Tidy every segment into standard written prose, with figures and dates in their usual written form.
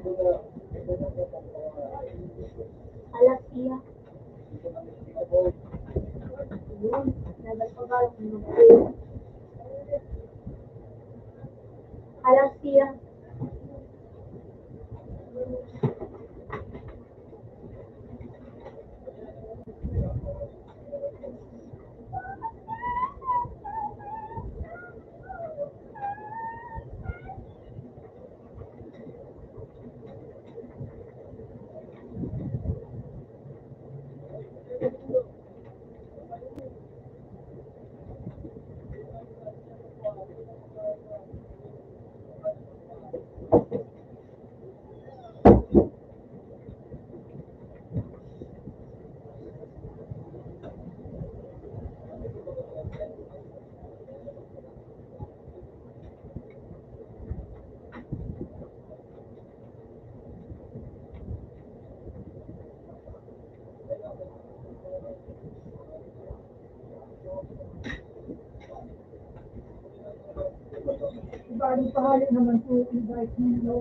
Alas iya. Yun, nagpapagalang mo. Alas iya. Bali pahali naman po i-bike ninyo.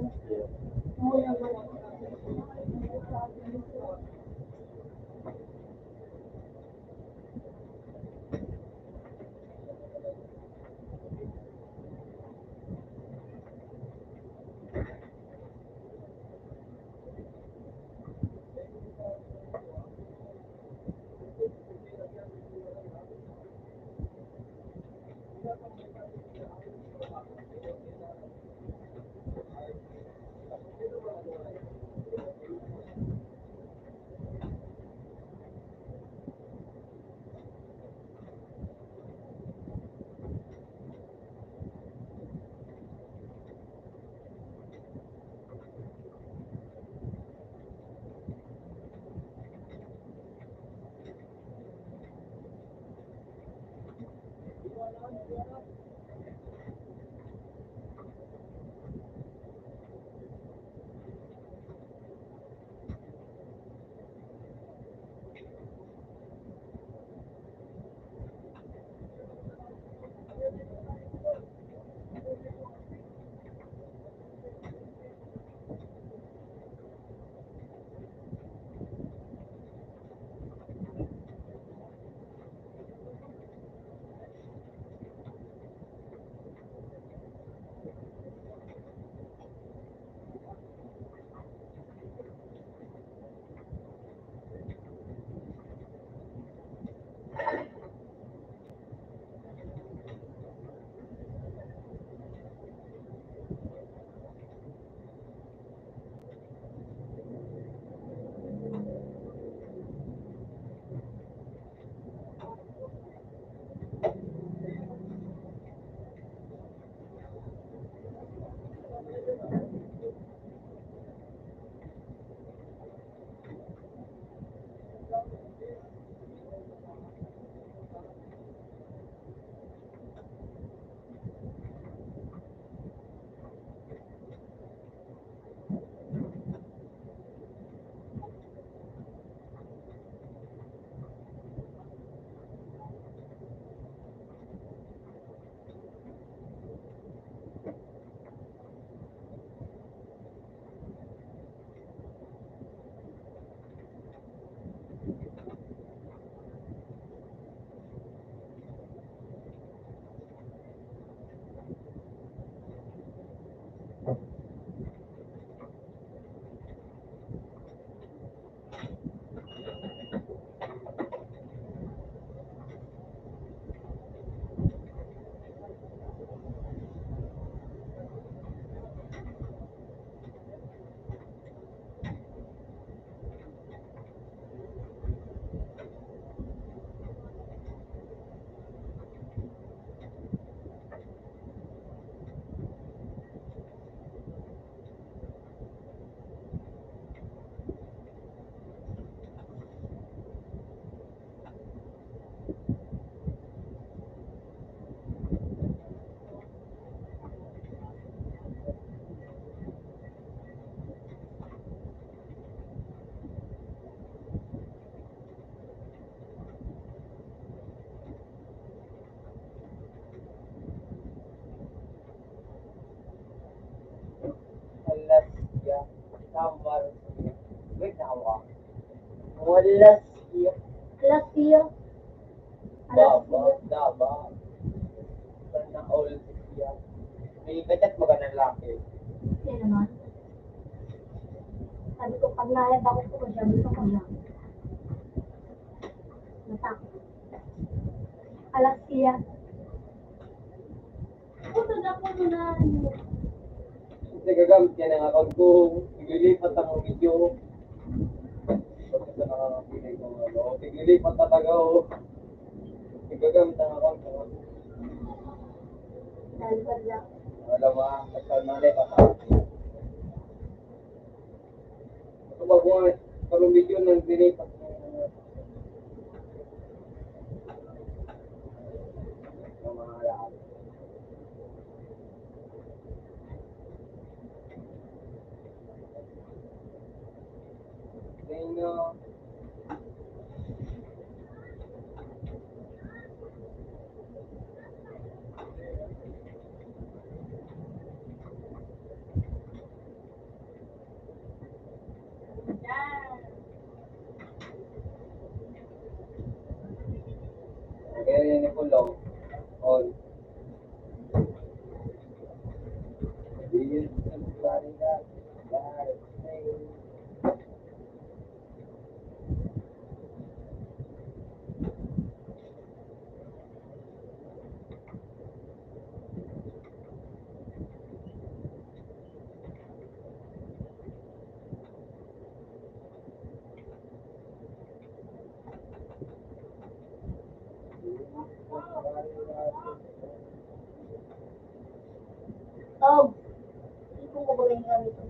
Alas ya. Summer. Wait, nakawa. Wala siya. Alasya. Daba, Alasya. daba. Sana all siya. May kachat mo ka ng laki. Yan naman. Sabi ko, pag nayad ako ko siya, gusto ko siya. Natakot. Alasya. Puto na po na. Kasi gagamit ka ng account ko. Iglilipat ang video. Pagkasa nakakapilay ko ano. Iglilipat na tagaw. Gagamit ang account ko. Dahil ba lang. Alam mo, nagkaroon na ulit ako. Ito ba kung karong video ng dilipat ng mga lahat. Then, kaya yun yung kulong. On. Yun, sorry guys. Oh. Ipong ko ba yung gamit ko?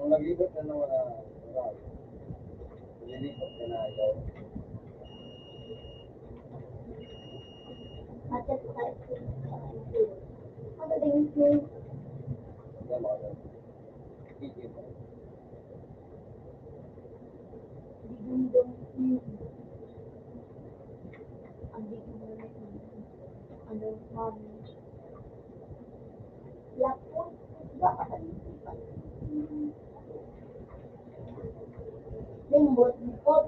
Kung naglibot na naman na nililipat ka na ikaw. Macet ko tayo. Ano din yung Yan mga ganun. Sige mo. digundong ang digundong ano mami. Lapot. Bakit? Limbot. Limbot.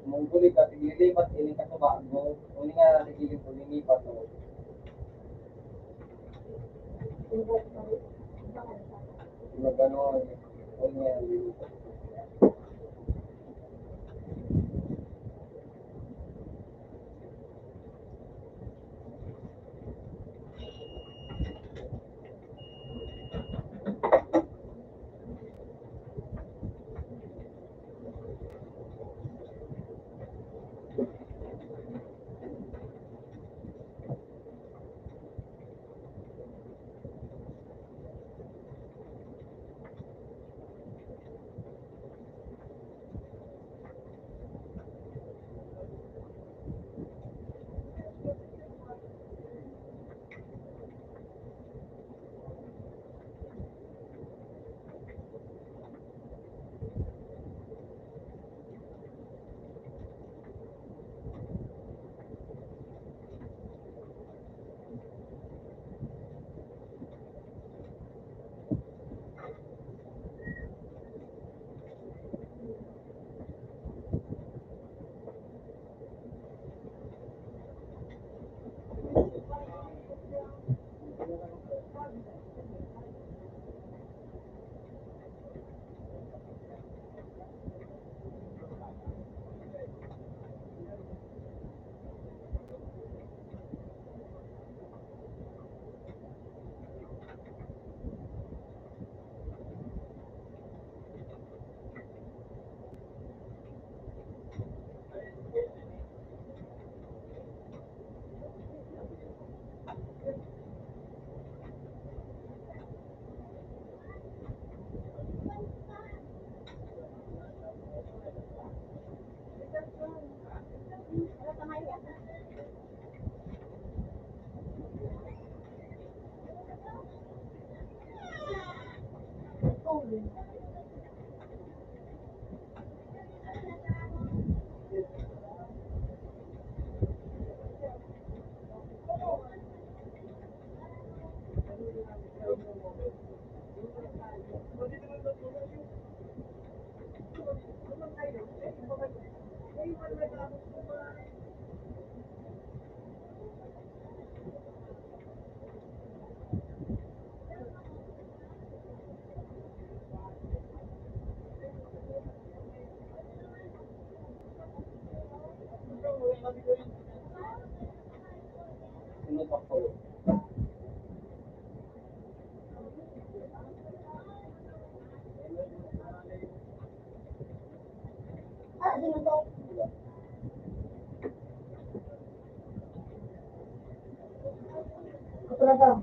Kung kulit ka, nililipat, iling ka sa bago. Uli nga natin iling ko, nilipat mo. Limbot. Yung gano'n, uli nga nililipat. Sinutok ko. Sino to? Ito na daw.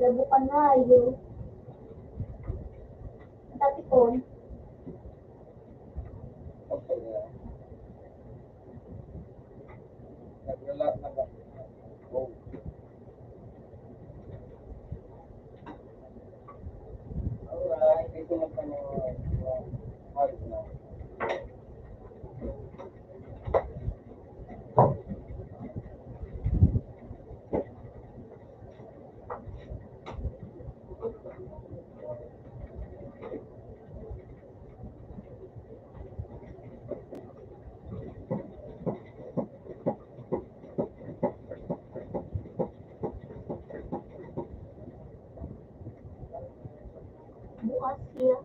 Labukan na, ayo. Tapi kon. Okay na. Nag-relax na ba? Oh. Alright, dito na sa mga halos na. Bukas siya.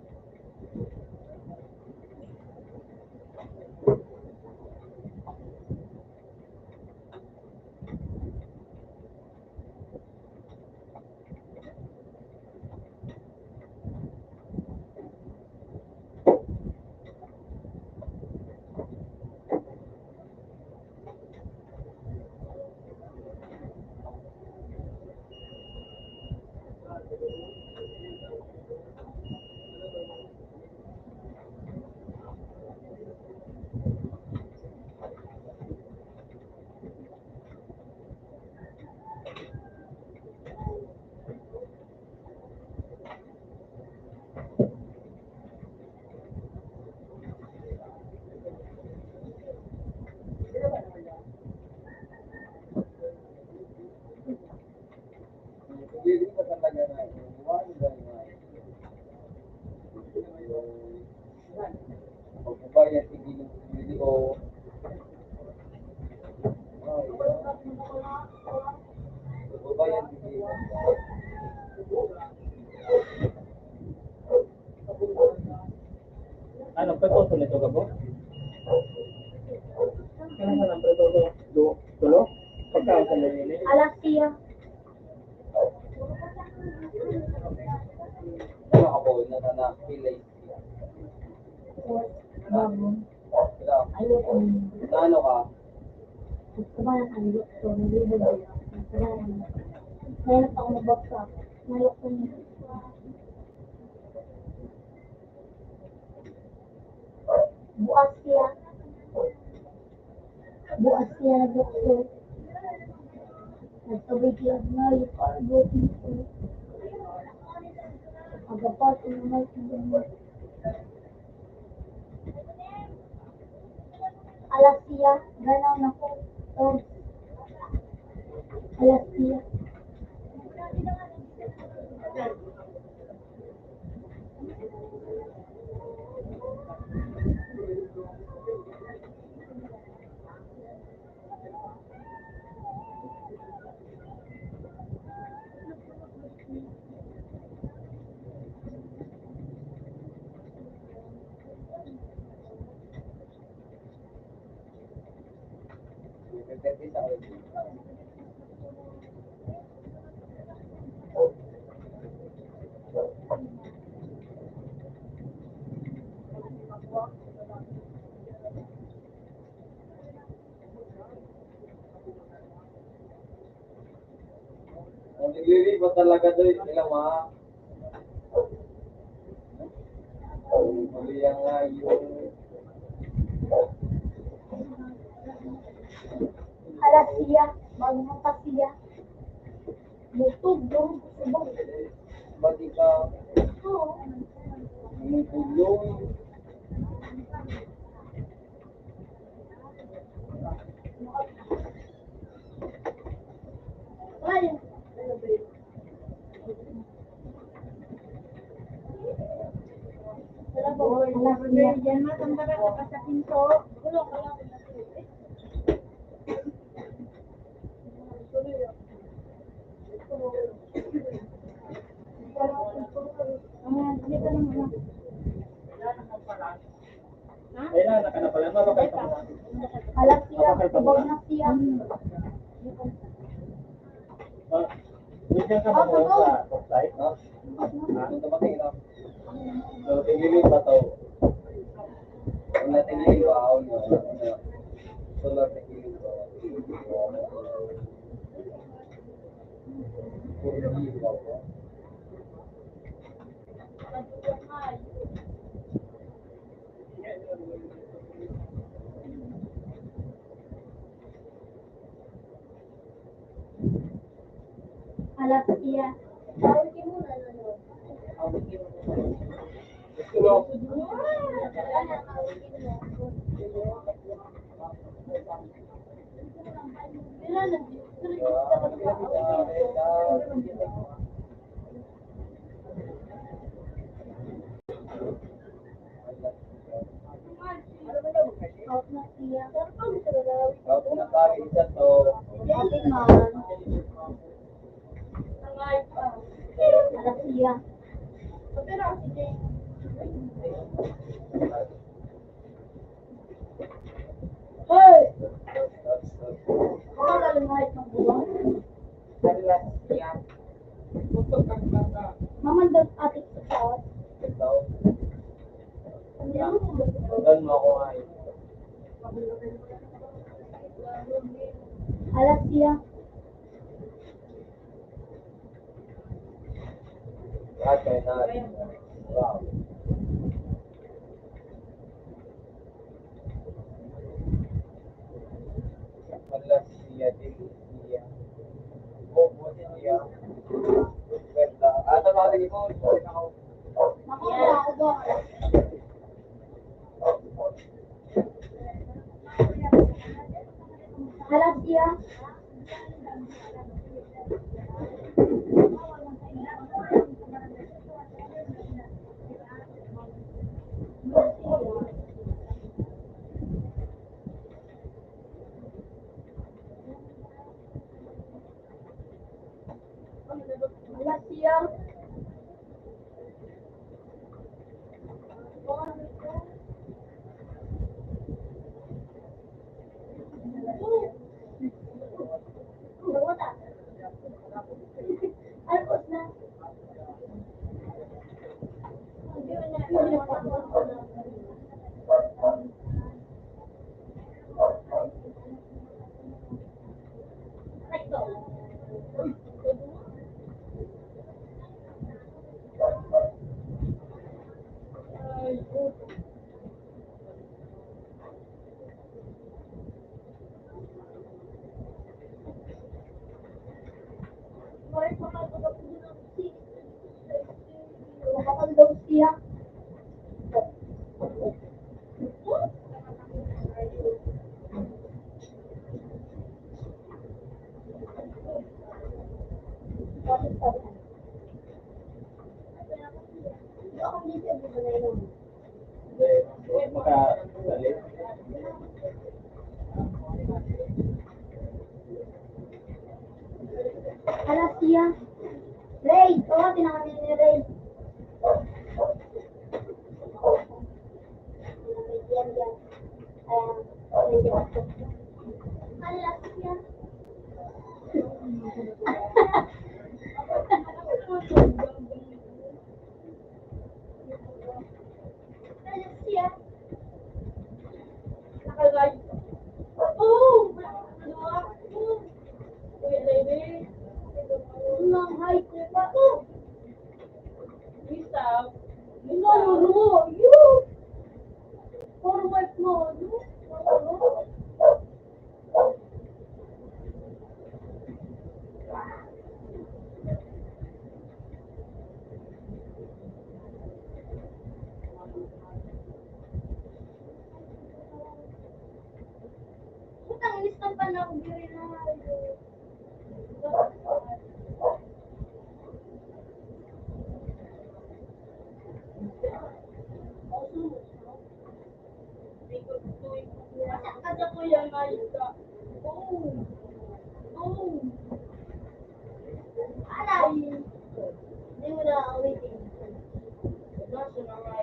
Hindi pa talaga na iwan dahil nga pagbabayad hindi ko pagbabayad hindi ano pretoso nito ka po? Ano sa ng pretoso? Dulo? Pagkaon sa nilili? Alas siya. Ano ka po na pilay? Babon. Kila, Ayaw ko. na ano ka? Gusto ba na kanilo? So, nalibog ko. Mayroon ako nabaksak. Mayroon ko niya. Bukas siya. Bukas siya nabaksak. Nagtubig lang na yung cargo. Agapat ang naman sa alas siya. Ganaw na ko. Oh. Alas siya. Kita ulit. Kung naglilipat talaga doon sila mga mali nga yung Alasia, magmatasia. Butog, durog, subog. Bagi ka, Oo. yung tulong, Ay, Alasia. Diyan matanda ka sa pinto. Kulong ka lang. Dito naman. ayun na, nakanapala, mabakay pa mo. Alasia, subog na siya. Diyan ka ba mo sa site, no? Ito ba tingin, no? So, tingilin ba ito? Kung natingilin ba ako, no? Solar tingilin ba? Kurgi ba ako? Alasia. Gusto mo? Out na siya. Ako na pari isa to. Happy man. Alasia. Hey! Ano ka lumahit ng buwan? Mamandot atik sa taot. Ito. Doon mo ako ay. Alasia. Lahat kayo natin. Wow. Alas siya din siya. Bobo siya. Kwenta. Ano ba rin mo? Nakuha ako ba? Alasia. Alasia. Alpos na. Makakalaw siya. Makadalit. Alasia. Ray, tawatin naman ni Ray. Alasia. Alasia. lang diri na. Ada ko yan ayos ka. Oh. Oh. Alay. Hindi mo na ulitin. Nasa na nga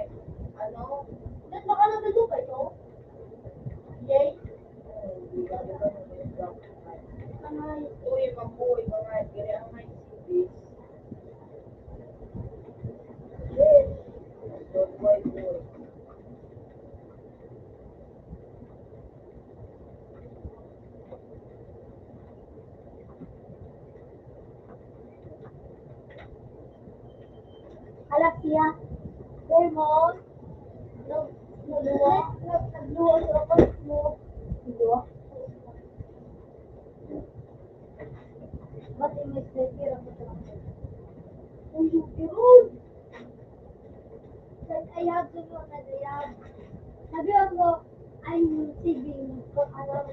ano? Ba't baka naman doon kayo? Yay? Anay. Uy, mabuhay mga kiri ang may sibis. Yes. Don't wait boy. Halap siya. Demon. Nagluwa sa opas mo. Nagluwa? Ba't imis na tira mo sa mga? Uy, yung kirun! I have to go na dayab. Sabi ako, I'm saving for alam.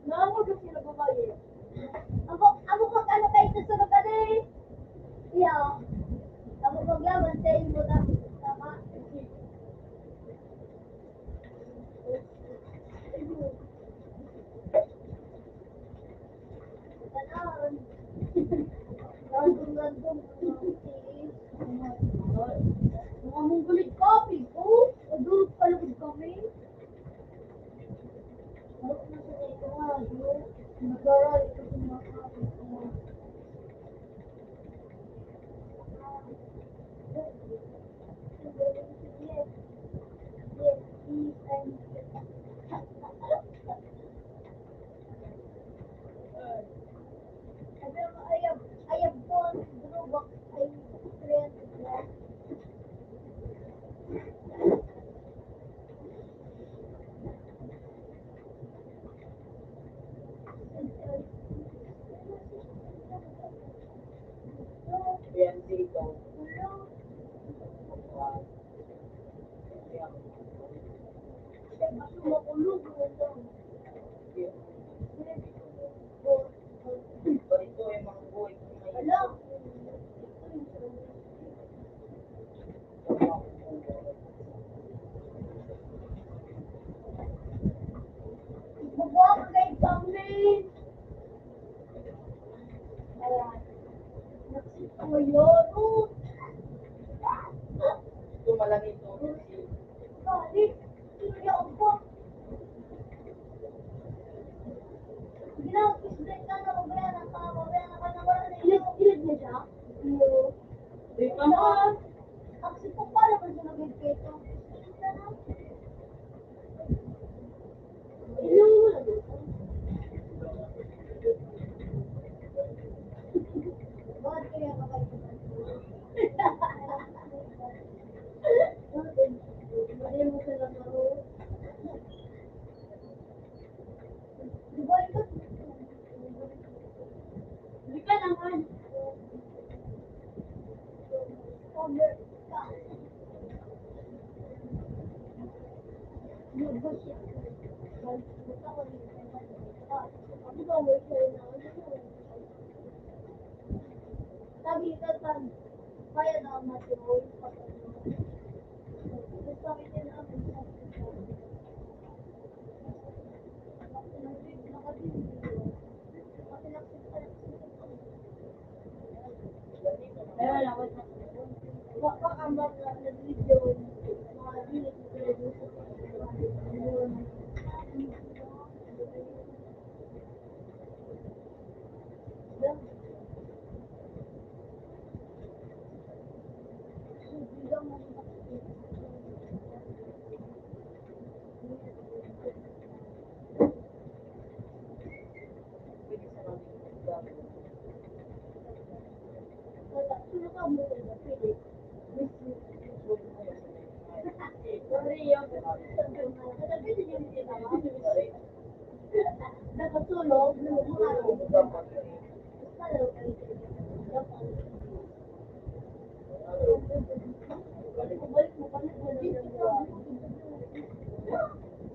Namo ka sila babae. Ako mag-ano kayo sa sunod ka din. Iya. Ako maglaban sa inyo na sama. Kanan. Random-random mga munggulit coffee ko. Adulot palagod kami. Harap na sa ito nga. Nag-aral ito sa mga kapit mo. Yes. Yes. I have gone through what I experienced. Yan dito. Makulog ito yung mga buhay. Alam. Mabuha kay kami. Ayan. Nagsikuyo. Ito malamig ito. Kali. Hindi ako. Ginagawa ka na mabayaran ka. Mabayaran ka na wala na iyo. Ilid niya siya? Iyo. Di ka na. Kasi po pala ba siya nag-keto? Ilid ka na. Iyo mo na dito. Bakit kaya ka kayo? Hindi mo sila laro. Diba ikaw? Hindi ka naman. Over ka. Diba siya? Buta ko rin. Ako ba mo siya na? Sabi ka sa kaya na ang matiwoy. Sabi din namin sa baka ang mga nag-video mga bilis Nakatulog,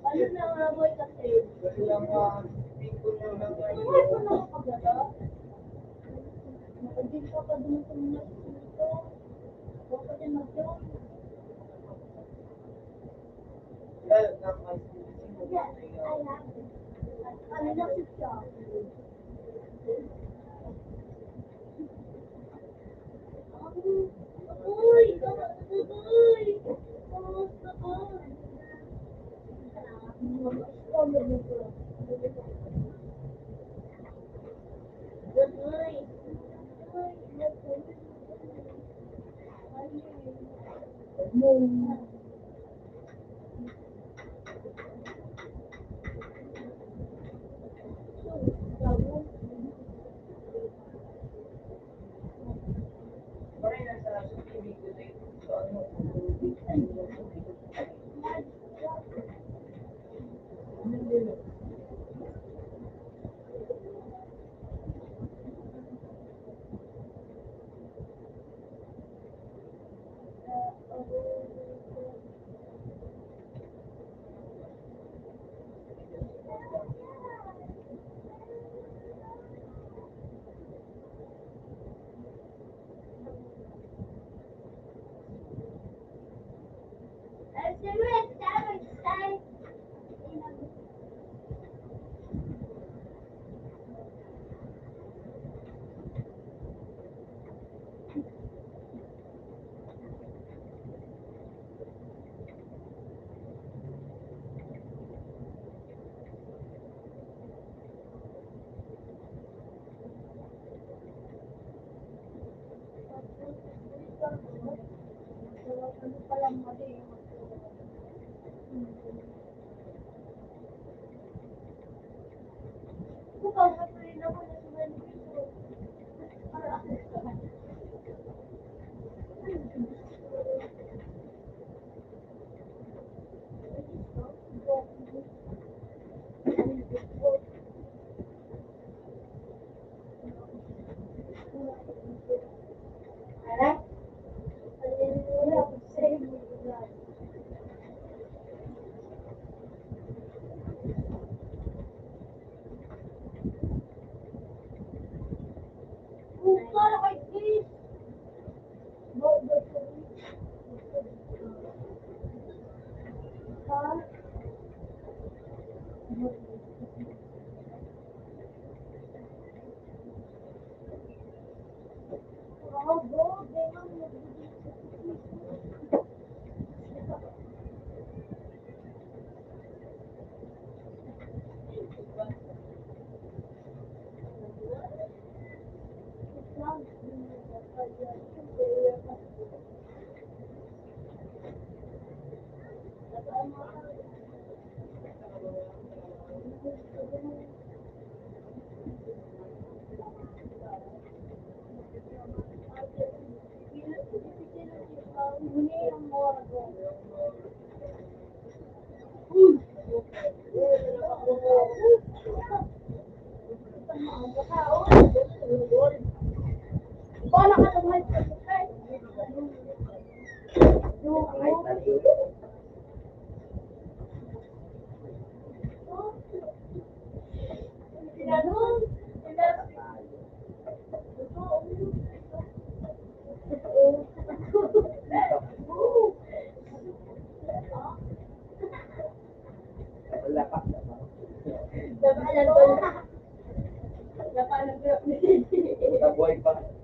ano na nga boy kasi? Hindi ka pa dumatang na dito. Huwag ka din mag-join. Yes, I have it. Ano na siya? Uy! Uy! Kamusta ka? Ano palang mali? Bukaw ka pa rin ako na sumalit ito. Para ako sa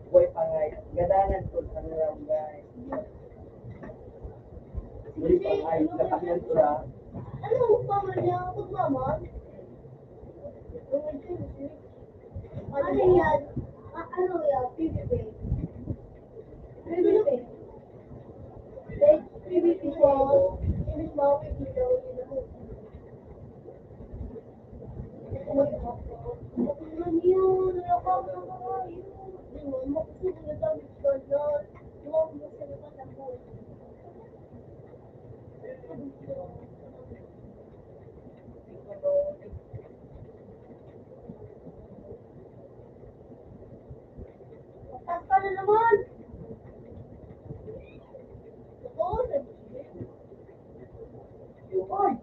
Buhay pa guys. Gadanan to sa lang guys. Buhay pa guys. Kapagyan to lang. Ano pa man niya? Pagmaman? Ano yan? Ano yan? PVP? PVP? PVP mo? Ibig mo, PVP daw yun ako. Ano yun? Nakakama ka yun. Di mo, makusuko na dami ka na. Huwag mo sa labas ang buhay. na naman. Oo, Yun.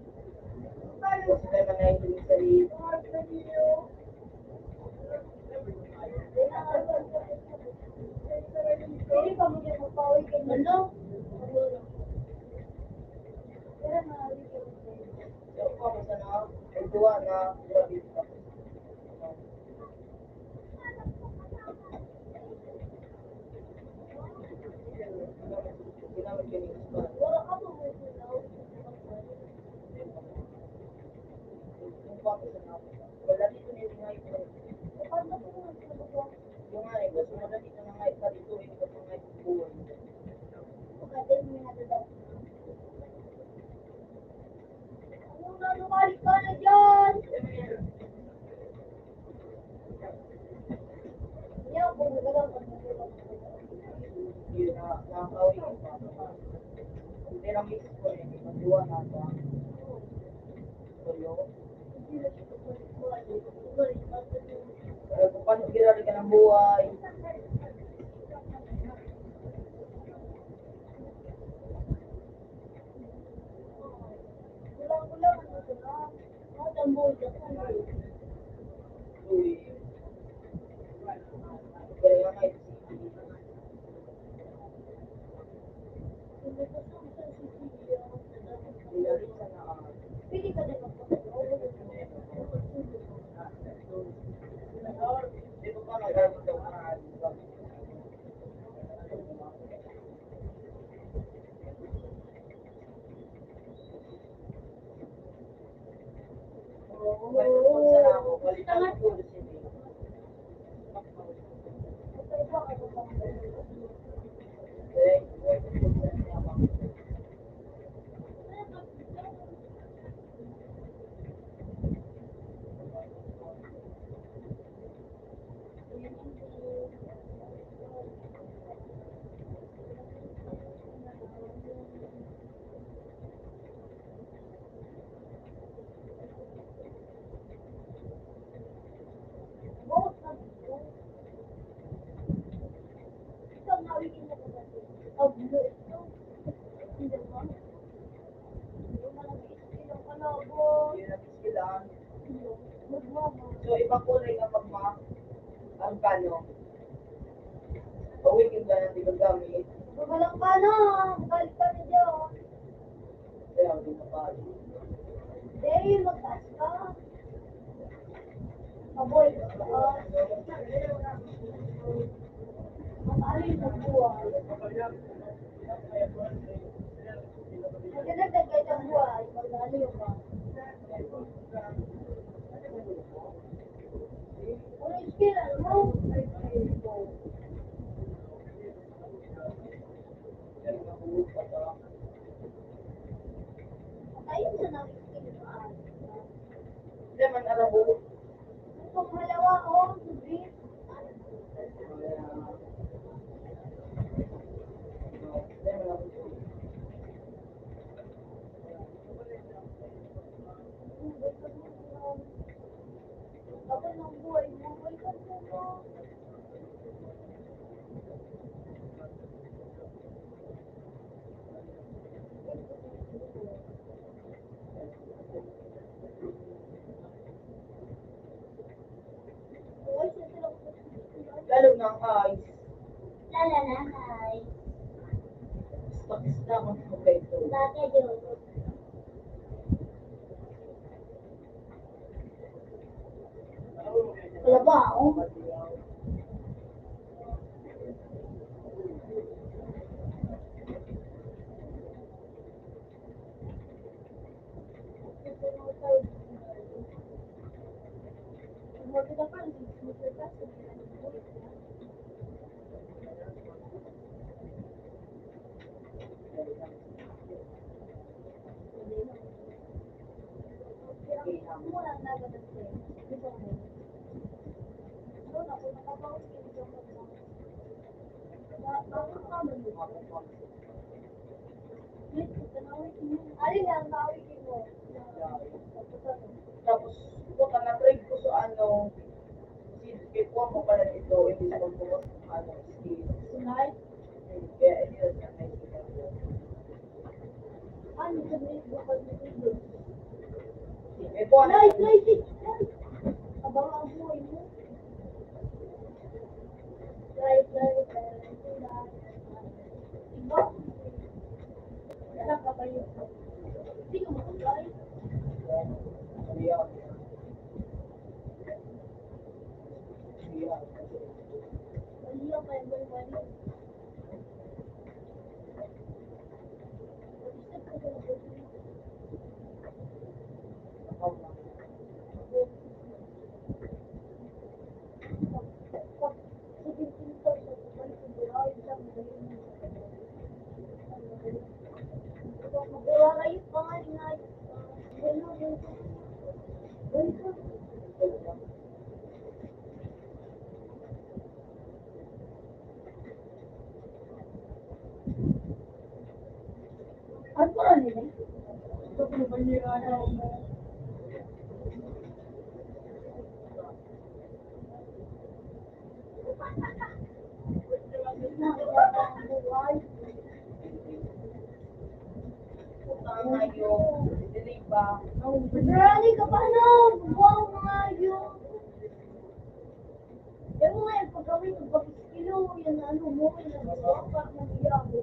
Tapos may mga yung sarili. Pwede pa mo kayo magpa-uwi kay Mano? Pero na, So, kung sa na, ang tuwa na, grabe ka. Ginamit ka ng spot. wala ka mo mo sinaw. Yung kung sa na, wala dito na yung ngayon. Paano ko mo sinaw? Yung nga eh, gusto mo na dito na ngayon pa dito, hindi ka pa ngayon buwan. Pagkatin mo na daw. Ano na, lumalik ka na dyan! Yan, kung nagalaw ka na dyan. Yun na, nakakawin yung pa. Hindi lang miss ko eh, hindi magduwa na ba? So yun. Kung paano ginali ka ng buhay, Kulang-kulang ano ito na. Matamboy ka na. uy. Kaya nga ngayon, nilalit sa naan. Pili ka din ako. Di ba pa nagamit daw ka? May tungkol sa nako, balikan ko ulit si Dave. Eh, may tungkol sa nako. Yun ang iskilan. So, ibang kulay kapag ang kano. Pag-weekend ka na di gagamit, Magalang ka na, magaling ka na dyan. kaya hindi na pali. Day, magtaas ka. Aboy, mag-alin sa buhay. Magdadagdag kayo ng buhay, mag-alin ka. Ano yung skill, ano? Ayun sa namin skill. Hindi man alam mo, Itong halawa, oh, subit. Ako ng buhay, buhay ka po. lalo ng eyes. Lala na, hi. Stocks na ako sa peso. Dati yun. Wala ba ako? Alin ang kawitin mo? Tapos, buka na trade ko sa ano, Kaya po ako pala dito, hindi ko po ano, skill. Tonight, Kaya hindi na siya may skill. ano sa mga bukal na dito? Kaya po ano, Night, night, night! Abang ang buhay mo. Night, night, night, night. Iba? Anak ka ba yun? Hindi ka makagay. siya. Siya. Maliya ka yung mali. Isip ko sa labas. Ano nila? Tama yung delay ba? Rally ka pa na! Wow, mga yun! Yan mo nga yung pagkawin ng pag-kilo, yan ano mo, yan ano mo, parang nandiyan mo.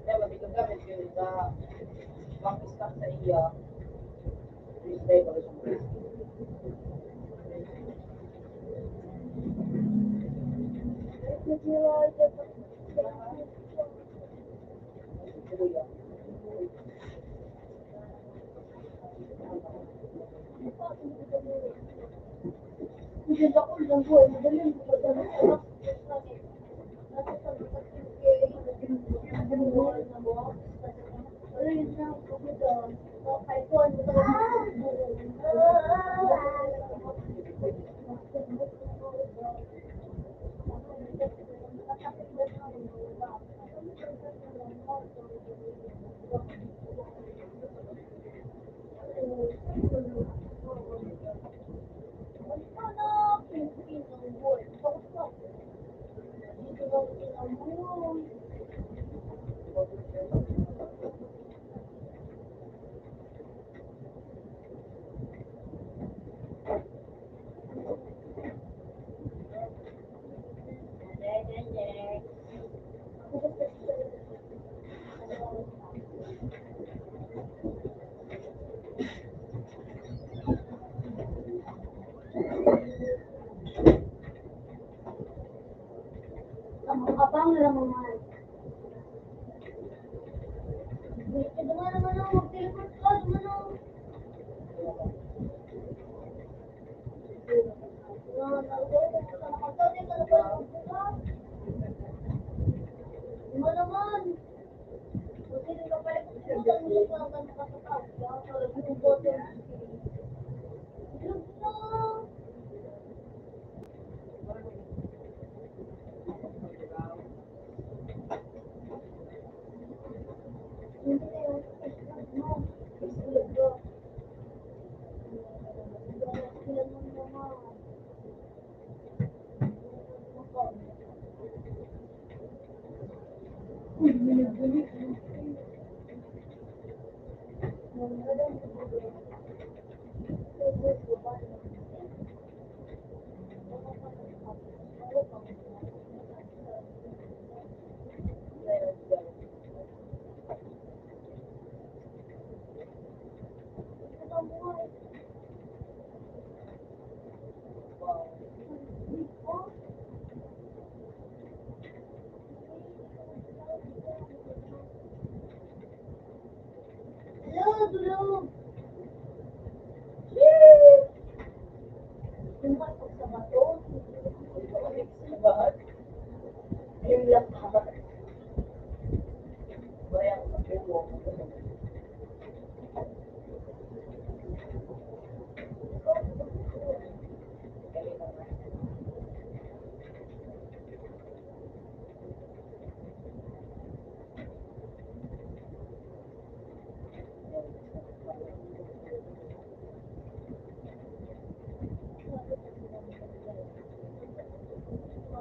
Kaya mabigang gamit yun sa bank stock sa iya. Display ko sa price. Kuya. Hindi ako lang buhay, madaling madaling sarap. Abang lang mga. Dumaan naman ako, mag-teleport ka, dumaan ako. Hello, tulog. Yung pasok sa bato. Yung laptop. Bayang mabuo.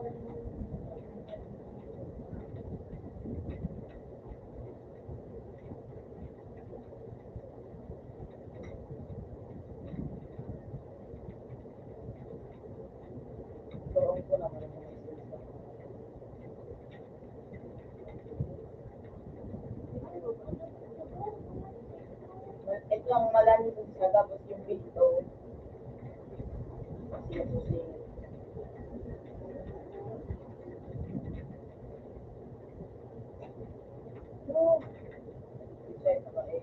Turuan ko naman ang mga isulta. Ito ang malalim siya, tapos yung pinto. Kasi yung susi. Siya ito ba eh.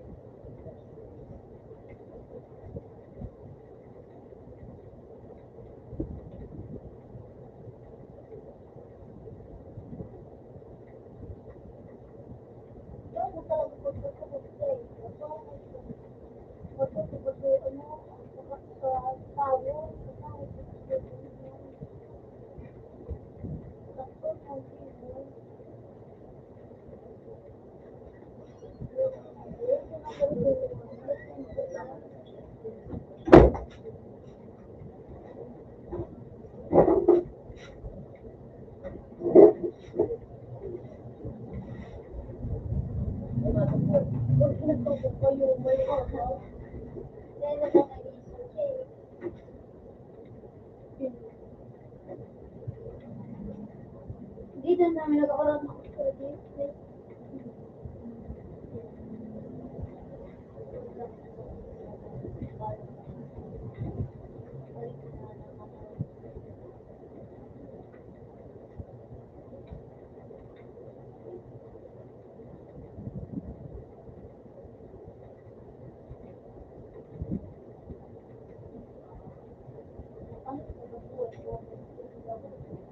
Dito namin nagkakaroon ng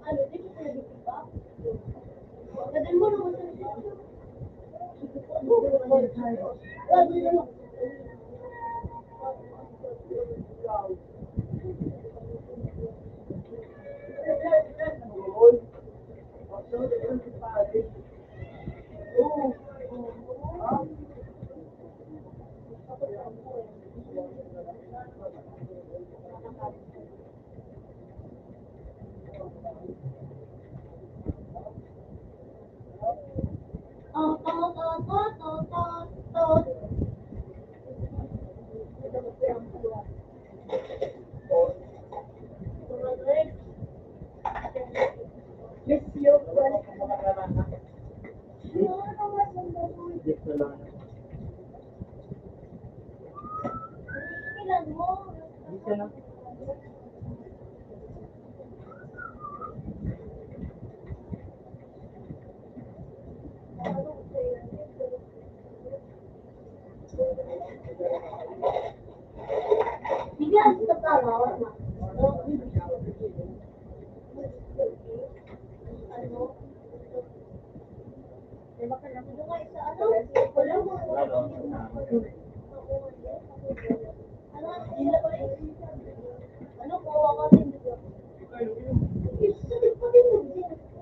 ano, dito ko na dito ba? Pagdating mo naman sa Bigyan sa tao. Ano ko ako din dito? Dito lang.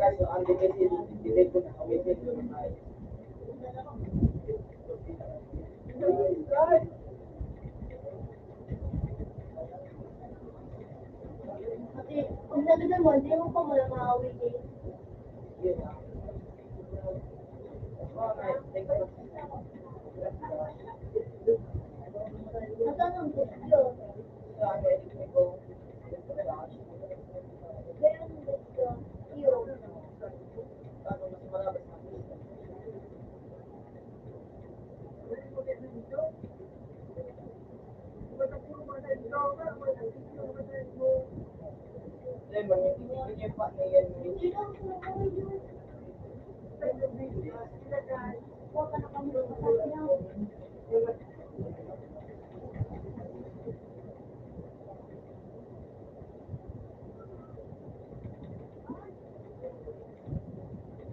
Kaso ang dito ko na kami dito na Kasi kung nagdagan mo, hindi mo pa mo lang maawi din. yun na. Nasaan ang gusto? Kaya ang gusto, yun. Lemon, yung pa na yan. Hindi lang ako yun. Huwag ka na kami magkakasya niya.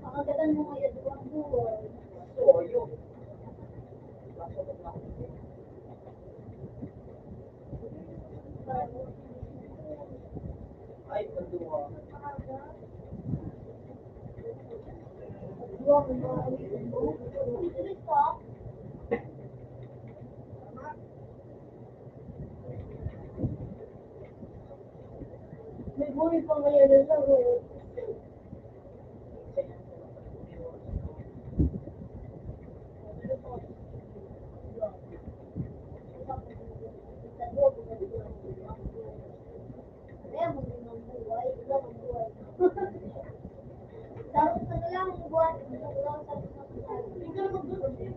Makagalan mo ngayon ang buhay. So, yun. Nasunog na ako. Ay, panduwa. Huwag mo mga ulitin mo. Ulit ka? May buhay pa ngayon na laro. Kaya mo din ang buhay. Wala ang buhay. Tapos na lang ang buhay. Wala ang tapos na buhay. Ikaw na mag-buhay.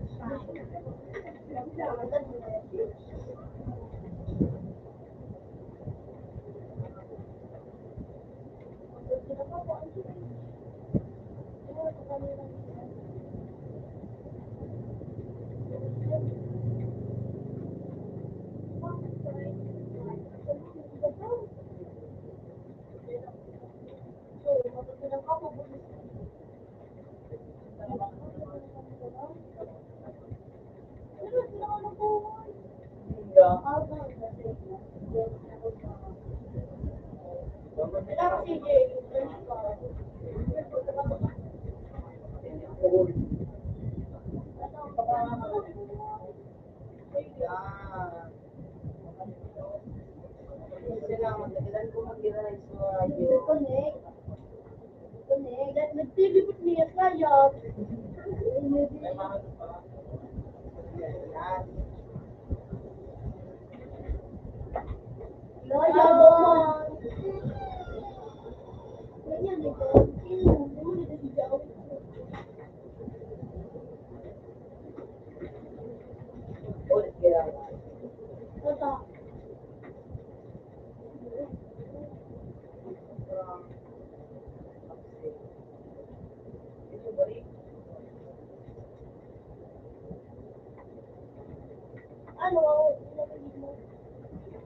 Salamat. Nagilan ko mag-realize mo ayun. Connect. Nag-TV mo niya kaya. May mga pa. Yan. Loyo! Ganyan ito. Ulit kaya. Tata. Ito balik. Ano?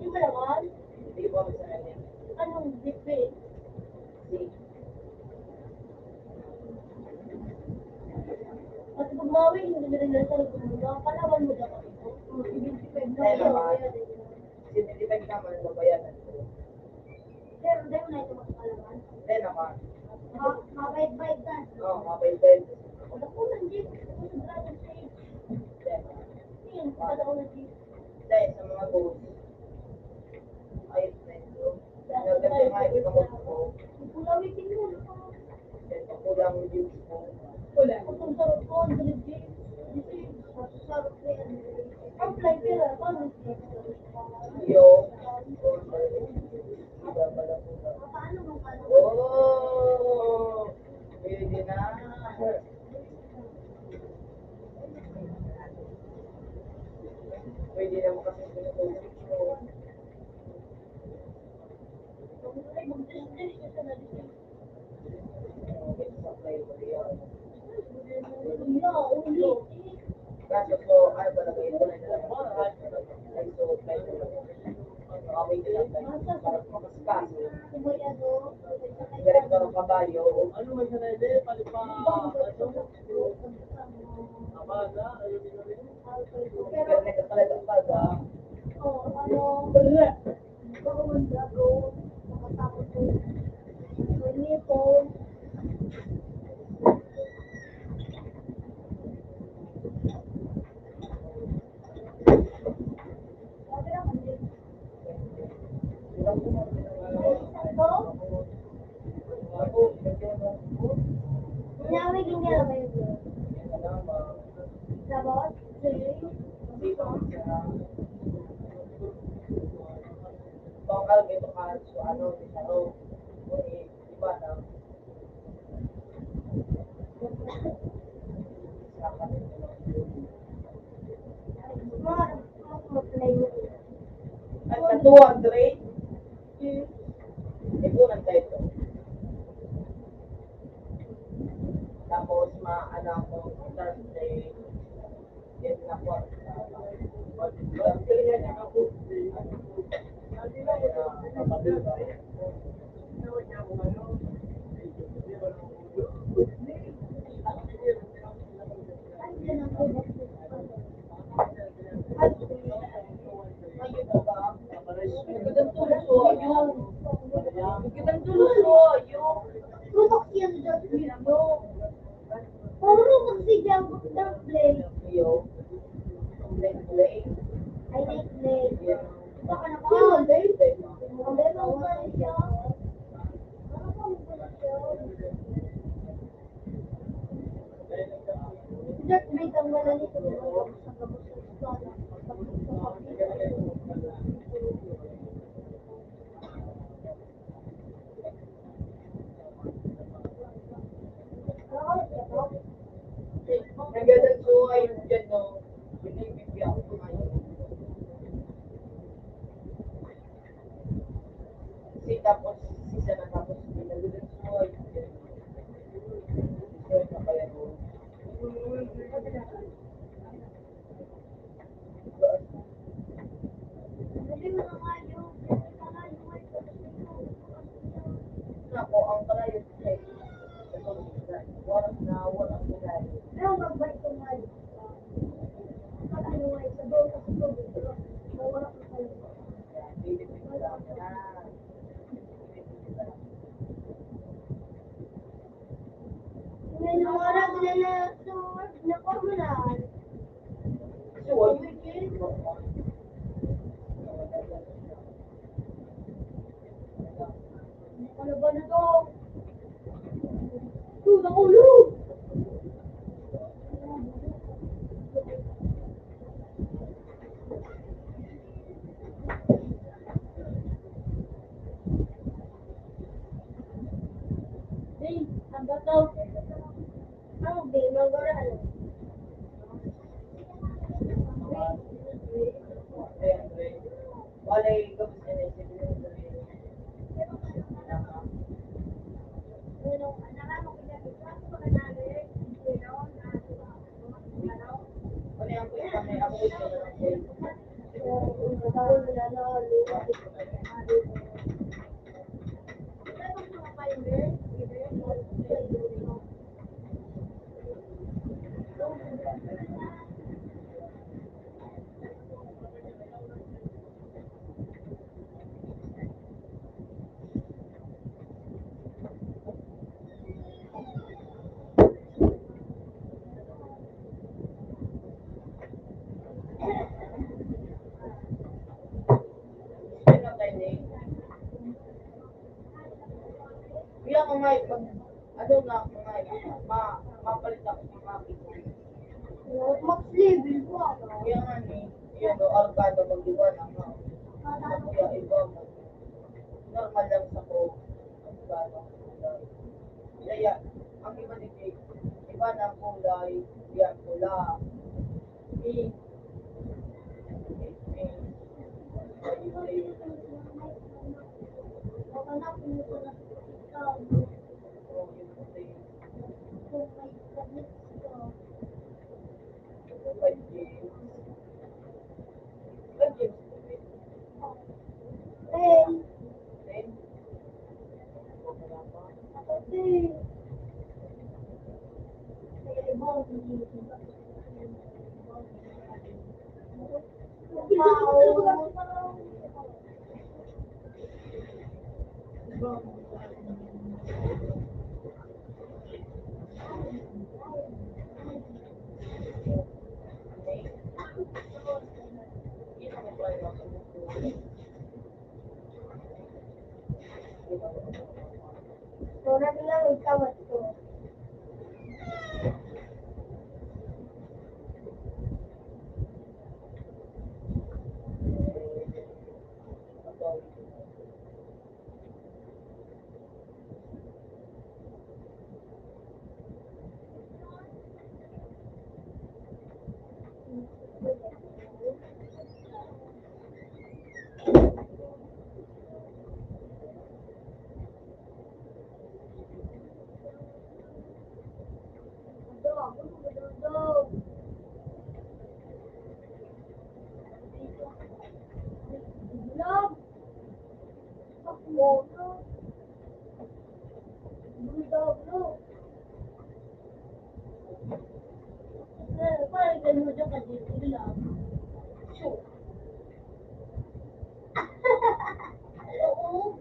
Yung malaman? Hindi ko sa kanya. Anong different? Si. At bumawi, hindi na rin nasa lagumula. Palawan mo daw ito. 75 na yun. 75 naman ang babayaran ko. Pero dahil na ito makakalaman. Then naman. Mabait-bait ka. Oo, mabait-bait. Wala ko ng jeep. Ako sa Dragon Stage. Then, Tingin, kada ko ng jeep. dahil sa mga goals. Ayos na ito. Nagkakit nga ito kamot ko. Pulawitin mo. Then, pakulang yung views ko. Kung sarap ko, ang galit jeep. Sarap ko yan. Ang fly pera, paano jeep? Yo. Paano mo ka na? Oh! Pwede na. Pwede na mo kasi pinutulog ko. Ay, mag-dress ka na jeep. Supply ko yan. Uli. Kaso ko, ano ba nagay ito na nila? Ay, so, flight ko lang. Okay na lang tayo. Para makaskaso. Kumayado. Direktor ng kabayo. Ano man sa nede? Palipa, abada, ayun din rin. Pero nagkakalat ang taga. Ako, medyo na. Dito sa tungkol dito ka so ano di saro kung iba na sa kanila at sa 200 ikunan tayo ito tapos maano ko Thursday, yan na po. Andiyan ang kubot. Ngayon po ba? Magandang tulog po, yung. Magandang tulog po, yung. Rubok yan, Dark Blade. Oh, rubok si Dark Blade. Yung. Blade. I like Blade. Ito ka na ba? Yung Blade. Ang bema ko ba siya? Ano ba mo ba siya? Si Dark Blade ang wala nito. Sa gabos sa eskwala. Magandang suway dyan, no? Binibigyan ko ngayon. Tapos, sisa na tapos, magandang suway dyan. Suway na kaya mo. Dali mo na nga yung Ako, ang kalayo siya. Walang na, walang kulay. pero magbalik ko nga yun. Ano nga, sa doon kasi ko, wala ko kayo. Ngayon ang oras na formulan. Ano ba na to? Nakulog! Hey, ang bato. Ano, be? Magoraan. Walay gabos na na isip nila. Ano yung ako yung may ako yung Kaya ko nga pag ano na ako nga mapalit ako ng mga picture. Max level ko ako. Kaya nga ni yun o argado mag-iba na nga. Kaya iba mo. Normal lang sa ko. Argado. Kaya ang iba din iba na kulay. Yan pula. Anak mo ko na ikaw. Kung may kabit ko. Ako din. Kaya ibang hindi. Orang lang ikawat ko. Yan mo dyan kasi lang. Sure. Oo.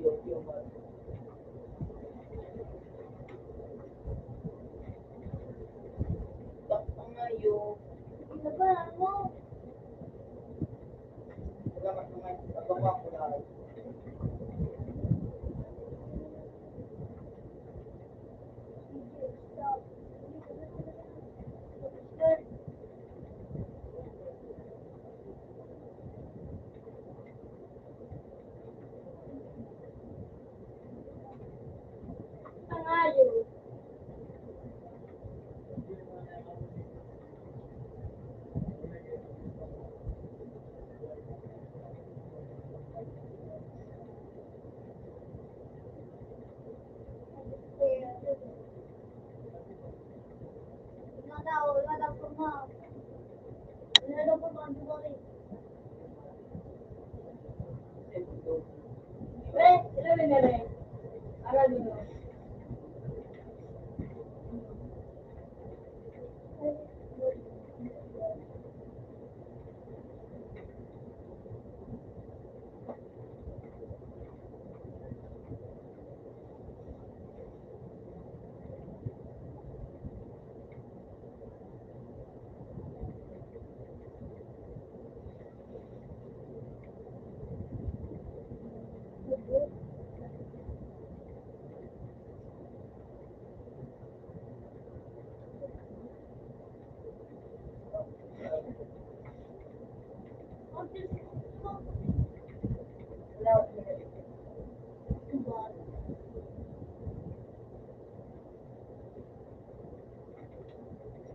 Yung Bakit nga yung Ano ba, ano? salamat naman sa bangwa ko lahat. Stop. Pangayo. Wala daw po ma. Wala daw po ang duwari. Sila rin na rin. Aral mo.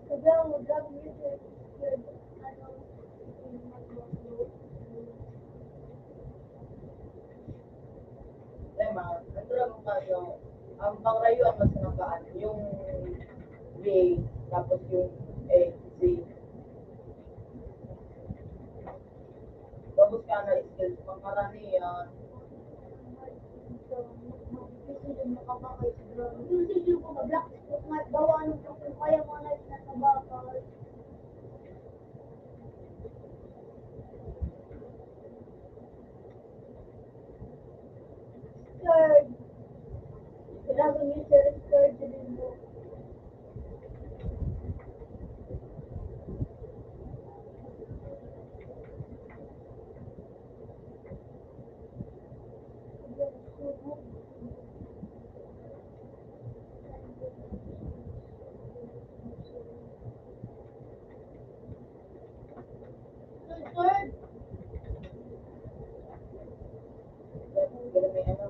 Sobrang mag-vlog music. Ano? Tema, ang tulad mo kayo, ang pangrayuan mas nakaan, yung B, tapos yung A, C. Tapos ka na skills, pangmarami yan. Music yung mga black spot nga gawa ng kung kaya mo na sa bakal. Third. Kailangan yung third din mo. Third. Pero may ano,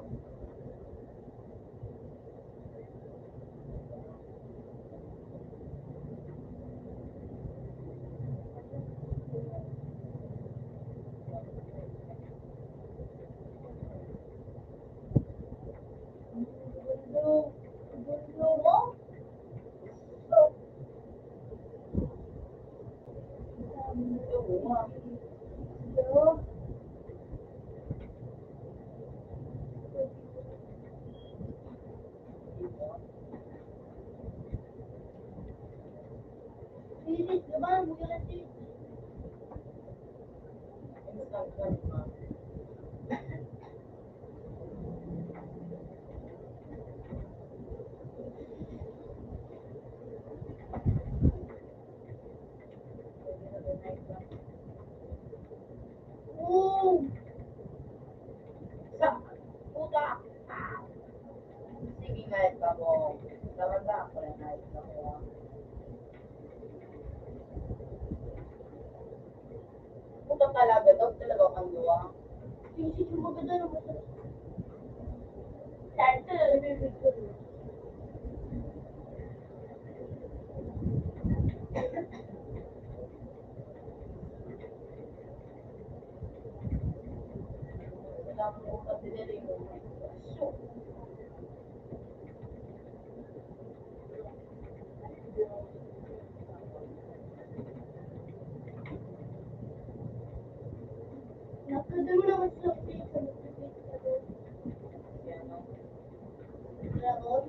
Gundo mo? yung mga, Yo. Sisis, diba? Bukan na sisis. instant karma. Oo. Sa, puta! Sige nga, ito mo. Talaga ako rin na ito mo. Puta talaga, daw talaga kang gawa. Sisis yung maganda naman sa... Saan? Wala mo kasi nila yung so, Nakada mo naman sa face sa face ka doon. yan no? Dragon?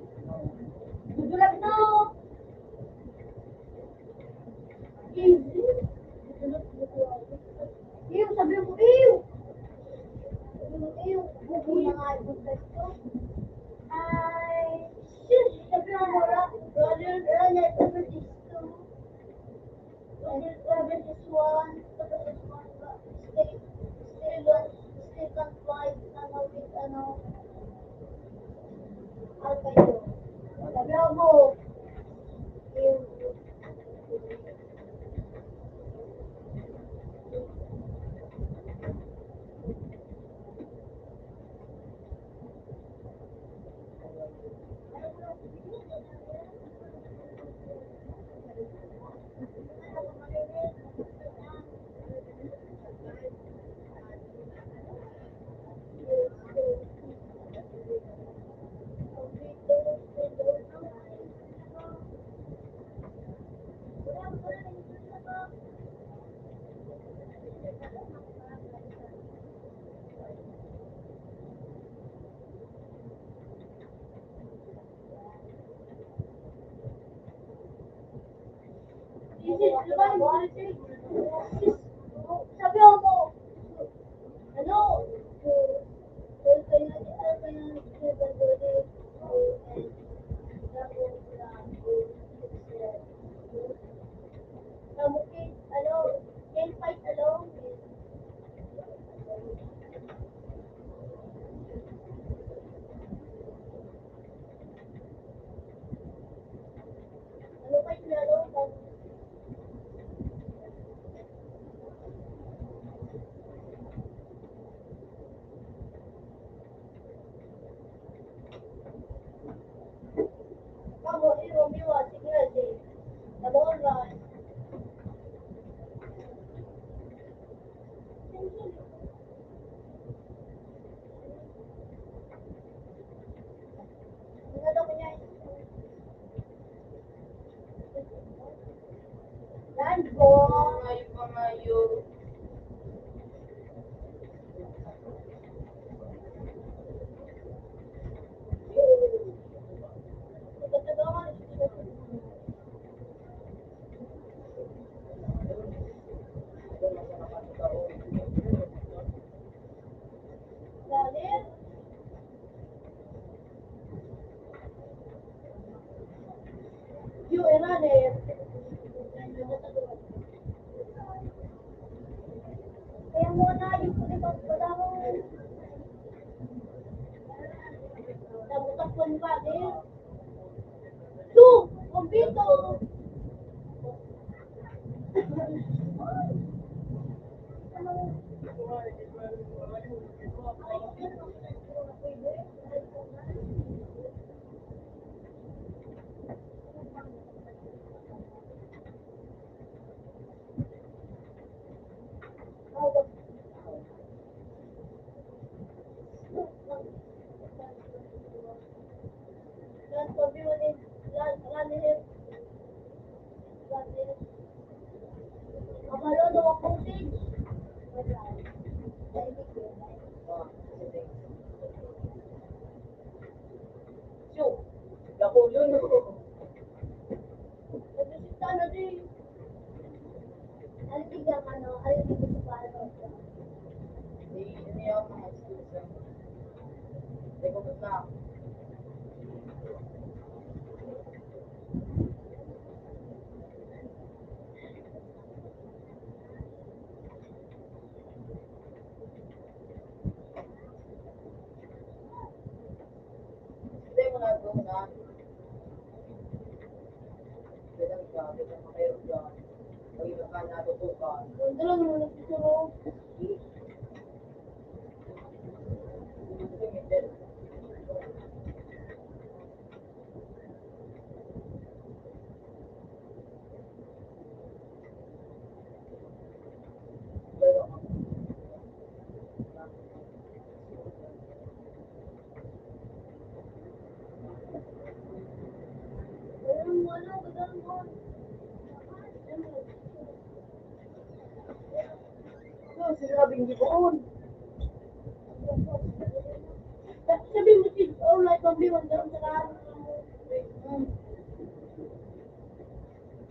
Gudulag na! Sabi mo, ano? Ano? Can't fight alone. Ano fight alone? Kamu ini Romeo sige aja. Nabawan ba? Ano ko niya? Yan po. Pamayo. Yo, era de... Kaya mo na yung pagkakot ko daw. Nabutakpan pa din. Yo, kumpito. So, nakulo no. Ini yung mga students. Teka mo na. Hindi mo na doon na. Bilang ka, bilang makayroon ka. Pag-ibig ka natutukan. Sinabing di doon. Sabi mo si all like pambiwan doon sa kaan.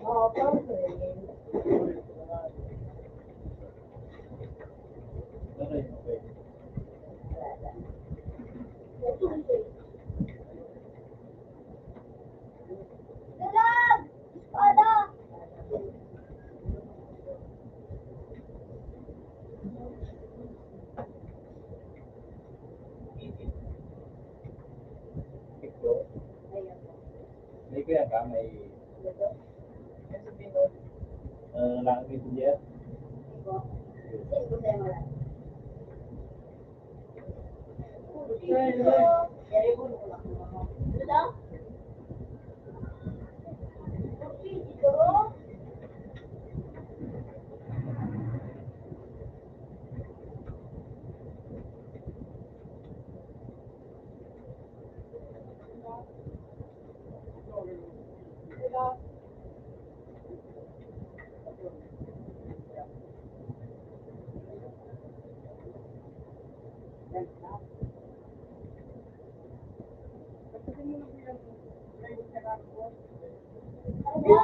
Oh, perfect. Dalag! Espada! May kaya ka, may langit dia.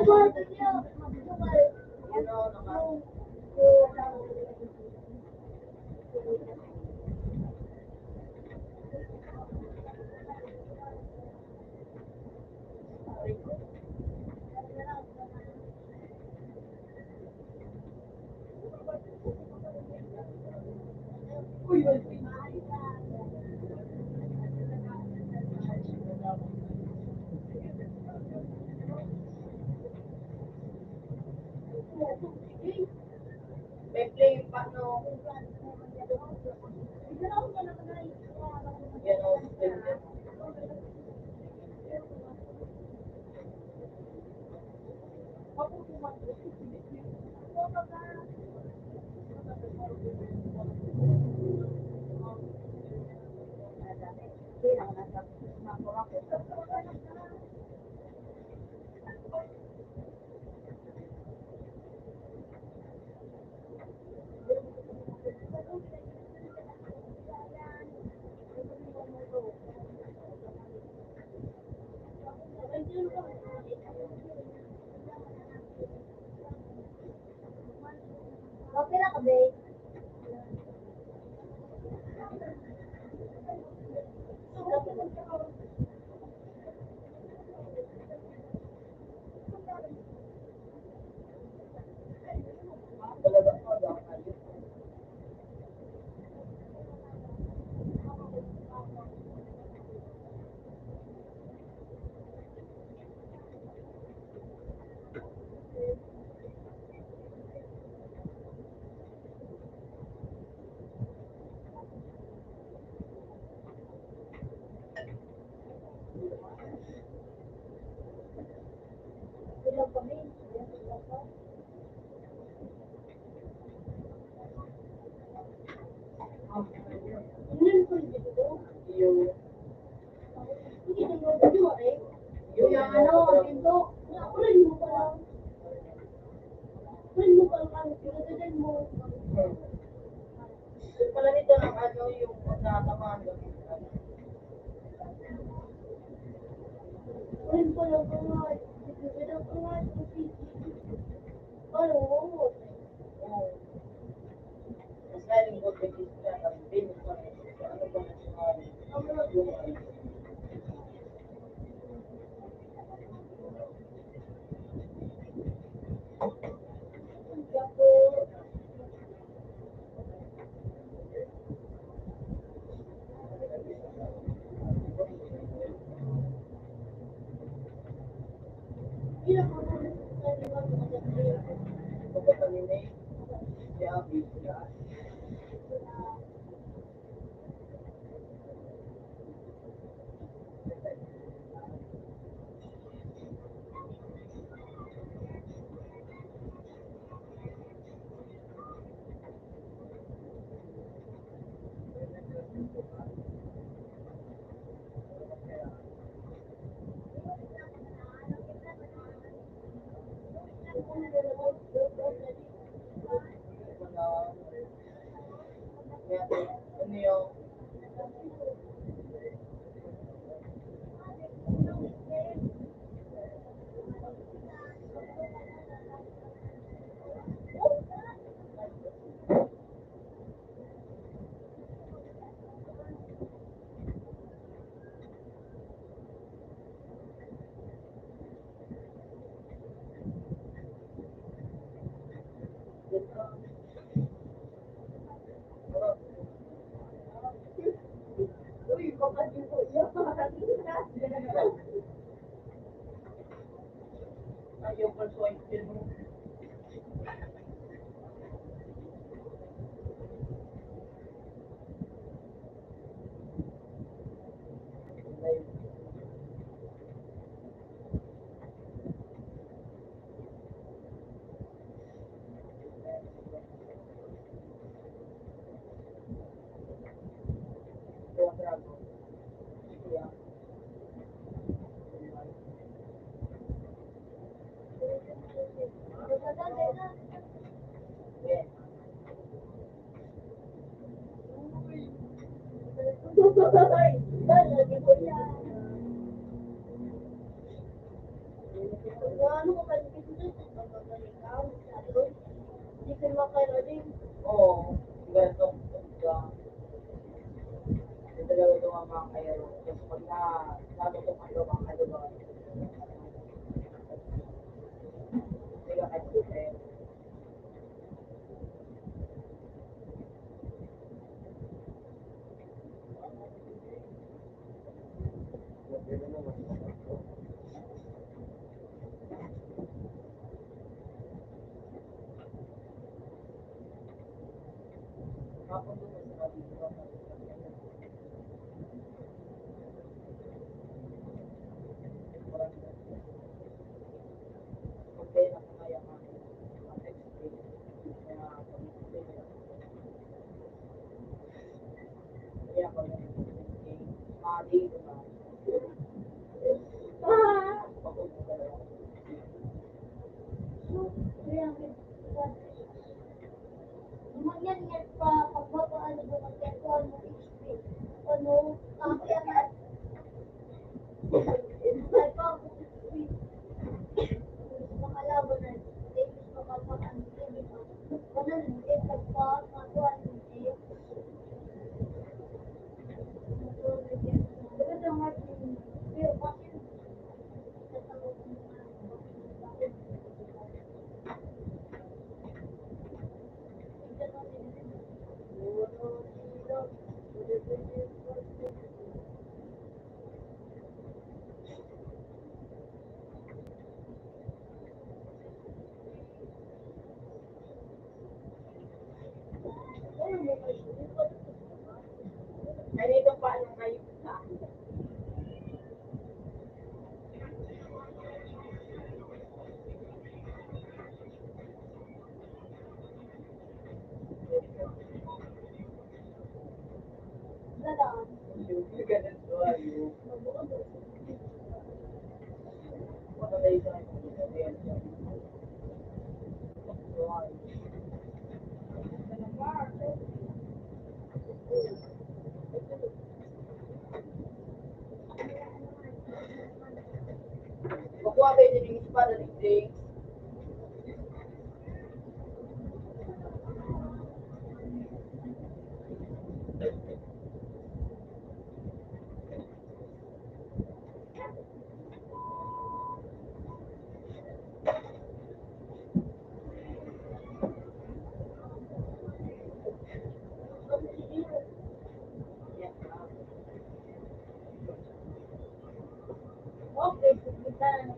Yun ako naman. May play pa, no? Yan ako, spin yan. Okay lang ka, babe. Talaga ako, wala akong ayos. Ilang kami. Ilan ko yung dito? Yung, Hindi na yung video eh. Yung ano, ang pinto. Ulan mo pa lang. Ulan mo pa lang. Pinagdadan mo. pala nito ng ano, yung natamaan kami. Ulan pa lang ka nga. Pinagdadan ka nga. Ano? Mas galing ko sa isla, tapos binus ko na ito. So, ano ba na yung ano? Pagkakalina eh, si Abby, sila. Ano yung yung persuasion mo. Ano ko pa dito sa pagkakalik ako sa doon. Hindi ko makarating. Oo, ganito. Ito talaga ito ang mga kaya. Kasi pag lalo kong ano, mga ano ba, hindi ka kasi eh. Kapag doon sa dito, okay na po kaya mag-explain. Kaya pag-explain nila, kaya pag-explain, mali, diba? Pagod mo talaga. Lumayan-yan pa, pagbabaano ba magkakaroon mo HP. Ano, kaya nga, ay pa ako HP. Makalaban na, Davis makapakaan, Davis kanan, nagpa, matuan, Pero Martin, pero bakit Ay, dito pa ano ngayon sa galaan? yung ganito ayun. Wala na isa ay pagkakas. So, ayun. Makuha kayo din yung espada ni James. Yan. Okay, pupuntahan.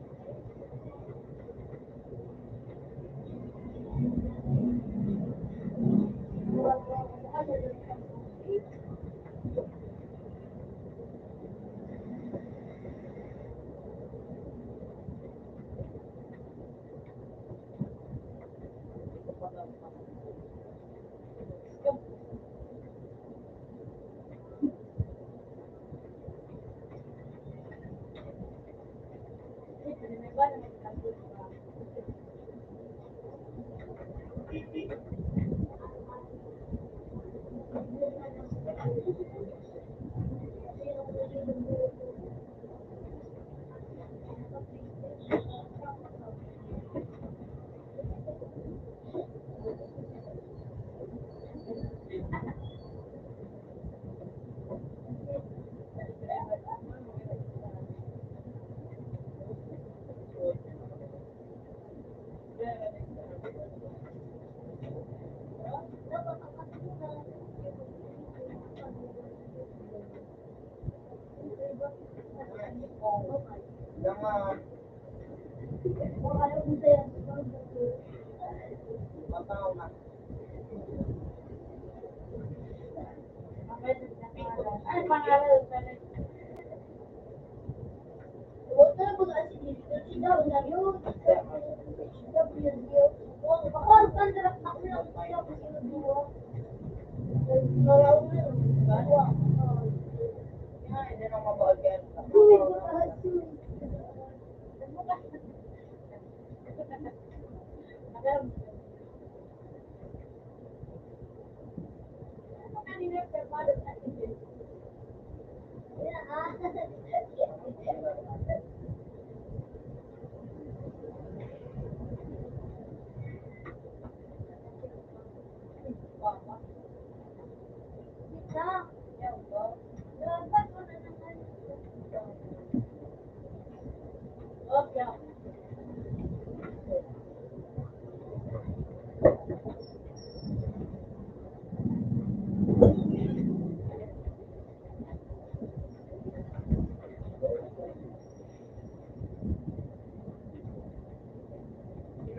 Yung matao na. Ano pangalan? Huwag na po kasi dito. Sidaw na yun. Sidaw yun yun. Bakit ang sarap na ulang tayo kasi nagbuwa. Naraw na yun. Gawa. Yan, hindi na mabawal yan. Uy, makahasin. Kanina, pero paano natin?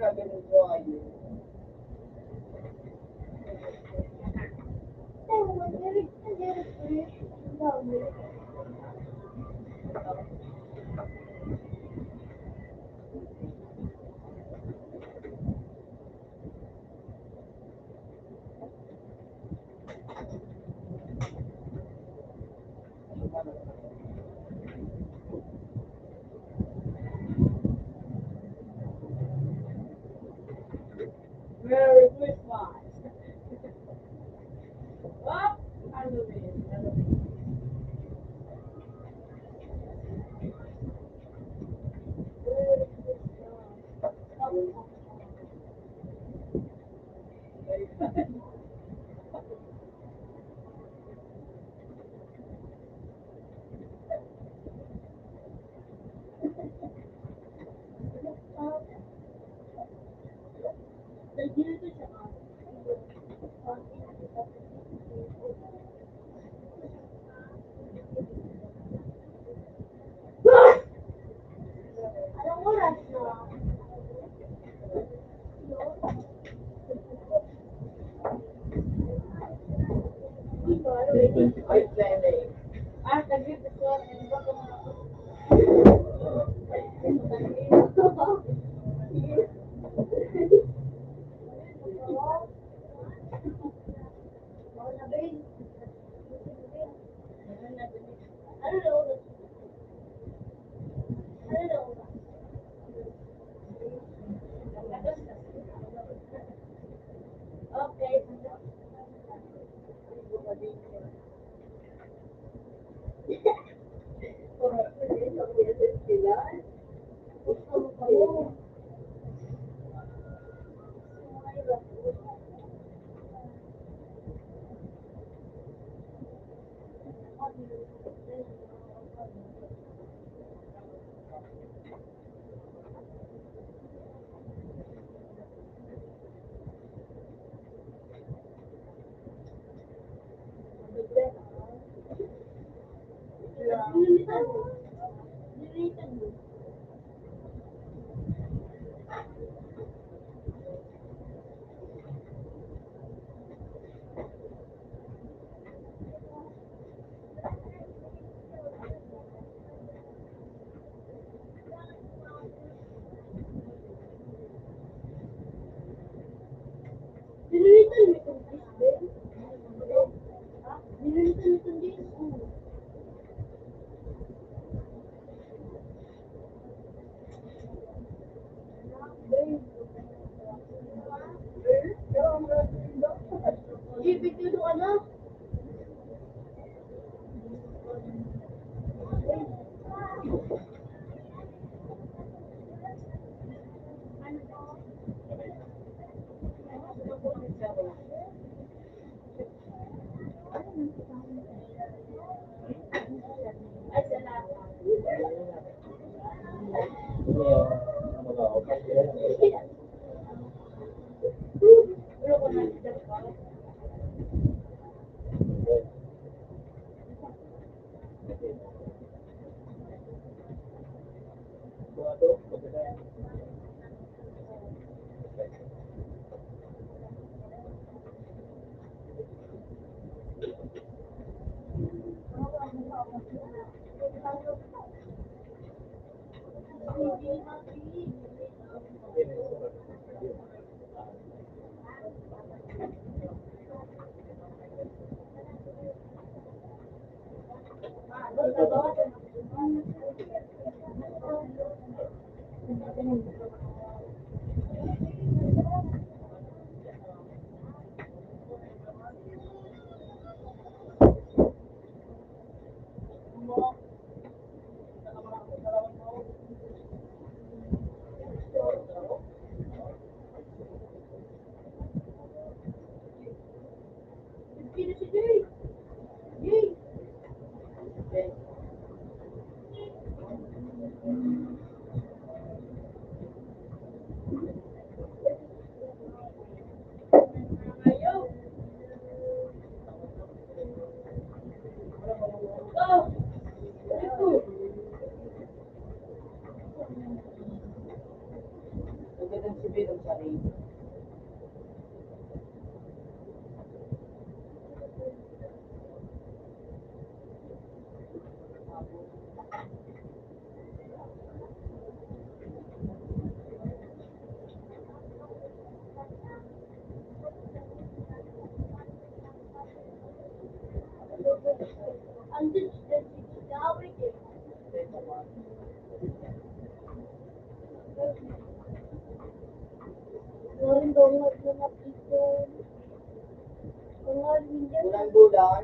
gaganon ko kayo. Ewan, Derek, ang dami. Merry Christmas! What? Halloween. Nandito siya ka. Anong oras na? Dito, ano ba? Ay, Lenny. Tag-gift ko. Okay. Dinilitan mo itong fish, babe? Dinilitan mo itong dish? Ibig yun ang ano? Ay, salamat. Ano ko na pa? Sino si Jay? Jay! sabihin ng sarili. Andun sila sa awit eh. Ngayon daw nga na napito. Mga hindi. Bulan-bulan,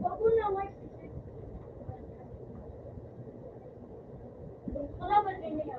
Ako na nga. Kalaban din niya.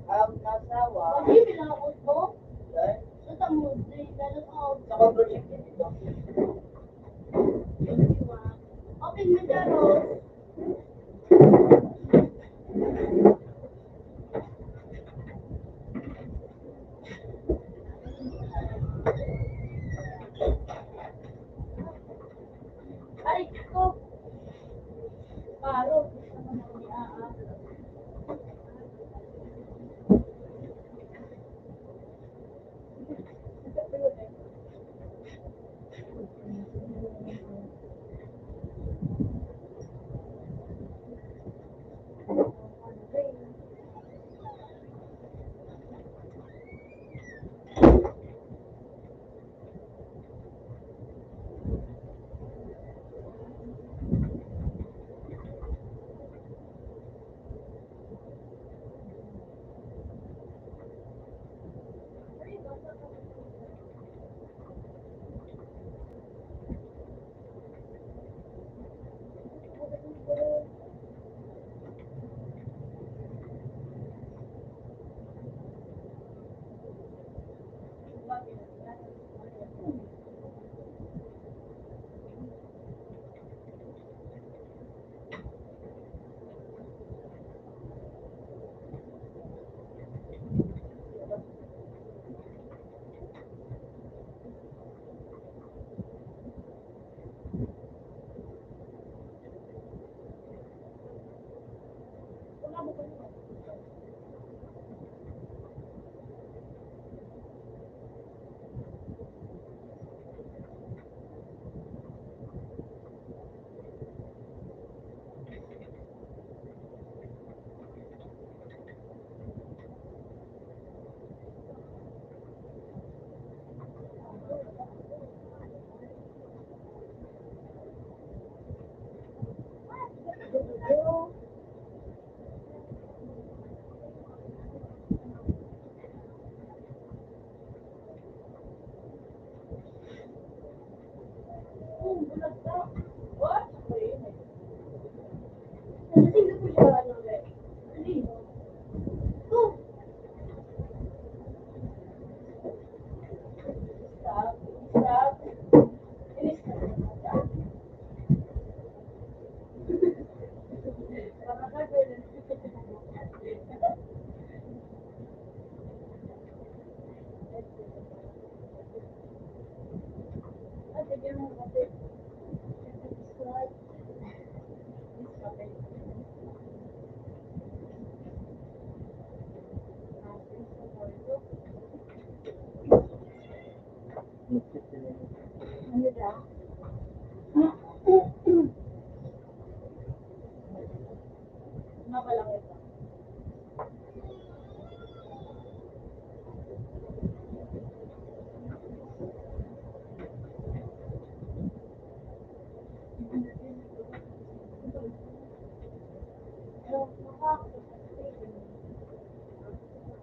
ang nasawa, Hindi bilang ako to. eh, Sa tamod, lalo ako. sa controlling dito. Okay, Medaros. Ay, ko. Paro.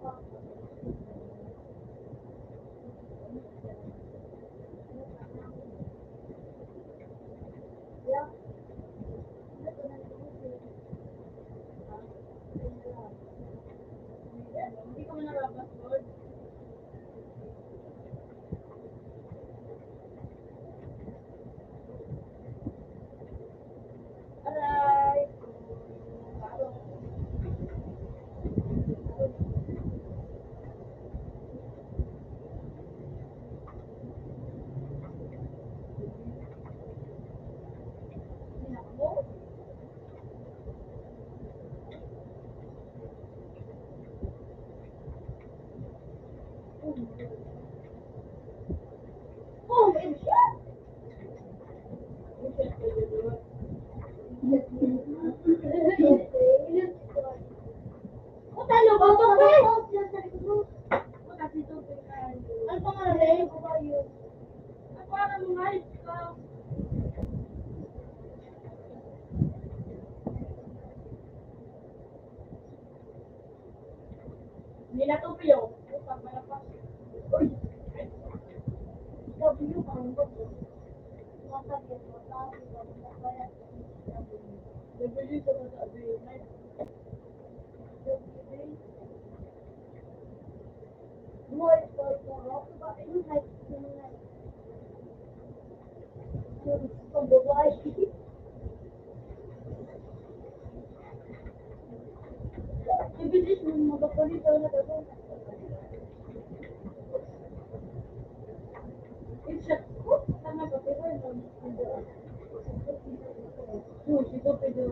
Yeah. Hindi ko na nabasod. Aray! Oh, it's shit! Oh, talo ba ito, pre? Ano pangalan, eh? Ang parang mga ito. Hindi na ito piyo. Pag malapas. Uy! W, ang bato. Masakit mo, tapos kaya Nabili ko na sa abinay. Boy, bakit yung height yung pagbabae? Ibilis mo, magpapalit na ito. Isa ko. Tama ba? Pero ito. Susi ko pero.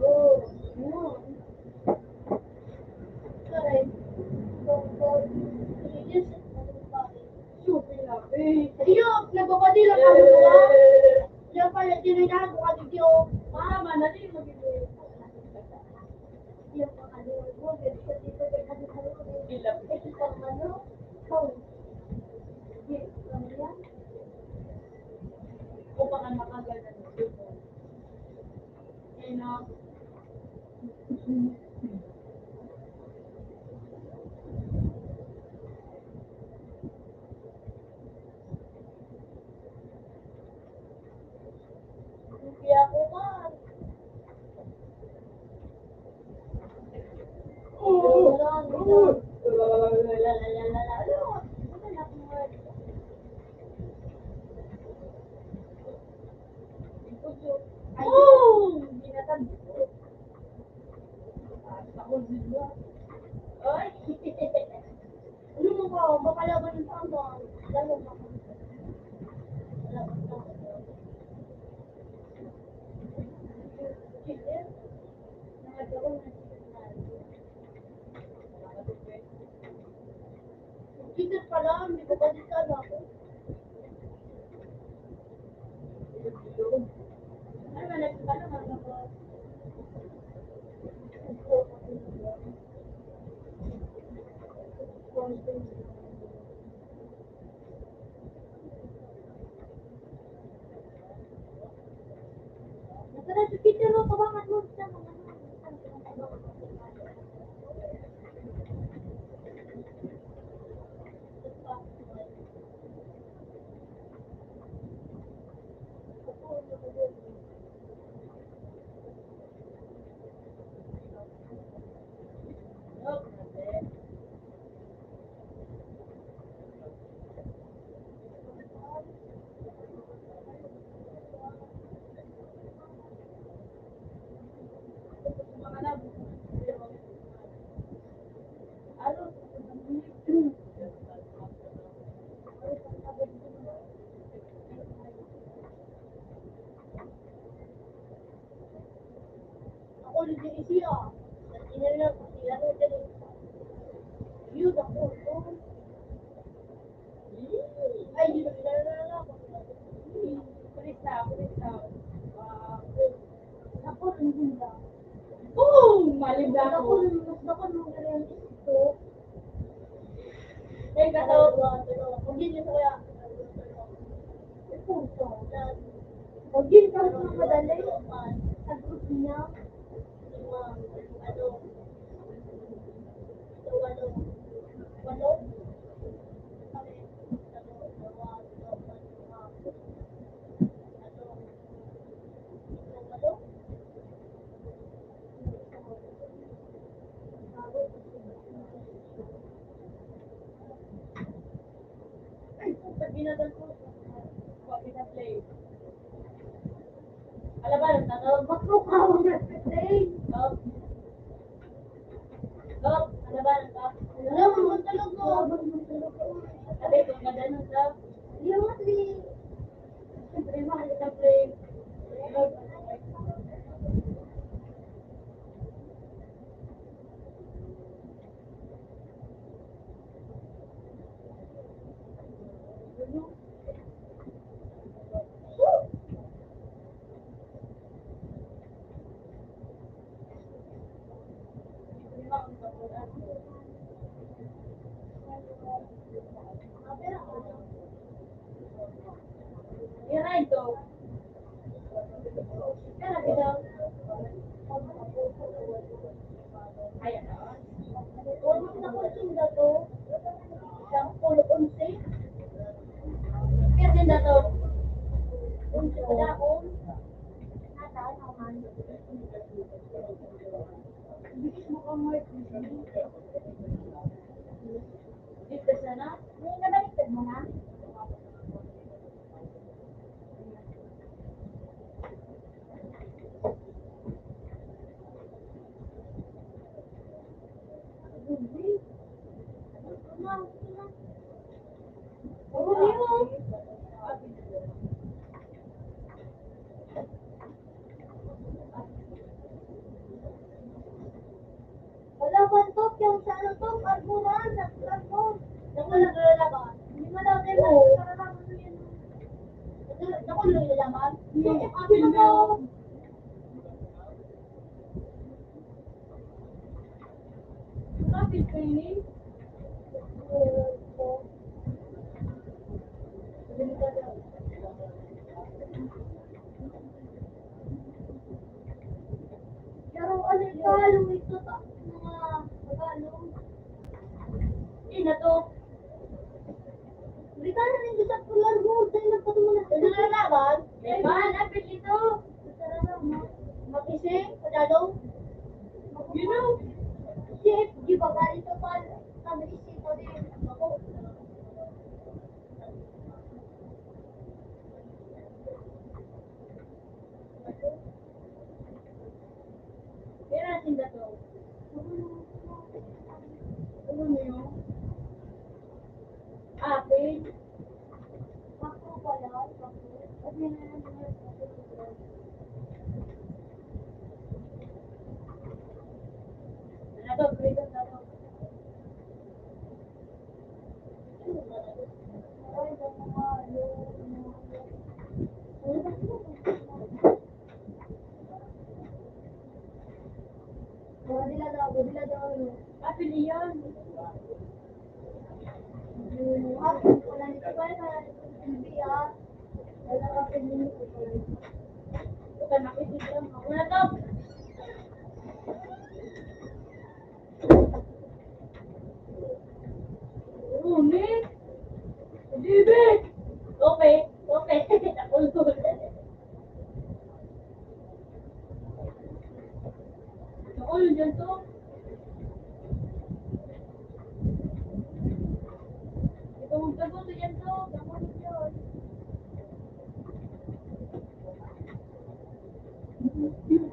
Correct. Susi lang. Eh. Iyo, nagpapadila ka mo ba? Iyo pala, tinignan ko ka dito. Mama, nali mo gini. Iyo pa ka dito. Dito ka dito. Ilap. Ito pa ano? Ikaw. Hindi, ano yan? O baka makagalan dito. Eh na. Hindi ako man. Oh! Binatan. Ako dito. Ay! Ano mo ba? Makalaban ng tama. Lalo ba? Kita pala, hindi ko pa dito ako. Ano ba nagkakala naman ako? Nasaan si Peter mo? Kabangan mo siya. Ako din siya. Inala ko sila ko din. Yun ako. Ay, yun na ako. Kulita. Ako rin din ba? Boom! Malimda Ako ako. rin mas ako nung ganyan ito. Eh, katawag. Kung hindi ko kaya. Puso. Kung hindi ka mas madali. Sa group niya. Ginadal ko. Pinaplay. Alam ba, nagtatawag Magmukha mo na kasi. Stop. Stop. Alam ba, stop. Alam mo ba talaga? Sabi ko, ganun, stop. Yung kasi, Siyempre, mahal ka play. Yan na ito. Kaya kita. Ayan na. huwag mo na konsinda to. Siyang pulo unsi. Kaya din na to. Unsi ko na akong. Nata, naman. Bigis mo kang mark. Dito sana. May nabaliktad mo na? Wala bang top yung sa ano top? Arburan, naglarbo. Yung wala nalalaman. Hindi mo daw tayo kararaman mo yan. Naku, nalalaman? Yung akin na daw. Kapit ko yun. Pero ano yung kalo ito ta? Mga magalo. Eh, na to. Brigada rin sa pular mo. Dahil nagpatuman na. Ano nalalaman? Eh, mahal, apit ito. Mag-ising, padalo. You know. Chef, di ba ganito pa? Sabi isip ko din. Ako. Kaya natin na to. Ano mo yun? Apit. Ako pala. Ako. Sabi na naman. Na to, prito na to. Ay, yung mga Bodila daw. Apit iyon. Wala nito ba na TV ah. Wala ka pinili ko. Bukan apit ito. Ako na to. Rumi. Dibe. Okay. Okay. Nakulul. Nakulul dyan to. Ito mong tagot dyan to. Nakulul dyan.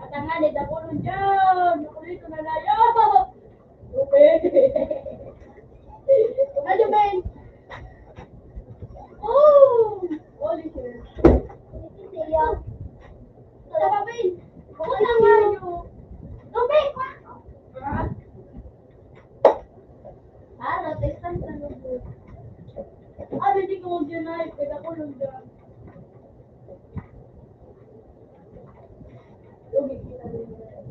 At ang nga, nakulul dyan. Nakulul ito na layo. Okay. Ano Ben? Oh! Holy shit. Siya. Tama, Ben. Wala nga yun. Tubig! Natestan sa lubo. Hindi ko mag-deny. Pwede ako nung dyan. Lumikita rin yan.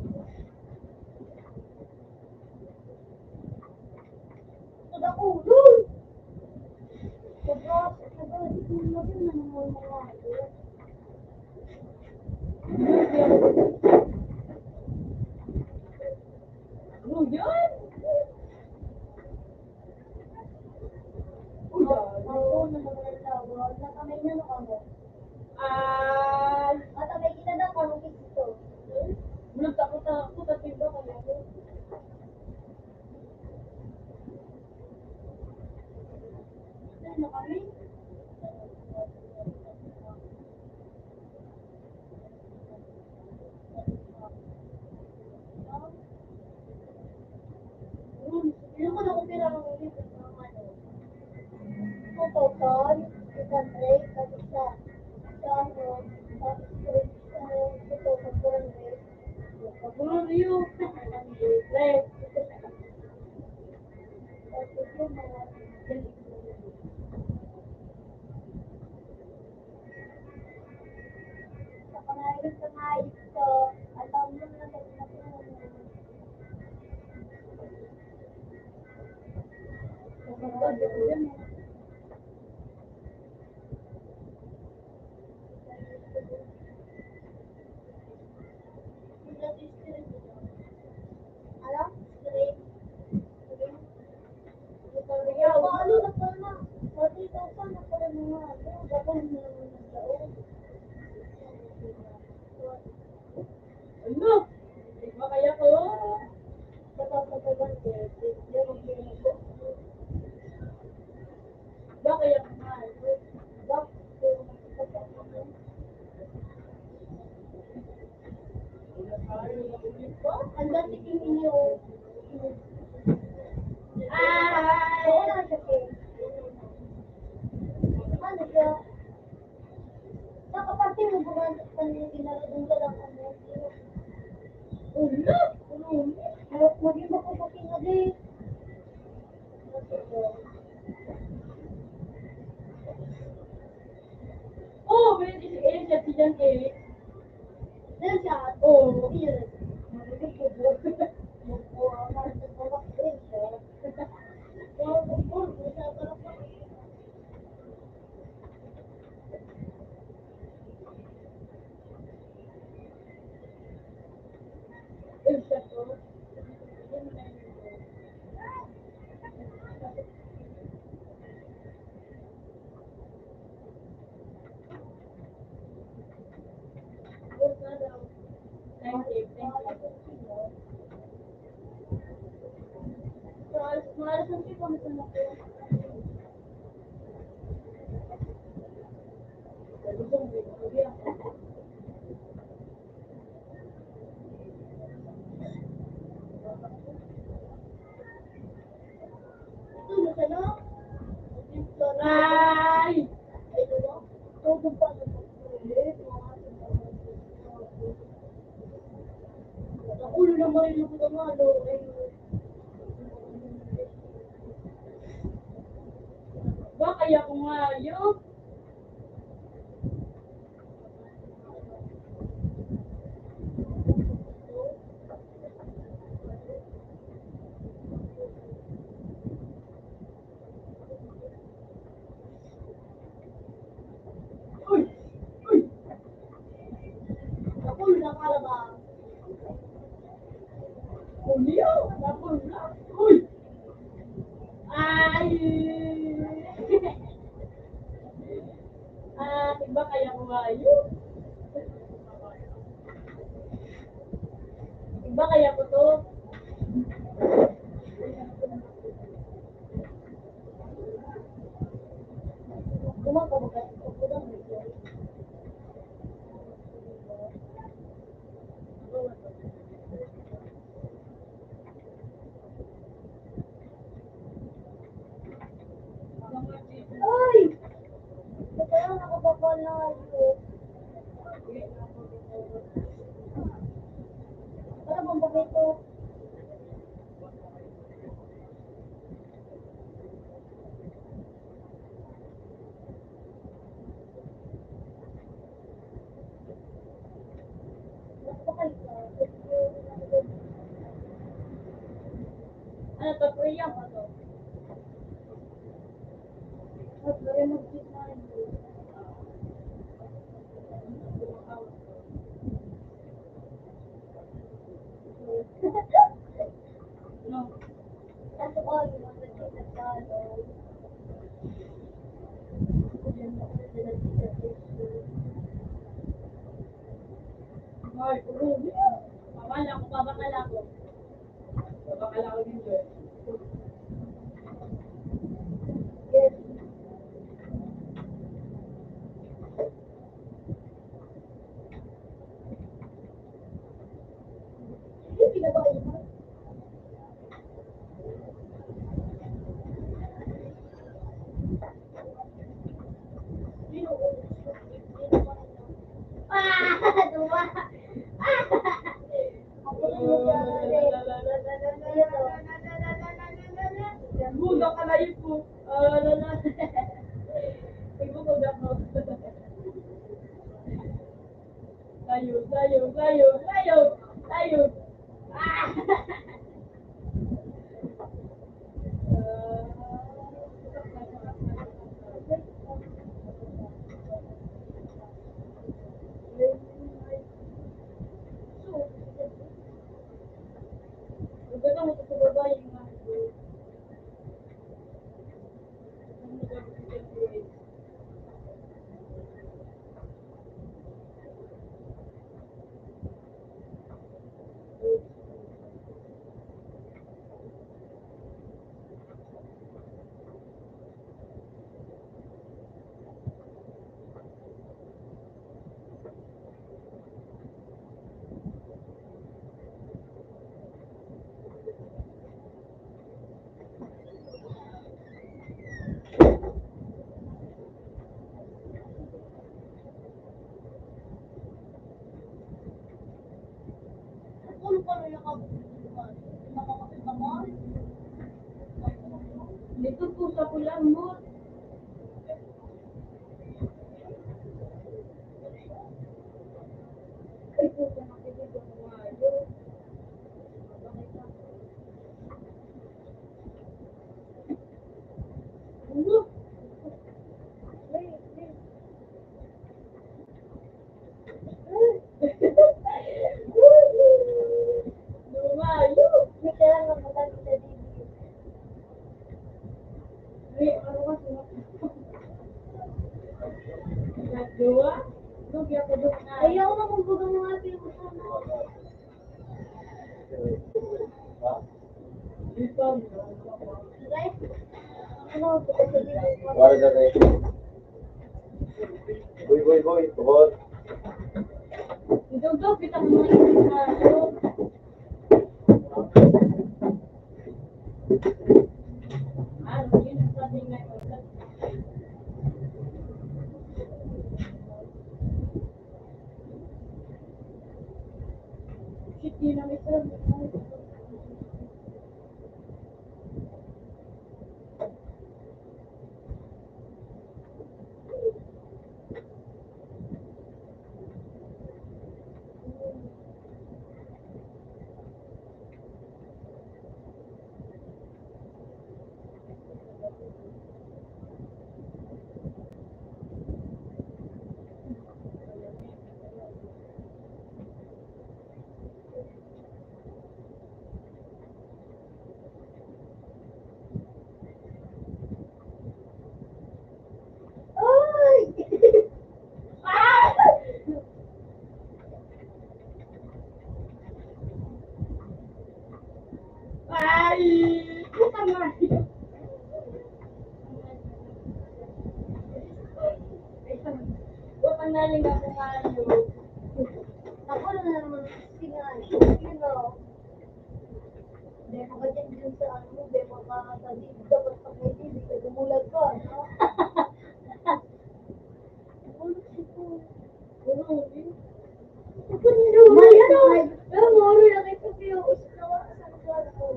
Sa ulo! Ito yung lagi na naman mga. Ano yun? Uy, Ako na naman tawag. Nakamay na no ako. Matamay kita daw kung ito. Bulog ako sa tiba kaya ko. Ano kami? total, isa break, tapos sa ano, sa total, 400. Puro Rio. Tres. Tapos yung mga, sa pangayon sa ngayos ko, alam mo na alam, straight. Paano na pala na? 40,000 na pala mga ano, gabon na naglaon. Ano? Iba kaya ko? Iba kaya ko nga. Ang dati king inyo. Ay! Oo na kasi. Ano siya? Nakapati mo ba paniginarong ka lang ano? Ulo! Maging makapati nga din. Oh, may isiin siya si Jan Eric. Dahil siya, Oh. yun. Siya to. Thank you. Maalas ang tipo na ko. Ito na sa no? Ay! Ito no? Todo pa na ulo na marilog na malo. Ba kaya ko nga yun? Uy! Uy! Ulo na kalabang. Ulyo! Tapos na! Uy! Ay! Iba kaya ko nga yun? Iba kaya ko to? Kumakabagat ko po lang. Ay! Kaya nakabakal na kayo. Para bang bakit to? Nakabakal ka. Ano to? Korea ba to? At bari mag-check na rin. No. Kaso ko, yung mga nag-check na talo. Ay, ulyo! Pawala ko, babakala ko. Babakala ko din yun. Yes. Hindi pinabayo mo. ano na. Ibukod ako. Layo, layo, layo, layo, layo. Ah! Maganda mo sa baba yung mga Ano pa rin nakakakita mo? dito po sa pulang mo. Ay po sa makikita mo nga yun. Ano? Lumayo. May kailangan maganda sa dibdib. Ay, ano ka sila? Nagawa? Lugi ako doon na. Ayaw na magbuga mga pinuso na. Ha? Dito. Guys, ano, buka sa dibdib. Wala na tayo. Boy. Tubod. Dito, kita mo mga lumayo. Ano, yun ang sabi ngayon. Shit, yun ang isa. Ay! Ah! Ay! Puta nga. Utang na rin ako kayo. Ako na naman singan. You know. Hindi mo ka dyan sa ano, hindi mo ka sa dibdib. Dapat sa may dibdib, kaya gumulag ka, no? Gumulag siya. Mali, pero moro na kayo sa piyo. Saan ka ako?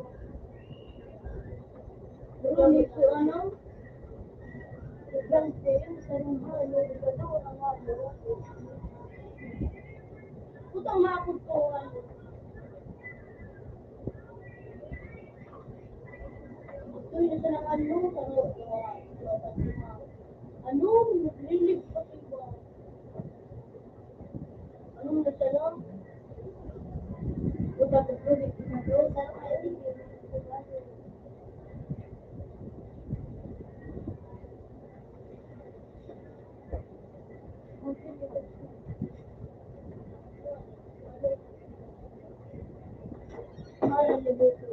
Pero nito ano? Ibang sa'yo, sa rumah, ano, diba daw, ang ako. Putang makapot ko ano. Gusto yun sa ng ano, ano, naglilig pa diba? Anong nasa lang? Puta ko project na to. Sarap kayo din yun. Mahal ang libuto.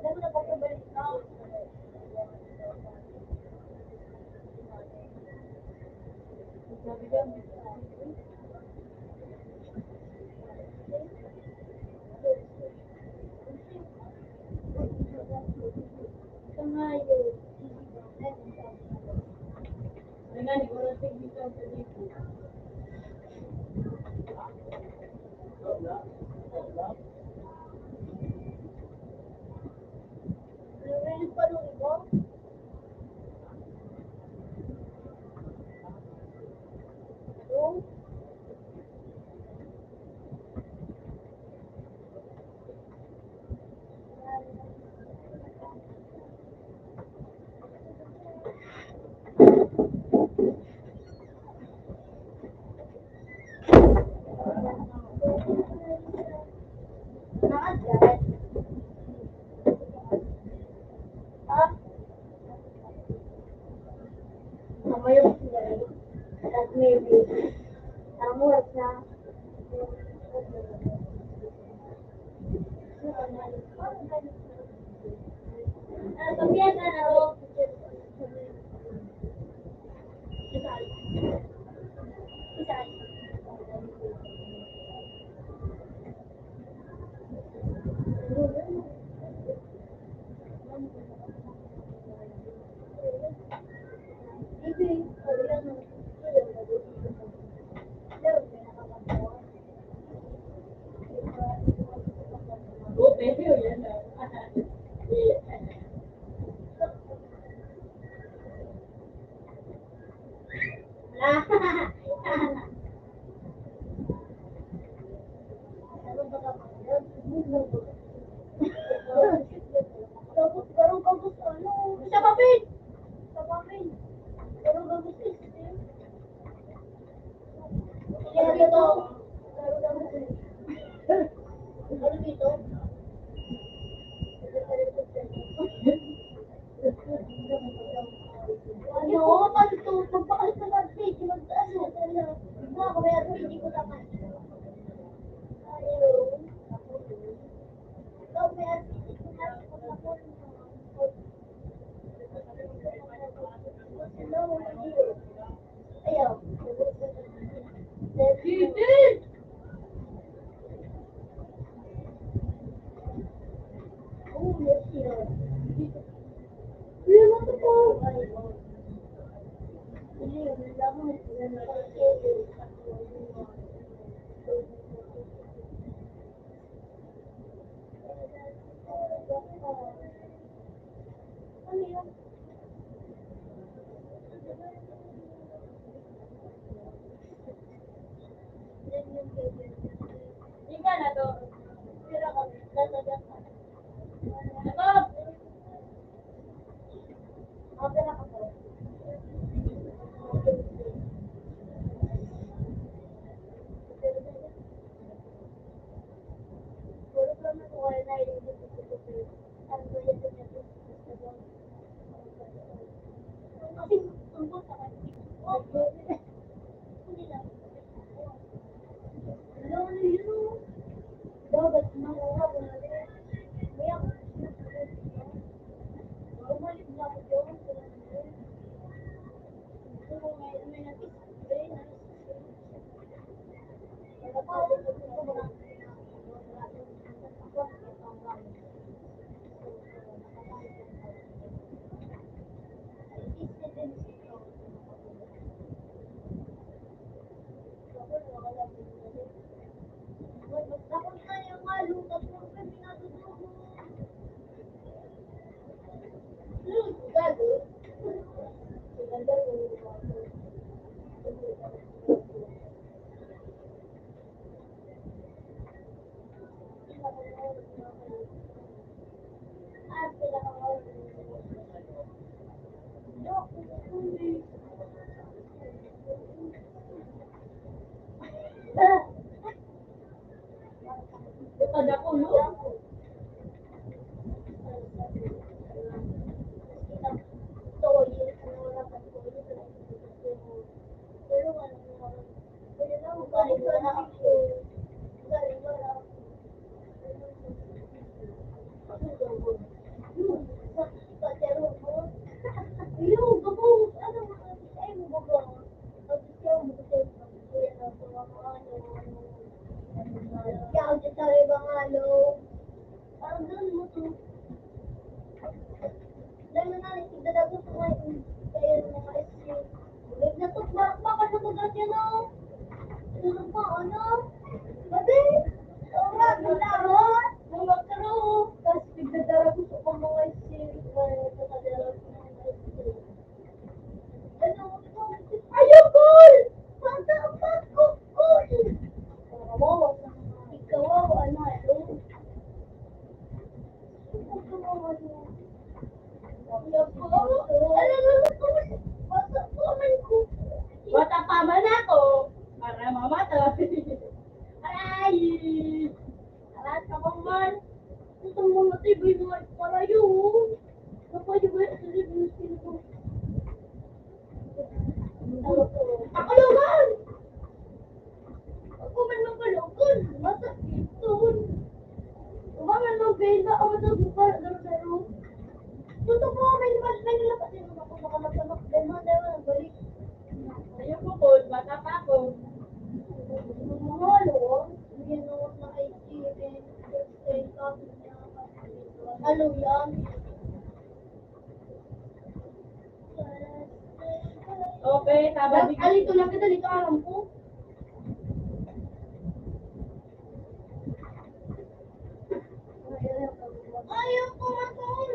Dapat na pagkabalik na. Sangayo. Narinig pa nung iba. Yung nakagat. Ah, mamaya ko sila rin. At maybe, ang work na. Pagbiyan na ako. Pero yan na. Tapos parang kabus ano. Sa papel. Sa pamin. Parang kabus eh. Ano dito? Parang kabus eh. Ano dito? Ano? Paano ito? Pagpakalit sa pag-page, mag-ano? Mga kamayari, hindi ko naman. Ayaw. Ikaw may artist ko na ako. Ayaw. Titin! Oh, yes, yun. Yun lang ito. Hindi, yun lang. Ano yun? Ika na to. Pira kami, dasagat ka. Ito. Ako pira ka po. Puro pa man ko ay nailigit ko sa pira. Ang bayad ko niya po. Kasi, ang buta ka. Hindi lang. Ano yun? Dapat makuha ko na rin. Kaya, bumalik na ako doon. Kung may nag-spray na tapos na yung lutas mo. Okay, tama din. Alito lang kita, dito alam ko. Ayaw ko matol.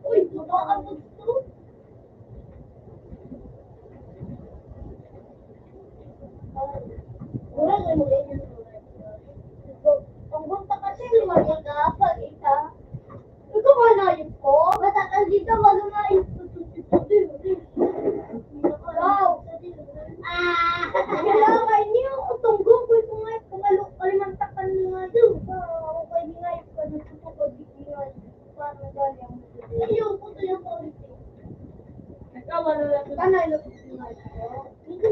Uy, makaabot to. Wala na mo rin. Ang bunta kasi lumaki ka pag isa. Ito ka nayip ko. Matakal dito, mag-umayip ko. Wow! Kailangan niyo ako tunggong ko ito nga kalimantakan niyo nga doon. Okay, di nga yung pagkakot ko dito yun. Paano galing? Ayun, puto yung policy. Ikaw, wala lang. Sana yung nga ito. Hindi.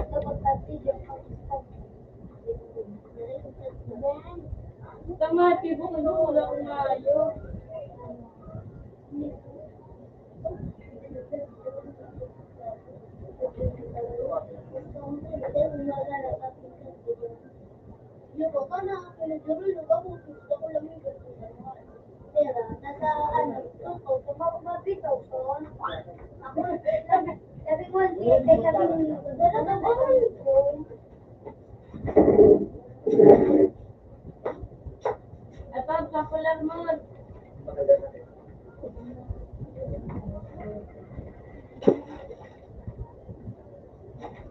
Dapat pati yung Tama, tibo, ano, wala akong maayo. Yung ko na pinagduro yung ako gusto ko lang yung pera nasa ano ko sa mabitaw ko ako sabi ko sige sabi ni dala na ko At pag popular mo,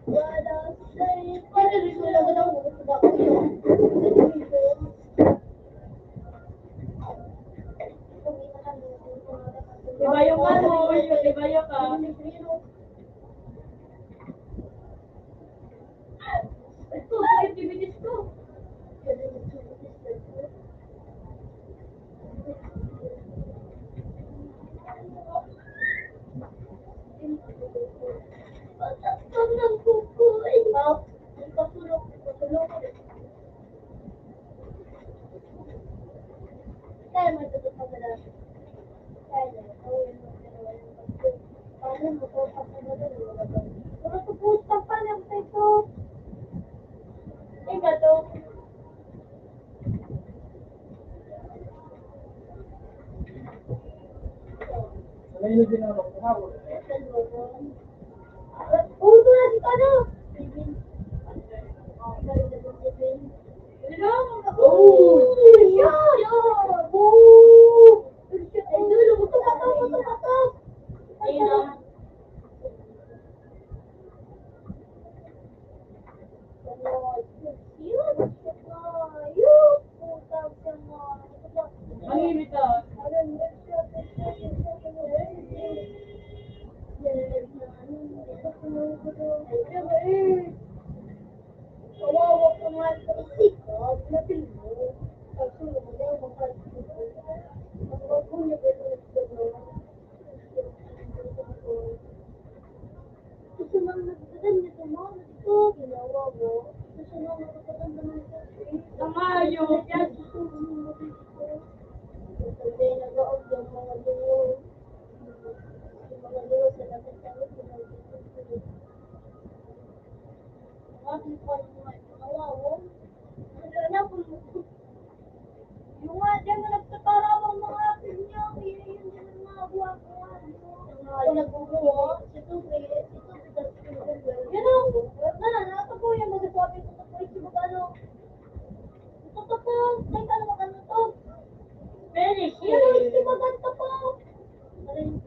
wala say para rin ko lang daw gusto ko yun ibayo ka mo, ibayo ka. Ito, activities ko. Patakpan ng kuko ikaw ipatulog kaya may tutok pa pala kaya paano mo ko pero suppose pa pala ito ikaw to Ano din ako kumawag? uso na si ano Oh! Ina. Mahimik ka. Kawawa ko nga sa isip ko, napil mo. Kasi mo daw magpapalito. Ang punya ko ito nagdano. Kasi mang nagdadan niya sa mga ito, ginawa mo. Kasi nang nakatadan naman sa Tamayo. Yan. kasi nag-aog yung mga luwo. Yung mga luwo sa nagtatawag yung mga luwo. Ang ko mga kawawa. Kasi na po yung nga, diyan na nagtatarawang mga akin niya, kaya yun din ang mga buwa-buwa. Kung nagbubuwa, ito yun o, nasa po yung magasabi ko sa po, ito magano. Ito to po, dahil ka na magano to. Finish Yan o, ito it. magano po.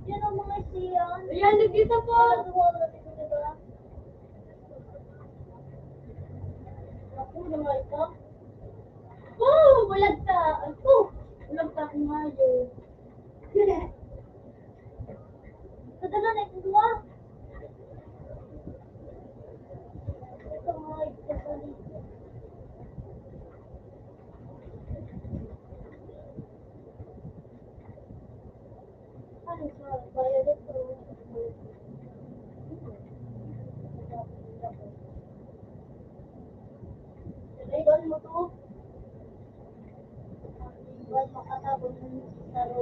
Yan ang mga siyan. Ayan, nagkita po. Nagawa na dito, diba? Ako, naman ito. Oh, bulag ka. Oh, bulag ka kung mayo. Padala na ito dua. Ito mga ito sa dito. Ano sa violet o Idol mo to. Idol makatapos ng laro.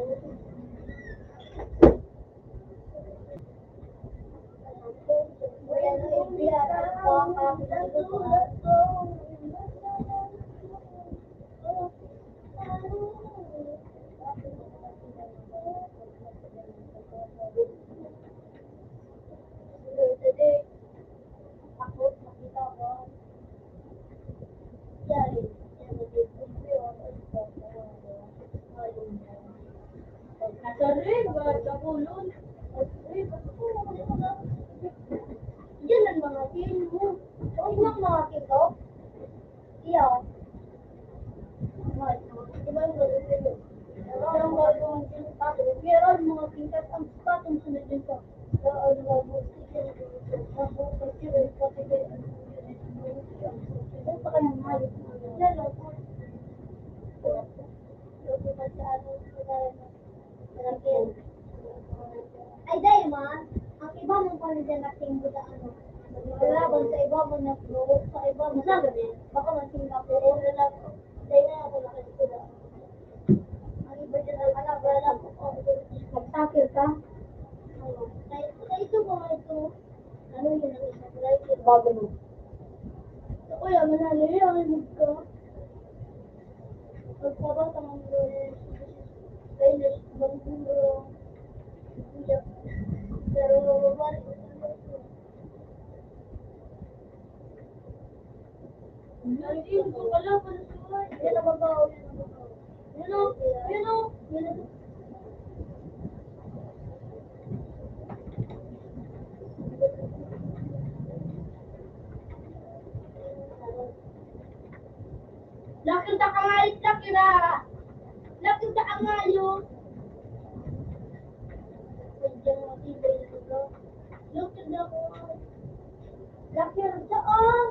Nasa river, sa kulon. Yan ang mga kin mo. Huwag lang mga kin ko. Iya. Diba yung gano'n? Ang gagawin din sa akin. Meron mga tingkat ang patong sunod din sa ay dahil man, ang iba mong pamilya nating buda ano, laban sa iba mo na flow, sa iba mo na baka man Singapore, wala lang, dahil na ako nakasila. Ang iba dyan ang alam, wala ko, nagtakil ka. Kaya ito ko, ito, ano yun ang isa, bago mo. So, kuya, manalo yun, ko. Pagpabata ng Venus, Bangkuro, pero balik Ayun ko pala, panasuhay. yan ang babaw, yan ang babaw. Yun o, yun o. Yan ang Lakit na ka nga, lakit na. Lakit na ka nga yun. Diyan mo tibay na ito. Lukid na ko. Lakir saan?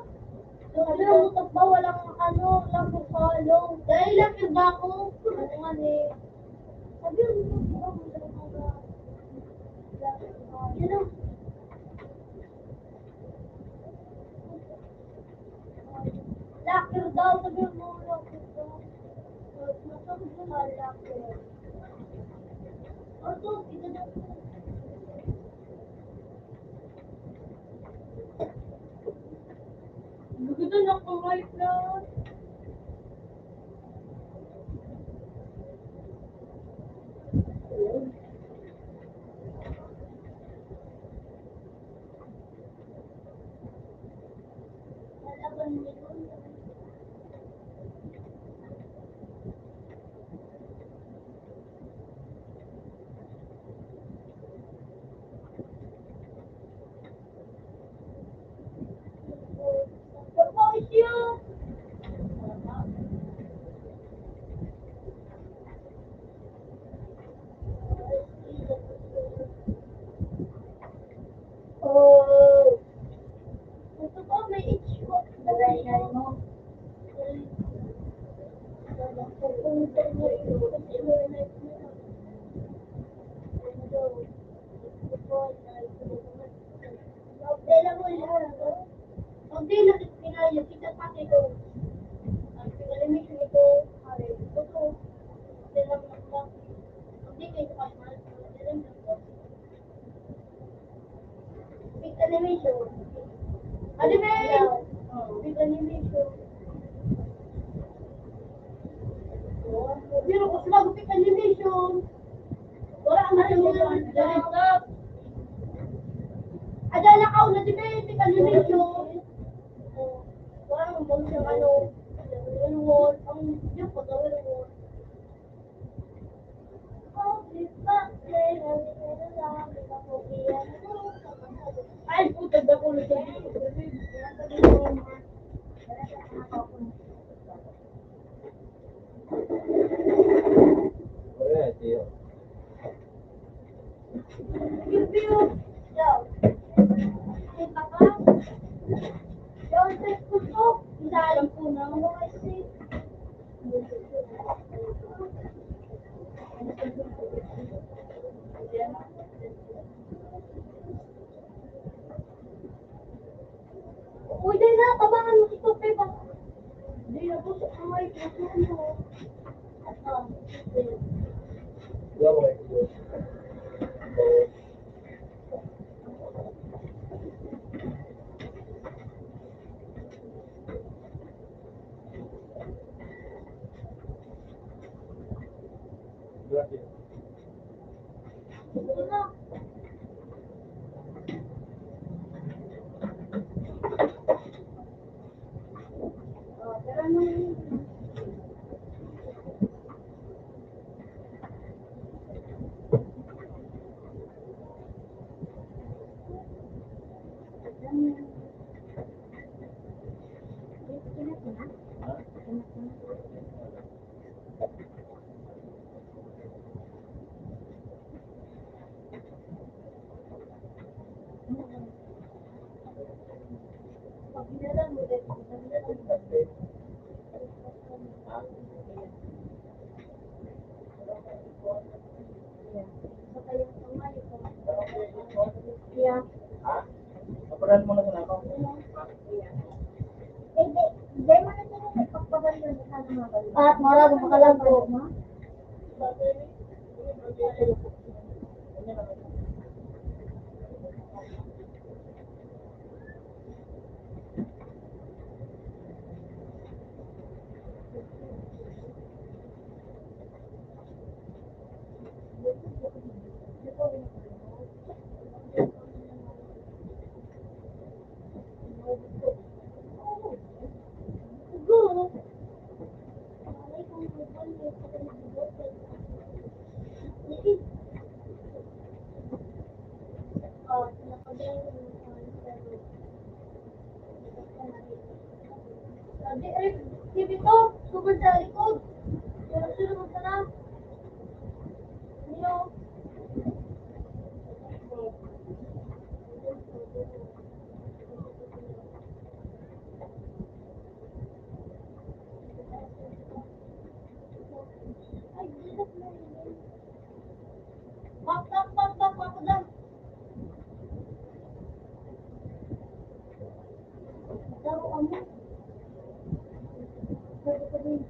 Sabi mo ba walang ano, lang salong. Dahil lakit na ako. Ano nga ni? Sabi mo ba walang mga Yun o. lakir daw, sabi mo lakir daw. Masabi ko na lakir. Ito, ito daw. Gusto na ko right na. Lalaban mo yun. Pagpawis yun. Oh. Gusto ko may issue. Dalay mo. Hindi na kinayo kita pati ko. Ang pinalimit nito, hari, ito ko. Hindi lang lang. Hindi kayo kayo. Hindi lang lang. Big animation. Anime! Big animation. Pero kung sila gupit animation, wala ang animation. Dahil stop. Adala ka na di ba yung animation? Parang bang siyang ano, yung wall, ang yung pagawin ng wall. Oh, this back play, ang lang, ako iyan. Ay, puta, dako na siya. Wala, tiyo. Pew pew. Yo. Kita ka? Yo, test ko to. Isa alam ko na. Ano kasi? Uy, dahil na, tabangan mo ito, Pepa. Hindi na po sa kamay ko. Wala ko kayo. Gracias. Ito na. Pero ano yun? Yeah. Kaparan mo na sa ako. Hindi mo na sila nagpapaganda sa mga balik. At marami makalago. Go. TV to, tungkol sa likod. Sunod ka na. Ano? Pak, ako dyan. Taro ka mo. Sabi ko din.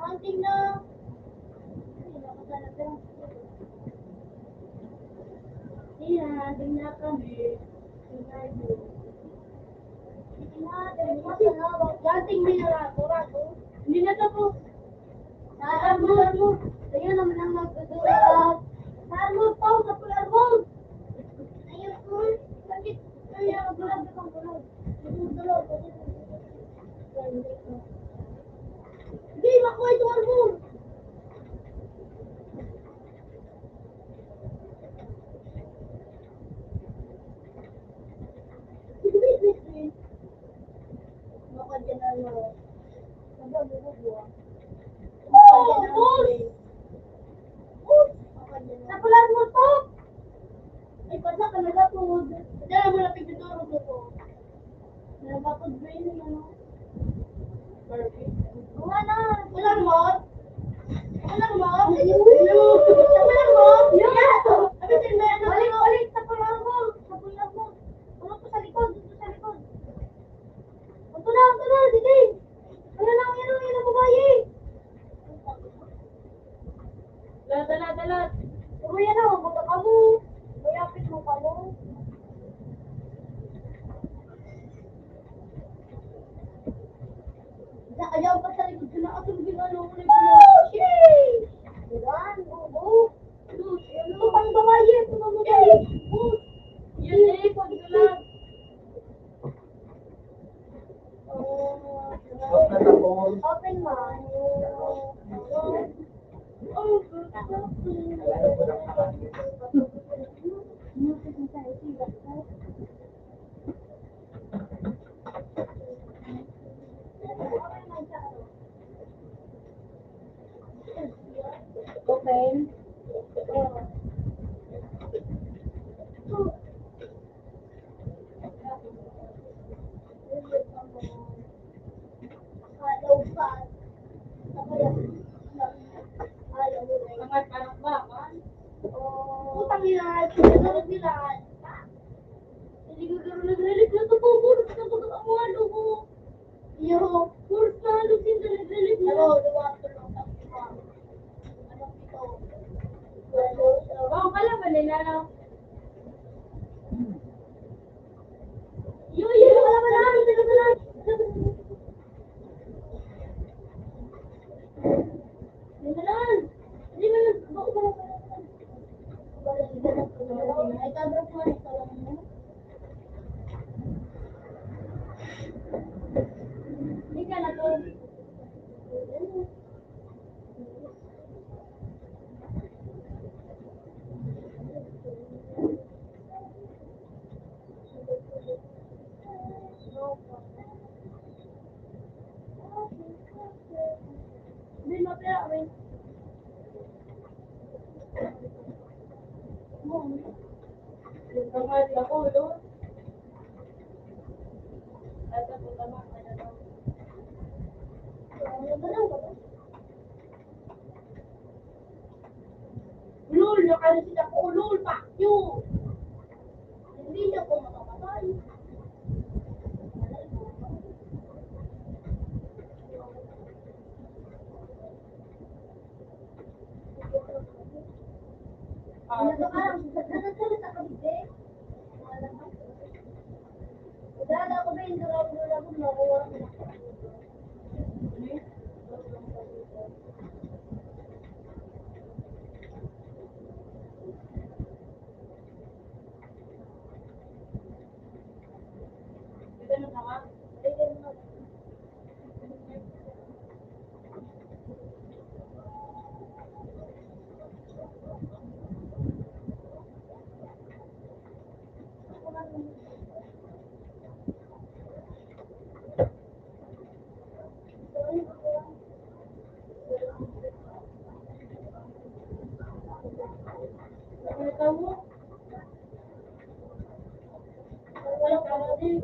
Hunting na. Hunting na kami. Hunting din na rato. Hindi na tapos. Armor. Ayun naman ang magdudulat. Armor pa sa armor. Ayun po. Bakit? Ayun, magdudulat ka kang tulog. Magdudulat. Hindi, makuha ito armor. Baka dyan ano. Nagbabubuwa. Nakulan mo to! Ay, pala ka nagapod. Dala mo na pipituro ko to. Nagapod ba yun ano? Perfect. Kuha na! Kulan mo? Kulan mo? Kulan mo? Sabi din ba yan? Balik sa pulang mo. Sa pulang mo. Pulang ko sa likod. Dito sa likod. Ito na, sige. Ano lang, yan ang babae. Dalat. Puro yan na, magbaga ka mo. Mayapit mo ka mo. Ayaw pa sa likod sila. At yung ginano ko na ito. Sheesh! Yan, oo. Ito pang babae. Ito pang babae. Yan eh, pagdalat. Open mo. Open. Utang yan. Sunod nila. Hindi ko gano'n nag-relief na ito po. Puro sa pagkakamuhan ko. Iyo. Puro sa halos yung nag-relief na. Ano, luwato lang. Ano ito? Kala ba nila na? Yo, kala ba na? Sige ba na? Hindi na. Hindi na. Bako ba na? Ay, kadrop mo. Ito lang mo. Hindi ka na to. din mapira kami. Yung tanghali ako, doon. At ako tama, ano daw. Lul, nakalisit ako. Lul, fuck you. Hindi na ko makamatay. Ano ba parang nagkakaroon sa kabigay? Dala ko ba yung dala ko nakuha ko na. Kita na sama. Ano tahu? Wala ka na din.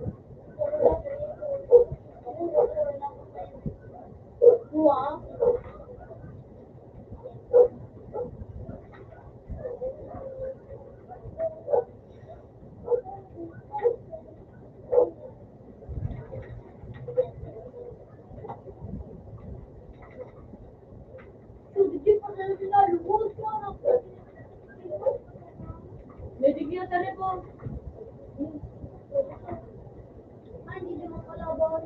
Dua. May digyan tali po. Ay, hindi naman kalaban.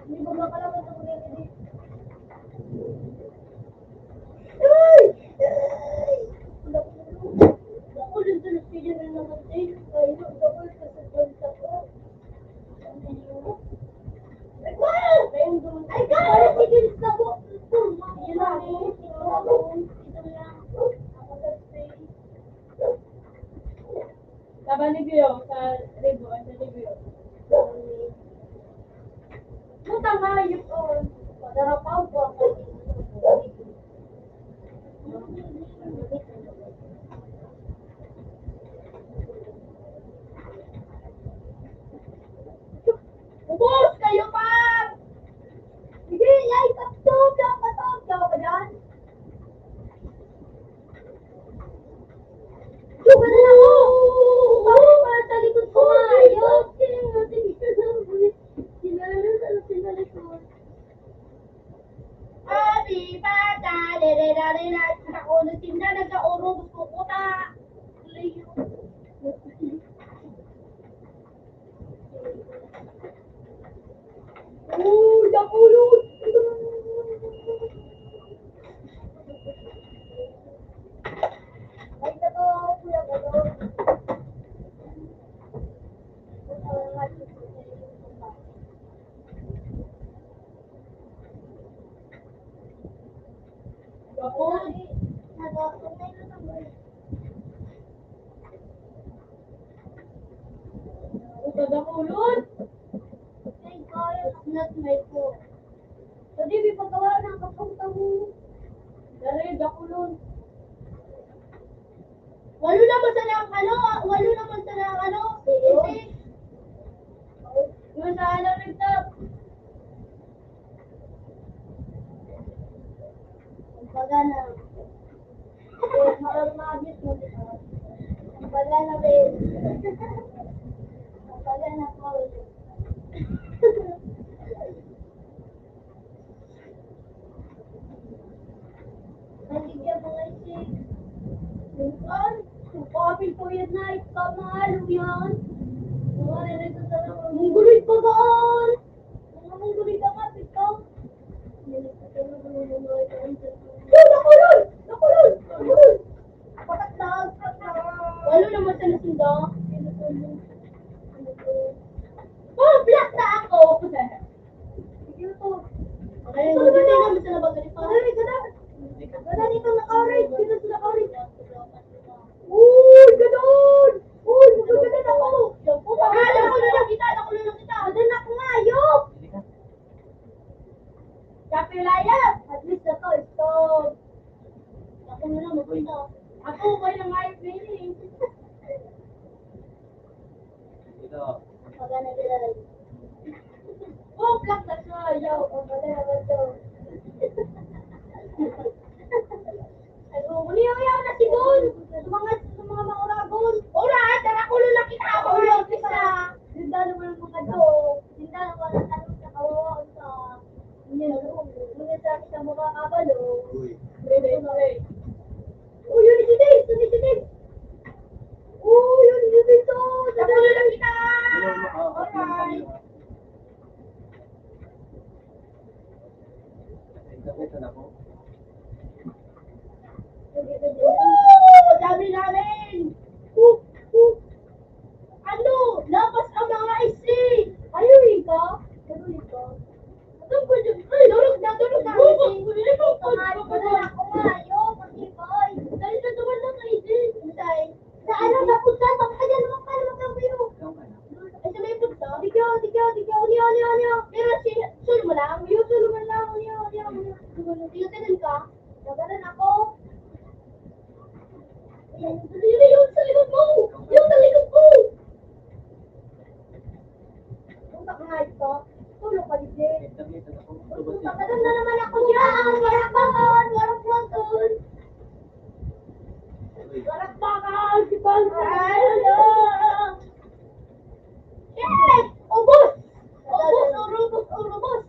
Hindi ba makalaban sa community? Ay! Ako din sa nagpili rin naman din. Ay, ako sa sa ko. Ay, wow! Ay, kaya sige sa ko. Yun lang. Ito lang. Ako sa space. Sa Baligyo, sa Ribo, sa Libyo. Mutang hayop ko. Padarapaw ko ako. Ubus kayo pa! Sige, yay, katog ka ba dyan? Suga na lang ako! Bakit para sa likod ko maayos? Sila likod. Adi bata, dere-dere-dere, ako nagtinda, nagka-oro, gusto ko ta. Dakulot! Ay, ito, kuya ko doon. Bakit? Upad ako ulod. Jadi di pagawa ng kapag-tamu. Dari, dakulon. Walo naman sa lang hindi. Yung sa ano rito. Baga na. Maramagit mo dito. Baga na rin. Baga na ko. Nandiyan mga isip. Bukan. Supapil ko yan na. Ikaw na alam yan. Munggulit pa gaan. Munggulit ka nga. Ikaw. Nakulol! Patatag! Walo naman sa nasundo. Oh, black na ako! Sige to. Ay, hindi naman sa labag ganito. Wala dito naka-orange. Dito sa naka-orange. Uy, ganon! Uy, magaganon ako! Nakulong kita. Ganon ako nga, ayok! Kaya Pilaya. At least ako, stop. Ako na lang Uy. magpunta. Ako ko yung ayos nini. Ito. Magana nila. Oh, black na siya. O, magana ba ito? Ano, uniyaw na si Gon. Sa mga mauragon. Alright, nakakulo na kita. Ulo, isa. Tinda naman ang mga to. Tinda naman ang tanong sa kawawa sa mga sa mga kabalo. Uy. Oh, yun si Dave! Yun si Dave! Oh, yun si Dave to! Nakulo na kita. Ano makakapit ng Alright. camera? Kasi gamitan ako. Woo! Dami namin. Ano? Lapas ang mga isi. Ayun ka? Ayun ka? Ano ba yun? Ay, durog na. Kamari ko na ako nga. Ayun, matibay. Dahil sa duwan na kayo din. Tay, sa ano na punta? Pagkagan naman ka naman ang view. Ikaw ka na. Ay, sa may punta? Dikyo. Niyo. Pero si Sul mo lang. Ayun, tulungan lang. Niyo. Tingnan ka? Nagalan ako. Dali yun sa likod mo. Yung sa likod mo. Punta ka nga ito. Tulong ka din. Gamitan ako. Pagkagan na naman ako dyan. Warakbakan. Uy. Barakbakan si Pansay. Yes! Ubus! Urubos!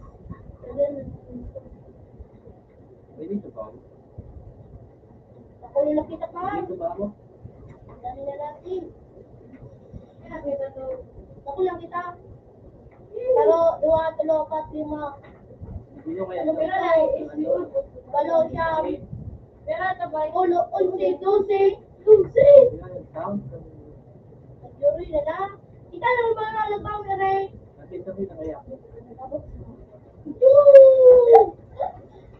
Pwede ito ba? Ako yung nakita ka. Pwede ito ba ako? Dami na natin. Nakita to. Ako lang kita. Pero, 2, 3, 4, 5. Hindi nyo kaya Ano ito? pera na eh? Balo siya. Pero ito ba? Ulo, 11, 12. Yan, sound. Nag-jury na na. Kita naman mga nagbaw na rin. Kasi sabi na kaya ako.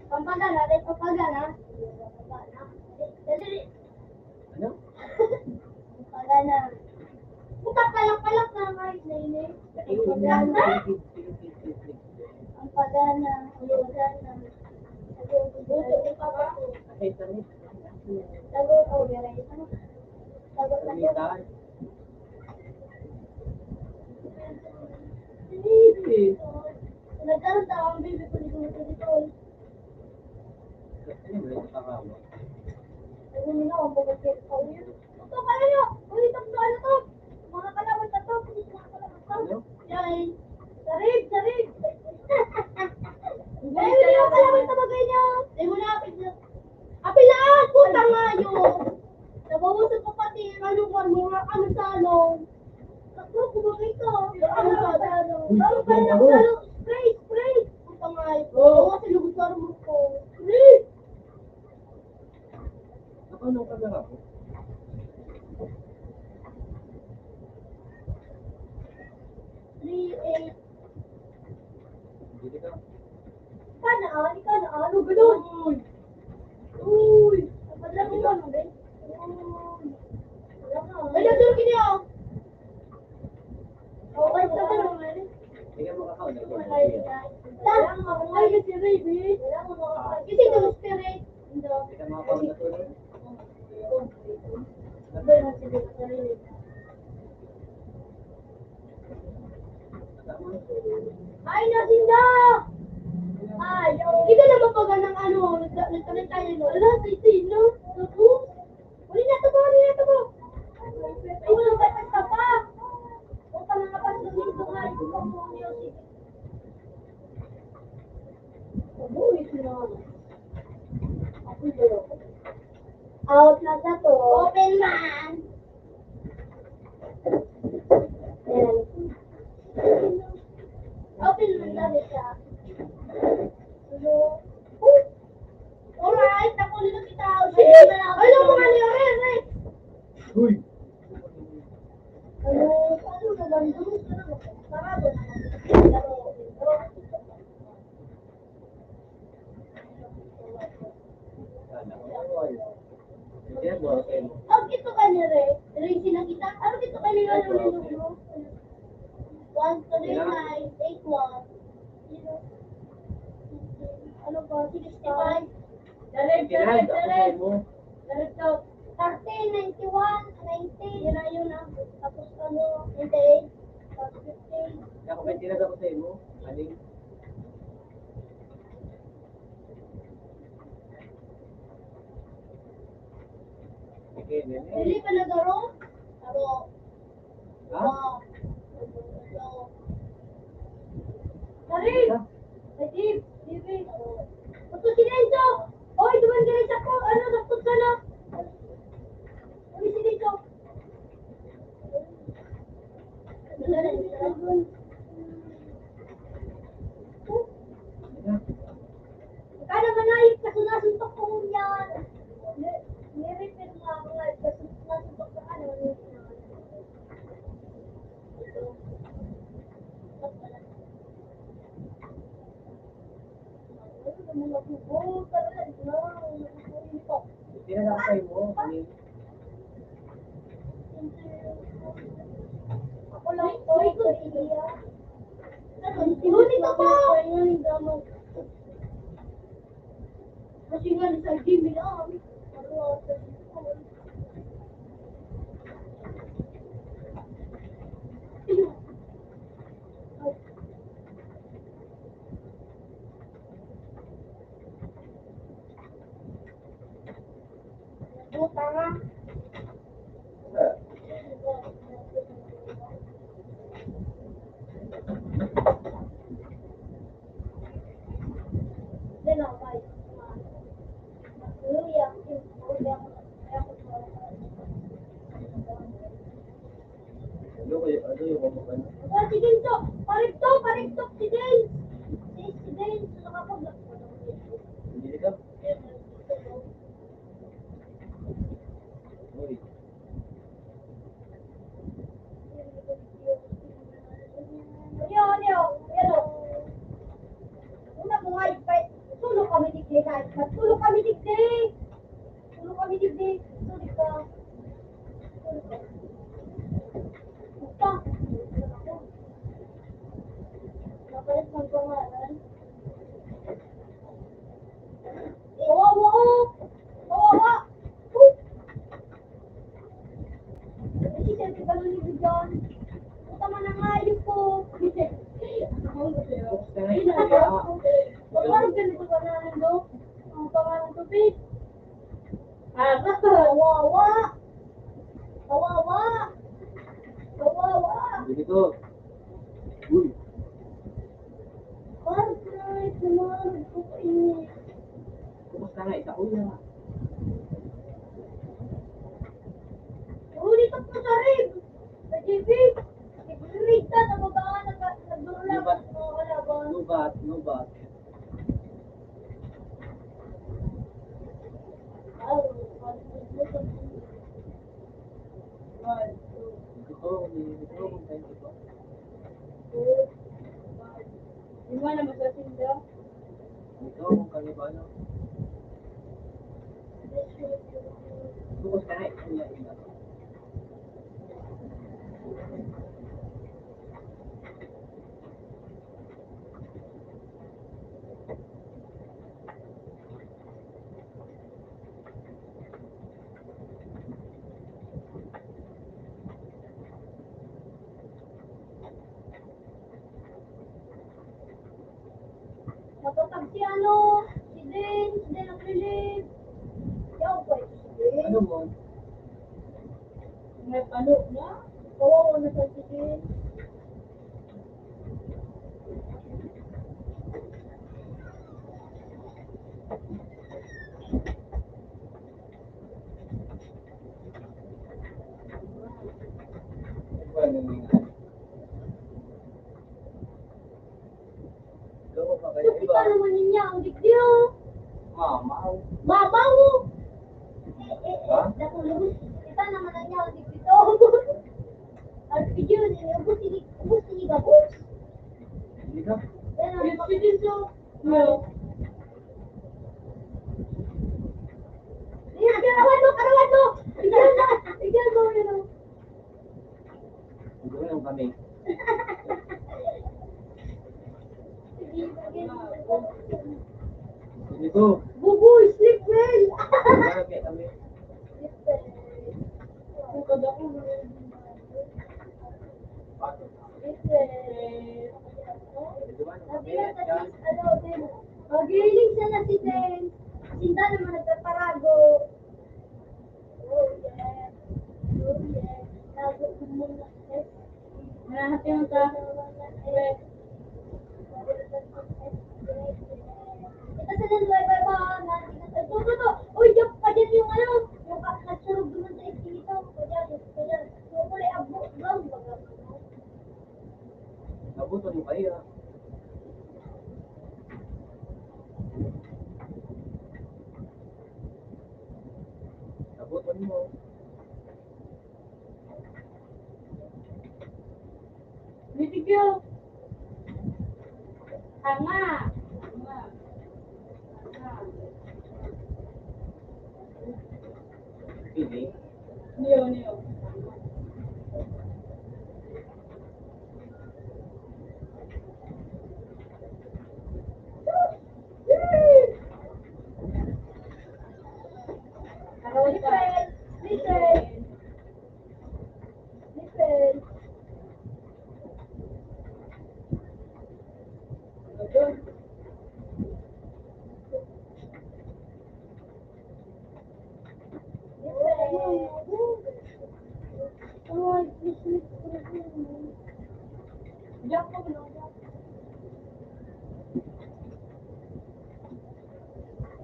Pampagana, rin pampagana. Dali. Ano? Pampagana. Puta palak na nga ini. Pampagana. Pampagana. Kasi sabi. Tagot ko dire. Tagot na yun. Gamitan. Nagkaroon tayo ang baby ko dito. Kasi yung rin takawa. Ayun na ako pagkakit ko yun. Ito pala nyo! Uy, ito ano to? Mga kalaban na to. Mga kalaban to. Ano? Yan. Sarib! Ay, hindi ako kalaban sa bagay niyo. Ay, mo na. Apilaan! Puta nga yun! Nabawasan ko pati ano salong. Takbo, kumagay ka. Ano ba, salong? Ano ba yung salong? Spray! Puta nga yun. Oo, kasi lugod sa rumot ko. Spray! Ako nung kamera ko. Hindi ka. Hindi ka na, ano, ganun. Uy, padala mo ba, no, Ben? Ay, nagduro ka niya. Okay, sa ka naman, Ben. Hindi ka makakaon. Lang, ay, kasi Raby. Kasi ito, spirit. Hindi ka makakaon na tuloy. Ay, nasinda! Ay, kita na ba pag ng ano, nagkaroon tayo, no? Ala, sino? Naku? Uli na to ba? Ay, walang kata pa. O, pa mga pasok dito nga, yung music. Mabuhit na. Ako dito. Out na sa to. Open man! Ayan. Open man sabi siya. Hello? Alright, nakunin na kita. Ano mga niyo, Rick? Uy! Ano? Ano naman? Sarado naman. Yan mo, okay. Ang ito ka ni Rick. Rick sila kita. Ano ito ka ni Rick? 13981. Ano 65. Direct, Itinag, direct, ako sa direct. mo. Direct daw. 30, 91, 90. Yun na yun ah. Tapos ano, 98. Tapos 15. Ako ba itinag ako sa mo? Aning? Sige, nene. Hindi ka nagaro? Pero, Ha? Direct. Najib, Bibi. Ito si Renzo. Hoy, duman ka rin sa ko. Ano, sakot ka na. Ano si Renzo? Kaya manayip kasi nasuntok ko yan. Niripin mo ako nga kasi nasuntok ka ano. Itinag ako sa mo. Aning? Ako lang po. Ngunit ako! Kasi nga sa Jimmy lang. Puta nga. Then I'll buy Hallelujah. Ano yung kumukha? Oh, si Denzo! Pariktok si Denzo! Si Denzo, nakapag... Hindi ka? Uy. Ano? Una mo nga, tulog kami digdi kahit tulog kami digdi! Tulog kami digdi! Tulog ka! Tulog ka! Basta! Napalit ng pangalan. Kawawa ko! Kawawa! Kasi siyempre ka nung ibigyan. Tama na nga yun po. Parang ganito ka na nando. Ang pangalan tubig. Kawawa! Kawawa! Kawawa! Dito. Uy. Parang kahit naman. Kumusta nga? Isa uya. Ulit ako sa rib. Sa JB. Rita na bagaan nagdulang Lubat. ng mga kalaban. Lubat. Lubat. Ito. Ito. Ito. Yung mga naman sa tinda. Ito. Kung kanibano. Kumusta nga? Uya. Uya. Matutag si ano, si Den ang Philip. Yaw ko Ano mo? May palo na. Kawawa na sa si Den. Ano mo? Gawa pa kayo Kasi iba. ka naman niya ang digdiyo. Mamaw. Babaw! Ha? Natulog. Kita naman ang niya ang digdito. RPG yun, ubus ni Gabos. Hindi ka? Then, ang Yung si Renzo. No. Karawan mo! Bigyan mo, yun o. Hindi ko lang kami. Sige, bigyan mo. Ito. Buboy, sleep well. Bakit kami? Sleep well. Ang kada ko. Sleep well. Sabi nga sa sis, ano, din. Magiling siya na si Den. Sinda naman nagpaparago. Oh, yeah. Oh, yeah. Tago ko muna. Nahati mo ka. Ito sa nanduay ba ba? Ito. Uy, diyan pa dyan yung ano. Yung nagsurog doon sa eskinito. Kaya. Yung kulay abo. Brown ba? Nabuto ni Paya. Nabuto ni mo. Bitigyo. Tanga. Pili. Niyo. Listen.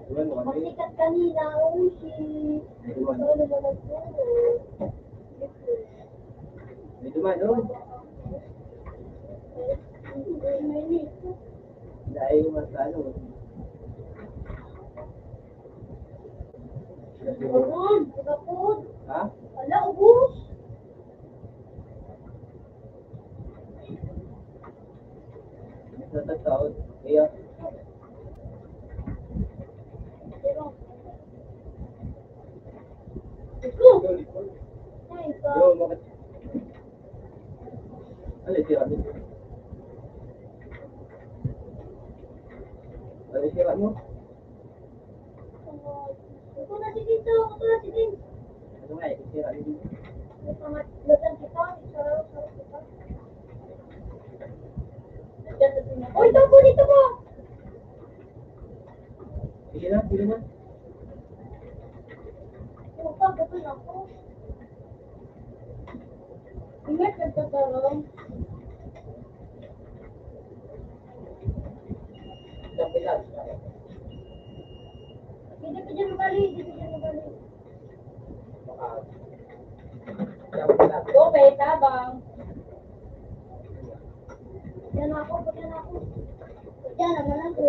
Iwan mo kami. Magsikat kanina, Ushi. Iwan. Ano naman ang puro? May duman doon. Dahil mas ano. Kapod. Ha? Ala, ubus. Sa taon. Kaya. Yo, bakit? Ano sira mo? Ano sira mo? Ito na si Dito. Ano nga eh, sira mo. Lutan kita. Sarap kita. Uy, tapo dito po. Sige na. Puta, gato na ako. Ingat nagtatarong. Hindi ka dyan mabali. Gope, tabang. Yan ako. Yan naman ako.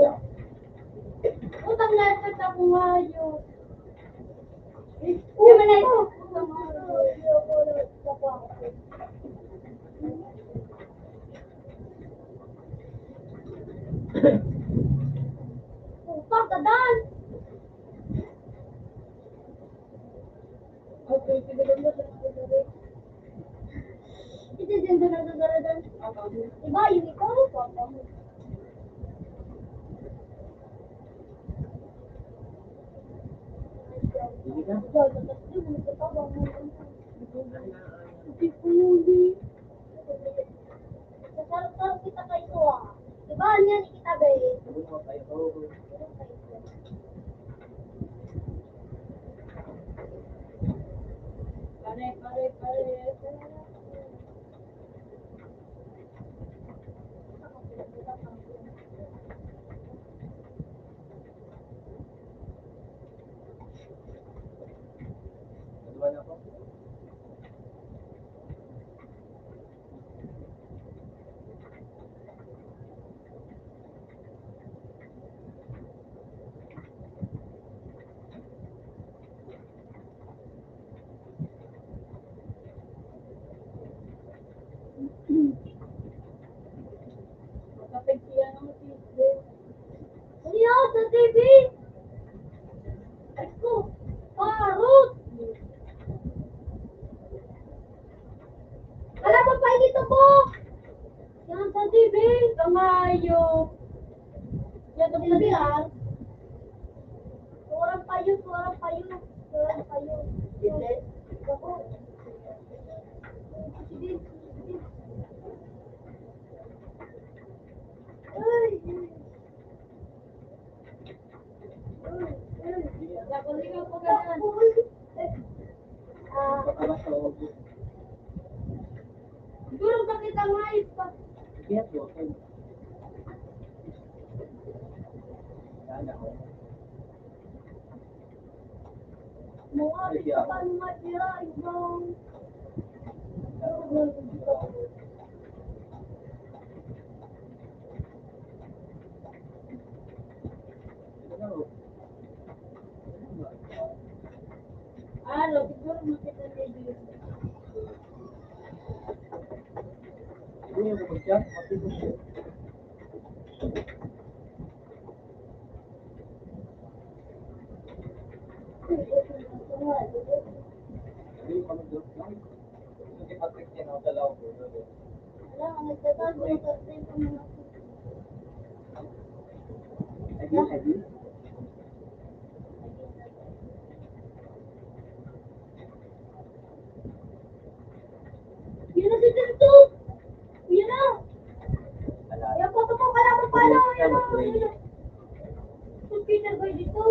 Utang lahat ako ngayon. Uy, manay. Utang, tadan. Okay, sige lang ba? Ito na daradan. Diba, yung ikaw? Sige na. Sarap-sarap kita kayo ah. Diba, niyan kita guys. Sabi mo kayo. Pare. Duman ako. Ano sa TV? Ako, parot! Wala pa pa dito po! Yan sa TV, kamayo. Yan sa bilang. payo, walang payo. Walang payo. Hindi. Ako. Sige. Ay. Nakuling ako ganyan. Ah, Patalas sa loob. siguro bakit ang mais pa? Kiyat yun. Yan ako. Mga kita pa matira ibang. Ano, siguro makita niyo yun. Ini yung pagkak, matibok siya. Hindi yung pamagdrop lang. Hindi Patrick yan ako sa law ko. Wala, ang nagtatago sa tempo mga. Lagi. Yun na si Tento! Yun na! Ala. Yung photo mo pala mo pala! Yun na! Yun na! So, Peter Boy dito.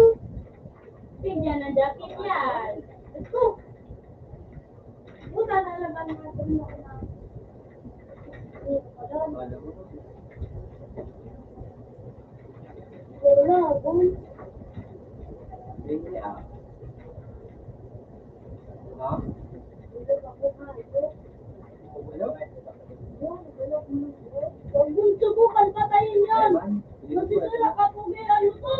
Tingnan ang jacket yan. Ito. Buta na lang ang mga tumulong na. Wala mo. Pero na, kung Hindi ah. Ha? ito ako nga ito. Ano? Huwag mong subukan, patayin yan! Masisira ka po, may ano to?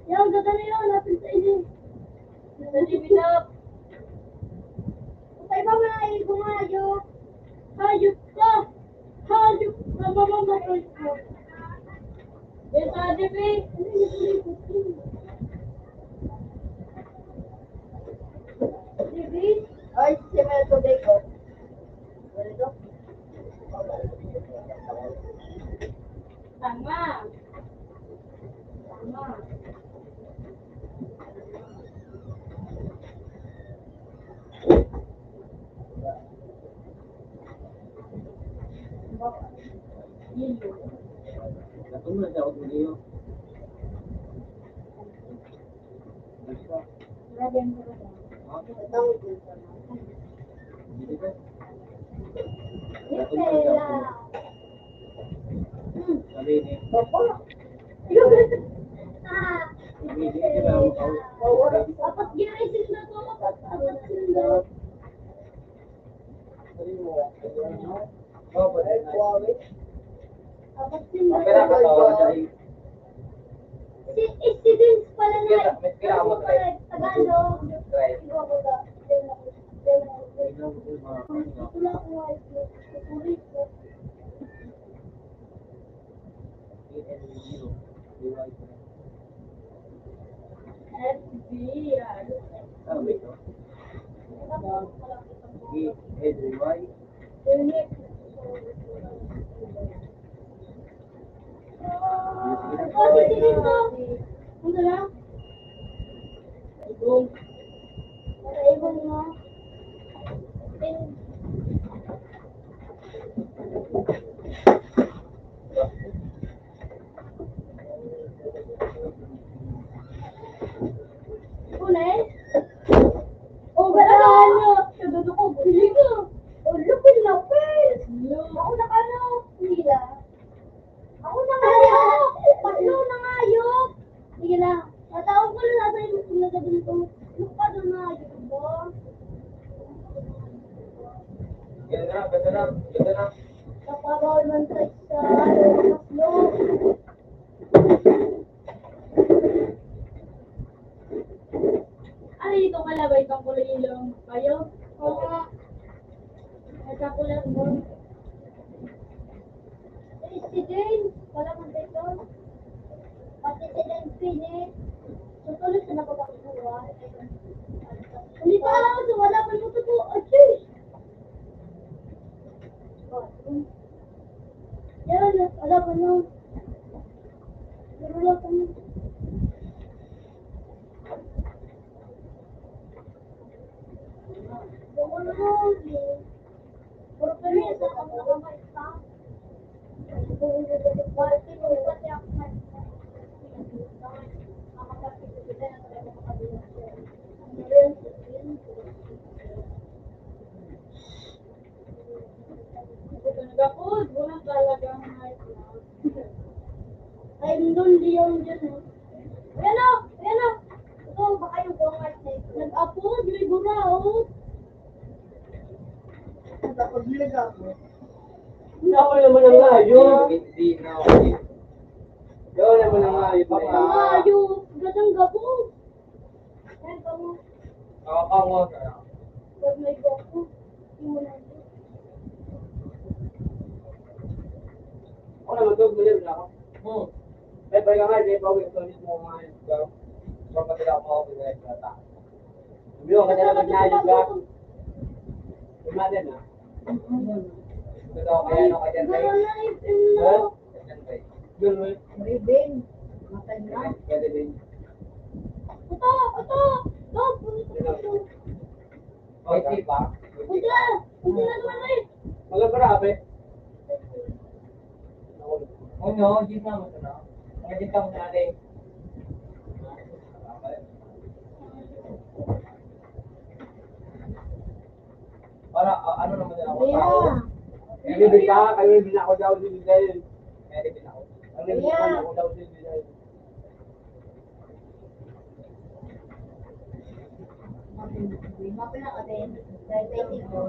Yan, ganda na yun, natin sa inyo. Nalibinap. Patay ba mga hayop? Hayop ka! Hayop ka, mamamatay ka. Yes, Ate P. Dibi? Ay, si Melto Deco. Ganito? Tama. Tama. Yelo. Natulog na ako dito. Grabe ang ganda. Natawag din sa Dito ka. Nutella. Sabi ni. Papa. Ah. Sabi ni. Di ba ako? Apat ginaisin na to. Apat sila. Sabi mo. Oh, pwede Ay, na. Huawei. Apat sila. Okay na, katawa ka dahil. Si Vince pala na. May kira mo try. Tagalog. Try. Ito ako na. Ito lang ang white. Ito ko. FB. Ano ito? E-N-Y. Unique. Oh, si Vince. Ano lang? Ibong. Para ibon mo. Tunay? Oh, ganahan nyo! Sabi ko, bili ka! Oh, lupin! Ako na kano? Hila. Ako na kano? Patlo na nga yun! Sige lang. Natawag ko lang nasa yung nagagawin ko. Lupa doon na yun ba? Ganda na, ganda na, ganda na. Nakabawal man sa maslo. Ano ito kalabay kang kulay ilong? Kayo? Oo nga. Nagkakulat mo. Si Jane, wala mong dito. Pati si Jane Pinet. Tutulog sa napagkakuha. Hindi pa alam ko, wala pa mo ito. Achis! Yan, wala pa mo. Pero wala pa mo. yung dyan eh. Ayan o! Ayan o! Ito, baka yung bukas eh. Nag-upload, may bura o. Tapos nilagay ako. Hindi ako naman ang ayos. Hindi na ako. Ikaw naman ang ayos na yan. Ang ayos! Gadang gabo! Ayan ka mo. Nakakango ka. Pag may gabo. Hindi mo na ito. Ako naman to, gulim na ako. Bye-bye ka nga, di ba? Ito mo mga ayos ka. Kapatid ako mga pinag na ta. Sabi ko, kanya naman na ayos ka. Lima din ah. Ito daw, kaya ano kanya tayo. Gano'n na ipin Ganun. Ribbon. Matay na. Pwede din. Ito! Ito! Ito! Ito! Okay pa? Hindi na! Hindi na naman eh! Wala grabe. Ano, di na mo na. Ngayon ka mo natin. Para ano naman din ako tao. Bibig ka, kayo din ako daw din dahil. Kaya din ako. Ang nilikuan ako daw din dahil. Mapin ako din. Dahil tayo ko.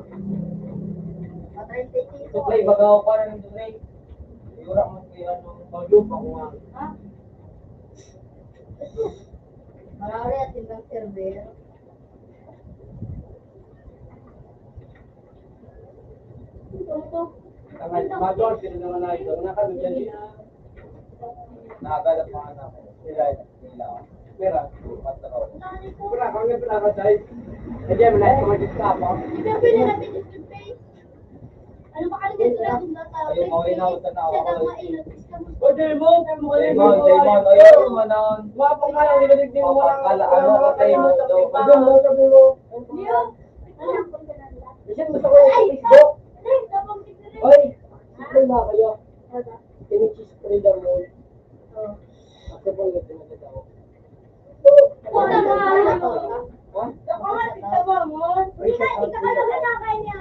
Matay tayo ko. Suklay, bagaw pa rin yung suklay. Yura mo kaya ano, pag-loop ako nga. Ha? Marami at ibang server. Ito! Tangal, madon, sila naman na ito. Nakabigyan din. Nakagalap mga anak ko. Nila ako. Pera. Patraw. Pera, kung may pera ka dahil. Hindi, malay ko mag-isip ako. Hindi mo pwede natin yung face. Ano ba kasi dito na kung nasa Ayun, okay na, utan na ako. Siya daw ma-ilotis ka mo. O, Daymond, kayo mo kayo. Daymond, ayun, manon. Wapang nga lang, nililig din mo lang. Ano, Daymond, daw. Ano mo, sabi mo. Leo! Ano? Punta na nila. Kasi gusto ko yung Facebook. Ay! Tapang dito rin. Oy, spray na kayo. Ano? Kini-spray daw mo. Oh. Ako po yung tinagad ako. Wala ka! Ha? Ako nga, tignan mo mo. Hindi ka, hindi ka talaga na kanya.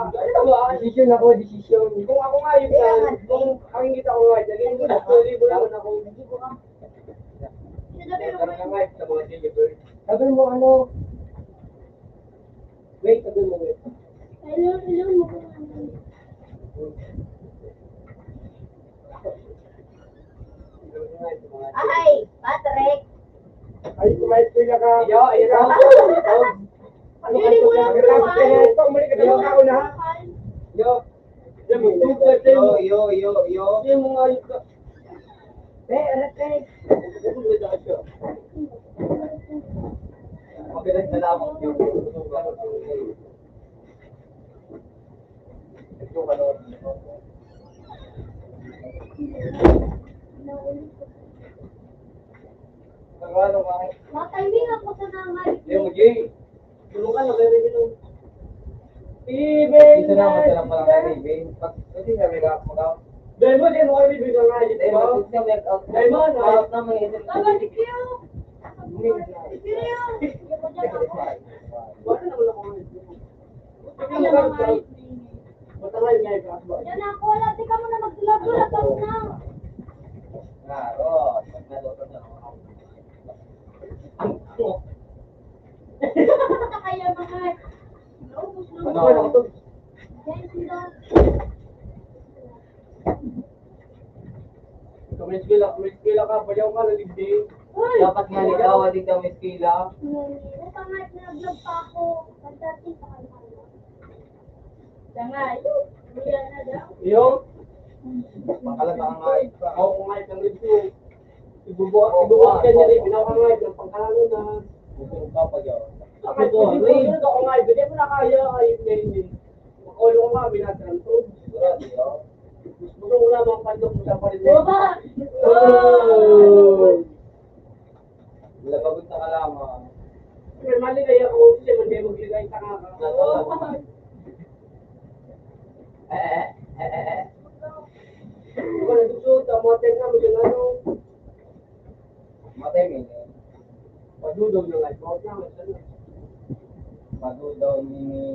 Ano ba? Desisyon ako, desisyon. Kung ako nga yun yan, kung ang kita ko nga, dali mo na, libo naman ako. Sinabi mo Pero nga nga, sa mga delivery. Sabi mo ano? Wait, sabi mo wait. Hello, hello mo kung ano. Ay! Patrick! Ay, kumain ko ka. Iyo, iyo. Ano ka ito? Nagkakapit ka na ito. Muli ka na ako na. Yo. Yan mo, tugat Yo, yo, yo, yo. Yan mo nga yun ka. Patrick! Magandang salamat yun. Ito ka noon. Ano ka? Matiming ako sa nangalit. Yo, Jay. Tulungan na kayo rin ito. Dito na masarap pala kay Raven. Kasi sabi ka, magaw. Diamond, yan mo kayo bibigyan nga yun. Eh, mag-isip make out. Diamond, Harap na may isip. Tama, si Kyo! Si Kyo! Hindi ko dyan ako. Wala naman ako ngayon. Ako na nangalit. Matangay nga yung kasba. Yan ako, wala. Tika mo na magsulat-sulat ako na. Klaro. Pag naluto na ako. Kaya mga... Naubos na Ano? mo. Yan, sila. Kumiskila ka, bayaw ka, naligdig. Uy! Dapat nga ligaw, adik daw may skila. Ito nga, nag-vlog pa ako. Pagdating sa kanila. Tanga, yun. Buya na daw. Yung, Pangkalata ang nga. ako kumain ng review. Ibubuhat ka niya rin, pinakangayad ng pangkalan na. Gusto ka pag yaw. Ako ito, hindi ako ngayon, hindi mo na kaya, ay hindi. Makaulo ko nga, binatran to. Sigurado yaw. Gusto mo na mga pandok mo sa parin. Baba! Labagot na kalaman. Pero maligay ako, siya man kayo magligay ka nga ka. Kung nagsusot, ang mga tenga mo dyan ano, Matay mo yun. padudog na nga, bawat nga, masala. Madudaw ni...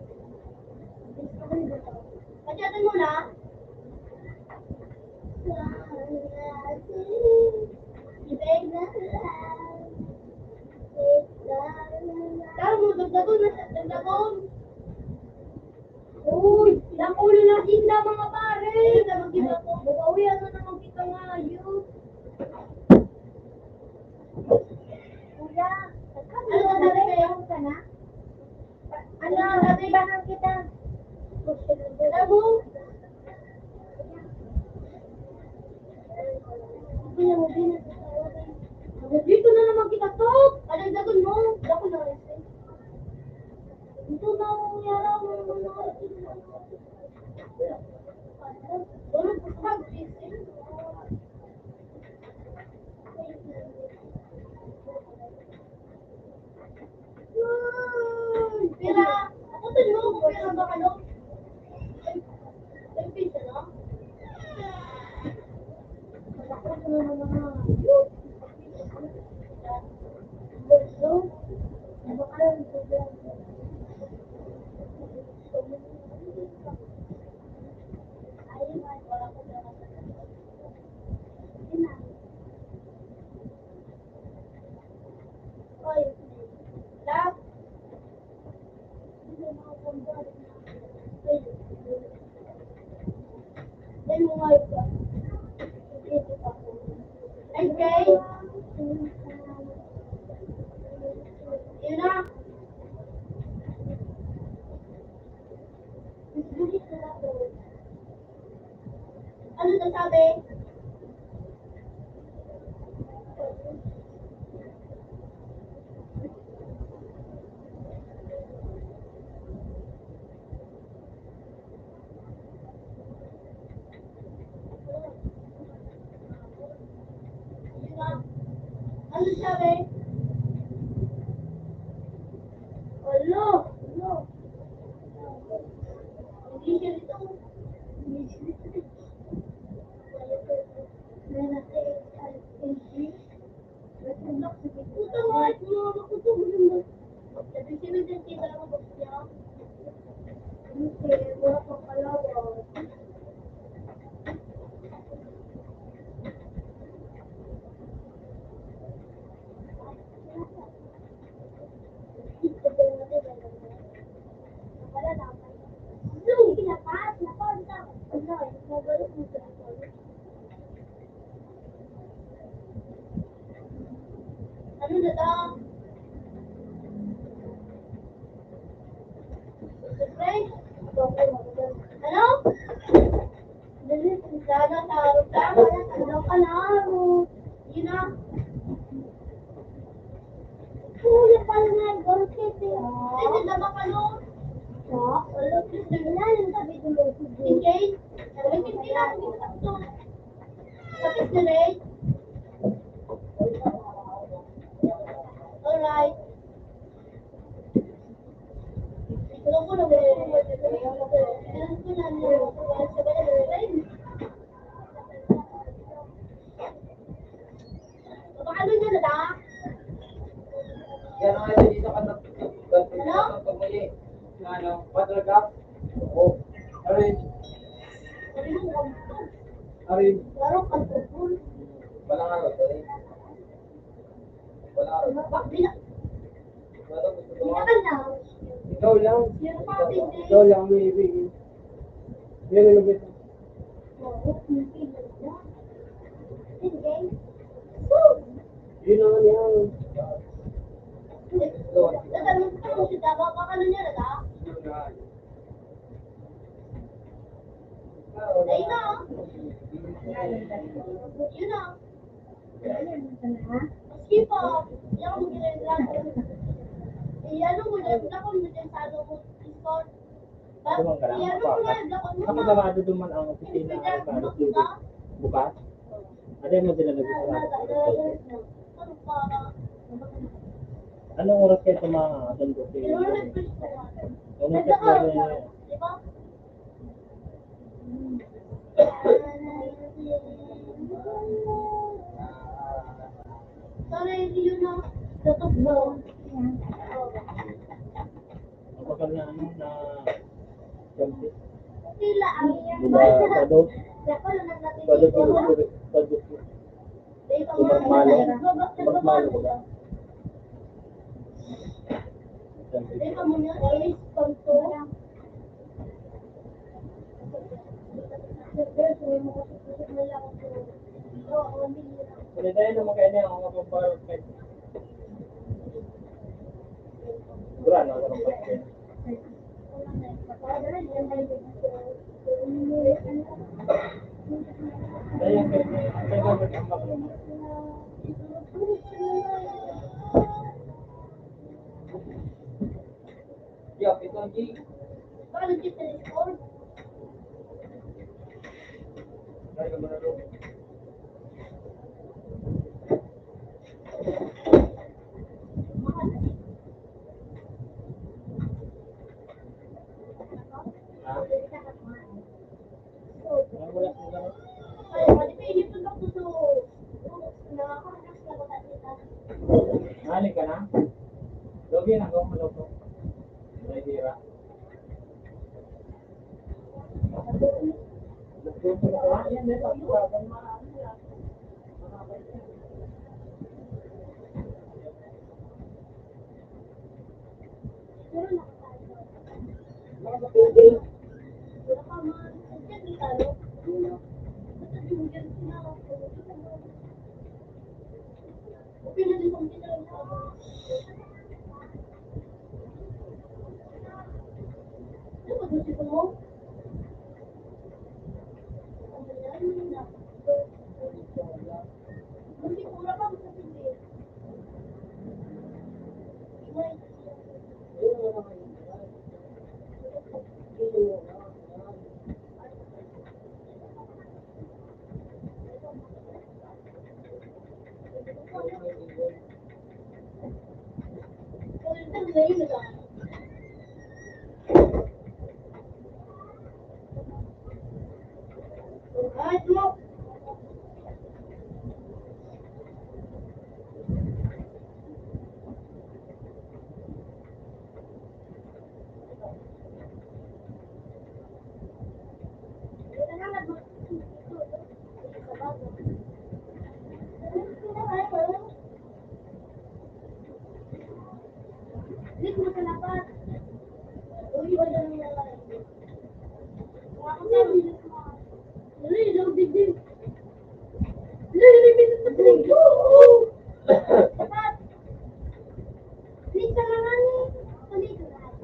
natin muna. Ibig na lang. Tara mo, dagdagon na sa dagdagon. Uy, ilang ulo ng tinda mga pare. Hindi mag-iba po. Bukawian na naman kita nga, yun. Kuya, ano sabi ka na? Ano sabi ba kita? Tara mo. Kuya mo, dito na naman kita, Top. Dagdagon mo. Dako na rin. Ito na ang yara mo. Pira, ako din mo kung pira ba ano? Ay, pisa na? Ako na naman. Burso? Bakalan ko dyan. Ano sasabi? Ano sabi? Hello? Hello? Hindi siya dito. Hindi siya dito. Ano na daw? Ano? Sana sa harap lang. Ano ka na? Yun na. Kuya pala na. Gorkit eh. Hindi na ka no? Wala. Wala yung sabi ko mo. Engage? Hindi na. Tapos na rin. Alright. Ito ko na Paano niya na da? Yan ang ito dito ka na. Ano? Water cup? Oo. Arin. Arin. Laro ka tupul. Walang araw. Sorry. Walang araw. Bakit na? Ano gusto mo? Hindi ka na. Ikaw lang. Yun pa din. Ikaw lang may ibig. Yan ang lubit. Yun naman yan. Natanong ka mo siya, baka ano niya na da? Ayun na. Yun na. Maski pa, yan mo ginagawa. Ano mo dyan, lakon mo dyan sa ano mo, Discord. Ano mo nga, lakon mo na. Nakabarado duman ang opisina ay parang bukas. Ano mo sila nag-isarado? Ano para? Anong oras kayo tumakadondo? Nag-refresh ko nga. Anong Nagdaan oras na, kayo? di ba? Sorry, yun na. Tutok mo. Kapag na ano na jumpy. Sila ang Sado. Dapat lang natin Sado dito. Sado. Dito Magmalo. Magmalo Magmalo ba? Dito mo niya is pagto. Pwede tayo naman kaya niya ang mapaparo kayo. Siguro ano ang pagkain. Kaya kaya gamit ang makina. Yeah, ito G. Bakit kita record? Kaya ka muna ro. Ha? Ang wala sa gamit. Ay, pwede pa inip ng doktor to. Nakakaranas na ba kita? Nalik ka na? Logi na gawin mo to. Nahihira. Yan, dito. Pero nakakaranas. Wala ka man. Diyan di talo. Basta di mo dyan sinawag ko. Okay na din kung sinawag. Ano ba gusto ko mo? Hindi ko wala pa gusto sabihin. Ay, mo. Lik mo sa lapat. Uy, wala nang lalaki. Ako sa video ko. Dali, daw digdig. Dali, dali, dali. Lapat. Lik ka lang ani. Dali ka lang.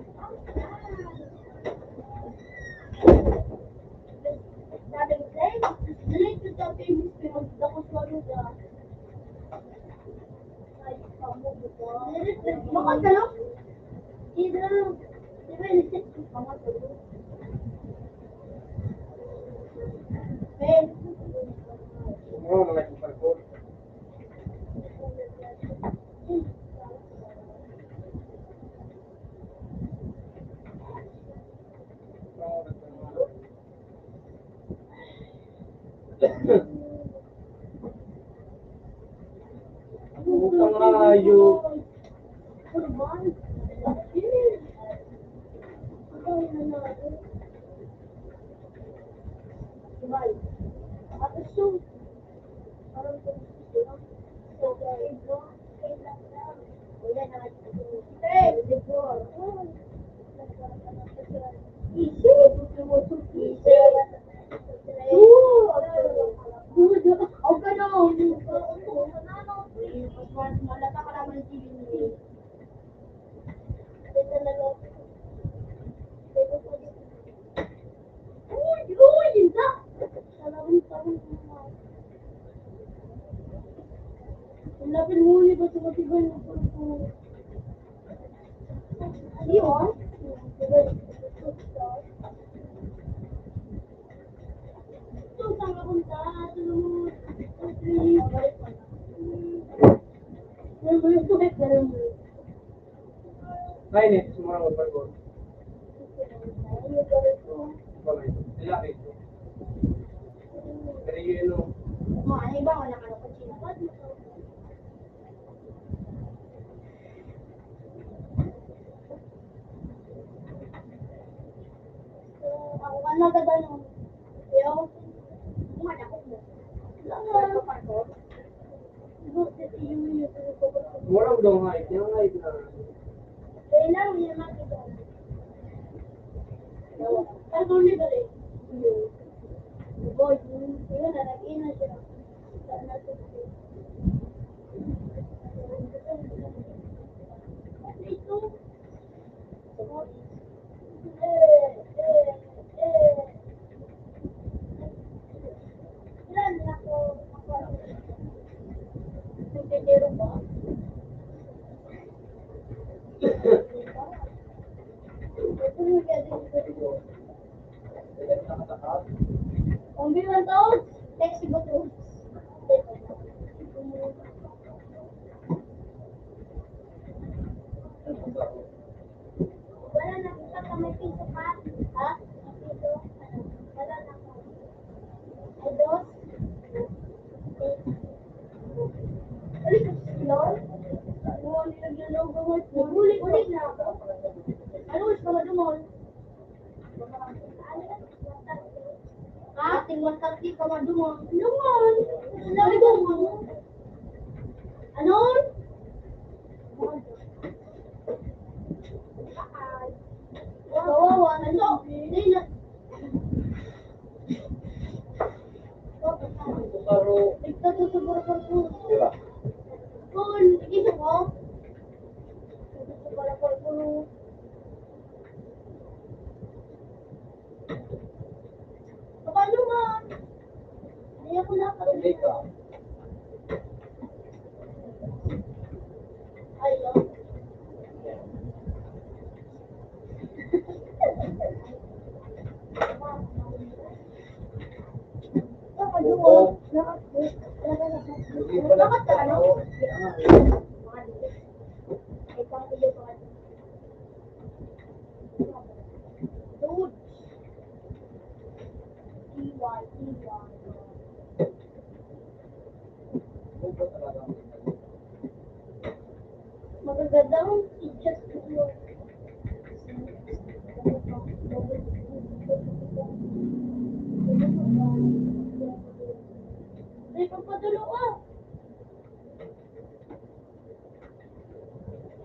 Sabi ko, dali ka sa famous pero ako sa lugar. Bakit ka lang? Hindi lang. Di ba inisip ko pa nga ito? Ben. Oo, mga super cool. Utang ayo. Ano ba? Diba? At ito, parang ito, so, ito, wala na ito. Easy. Huwag ka na. Malata ka naman ng TV. Uy, hindi. Dalawang taon na. Lapin mo ulit ba sa matibay ng pulpo? Yun? Ito, saan ka punta? Tulungan. Kainit, semua orang bergol. Boleh, tidak itu. Dari yelo. Ano ba? Wala ka na pa sinabad mo. Ako ka na gagano. Huwag daw height. Yung height na. Kaya lang, hindi naman ito. Ano nito eh? Boy, yun na, nag-ina siya. Ito. Ilan ako? Nagtitiro ba? Kung bilang taon, text ko to. Wala na kita ka may piso pa. Ha? Piso? Wala na ako. Ay, dos? Ulit sa silor? Ano ang nilagyan ko? Ulit na ako. Ano gusto ka madumol? Ha? Tingwan kasi ka madumol. Naman! Sabi ko mo. Ano? Kawawa, ano? Hindi na. Paro. Ito to sa barko. Diba? Kung isa ko. Sa barko. Paano nga? Hindi ako Hindi ka. Ayaw. Oo. Hindi pa lang. Bakit ka ano? Oo. Dude. Iwan. Huwag ba talaga? Magagandang teachers ko. Ay, papadalo ka.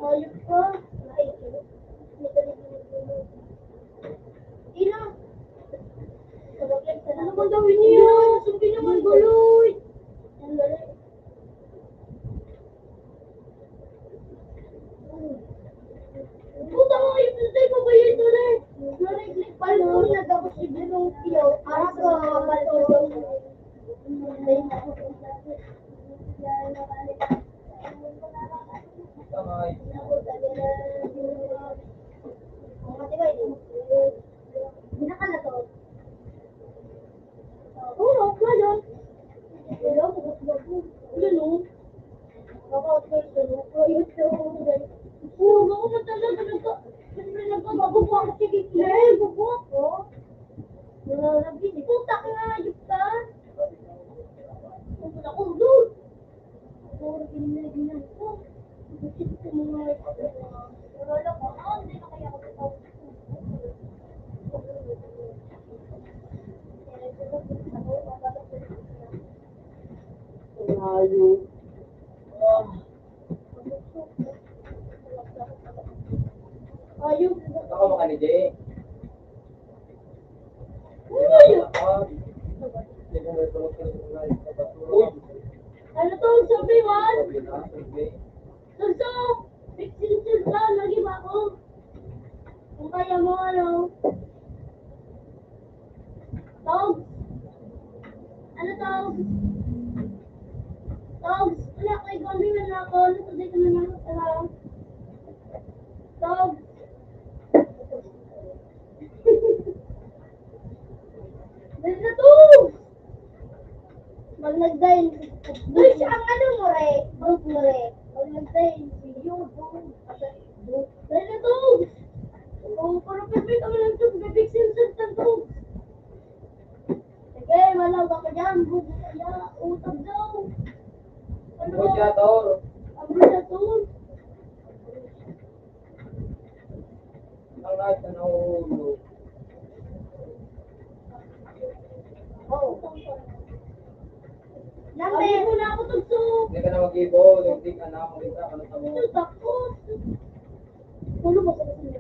Ayok ka. Ay, Ina. Ano bang gawin niya? Sabi naman guloy. Ang galing. Puta mo kayo, pinatay ko ba yun tuloy? Paano ko nagkapos si Binong Tiyo? Ako, kapal ko. Ay. Binakalatot. Oo, ganun. Ganun. Oo, ako talaga siyempre nagbabago po ako si Hitler. Bago ako. Puta ka nga, ayup ka. Puta ko, dude. Puro ginagawa ko. Bakit ko mga wala ko. Hindi na kaya ako ito. Layo. Ayup. Ako mo ka ni Jay. Ayup. Hindi ko may tulog ka ng uy. Ano to, sabi man? Sabi na, sabi. Gusto, pixel ka, lagi ba ako? Kung kaya mo, ano? Tog? Ano tog? Tog? Wala kay Gombi, wala ako. Natagay ka na ako sa harap. Tog? Dali na to! Pag nag-dine, doon siya ang ano mo re, group mo re. Pag nag-dine, video, doon. Dali na to! Oo, parang perfect kami lang to, may pixel set lang to. Sige, malaw ka dyan, bubo ka dyan, utang daw. Ano Huwag siya, Tor. ang brisa to? Ang lahat na nahulog. Oo. Sabi mo na ako tugsok. Hindi ka na mag-ibo, hindi ka na makita, ano sa mo. Ito, takot. Ano ba sa kasi?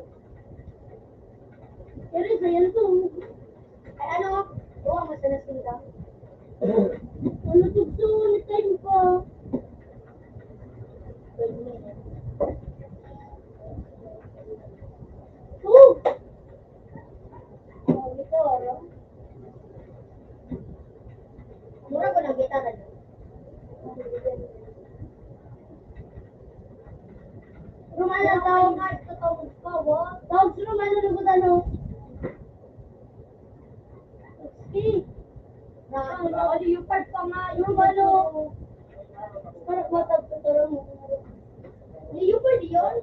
Pero isa yan to. Ay ano? Oo, masana sila. Ano tugsok? Ulit time pa. Oh! Oh, ito, ano? Mura ko ng gitara dyan. Rumala daw. Tawag si Rumala na ba ano? Okay. Ano yung part pa nga. Yung ano. Parang matag sa tarang mo. Yung part yun?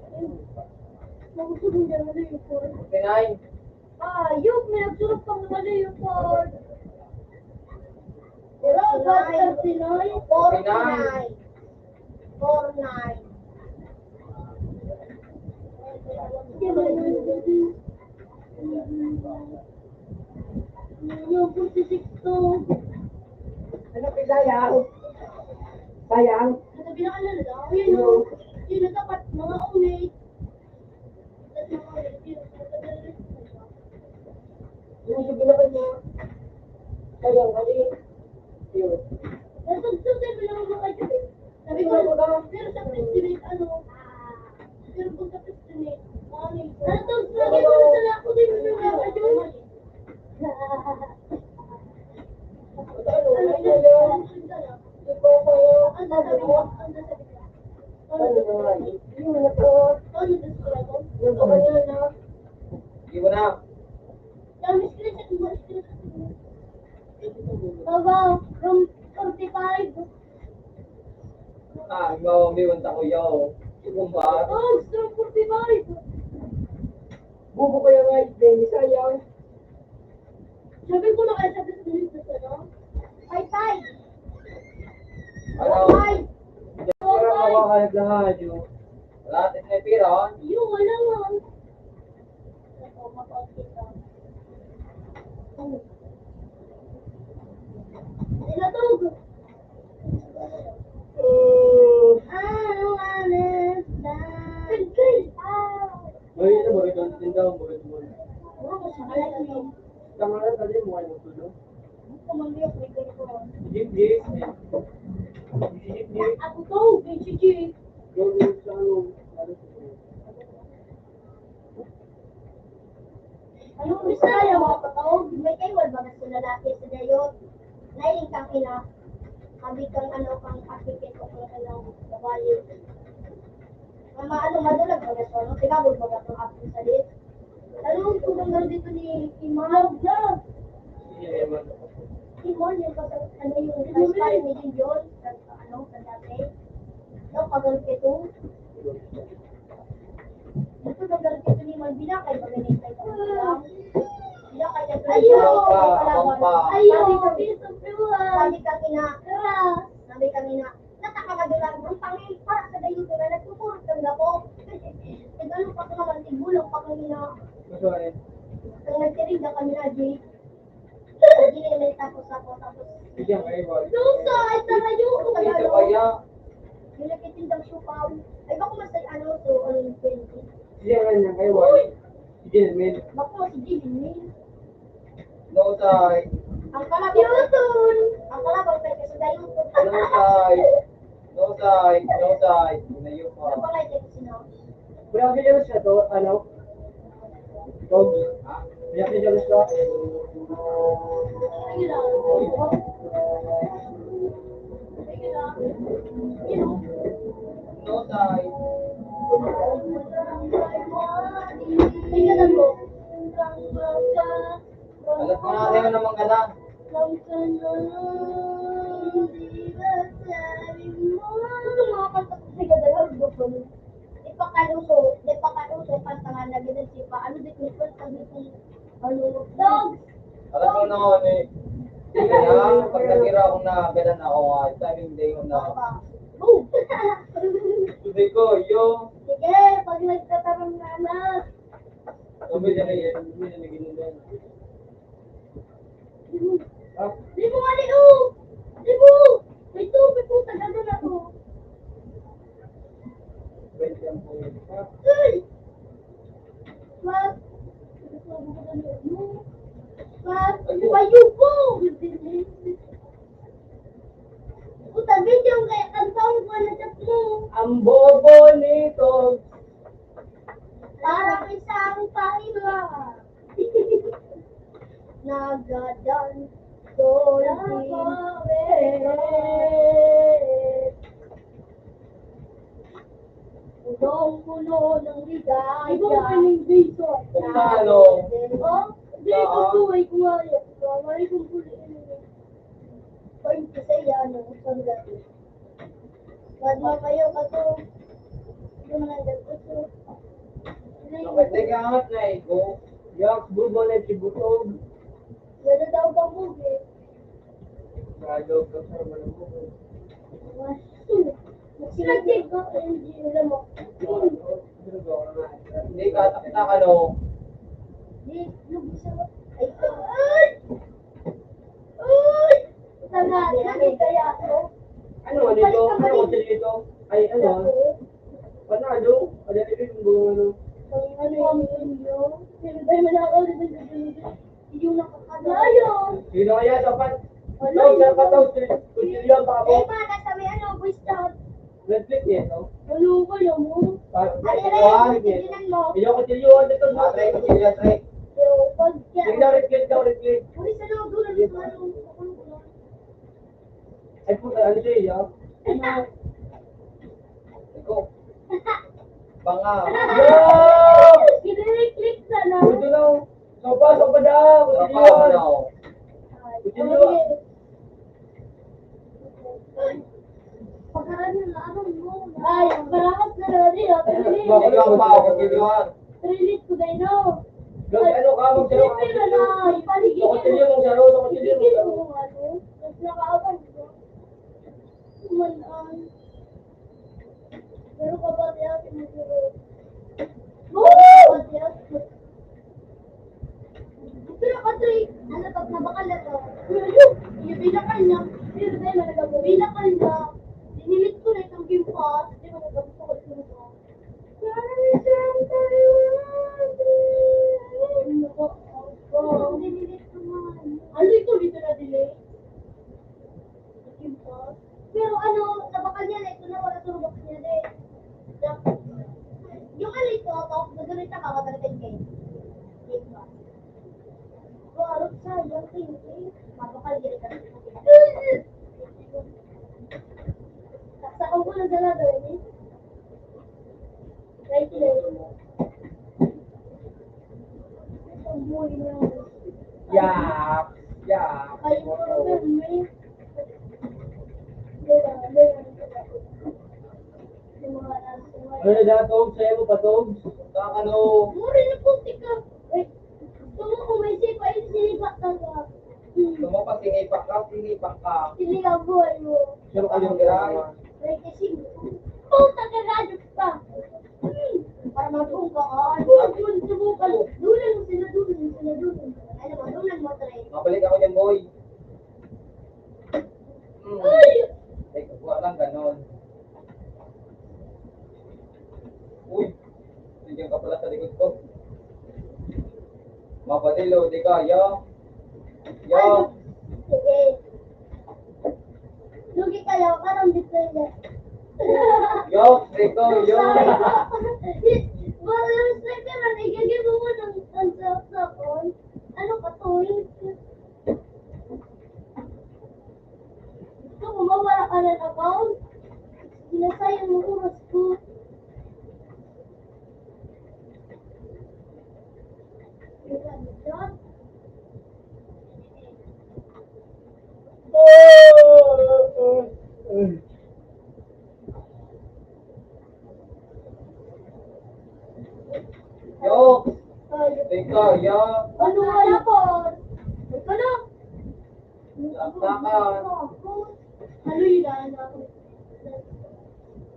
Magusugin dyan ano yung part. Pinay. Yung may nagsurap pang ano yung part. Pero, 39? 49. 49. Yung 46 to. Ano sayang? Sayang? Sabi na kanila daw, yun o. Yun na dapat mga ulit. Yung sabi na kanya. Sayang kasi. Yun. Nasagsabi mo lang mga kayo. Sabi ko, pero sa president, ano, pero kung sa president, ano daw, lagi mo na sala ako din mo na mga kayo. Hindi mo na. Baba, from 45. Ikaw, may wanta ko yaw. Kumba. Oh, from 45. Bubo kaya nga, Benny, sayang. Sabi ko na kaya sa president na ano? 55. Ano? 45. Parang mawakalag lahat yun. Wala, na pira. Yung wala nga. Ako, mapagkita. Sinatog. Ano anes na? Ay, ito mo rin. Tindaw mo rin mo. Puro ko sa malalim. Tama na, tali mo kayo magtulong. Kumandiyok, may ganito. Jeep, jeep. Jeep, jeep. Ako to, BGG. Yung sa ano. Anong Bisaya mga patawag? May kayo ba na sa lalaki sa dayot? Nailing kang ina. Sabi kang ano kang arkitekto kang ilang babae. Mama, ano madulag ba ito? No? Tigabog ba ito ang aking salit? Talong kung dito ni Imam na. Imam yung ano yung husband ni Gideon. Ano, sa dati. No, kagal kito. Ito nagal kito ni Malbina kay Baganitay ka lang. Binakay na ito. Sabi kang ina. Sabi kang ina. Natakagadulang ng pangil para sa dayo ko na nagtutulog kang gapo. Nagano pa ka naman, tigulang pa kang ina. Kung nagtirig na kami na, Jay. Hindi na tapos ako. Sige, kayo ba? Lusa! Ay, tarayo! Ito kaya. Nilakitin daw siupaw. Ay, bako masay ano to, ano yung 20. Sige, kanya, kayo ba? Sige, men. Bako si Jimmy. No side. Ang kalabaw. Ang kalabaw tayo kasi dayo ko. No side. No side. No side. Inayo pa. Ang palay tayo sino. Pero kasi dyan siya to, ano? Dog. Ha? Kaya kasi dyan siya. Sige lang. Sige lang. You know. No side. Tingnan mo. Alam ko na rin naman ka na. Ipakaluso, pantangan na ganun siya pa. Ano di ko dogs! Alam ko na eh. Sige na, pag nagira akong nakagalan ako, sabi hindi ko na. Oh! Sabi ko, yo. Sige, pag nagtatarong na anak. Sabi niya na yan. Sabi niya na ginundan. Di mo nga liu! Di mo! Ito! Ang bobo nito. Parang isang pahiwa. Nagadan Punong-puno ng ligaya. Ikaw ang aming dito. Kung ano? Oh, hindi ko buhay ko nga yan. Mali kong puliin. Point ko sa iyo, ano, sandal. Wag mo kayo kato. Hindi mo nang gato. Teka, angat na ito. Yak, bubol at sibutog. Wala daw bang bugi? Radyo ka sa malubog. Sinagdig ko, hindi nila mo. Hindi ka, takita ka no. Di, lubos ako. Ay! Ay! Tanga, hindi kaya ako. Ano dito? Ano kasi dito? Ay, ano? Panalo? Ano rin yung ano? Ano yun? Pero dahil malakaw din yung nakakalayo. Sino kaya dapat? Ikaw, napataw, kusilyan pa ako. Eh, para sa may ano, voice chat. Netflix eh, no? Ano kaya mo? Parang, Ano ikaw, rin, titignan mo. Iyo ko silyon dito. Try ko silyon, try. Yung podcast. Tignan, reflect daw, reflect. Uri sa loob, doon, ano, Ay puta, ano siya iya? Ikaw. Banga. Yo! Kinilik-click sana. Ito na. Sopa daw. Kusilyon. Kusilyon. Pagkaraan na ano mo. Ay, barakas na rin. Bakit lang pa ako kusilyon? Trilit ko dahil no. Ano ka, magsaro ka. Siyempre na, ipaligid Ako silyon, magsaro, ako silyon, Ipaligid magsaro. mo, ano. Tapos nakaaban ko. Kumalaan. Pero kapag yan, sinusuro. Kapag yan. Pero kasi, ano, pag nabakal na to, yung binakal na, pero dahil managabo, binakal na, dinilit ko na itong gimpas, di ba nagabo ko ito nito. Dinilit ko man. Ano ito dito na delay? Gimpas. Pero ano, nabakal niya na ito na, wala tulog niya din. Yung ano ito, tapos nagulita ka, katalitin kayo. Gimpas. Harus sayang tinggi. Mapakal diri ka. Saksakan ko lang dala ini. Right there. Sambuhin niya. Yak. Yak. Ay, pero may. Dela. Ano na datog? Sa'yo mo patog? Kakano? Muri na puti ka. Ay, tumo ko may sipa, ay sinipa ka ka. Tumapas, sinipak ka. Sinilaboy mo. Sino kayong ginagawa? Ay, kasi, puta ka radyo pa. Para mabung ka ka. Doon, subukan. Dulan mo sila. Alam mo, dulan mo try. Mabalik ako dyan, boy. Ay! Ay, kukuha lang ganon. Uy, bigyan ka pala sa likod ko. Mapadilo, di ka, yo. Yo. Sige. Lugi kayo, karang dito. Yo, Rico, yo. Wala yung striker na igagin mo ng sakon. Ano ka to? Gusto ko mawala ka ng account. Sinasayang mo oras ko. Yo, Rico, yo. Ano wala po? Ano? Saksakan. Ano yun?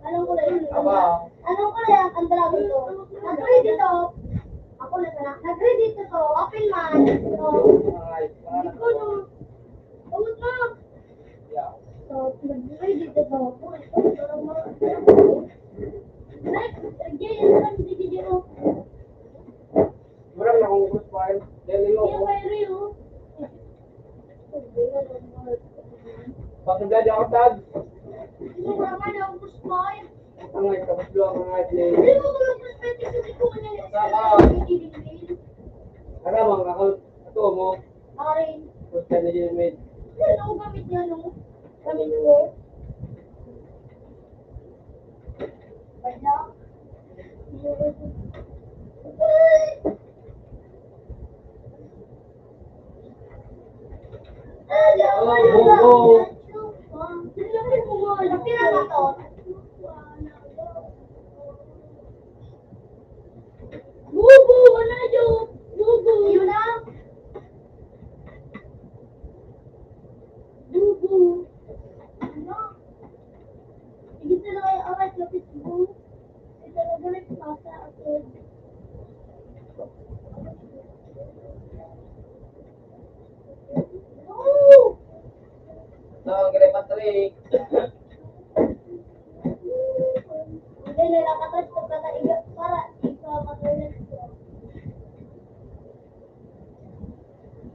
Anong kulay yun? Aba. Anong kulay ang dalaga ito? Nag-read ito. Ako na sana. Nag-read ito to. Open man. Ay, Hindi ko no. Tawag mo. yeah. So, nag-read ito to. Next, again, ang digigil mo. Murang na kung gusto pa. Dali mo. Yung may real. Bakit dali ako, Dad? Sino naman ang gusto mo? ngayon, tapos luwag ang ngayon ni... Hindi mo ko mag-perspective sa ikuha niya yung Alam mo, ako mo, Arin. first time na yun made. Ano gamit niya, no? Gamit ko. Kaya? Bubu, wala yun. Bubu. Yun na. Bubu. Ano? Hindi talaga yung arat lapit mo. Hindi talaga nagpasa ako. No! So, ang gray Patrick. Hindi nila katras ko para ikaw matulis ko.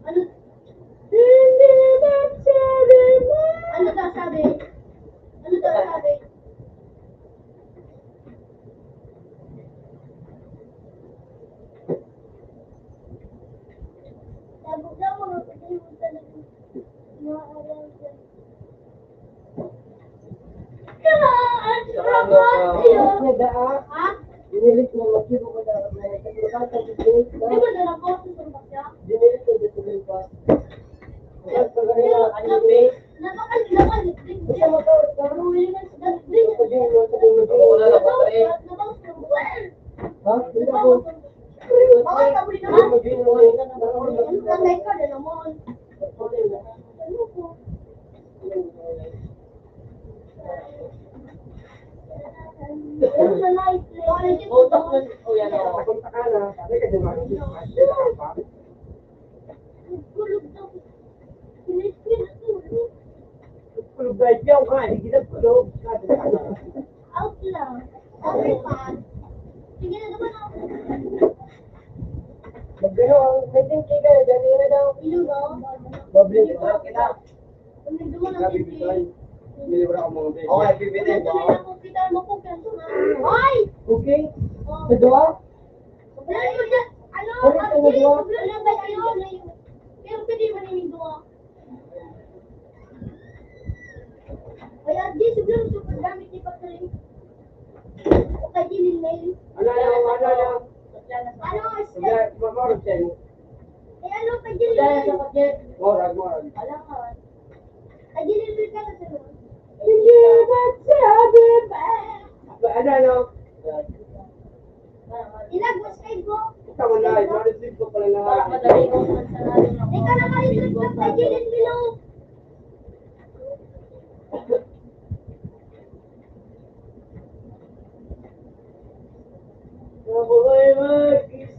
Ano? Ano daw sabi? Ano daw sabi? Sabog daw mga pagkain mo talaga. Maaaraw ka. Ha? Dinilit mo, mag-ibo ko na. Di ba na lang ko sa sumbak niya? Dinilit ko dito rin pa. Ha? Hindi ako. Papunta ka na. Sabi ka, di ba? Kulog guys, yaw ka. Hindi na kulog. Out lang. Sabi pa. Sige na naman ako. Magano ang meeting kika. Dali na daw. Ilo ba? Babli kita. Kita. Tumigil mo ng Sabi titi. bitay. Nilibra ako mga baby. Okay, bibili Tumigil mo. na ako kita mo kung kanto na. Ay! Okay? Oh. Sa dua? Ano? Ano Ano? yung dua? Ano ba yun? Pero pwede ba namin dua? Kaya di, siguro super gamit ni Patrick. O kay Jilin Mail. Ano na? Ano? Sige, mamorog siya. Eh ano kay Jilin Mail? Morag. Alam ka. Kay Jilin Mail ka na sila. Ano? Inagwas kay Go. Ikaw mo na. Marisip ko pala na. Ikaw na marisip ka kay Jilin Mail. Mabuhay mag-is.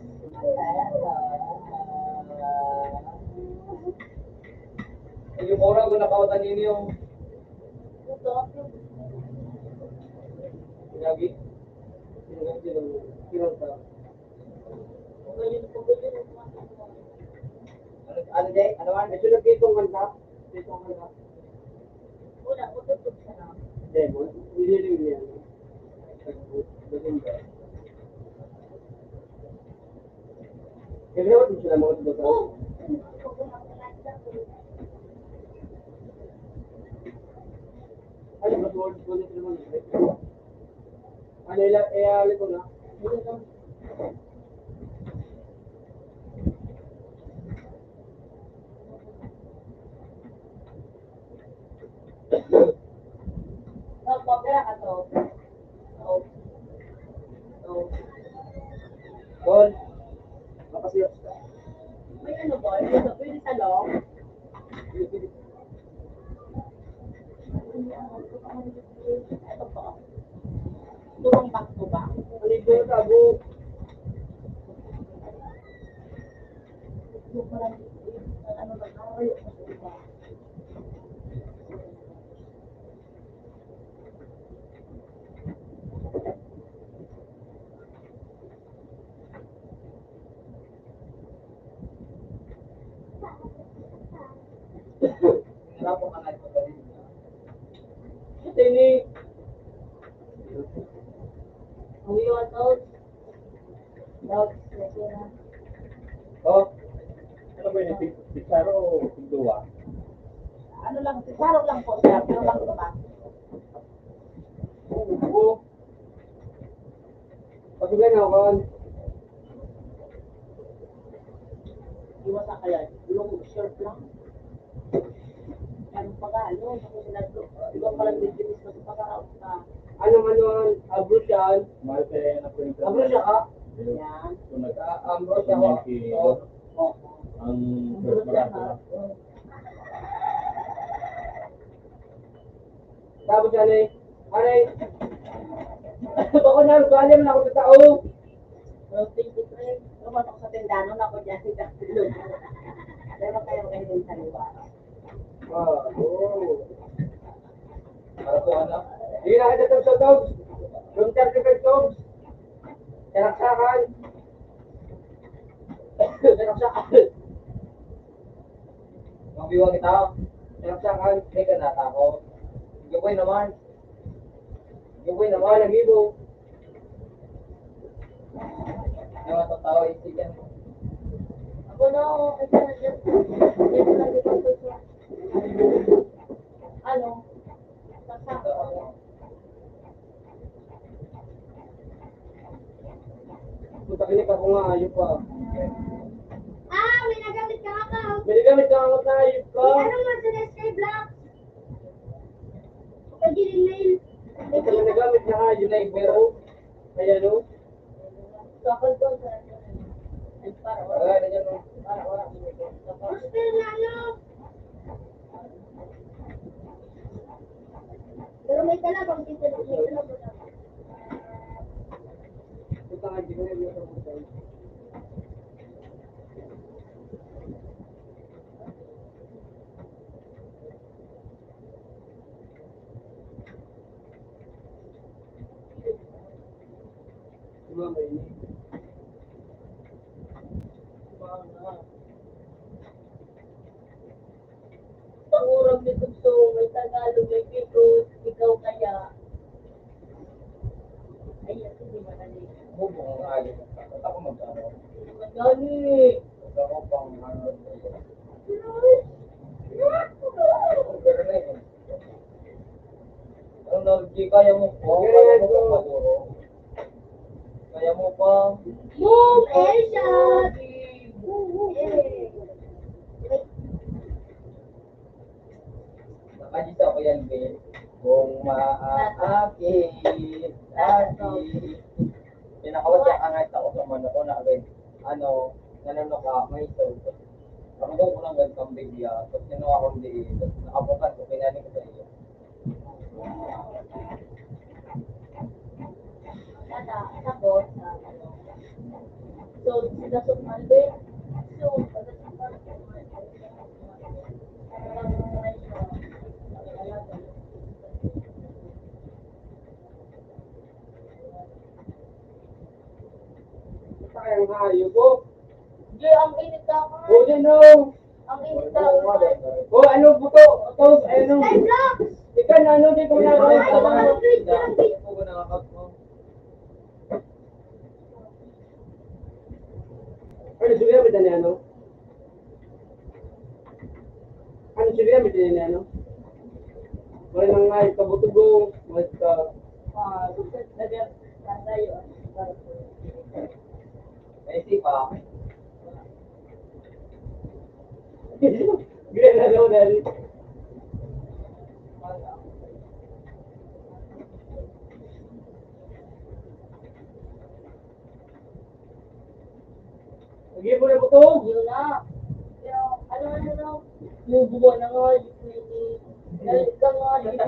Yung oras ko nakawatan ninyo. Lagi. Kinanta. Ano, Jay? Ano man? Ito na kitong kanta. Kitong kanta. Demon. Hililing yan. Basinda. Kaya naman sila mga tuto. Oh. Ano mas words ko nito naman. Ano iali ko na. Tol. Makasiyos ka. May ano ba? Pwede sa long? Ito po. Tumang back to back. Aligo na tabo. Ano ba? Ay, Hirap mo ka na ito. Ito ini. Tulak ko ba? Oo. Pagkagay na ako. Iwas na kaya. Yung short lang. Anong pag-ano? Iba pala bibinis mo sa pag-out ka. Anong abro siya? Mahal kaya na po yung Abro siya ka? Yan. Kung Abro siya ko. Oo. ang first barato lang. Tapos ano eh? Bako na, galing na ako sa tao. Well, 23. Lumat ako sa tindano na ako dyan. Meron kayo din sa liwa. Oo. Para po ano? Sige na kita tog. Room 35 tog. Sinaksakan. Sinaksakan. Magbiwag kita. Sinaksakan. May kanata ko. Gawin naman. Nag-ibo. Yung mga tao, isigan mo. Ako na ako, ito na dyan. Dito na dito ko siya. Ano? Sasama ko. Punta kinik ako nga, ayop pa. Ah, may nagamit ka ako. May gamit ka nga na ayop ka. Ano mo sa Sky Black? Pagilin mail. May kami nagamit na nga, yun ay pero. Kaya no? Kapag ko sa para Ay, nandiyan no. Wala. Hospital na ano? Pero may talabang dito. May talabang na. Punta nga, di ko na yun sa mga. May ini. Pangurang ni Tugso, may Tagalog, may Picos, ikaw kaya. Ay, hindi madali. Bubo ang ayop. At ako magkano. Madali. At ako pang ano. Ang nalgi, kaya mo po. Kaya mo po maduro. Kaya mo pa. Move, Elshot! Nakajisa ko yan, Ben. Kung maaakit, akit. Pinakawasya ka nga sa ako man ako na agad. Ano, nanano ka, may soul. Ako daw ko lang agad kang bigya. Tapos kinuha akong diin. Tapos nakabukas ko, pinali ko sa iyo. Tapos, so, sila sumalde. So, Sayang hayop ko. Di, ang init ka nga. Oh, di no. Ang init ka nga. Oh, ano buto? Ito, ano? Sky Black! Ikan, ano, di ko na. Ano, sige na, bitan ano? Ano, sige na, bitan niya, ano? Wala nang ay, kabutugong, basta. Gusto na dyan. Tayo. May sipa. Gila na daw, dali. Lagi mo na butog. Yun na. Pero, ano, mubuwa na nga. Galit ka nga. Yun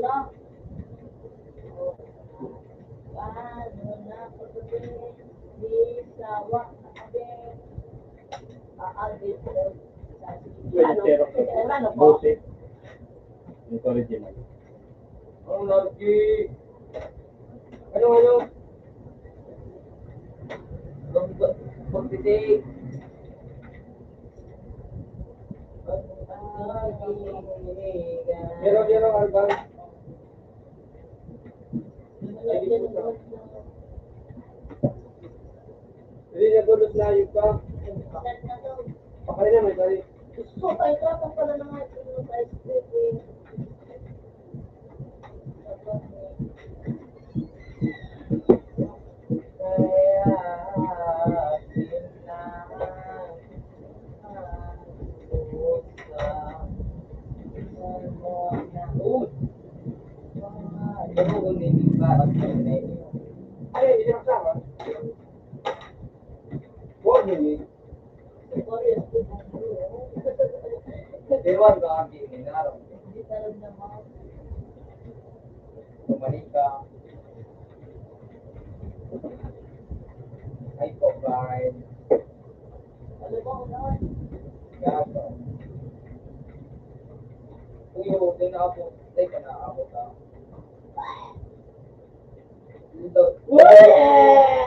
na. Paano na pagkabi di sawa kabe aagit ko sa Pero, ano po? Bose. Ito original. Ano, lagi? Ano? Pagtitik. Zero, Arban. Hindi na tulad na yung ka. Pakali na may kali. Gusto ko, ay trapang pala ng mga ito sa ice cream. Ay, hindi na kasama. Huwag yun eh. Dewan ka ang kininarang. Tumanika. Ay, provide. Gato. Uyo, din na ako. Teka na ako ka.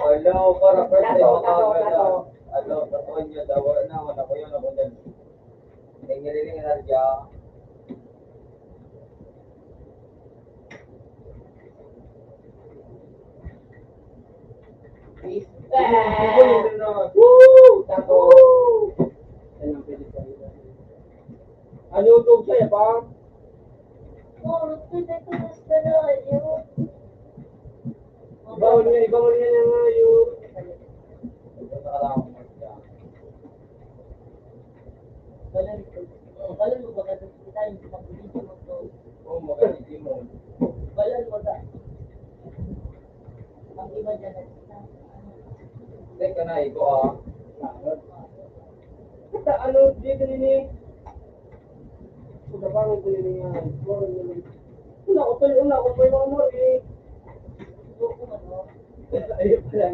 Hello, para first time makakaganda. Hello, tatuan niya daw. Wala ko yun ako dyan. Nangililing na siya. Ano utog sa'yo pa? Bawal niya nga yun. Ito sa kalang mo siya. Oo, magaling mo. Teka na, iko ah. Kita ano, dito nini. Sudah bangun ko nini nga. Una ko pa yung mga mori. Ayun pala.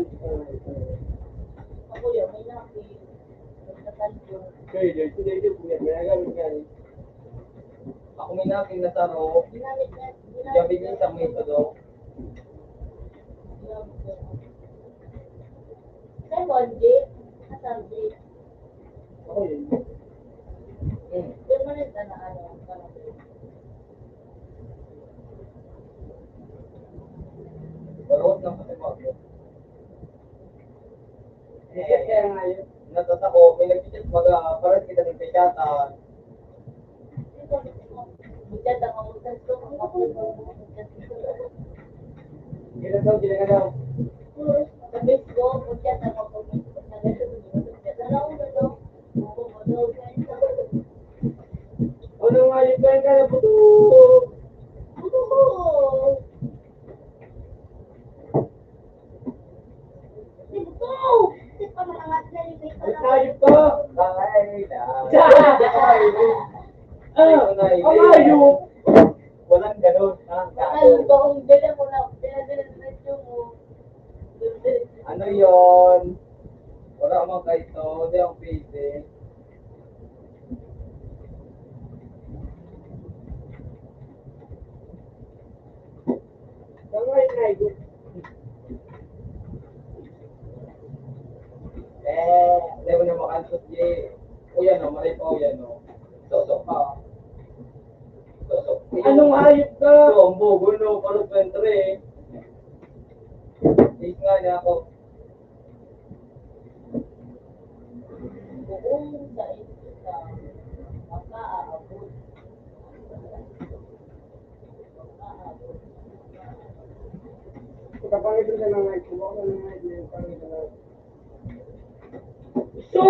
Kaya, dito punya minagamit nga eh. Ako minaking na taro. Jabigin sa mga ito do. Ako yun. Barot lang kasi bago. Kaya nga yun. Natas ako, may nag-chat parang kita ng pesyata. Kailan daw, kailan ka daw. Ano nga yung kaya ka na puto? Ay, sayop ka! Ayop! Walang ganun. Ano yon? Wala akong kaito, hindi akong pwede. Hindi mo na makansot di. O yan o, mali pa o yan o. Sosok ka. Sosok. Anong hayop ka? Sombo, gulo, parang pentre. Tis nga niya ako. Kapangit rin sa mga ikuha ko ng mga ito. So!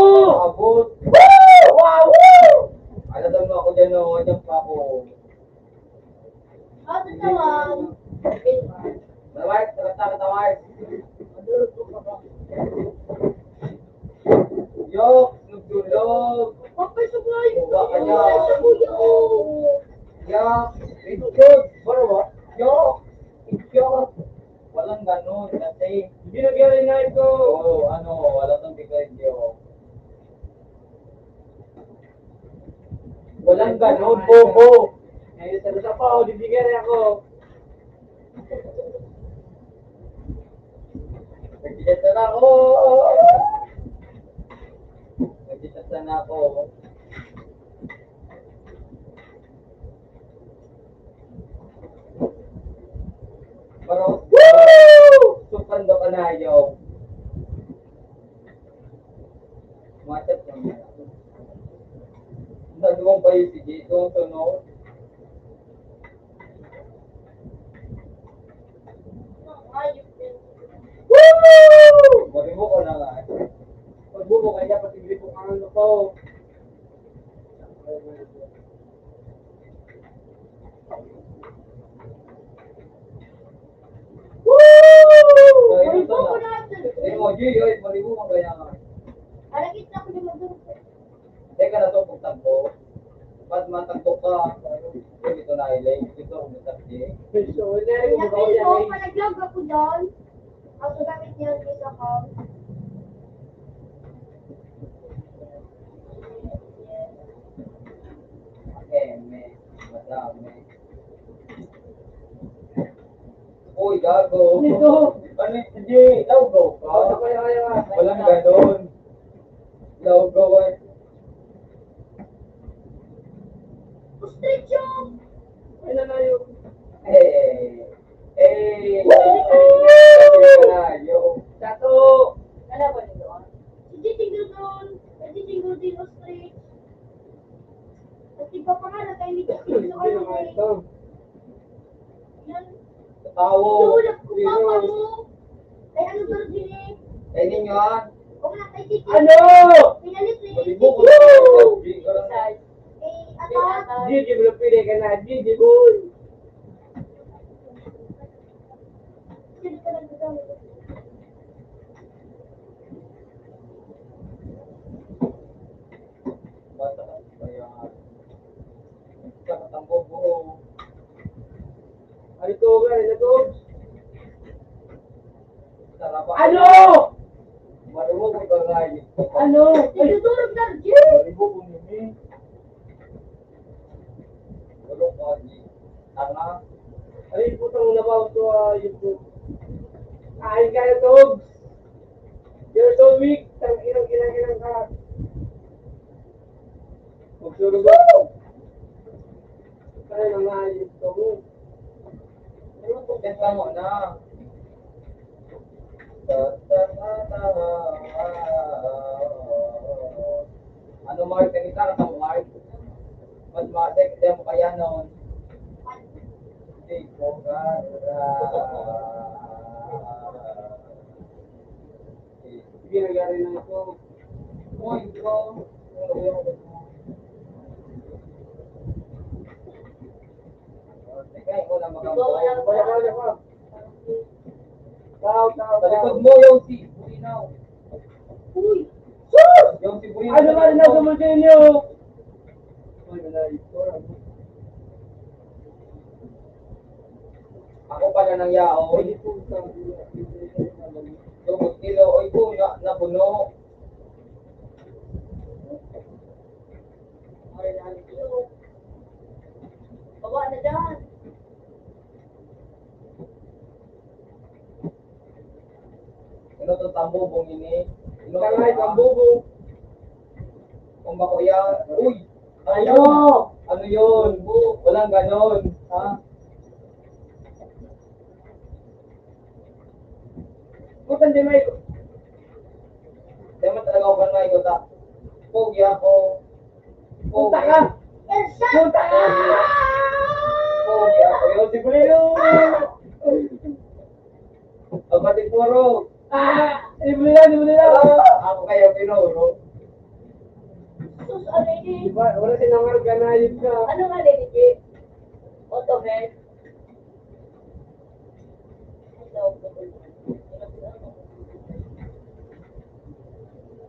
Abot! Woo! Wow! Ano daw mo ako dyan o? Andiyan pa ako. Tawag, tawag. Yok, nagdulog. Uwa ka niya. Yok, nagdulog. Baro ba? Yok, yok. Walang ganun kasi. Hindi nagyari na ito. Oo, wala tong bigay niyo. Walang ganun, bobo. Ngayon sa lusa pa, bibigyan ako. Nagkikita na ako. Nagkikita na ako. Pero, sukan do ka na yaw. Macet yung nagawang pa yung sige, itong tunog. Ayos din. Maribo ko na nga. Magbubo kaya pati gripo ang ano ko. Maribo ko natin. Emoji, oy, maribo mo kaya nga. Alagit na ako na mag-urupin. Teka na to, pagtagpo. Pag matagpo ka, ito na ilay, ito ang matagpo. So, Napil mo, palaglag ako doon. Ako gamit niya yung isa ko. Eme, madami. Uy, gago. Dito. Ano, hindi, lawgaw ka. Walang ganon. Lawgaw eh. Ostrich Ay, nalayo. Eh, kanayo. Sato. Ano ba nito? Hindi tinggal doon. Hindi tinggal din ostrich. At iba pa nga, nakaimig ako sa Hindi na ano nga eh. ito. Yan. Tawo. Tulap ko papa mo. Ay ano ba din eh? Eh, ninyo ah. Huwag na kay Titi. Ano? Pinalit na yung Maribo ko Titi. na. Eh, ata. Gigi, belum pili ka na. Gigi, boy. Sino ka nagsasabi? Bata ka. Kaya, kakatanggo buo. Ano to, ba? Ano to? Sarap. Ano? Maribo ko kanayo. Ano? Ay, Nagdudurog na Jay. Maribo ko nini. Walo ka, G. Tanga. ay, putang nabaw to, YouTube. Ay, kaya to. You're so weak. Tang inang ka. Magsurog ako. Ay, mga YouTube. Ano kung benta mo na? Ano Mark? Kanita ka mo Mark? Mas matek, kaya mo kaya noon. Hindi ko Sige, nagari na ito. Uy, bro. Teka, ikaw na magambo. Wala pa. Tao. Sa likod mo yung si Burinaw. Uy. Yung si Burinaw. Ano ba na gumutin niyo? Ay, wala ito. Ako pala ng yao. Pwede po sa Tubos kilo. Oy po, nabuno. Ay, nalit yun. Bawa na dyan. Ano itong tambubong ini? Tangay, kambubo. Kung bako yan. Uy! Ano? Ano yun? Walang ganon. Ha? Putan di may Di mo talaga ako kanay ko ta. Pogi ako. punta ka. Elsa! Punta ka. Pogi ako. Yung si Bulino. Ang pati puro. Ibuli na. Ako kayo pinuro. Sus, ano yun? Diba, wala silang organize ka. Ano nga rin, Jay? Autohead?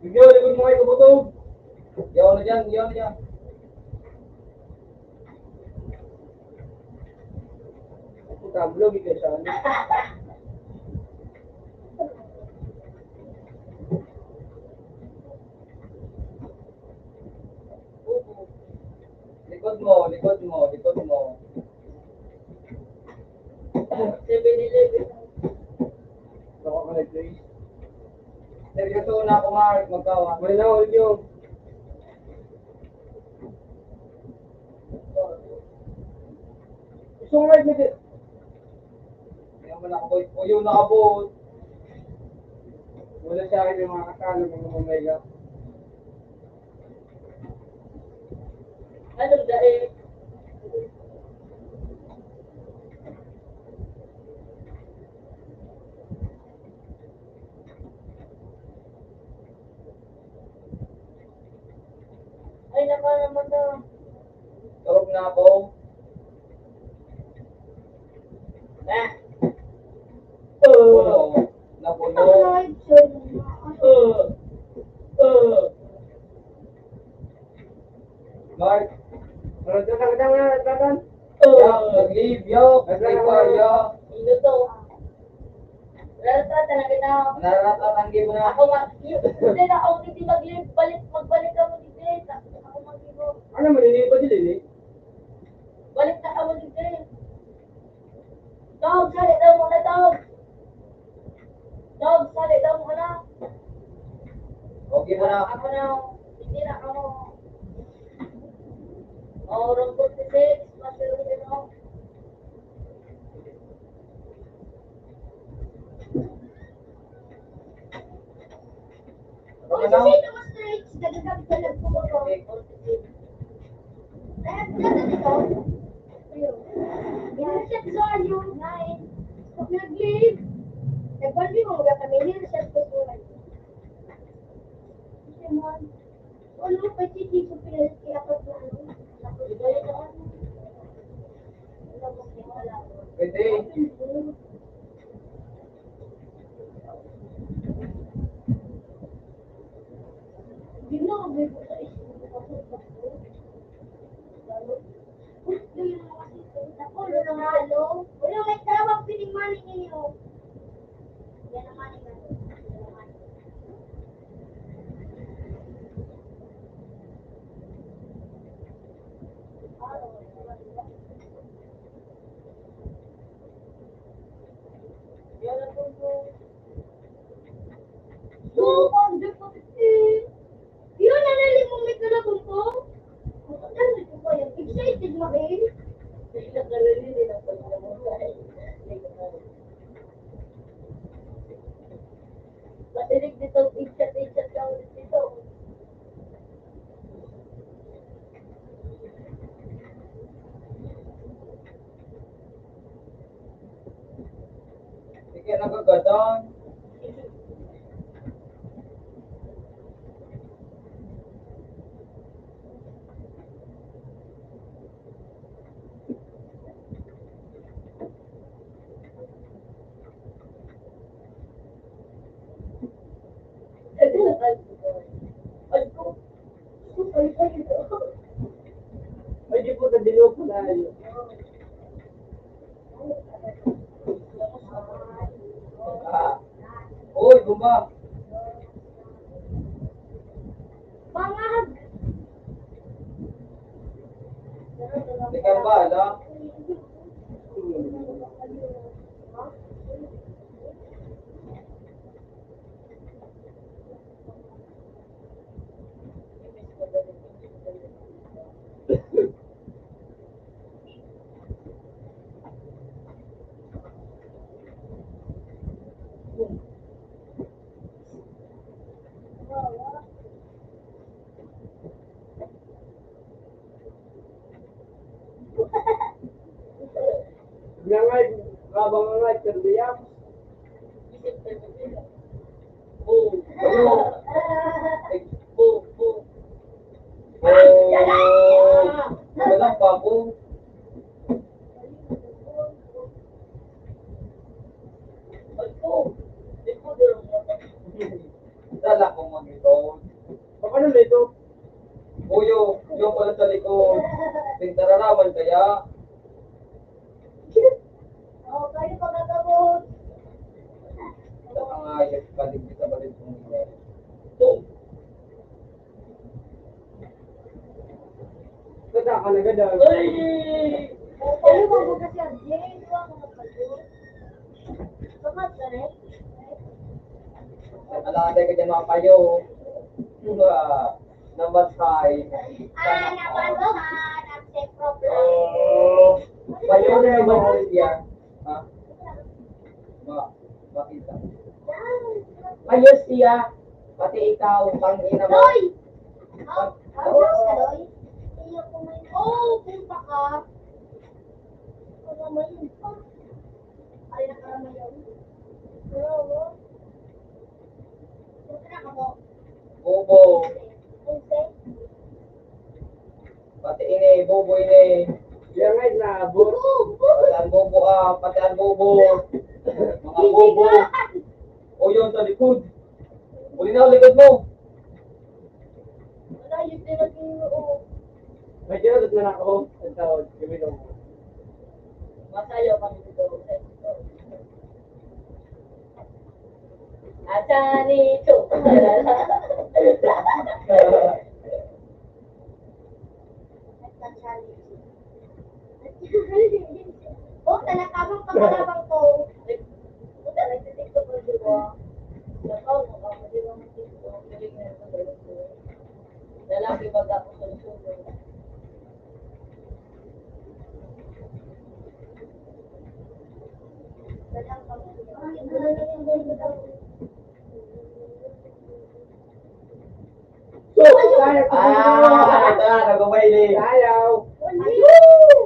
Bigyan, likod mo kayo kabutog. Yaw na dyan, yaw na dyan. Puta, blog ito siya. Likod mo, likod mo, likod mo. 7-Eleven. Baka ka nag-trace. Seryoso na ako, Mark. Magkawa. Wala na, hold nyo. Gusto mo right na din. Yung naman ako. O yung nakabot. Wala sa akin yung mga kasalo ng Omega. Ano dahil? Ay, naman na. Tawag na ako. Ah! Puno. Napuno. Live show na. Mark. Ano ito? Nakita mo na, Tatan? Yak. Nag-leave. Yak. Nag-leave. Yak. Ino to. Rata, talaga na. Naratatanggi mo na. Ako hindi na ako hindi magbalik ka mo dito. Ako mag-ibo. Ano, maliliit ba sila eh? Balik na ako dito. Dog, sali daw muna, dog. Dog, sali daw muna. Okay mo na. Ako na, hindi na ako. Oh, room 46, masyado yun ako. Uy, Ano? si Sino mas straight. Nagagamit ka lang po ako. Okay, 46. Nasa dito? Ayun. Nireset sa yung 9. Pag nag-leave, nag-bandi mo mga kami, nireset ko sa yung Simon. Ano pa si sa pinalit kaya ako na ano? Iba yun ako. Wala mo wala. Pwede. Hindi na ako may sa isip. Ako, halo. Wala may tawag pinimani ninyo. Yan naman yung Yan ang puso. So, yun, nanalim mo may kalabong ko. Ano ito ko yan? Excited makin? Sila kalali nila pag namusay. Matinig dito, ichat ka ulit dito. Sige, nagagadan. Ay, di po, tadilog ko na yun. Ah. Uy, bumba. Pangag! Hindi ka ba, ala? Ngangay, kabang ngangay, terbiyak. Oh. Walang babo. Dala ko mo nito. Paano na ito? Uyo, yung pala sa likod. Pintararaman kaya. Oh, kayo pagkakabot. Sa mga ayos, kaligid sa balik kong ito. Boom! Kada ka na ganda. Kayo mo kasi ang Jane, wala mo magpalo. Samat ka rin? Nalagay ka dyan mga kayo. Namatay. Napaluhan. Ang safe problem. Kayo na yung mga yan. Ha? Ayos siya. Pati ikaw, pang-ina mo. Loy! Ayos ka, Loy? Iyo kumain. Oh, punta ka. Karamayan pa. Ay, nakaramayan. Bravo. Punta na ka mo. Bobo. Punta. Pati ini, bobo ini. Yan nga, nabot. Pati ang bobo ka, pati ang bobo. Mga bobo. O yun, sa likod. Uli na, likod mo. Wala, yun din ang ginoo. May kinadot na ako. Ang tawag, gawin mo. Masayaw kami dito. Asani to. Oh, talakamang pagkalabang ko. Buta nagtitik ko po dito. Nakaw mo ka mo dito mo dito. Galing na ito dito. Lalaki ba ako sa suso? So, kaya ko. Ito na, nagumay Ayaw. Ayun!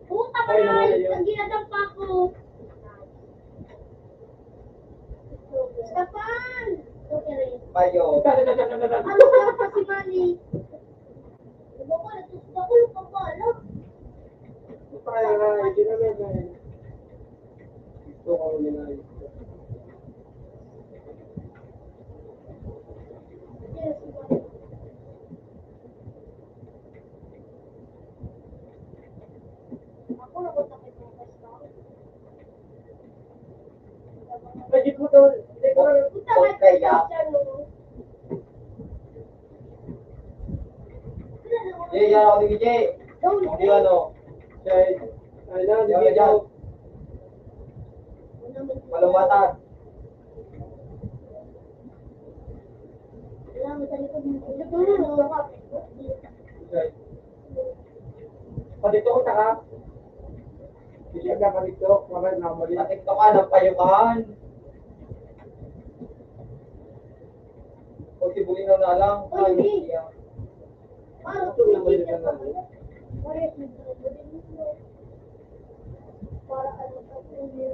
Puta ka na, ang ginadampa ko. Stefan! Payo. Ano ka pa si Manny? Diba ko, natutuwa ko yung pagkala. Kaya nga, ginamit na yun. Gusto ko ginamit. Yes, si Manny. Ako nakutakit mo basta. Pwede ko to. Hindi ko alam. Puta ka siya, no? Jay, yan ako ni Jay. Hindi ano. Ay, ano, Yan hindi dyan. ko. Malumatan. Padito ko taka. Hindi siya na padito. Mamaya na mali. Sa TikTok ka, nagpayukahan. O si Bulino na lang. Oy, Ay, hindi. siya. Para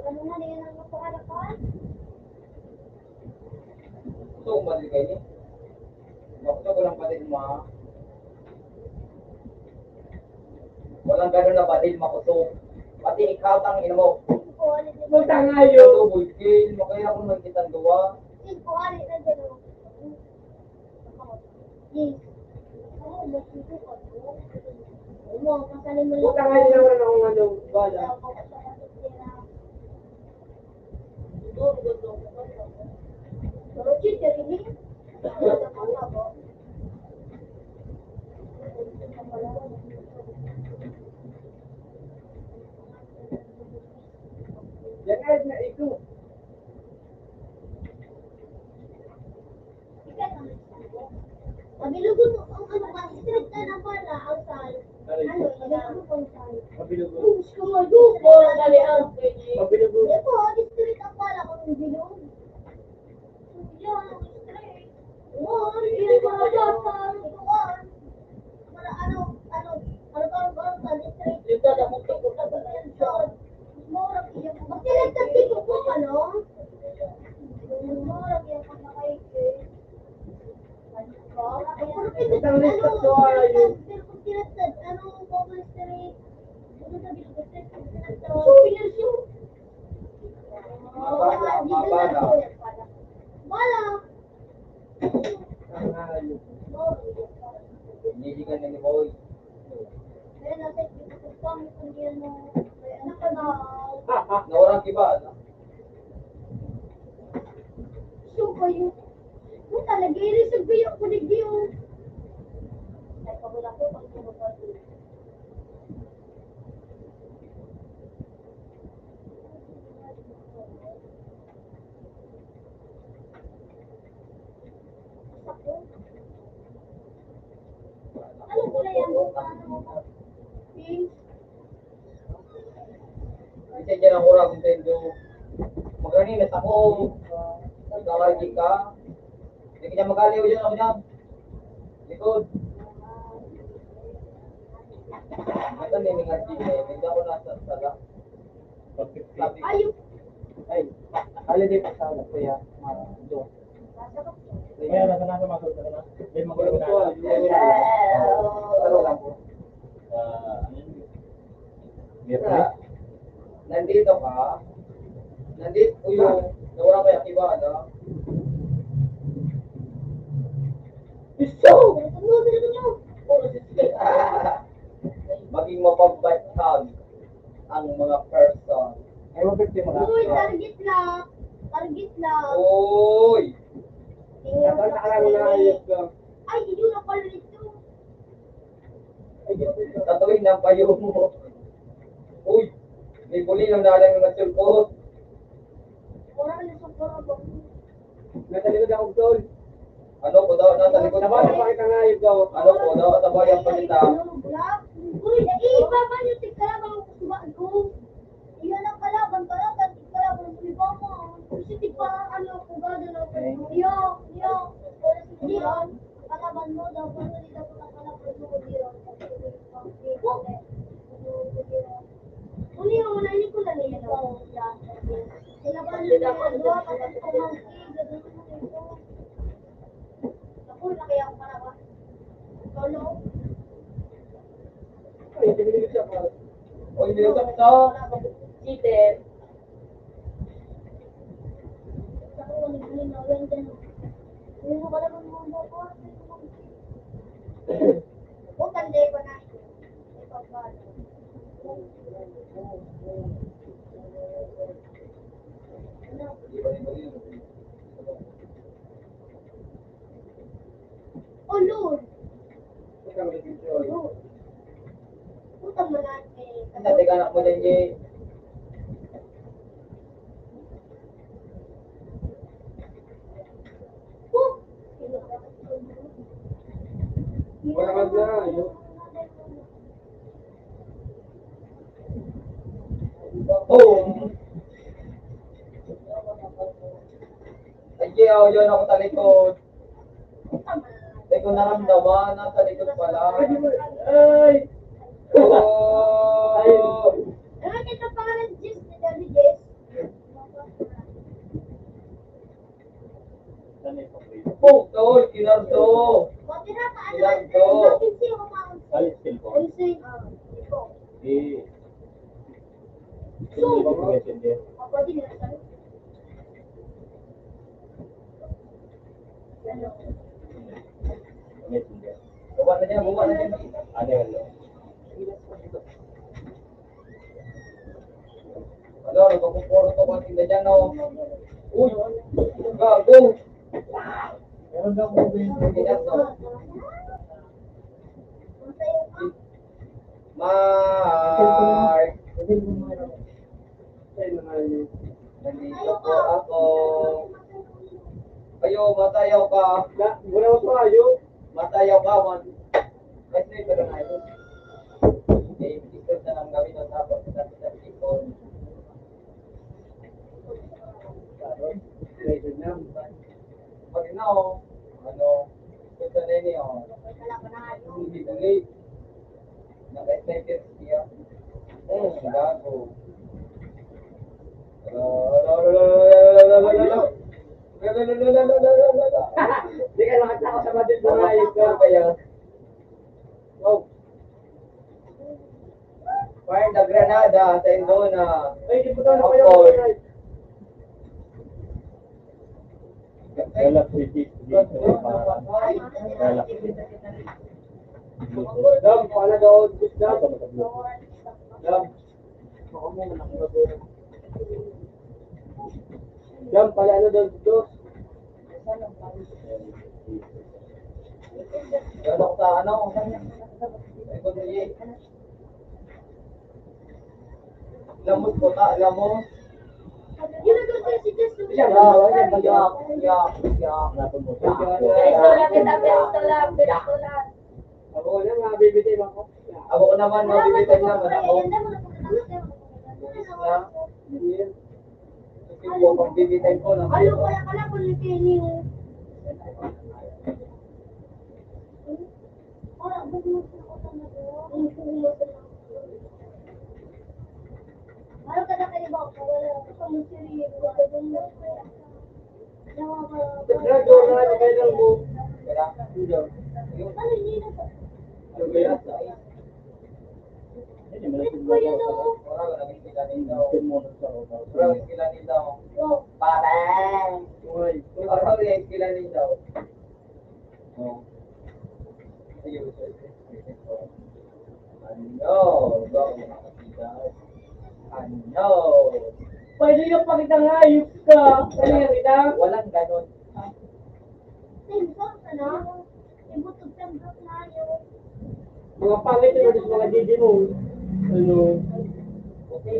ano na yan ang mapakalakan? So, umali kayo ni. Gusto ko lang pati ma. Walang gano'n na badil makusog. Pati ikaw tang ina mo. Puta nga yun. Ito, bulkin. Makaya kung nagkitang duwa. Yes. Mo, kasalin mo Puta nga yun naman akong ano. Bala. Pero chicha rin eh. Yan nga na ito. Mabilugon mo, ang ano ka, straight ka na pala, outside. Ano, mabilugon mo outside. Mabilugo. Push ka mo, do. Wala dali ang pwede. Mabilugo. Hindi po, straight ang pala kung mabilog. Yan, straight. Oo, hindi ka na bata, tuwan. Para ano, straight. Yung dada mong tukutan na Yan, shot. Murag iya ko. Bakit nagtagtiko ko, ano? Murag iya ko na kay Isang list of soil, yun. Ang nga yun. Hindi ka na ni Boy. Nawalang iba. Puta, nag-i-reserve ko yung kunig yun. Ay, pabula ko, pag tumabas. Ano kulay ang buka? Pink? Kasi dyan ang urang Nintendo. Magaling na ako. Ikaw ka. Hindi ka niya magaliw dyan ako dyan. Likod. Ito niningat din eh. Hindi ako nasa sala. Sabi ko. Ayun. Ay, holiday pa sa anak ko ya. Do. Kaya nasa masuk ka na. May magulo na. Ano lang po. Nandito ka. Nandito yung nawala kaya iba ano. Iso! Maging mapagbatag ang mga person. Ay, mapagti mo na. Uy, target lang. Target lang. Uy! Kapag nakarami na ayos ka. Ay, yun na pala nito. Tatuwin ng payo mo. Uy! May buli ng dalang yung nasulpot. Wala ka na sa parang. Nasa likod ako, Tol. Ano po daw? Nasa likod Tapos, mo. pakita nga ayos ka. Ano po daw? Tabay ang palita. Uy, iba man yung tigkalaban ng kusubaan ko. Iyan ang kalaban, kalaban, tigkalaban ng iba mo. Kasi tigparang ano, kugado na ako. Iyo. Diyon, kalaban mo daw, kung hindi daw ko nakalaban mo, diyon. Uli yung una, hindi ko na niya na. Kalaban mo na doon, kapag kumangki, gano'n mo ito. Ako, laki ako parawa. Lolo. Ay, tinilig siya pa. Uy, nilutap to. Cheater. Ako, nag-ina, yan din. Hindi mo kalaban mo mo po. Huwag kang deko na. Ipagpalo. Oh, Lord. Lord. Putang mo na. Sa tiganak mo din, Jay. Wala ka na. Ayun. Boom! Ay, Jay, yun ako sa likod. Hindi ko naramdaman. Nasa likod pala. Ay! Oh! Ano ito pangalan Jess ni Daddy Jess? Boom! Tol! Kinardo! Buti na ka, ano Ilan na, to? bakit siya kumaon? Alis ko. Unsay, ito. Eh. So, Hindi ba mo messenger? ako din na sa'yo. Ano? Messenger. Buwan na dyan, buwan na dyan. Ano yun? Ano, nagpapupuro to ba tinda dyan, no? Uy! Gago! Meron daw ko din. Kinardo. Unsay ka? Mark! Ay, mga yun. Nandito po ako. Ayo, matayaw ka. Wala ko sa ayo. Matayaw ka, man. Ay, sa'yo ka na ito. Eh, ito na lang gawin ang tapos sa people. Pag na, oh. Ano, ito na nini, oh. Wala ko na ano. Hindi delete. Naka-excited siya. Gago. Hindi ka nakita ko sa budget na nga yun. Kaya, oh. Fire the Granada sa Indona. Ay, hindi po tayo na kayo. Wala po Dam, paala daw. Dam. Dam. Dam, pala ano daw dito? Ano ko sa ano? Ikot mo yun. Lamos ko ta, lamos. Yun na doon si Jess. Yak, yak, yak, yak. Ako na, mga bibitay ako. Ako ko naman, mabibitay naman ako. Ganda mo na pagkakasya. Na, po, pag bibitay ko na Halo ko lang kala kung nitini yung... Ah, bumusin ako sa mga. Halo ka na kayo ba? Wala ka sa musiri. Wala ka na kayo. Nagdrago na natin kayo ng book. kailangan dito. Yung Ano hindi na sa... ano ba yan? Ito ko yun o. Orang naging sila nila. Orang sila nila. Oh. Parang. Orang naging sila nila. Oh. Ayun. Ano? Ano? Pwede yung pakita nga, ayup ka. Pwede nga kita. Walang ganon. Timbang ka na. Ibutog timbang na yun. Mga pangit yung mga DJ mo. Ano? Okay.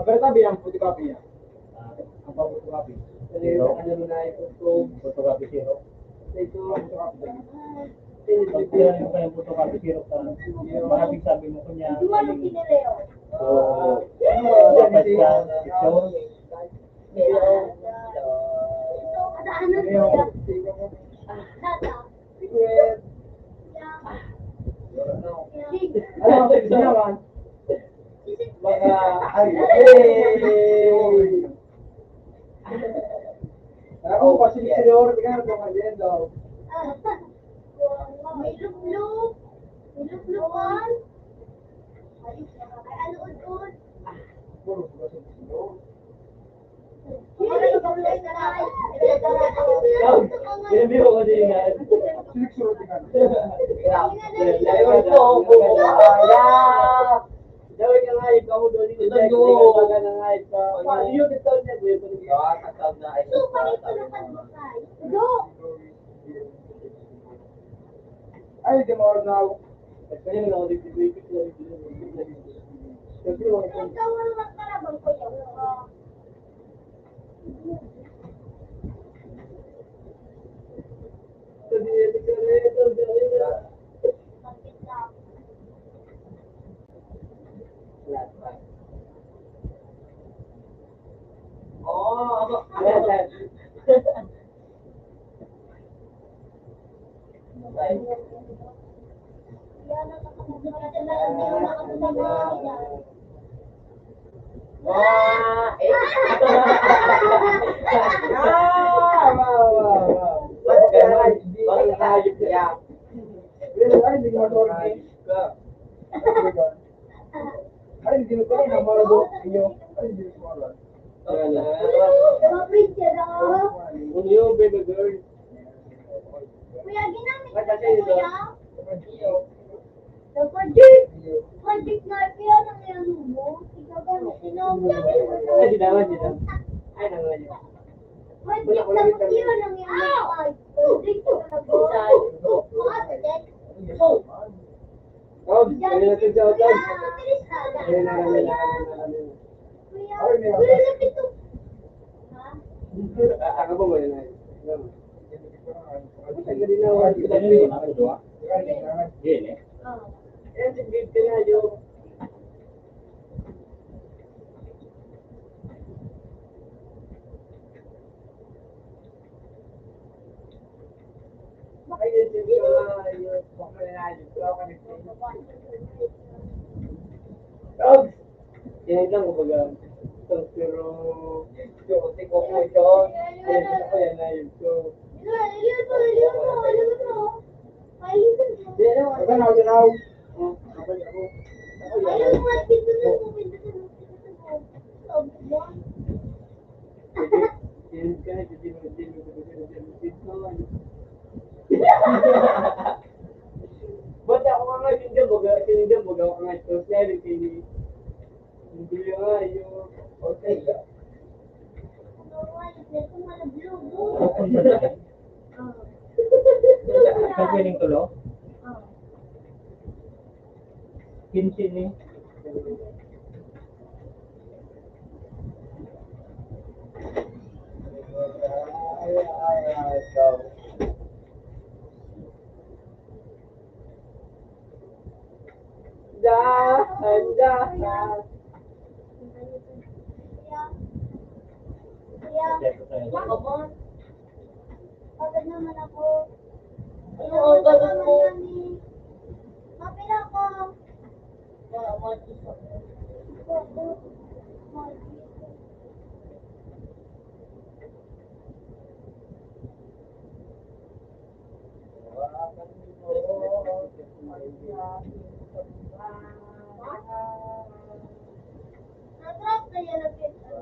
Pero tabi ang photocopy niya. Ang photocopy. Ano mo na ito? Photocopy zero. Ito, photocopy. Pag kailan mo kayong photocopy zero ka, maraming sabi mo kunya. Di mo ano pinileo? So, dapat ka, ito, Ito, kadaanan ko yan. Data. Ano, ito naman. Mga Ako, kasi senior, tingnan mo ka daw. May lup-lup. May lup-lupan. Ay, ano ud-ud. Ginabiro ko din yan. Dawin ka nga, ikaw mo doon dito. Ikaw na nga, ikaw. Yung ito niya, gue pa rin. So, panito na pagbukay. Do! Ay, di mo na ako. Kaya na ako dito. Ikaw ang magkarabang ko yun. Bakit lang? Oh, Yan ang nakakasama na lang yung nakasama. wah, Mga picture ako. Baby girl. Kuya, ginamit ko siya, kuya. The project na kaya nang yan mo. Ikaw ba, sinong Ay, di naman, di naman. Ay, naman yun. project na kaya nang yan mo. Project na ko. Mga kadet. Oh, kaya natin siya ako. Kaya na kami. Kuya, kuya, lapit to. Ha? Ako ba mo yun? Yan eh. Oh. Yan, sige ka na yun. Ayun, sige ka na yun. Baka na yun. Dogs! Yan lang, kumbaga. Pero... Yan na yun. So... Ba't ako nga sinigyan baga ako nga ito. Kaya hindi nga yung... Okay. Nagwiling tulo? 15 ni. Dahan. Kuya. Check tayo. Ma'am, pagod naman ako. Ano ang gagawin mo? Mapila ko. Wala, matis ako. Natrap na yan ang pito.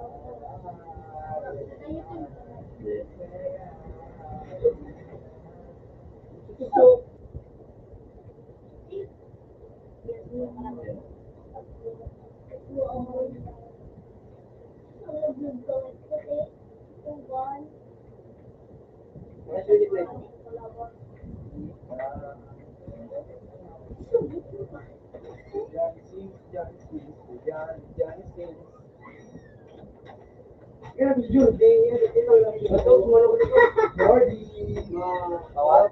Tawad?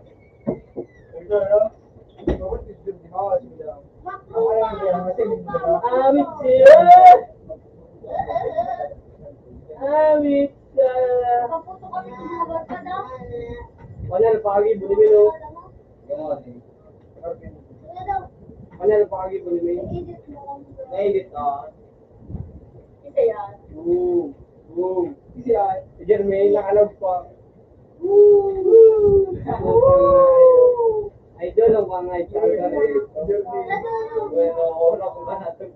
Amit siya! Amit siya! Kaputo kami sa mga barkada. Wala na pagi, bulimino. Ganon. Wala daw. Wala na pagi, bulimino. I-edit mo kami. Nainit ka. Isa yan. Boom! Boom! Si Jermaine, nakalog pa. Idol ang mga idol. Bueno, oras ko ba natin?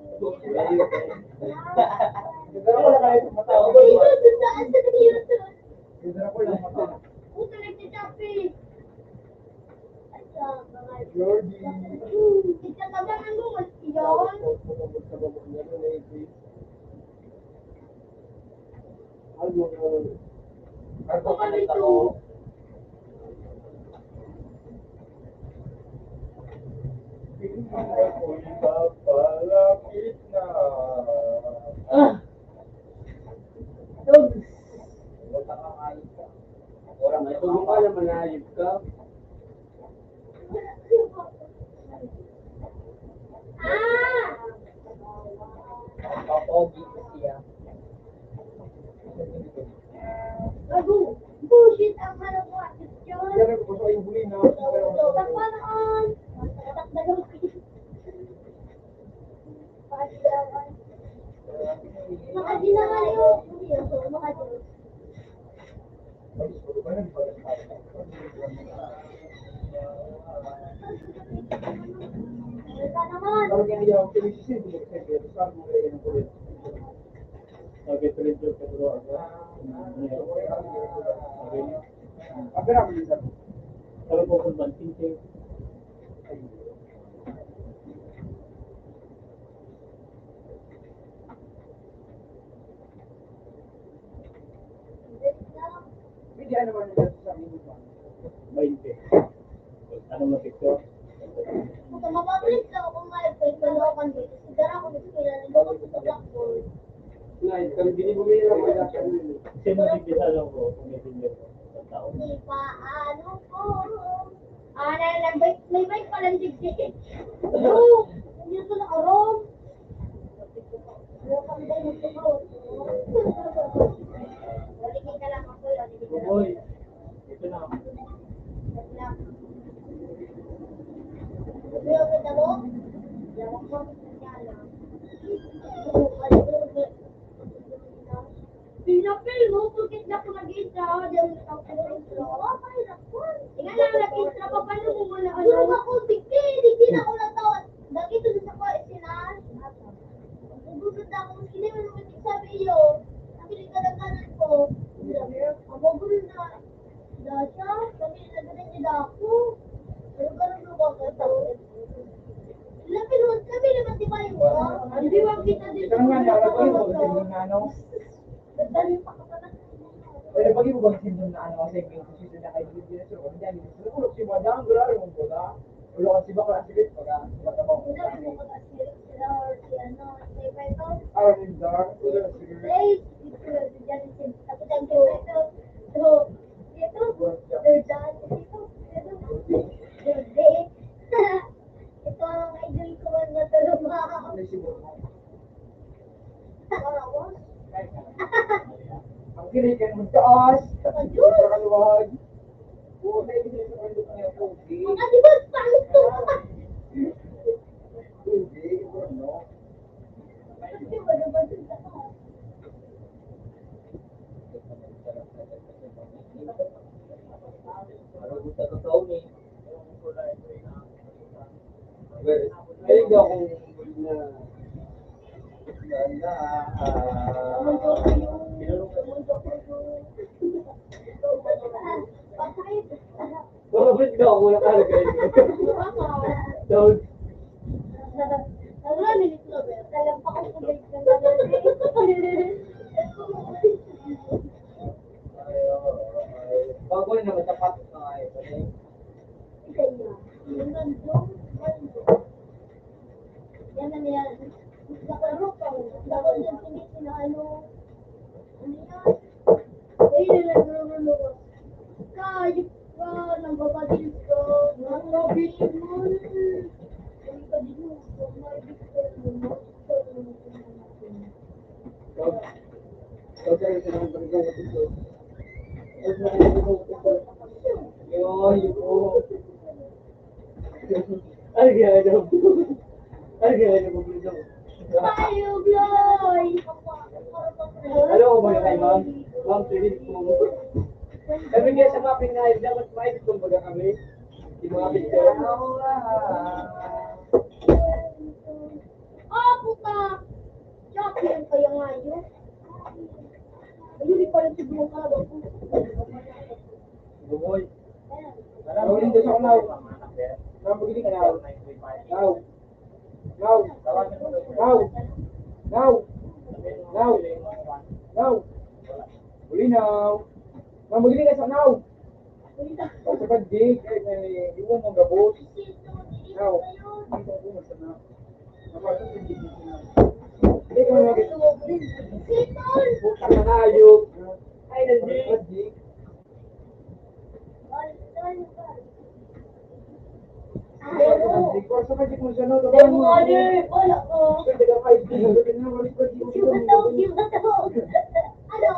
Puto nagtitapi. Itatabangan mo, mas iyon. Ako connect ako. Palapit na. Dogs! Wala kang ayos ka. Orang na ito. Kung ka naman ayib ka. Ah! Papogi ko siya. Lagu! Bullshit ang harap mo. Yun. na. Tapanoon! Takdagan ko. Makadinaman yun. Makadinaman. Ka naman. Okay, tuloy-tuloy ka dulu agak. Kalau kau pun banting sih. Main ke. Ano mo picture? Kung mapabilis lang ako ma-effect, kalokan dito. Sigara ako nagkila ng loko sa blackboard. Nice, kami binibumili ng mga dapat. Kasi mag-ibisa lang ko kung may video ko sa tao. Di pa ano ko. May bike pa lang digdig. Bro, hindi ko naka-roam. Wala kang tayo magtukaw. Waligin ka lang ako. Boy, ito na. Pero kita mo, lawak mo sa lang. Pinapil mo, pagkit na ko nag-istra, dahil ako nag-istra. Tingnan lang, nag-istra pa, paano mo muna ano? Tulog ako, digdi na ako natawad. Dagi ito sa ko, isinan. Nagugod na ako, hindi mo naman sabi iyo. Nabiling kalaganan ko. Ako gulo na. Dasha, kami nagaganan niya na ako. Pero ganun mo ba ka? Labi naman di ba yung hindi ba kita dito? Ito naman, yara ko yung pagkasin na ano. Nagdali pa ka pa na. Pwede pag yung pagkasin na ano kasi yung position na kayo din sa mga dyan. Siguro si Madang, gularo mong bola. Ulo kasi ba kala sigit pag matabang ko. Nagdali mo ka sila or si ano, si Peto. Araw yung dark, ulo sigit. Hey, dito si Jan, kapitan ko Peto. So, dito, they're done. Dito, ito ang idol ko na tulog Ano si Bola? Ako? Ang Kini kan magtaas. Para kaluwag. Oo, dahil sila sa kandok niya. Okay. Mga di ba, pangit to? Hindi, ano? Kasi wala ba dun sa taas? Ano gusto ko sa uni? Ayun daw kung na Naman ko kayo. Naman ko kayo. Bakit? bakit daw ako nakalagay? Daw, Wala, minute lang eh. Talang pa ko kulay ka na bago na naman tapat na ngayon. Yan na yan. Nakalaro pa. Dapat yan ano. Ano yan? Ayun na naglululuwa. Kayip ka. Nambabadil ka. Nambabadil mo. Ay, kadil mo. Nambabadil ka. Tayo, Bloy! Hello, mga kay ma'am. Ma'am, sige po. Kami nga sa mapping na dapat maibig kung baga kami. Di mga picture. Ah, puta! Chocolate yan kaya nga yun. Ayun, di pala siguro ka ba? Bumoy. Rolling doon sa unaw. Now, pagili ka now. Now. Now. Now. Now. Now. Now. Uli now. Now, magili ka sa now. Pag sa pag-dig, iwan mo gabos. Now. Dito ako mo sa now. Napasok yung dig mo sa now. Hindi ka mga gito. Sitol! Putang na ayok. Ay, nandiyo. Pag-dig. Pag sa pag-dig mo sa now, Ay, mother! Wala ko! pwede ka kahit di mo gawin na, walis pag-dig mo sa Yung now. bato, yung bato! Ano?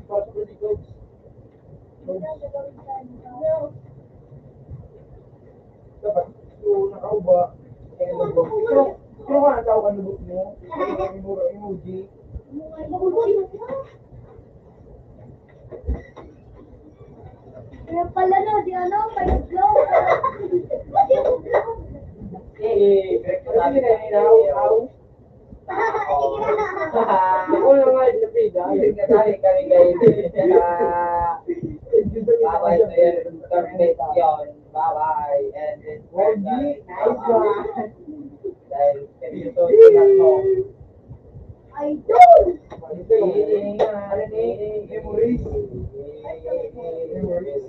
Para sa pag-dig mo. No. Dapat, nakauba. Pero nga, tao ka nabot mo. Emoji. Kaya pala no, di ano, may glow. Correct ko Sabi sabi na, now. Ako na nga yung napida. Yung natali kami kayo. Bye-bye sa yan. Terminate yun. Bye-bye. And this Wendy, nice one. dahil seryoso sinak mo. Idol! Ano ni? Memories. Memories.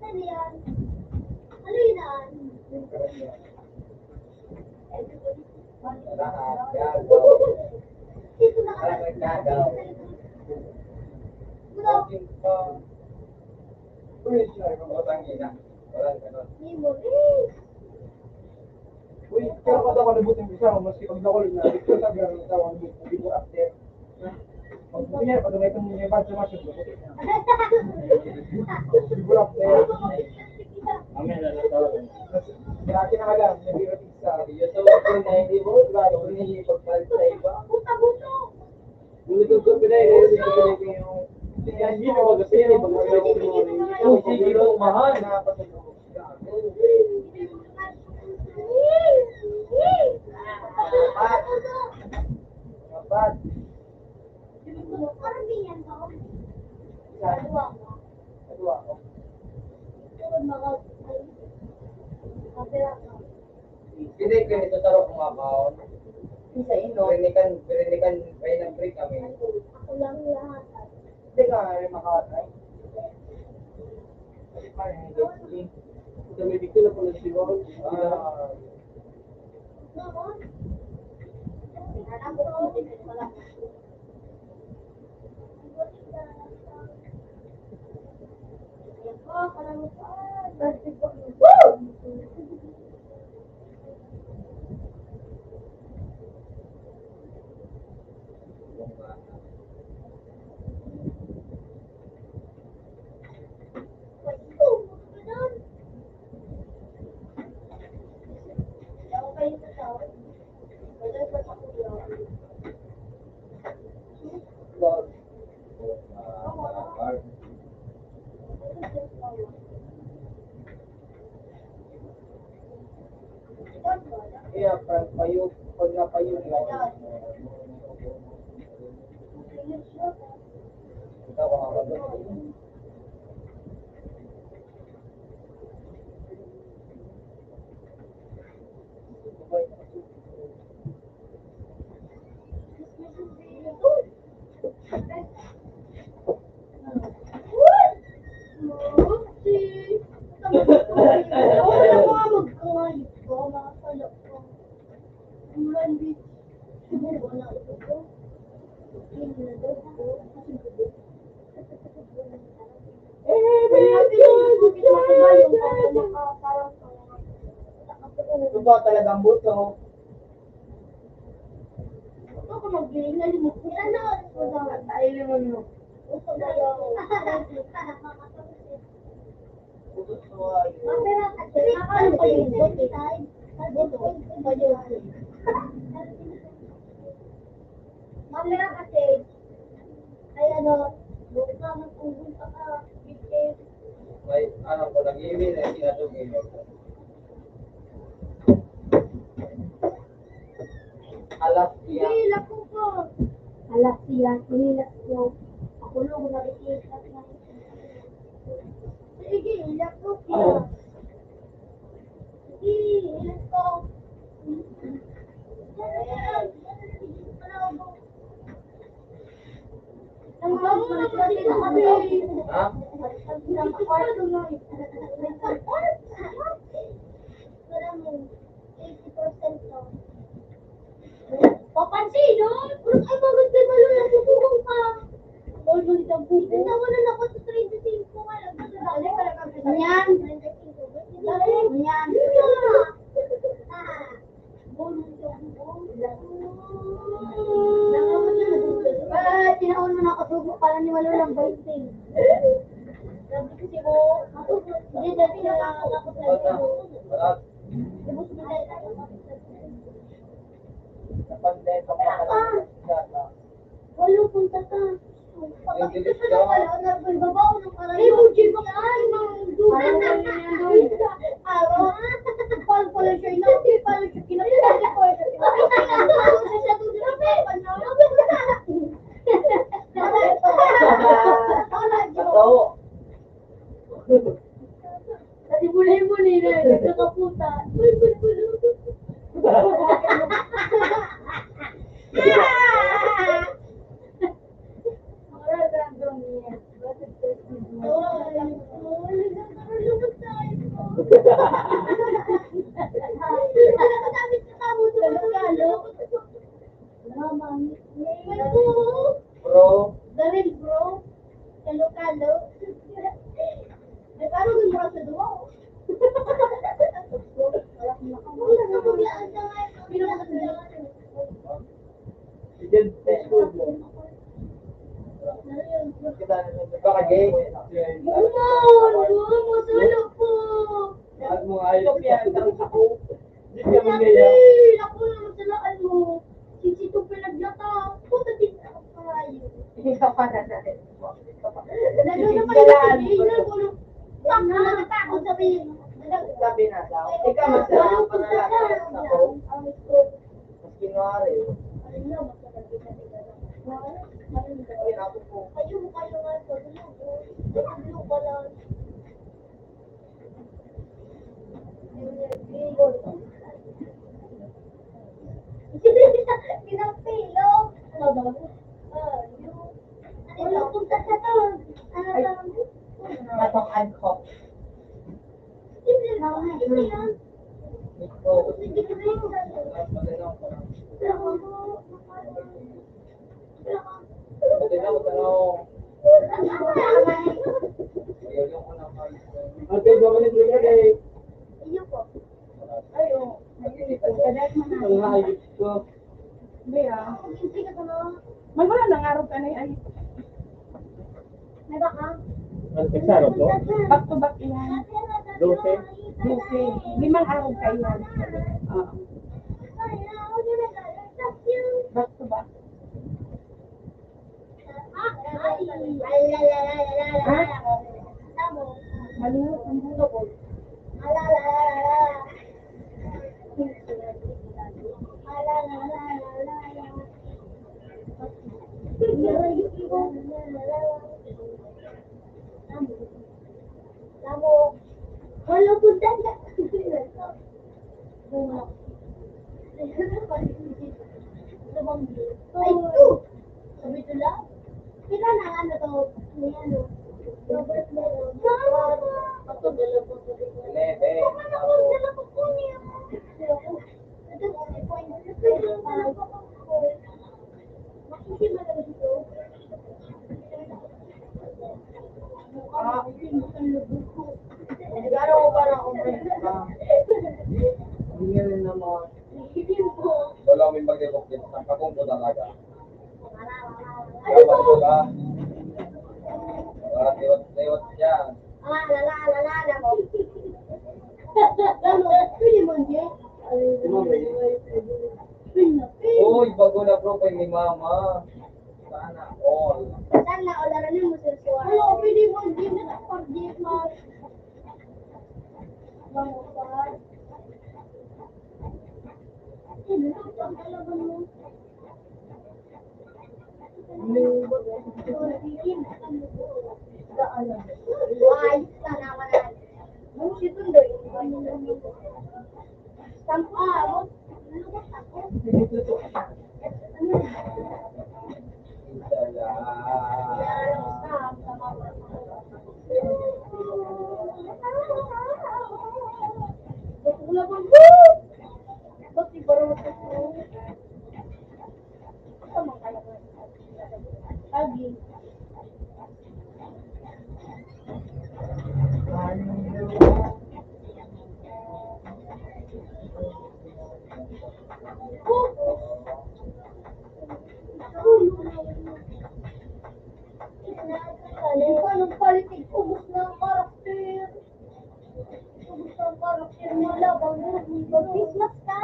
Ano yan? Ano yan? Lahat. Yan. Dito na Parang kami. nagkagaw. Bro, Uy, siya. Utang ina. Walang ganun. memories. Uy, pero kada ka nabot yung isa, maski pag nakul na, ito sa gano'n na tawang before after. Pag kunya, pag may itong may bad sa masyo, before after. Amin na lang tawag. Grabe na alam, nabirating sa. Seryoso ko na hindi mo. Grabe hindi pagpalit sa iba. Buta-buto. Bulutog ko pinay. Bulutog ko pinay yung... Hindi mo mag-asili. Mag-asili mo. Ito, sige mo, mahal. Dapat. Parang ganyan ba? Sa Dalawa ko. dua ako. Sunod mga kapira ka. Hindi ko nito taro kumakaon. Isa ino. Berinikan kayo ng break kami. Ako lang lahat. Hindi ka nga rin makatay. Dami dito na pala si Ron. Naman. Ako ko din wala. Iya, payo, pag napayo lang. Ikaw ang kapatid. Totoo talagang buto. Ako mag-giling na limot. Kainin mo nyo. Buto suwa yun. Mamaya kasi, ay ano, bukas naman pupunta ka, bigay. May ano ko nag-email eh, sinatugin mo. Alas iya. Hilak ko po. Alas siya, hilak ko. Ako lang na ikita na. Sige, hilak ko siya. Sige, hilak ko. Ha? Papansin, no? Ay, maganda na lang nasusukan ka. Nawalan ako sa 35 nga lang. Yan. Yan. Tinaon mo na kasubo pala ni Malulang Baising. Sabi kasi mo, hindi dati na ako sa At Napagday pa pa ka. Walo punta ka. Pagkakita ka na pala, nagbabaw ng karayo. Eh, buji ba ka? Araw. Pal pala siya, hindi pala siya kinapilala ko. Totoo. Kasi bulay-bulay na, nagkakaputa. Bro. Daril, bro. Kalo-kalo. Ay, parang yung mga sa duwa. Diyan sa school mo. Kita na baka gay. Masalo po. At mo ayos. Di ka magaya. Ako na masalaan mo. Sisito pinaglata. Puta din ako kayo. Hindi ka pa na rin. Nagano pa rin ako. Nagano. Tang na ako sabihin. Sabi na daw. Ikaw masarap pa na lang ako. Mas kinwari. Ay, ako po. Kayo nga sa dulo ko lang. Pinapilo. Ano punta sa to? Ano lang? Matokan ko. Simple lang. Simple lang. Ito. Sige, sige. Pati na ako tanong. Ang hayop ko. Hindi ah. Hindi ka to, no? May wala nang araw ka na ay. May baka? Ano eksaro to? Back to back yan. 12. Lucy. 5 araw ka yan. Oo. Back to back. Malinis ang bulo ko. Walau punta ka. Ay, sabi ko lang. Kaya na ano to? May ano? Robert Meron. Ako dala po sa dito. Lebe. Ako dala po po niya. Ito si point. Makikima na dito. Sigaro ko parang kumpress ka. Hindi nga rin naman. Wala kaming bagay-bok din. Nakakong ko talaga. Kaya ko ka. Wala tiwat yan. Uy, bago na profile ni Mama. Sana all. Lagi. Anong politik? Ubus na ang karakter. Ubus na ang karakter mo. Labang mo. Mag-Christmas ka.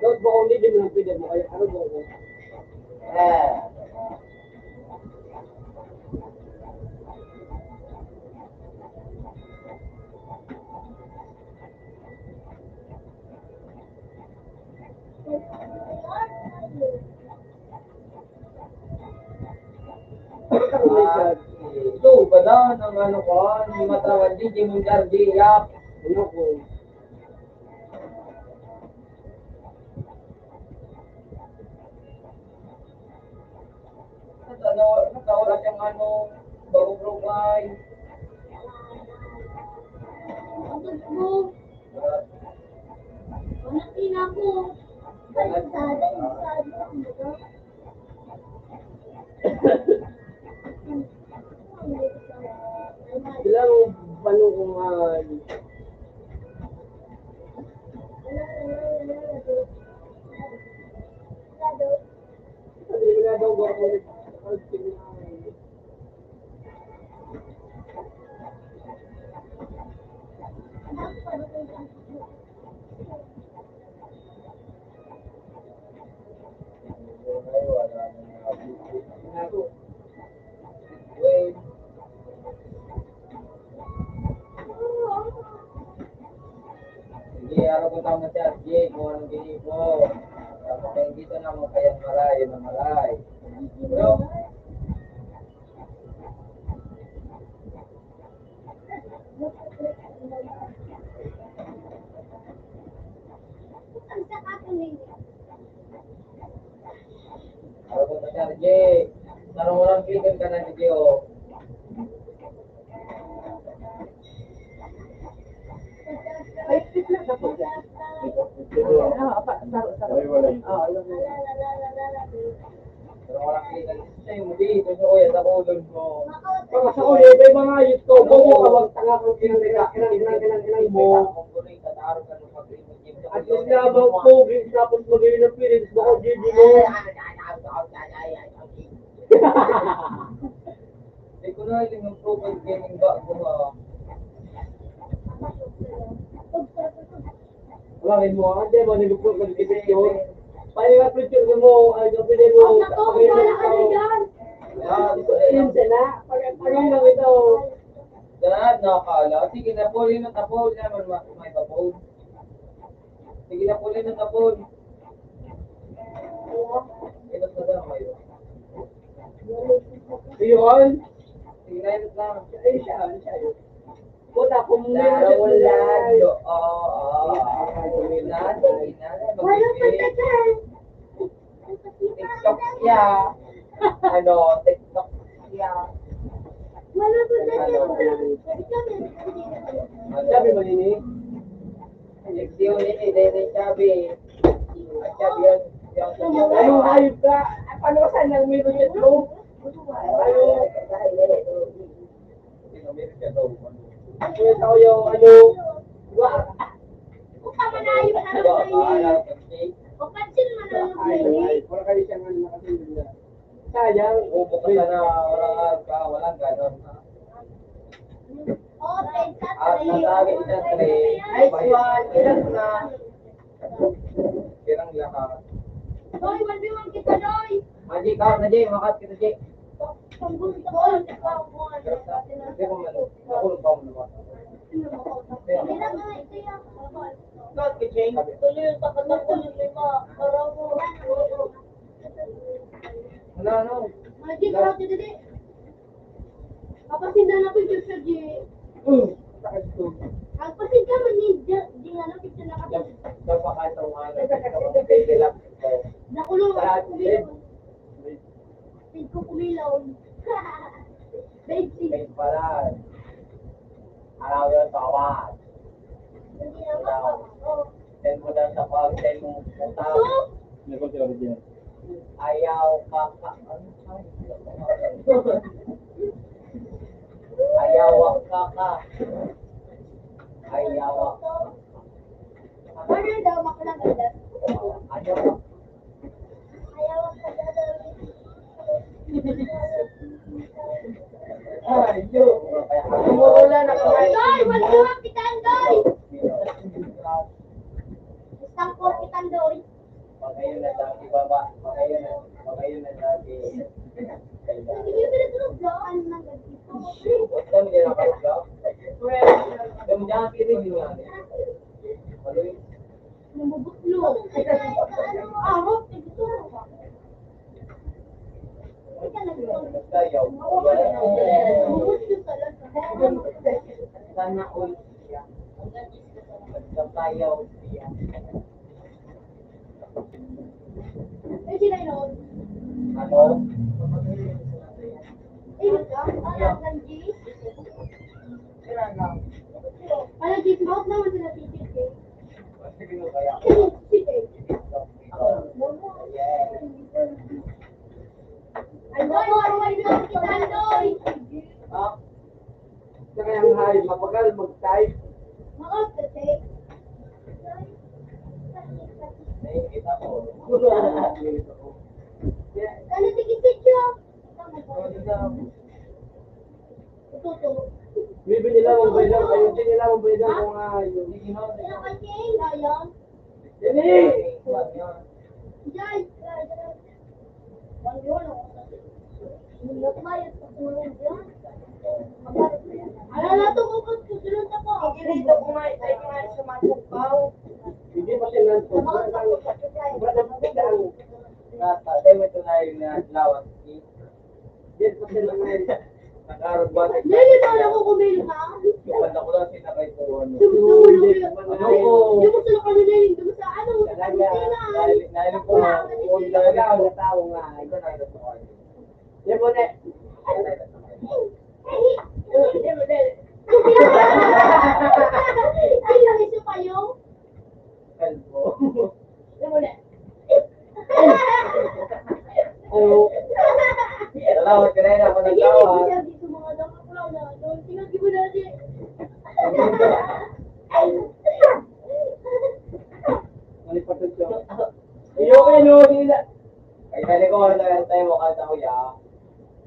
Lord, baka hindi mo lang pwede mo. Kaya ano ba ako? Ito, pala, ng ano ko, ni Matrawan di Munjar di Yap. Ano ko? Nakaoras yung ano, barong-barongay. Ang mo. Manatin ako. Sada. Ilang paano kung sabi mo na daw gawin ulit. Wait. Sige, araw ko tama si RJ kung anong ginipo. Tapos kayo dito na mo kayang malay, yun ang malay. Pero, Ang sakit ng araw ko si RJ. Sarong walang klikan ka na video. Ay, fit na sa po dyan. Ito. Saro. Ay, wala. Oo, yun. Pero walang kita. Sa'yo mo dito. So, kuya, sa kulon ko. Mga sa uli, may mga ayos ko. Bobo ka, wag tanga kang kinang mo. At yung labang ko, tapos magayon ng feelings, baka GG mo. Hindi ko na yung profile gaming ba ko ha. Wala rin mo, hindi mo, nag-profile kasi yun. Paano nga picture mo, ay kapili mo, yun sila, pag-ang lang ito. Dahil nakakala. Sige na po, na tapon naman may tapon. Sige na po, na tapon. Ito sa dama yun. Yun, Sige na ito lang. ay siya yun. Puta, kung Laro meron lalo. TikTok siya. Ano, TikTok siya. Wala po na Sabi mo nini? Sexy ulit eh, dahil sabi. Sabi yan. Ano, ayub ka? Paano ka saan nang meron yun mo? Ano? Kaya ako yung ano, diba? Kung ka manayos na lang sa inyo. O pansin mo na lang sa inyo. Wala kayo siyang ano nakasunod na. Sayang. Upo ka na, walang ganon. O, tensa, At nasabi siya three. Nice one. Ilan na? Kirang lahat. Doy, 1v1 kita, Doy. Maji, count na Jay, makat kita Jay. Kung gusto ko, ikaw mo. Hindi ko man, nakulong pa mo naman. Bilang nga, ito yan. Not the change. Tuloy yung takatakbo ng lima. Parang mo. Ano? Magic, harap dito din. Kapasin na picture sa G. Sakit ko. Agpasin ka man ni G ano picture na kapag. Dapat itong ano, pwede lang. Nakulong ako kumilaw. Tig ko kumilaw. Babe, May pala. Araw yung tawad. hindi naman. Oh. Send mo lang sa pag, send mo puta. So, May ko sila din. Ayaw ka. Ayaw ka. Ayaw ka. order daw, makulang order. Ayaw ka. Ayaw ang pagdadal. Ay, yun. Umuulan na kamay. Doy, wala mo kitan, Doy. Isang po kitan, Doy. Magayon na dati baba. Magayon na dati. Hindi mo pinatulog, Doy. Ano nang ganito? Huwag mo din nakakagaw. Dami dyan, pirin yun nga. Maloy. Namubutlo. Arot, tigito. Ika nagtulog. Sayaw. Namubutlo talaga. Sana all siya. Sayaw siya. Eh, sila yun. Ano? Eh, alam ng G. Ilan lang? Alam, G, out naman sila TTK. Sige mo kaya. Ay, Doy, maruway na ang kitan, Doy. Ha? Saka yung hay, mapagal, mag-type. Maot, kasi. Nakikita ko. Ano, tigisit yun? Tuto. Bibili lang ang bayad lang kayo. Hindi nila ang bayad lang kung ayun. Kaya kasi, ayan. Dili! Diyan. Alam na ito kung susunod ako. Hindi dito kumain sa matupaw. Hindi pa siya nanto. Ba't napagdaan? Nasa, mo ito na yung lawas. Hindi pa siya nanto. Nakarog ba? Dili ba ako kumil ha? Yung pala ko lang sinakay ko ano. Hindi mo sila kanina yung dumi sa ano? Talaga. Nailin ko nga. Kung Talaga talaga ako ako. na tao nga. Ikaw na ito sa Yan mo na. Yan mo na. Ay, lang isa pa yung? Kalbo. Yan mo na. Ano? na ako Sige, nagtawa. sige, dito mga nakakala. Tingnan mo natin. Malipatan siya. Iyo kayo, no? Nila. Ay, tali ko ano tayo mo kanta kuya.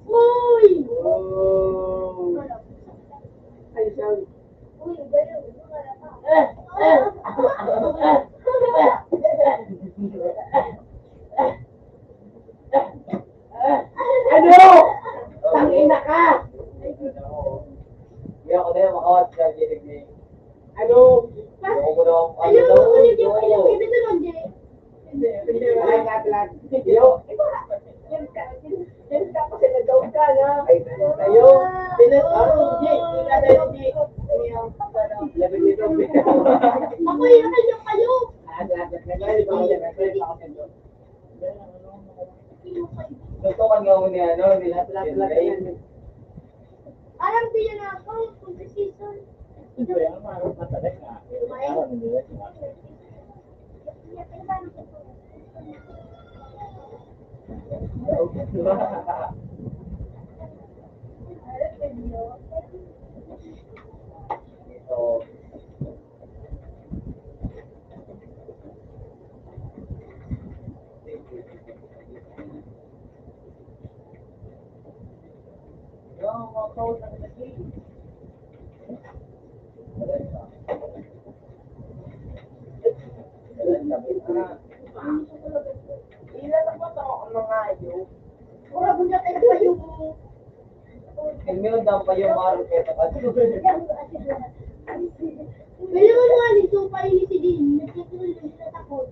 Uy! Oh. Ay, sorry. Uy, ganyan. Ano? Tangina ka! Hindi ako na yung makawat sa gilig ni. Ano? Ako ko daw ang Ayun, daw. ulit yung ibig nun, Jay. Hindi, wala lahat. Iyo. Yan ka kasi nag-down ka na. Ay, Ayo. Ako yung kanya kayo. Gusto ka nga mo ni ano, ni Lane. Alam ko yun ako, kung sa season. So, Ora, bunda tayo pa yung... Ilmiyon daw pa yung market. Kaya mo nga nito pa ini si Din. Nagtutulog sila takot.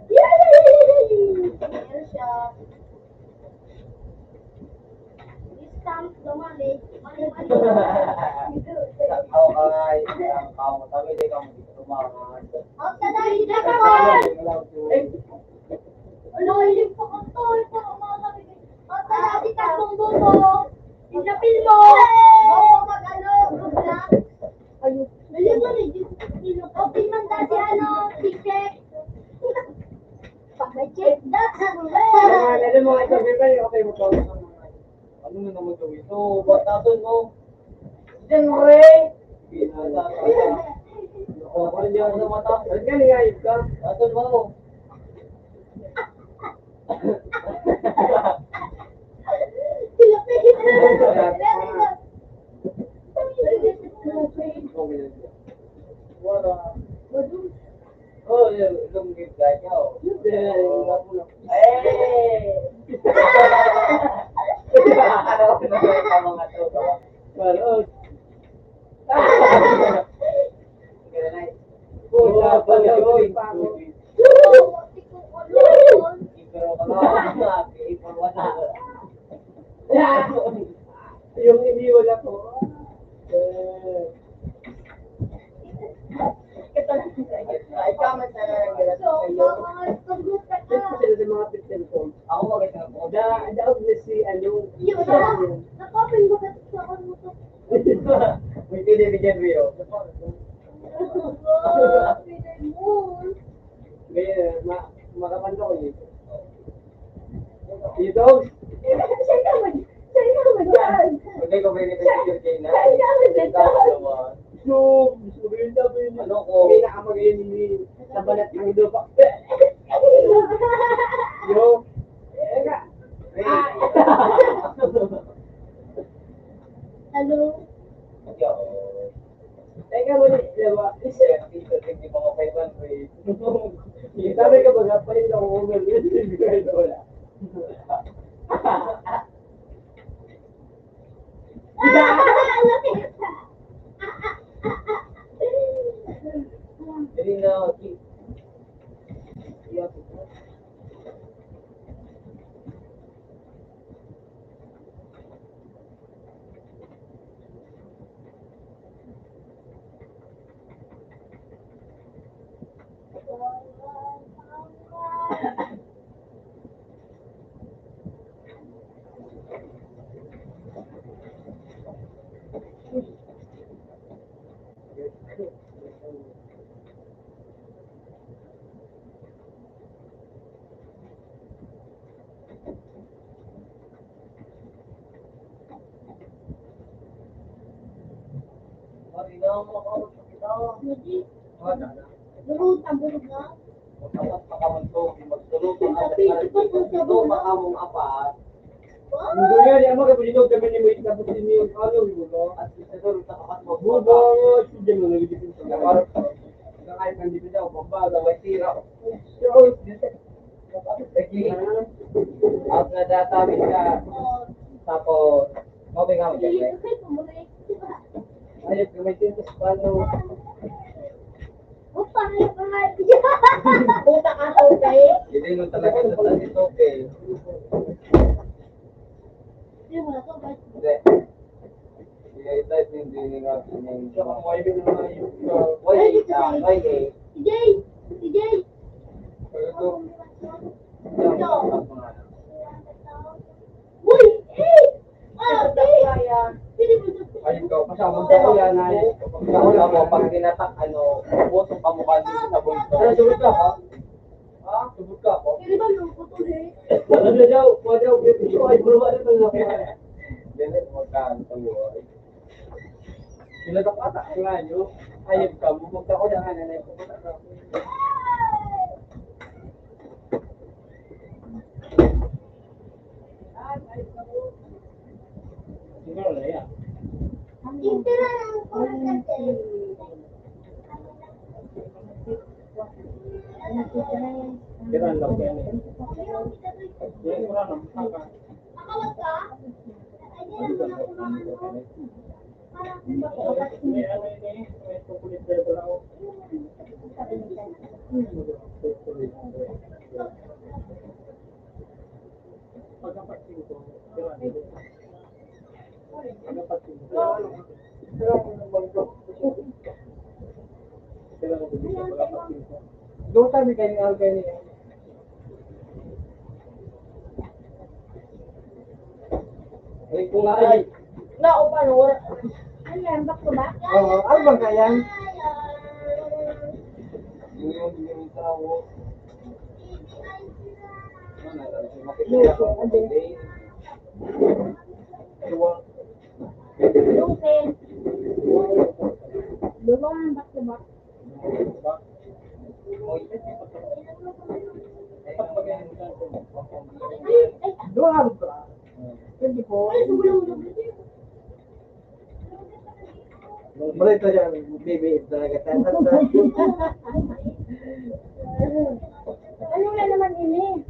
Yay! Meron siya. Stamp dumali. Mali-mali. Ako ka nga, ang kamo kami, di ka mo dito tumangan. Out na dahil na ka! Ano, ilim pa ka to. Ito, mga sabi ko. Out na dahil tatlong bubo. Tinapil mo. Oo, mag-ano, group lang. Ayun. Ayun mo rin. Open man dati ano, si Check. Pag-check that. Ano mo ito, Beba? Okay mo to. Ano na naman gawin ito? Batason mo. Siyempre! O, kung hindi ako sa mata. Ang galing ayos ka. Batason mo. Tinapil. Wala. Oh, yung gift guy niya. Eh! Ano ko na mga to? Parang. Sige na. Puta, pag-away pa ako. Pero kala ipon wala. Yung iniwan ako. Ay, kama sa nangyalat So, kayo. mga pag-group ka Ito ka. sila sa mga picture ko. Ako maganda ako. Daog na si ano. Yun na. Nakapin mo kasi sa ako mo to. May tinibigyan mo yun. Ngayon, makapanto ko dito. Dito? Hindi ko may nipipigyan kayo na. So, gusto ko yun sabihin. Ano ko? Hindi na kamagayin ni sa balat ng lupa. Yo. Eka. Hello? Teka mo ni, diba? Hindi mo makailan ko eh. Sabi ka ba, palit ako over. Hindi ko ito wala. Hindi na. kanina, makakausap kita. Hindi. Wala na. Bulog na, bulog na. Tapos makamantog, magtulog ka Tapi, dito, makamong apat. Hindi nga, di ako kapag kami ni Wait tapos din yung ano, bugo. At isa doon, nakakat mo. Bugo, sige mo, nagigipin sa mga. Nakakain kang dipin daw, bamba, May tira. so, Lagi. At nadatabit ka. Tapos, mabay nga mo dyan, eh. Ayos, gamitin ko sa pano. Opa, ano pa nga? Puta ka sa okay. Hindi mo talaga sa dito, okay. Hindi mo na to, guys. Hindi. I-type hindi nga yung... saka mo kayo na mga yung Why, Si Jay! Si Jay! Ito. Uy! Eh! Ah, eh! Kaya, Pili mo to. ayun ka, kasama ko yan ay. Wala mo, pag tinatak, puso ka mukha dito sa bunso. Ano, subot ka ako? Ha? Subot ka ako? Pili ba yung putol eh? Ano daw, ay, bro, ano ba na ako? Hindi, magkanto mo. Sila ka pata, nga nyo. Ayun ka, bumugta ko na nga, nanay ko. Siguro na yan. Tintira ng puro kasi. Pero ang laki yan eh. Yan, wala na, saka. Nakawag ka? Ay, di na mo na kumano. Parang May ano yun eh, may chocolate level ako. Pagkapasin ko, pero ano yun? Pagkapasin ko. Doon kami kayo ng algay niya. Ay, kung nga ay. na, o paano, wala. ano yan, back to back? Oo, ano bang kaya? Yung tao. Makikita ko ang day. Lupin. Lumang back to back. Doon ako pa. Hindi po. Ay, subulang mo lang. Mulai ito dyan, baby, talaga. Ano na naman ini?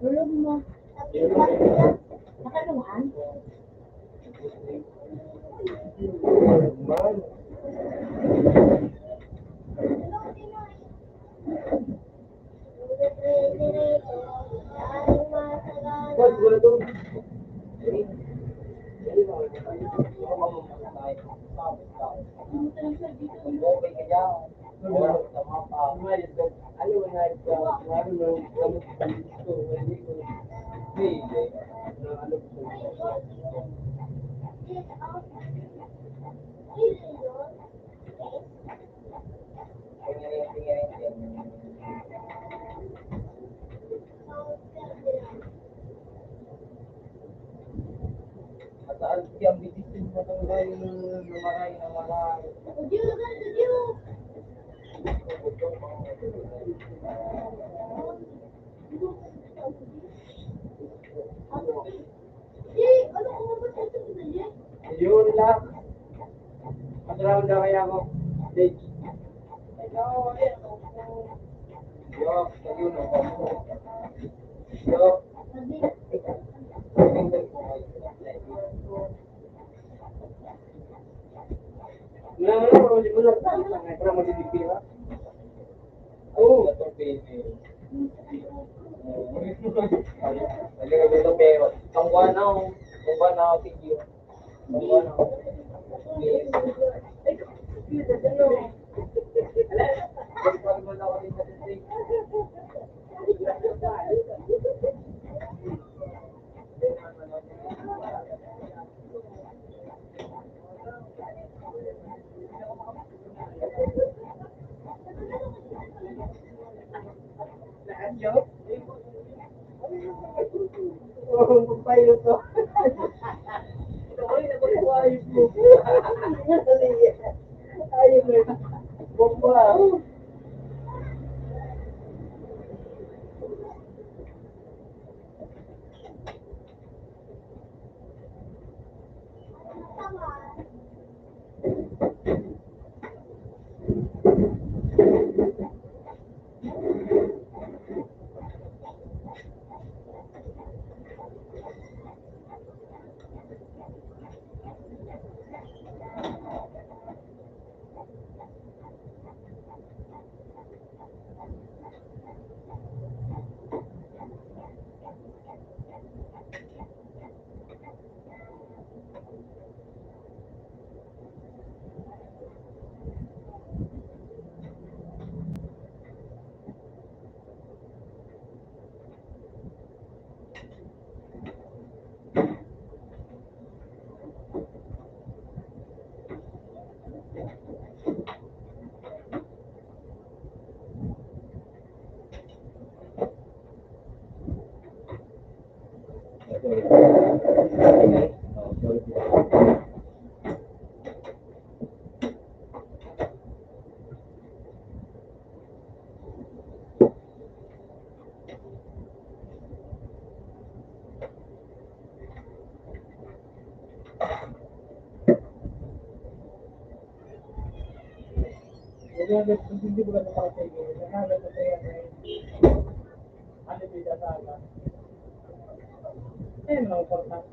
Tulog mo. Nakaluhan? Boss, wala to. At yung bibitin mo ng gay lumaray na malay. Studio na ka, studio! Eh, ano ko ba sa ito na yan? Yun lang. Masalamat na kaya ako. Date. Yo, yun o. Yo. Sabi, Wala mo na, wala mo na. Para mo didipira. Oo. Ito pini. Dali ka dito pero. Tungguan na ako. Tungguan na ako tigyo. Tungguan na ako. Yes. Pagpagod ako din sa titig. Oh, magpayo to. Ito ko rin ako yung ayos mo. Hindi ko lang ako sige. Nakala ko kaya ano bida sa aga. Lang important.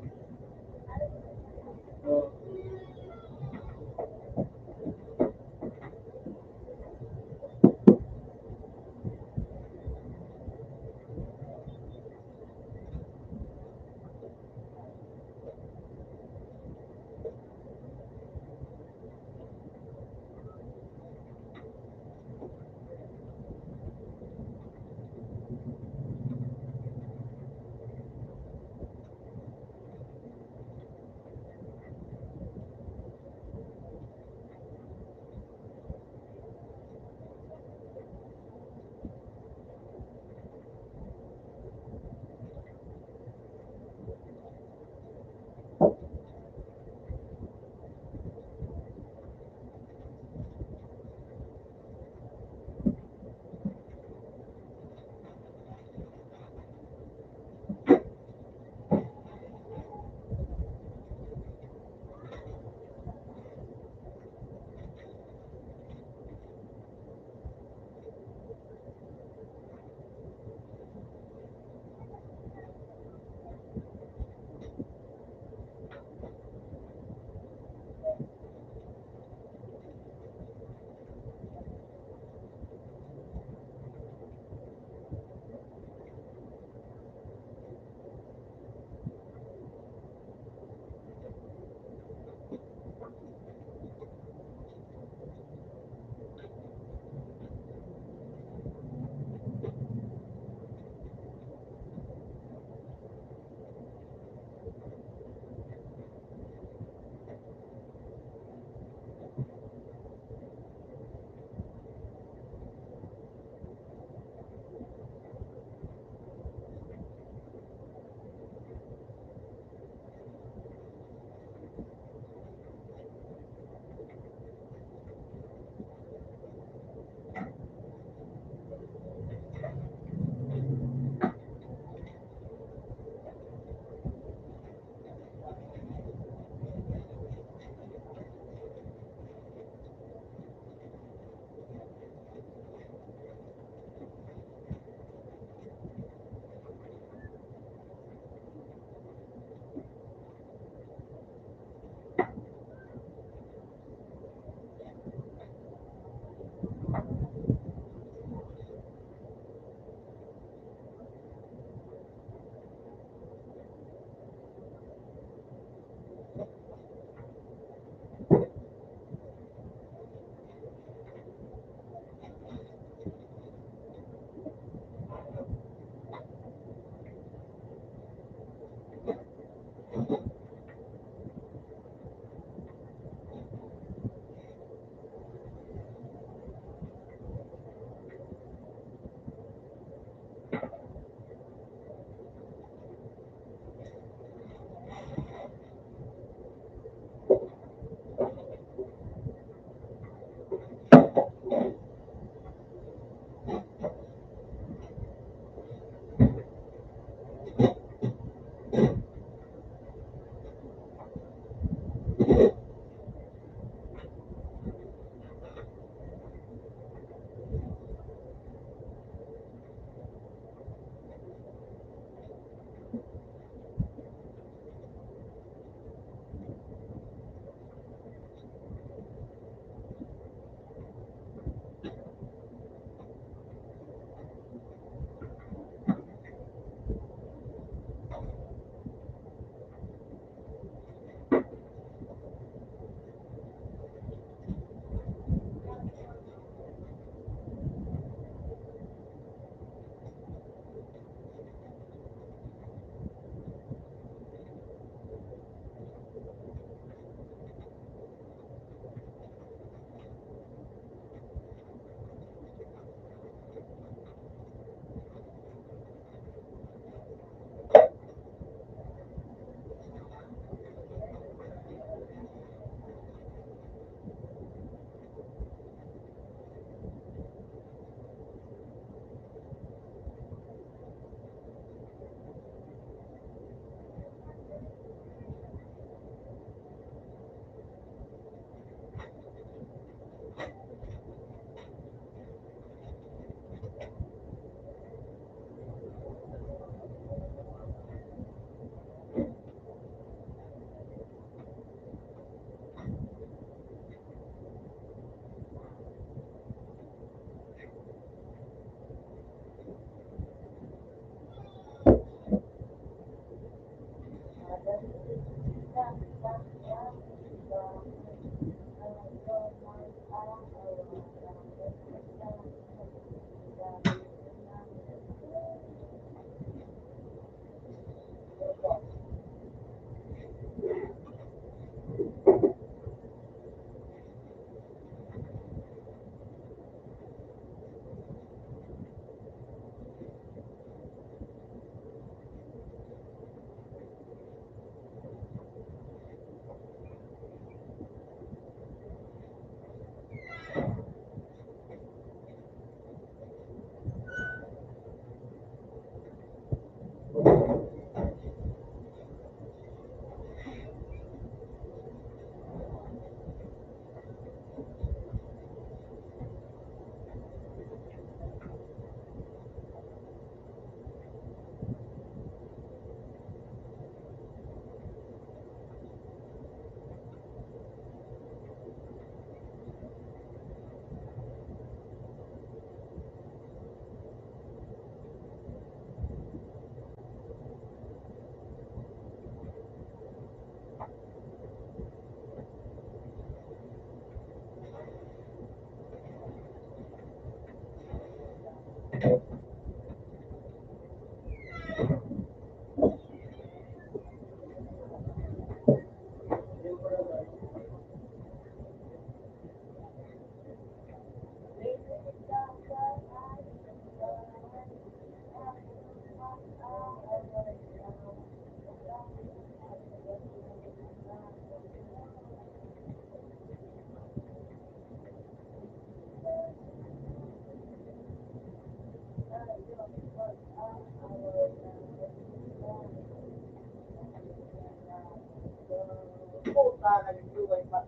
Puta, nag-iway pa.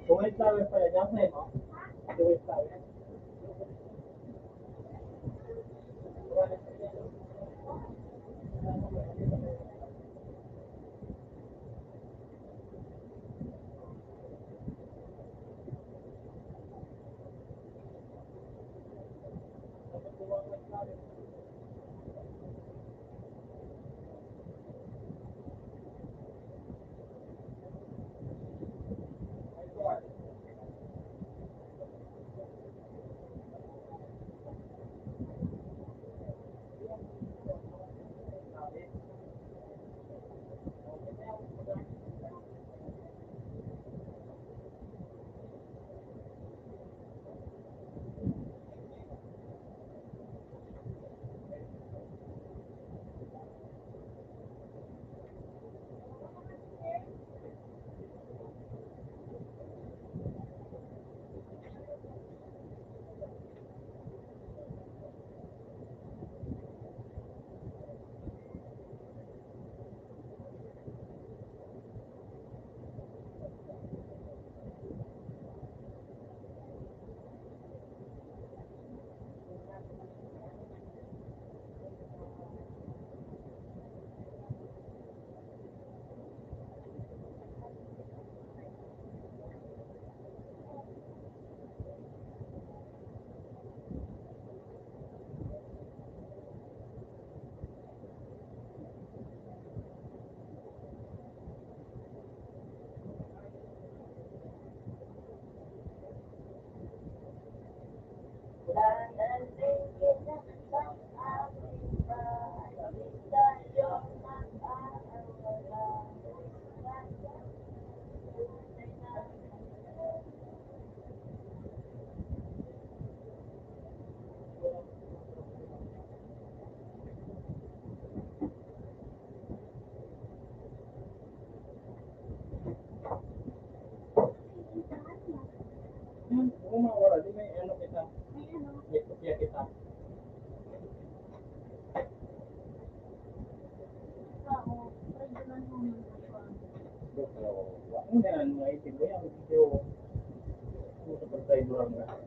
Tuwing flower pala dyan sa'yo, no? Tuwing flower. Kung mawala, di may ano kita. May kopya kita. Ang ganun mga itin mo yan. Video. Sa pagkaiburan nga.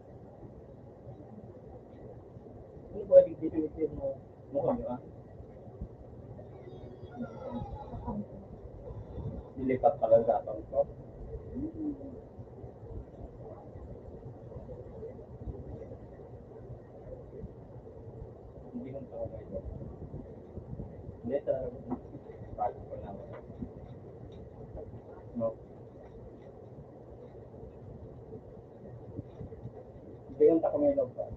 Ano pwede video-itin mo? Mukha nyo ah. Dilipat pala datang ko. Hindi kong tao ba ito? Hindi, talaga. Bago ko naman. No. Hindi kong tako may log pa.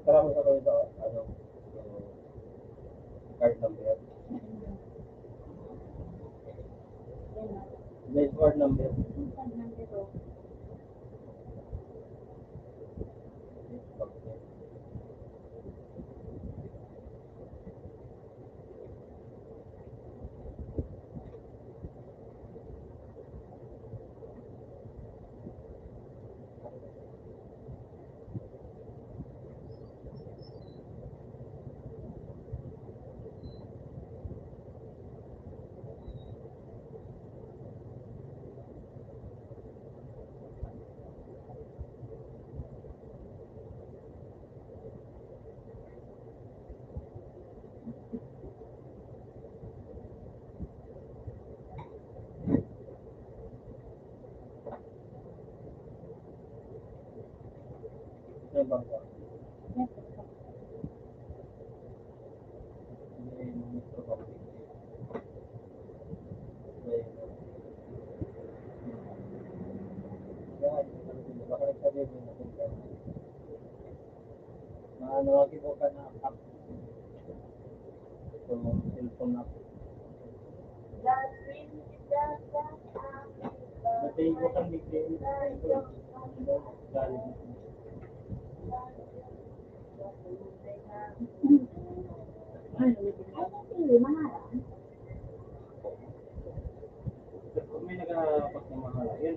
Tara mo sa ito, ano, card number. May card number. May bangko. May Mr. Public. Baka nagsabi mo na kung kaya. Maano ko ka na app. So, cellphone app. Matay ko kang bigay. Galing. May nagpapagmamahal. Yan.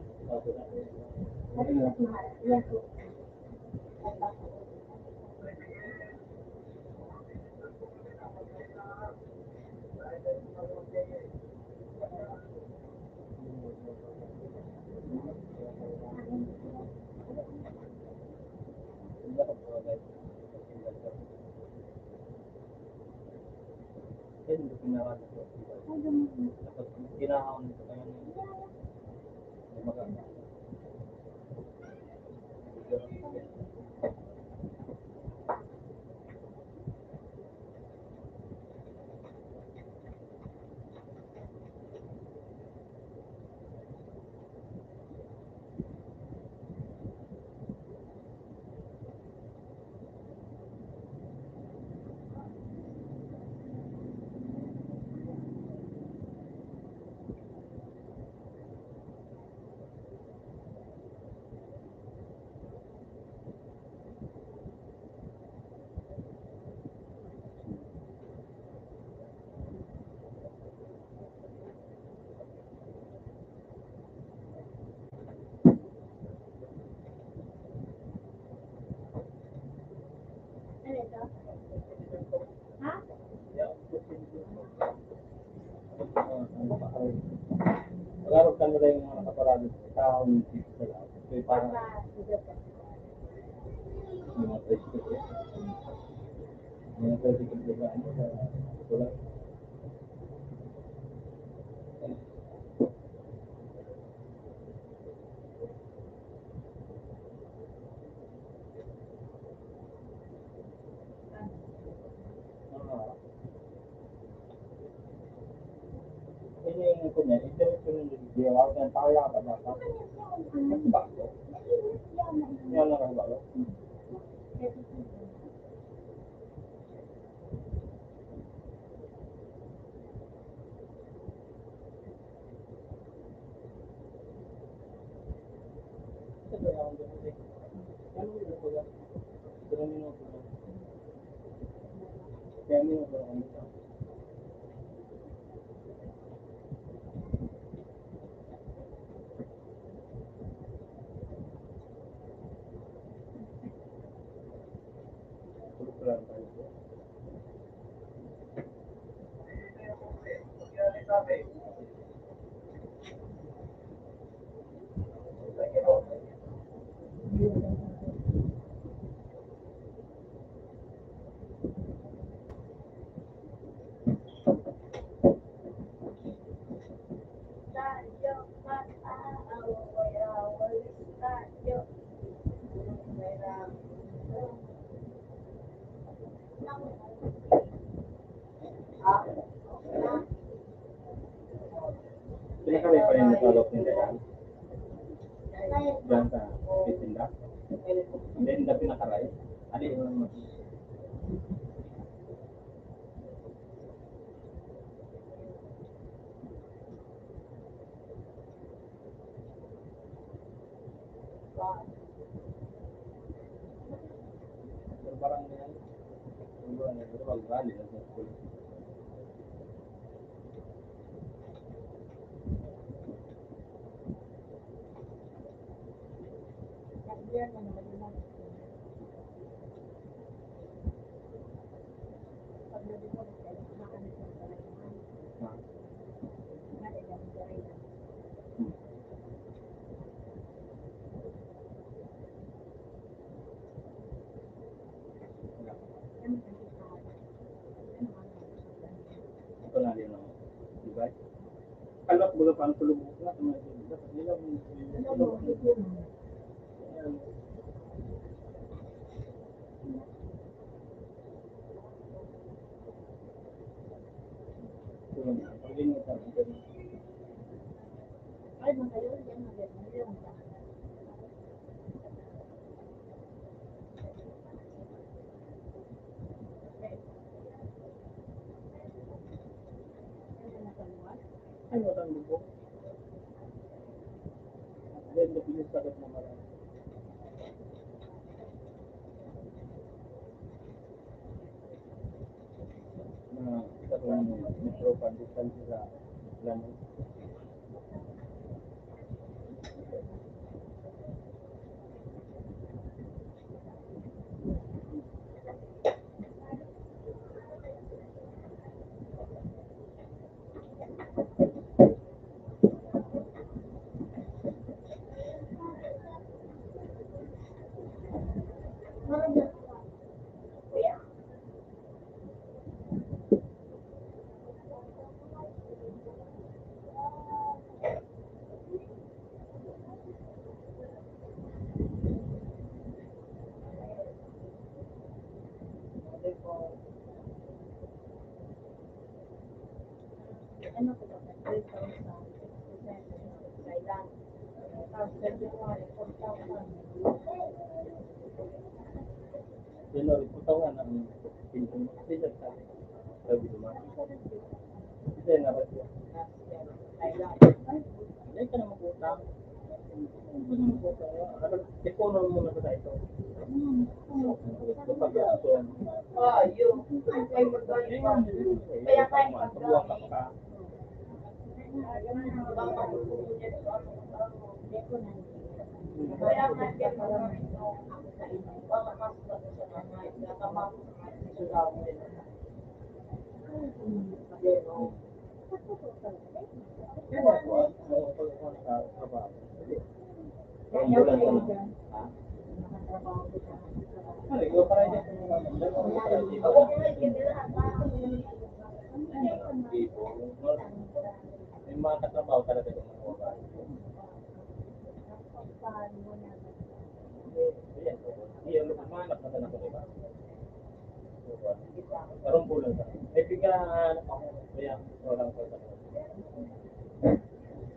Ano ito? Ha? Magarap ka nila yung mga nakaparado sa taon sa lahat. So, parang mga tricycle. Mga tricycle diba? Ano sa tulad? Ini yung kunya, ito yung video, ako yung pakaya ka ba? Ang bago. Yan lang ang bago. Ito yung ang bago. Ano yung bago? Ito yung minuto lang. Kaya minuto lang ito. Tulog tayo. Tayo, away, tayo. Pinakaway pa rin natalok nila yan. Diyan sa Pitinda. Then, na pinakaray. Ano yung barang yan. Barang yan. Ito mag-rally na sa school. Ito na din ako. Diba? Kalak baga pang tulog mo na. Nila mo. Ay, magayo, yan, magayo. Ano ang lubo? Then, napilis agad na marami. Na isa ko yung metro pandesal sa laman. ano ko ba, 3,000, 6%, Thailand. Tapos, February, 4,000. January, putawan ang pinto. Tidak sa sabi naman. Hindi na ba siya? Thailand. Hindi ka na mag-utang. Ipuno mo na sa ito. Kapag aso. Yung may magkano pa. Kaya tayo Pagbuwang ka pa. Kaya nga siya parang baka mas bago sa nanay. Nakama ko sa mga sisulaw nila. Kaya ako, ang pagkuhan sa trabaho. Ang bulan ko na. Ano, ikaw para dyan sa mga Ako nga ikinila. may mga katrabaho talaga yung mga babae. Ayan, iyan, lumanap na sana ko, diba? Karong bulan sa. May bigyan ako, kaya walang pagkakas.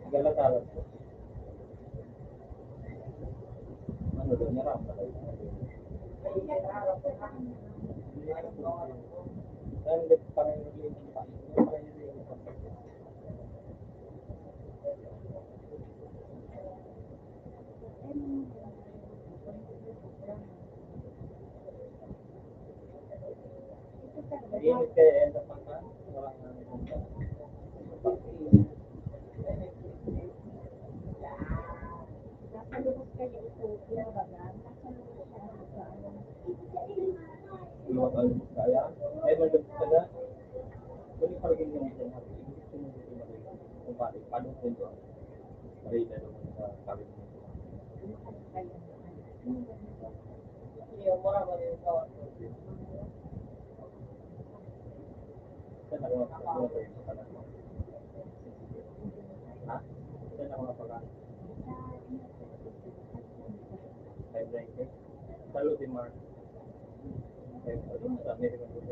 Galatalas ko. Ano doon, narap na kayo. Hindi parang naglinis pa. Parang naglinis pa. Naglinis kayo end of month, ha? Walang luwag ang kaya. Eh, magdagdag ka. Kung yung parang yung mga natin, hindi ko kung paano ko ito. Marita naman sa sabi mo. Yung mura mo yung tawag. Saan ako mapagkakas sa kanan mo? Ha? Saan ako mapagkakas? 590? Sa Lutimar. Sa American Food.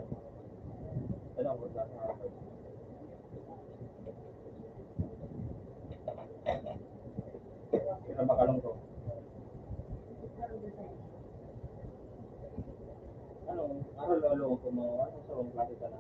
Saan ako mapagkakas? Saan makalong ko? Ano? Araw-lalo ko mo. Ano sa mga klase ka na?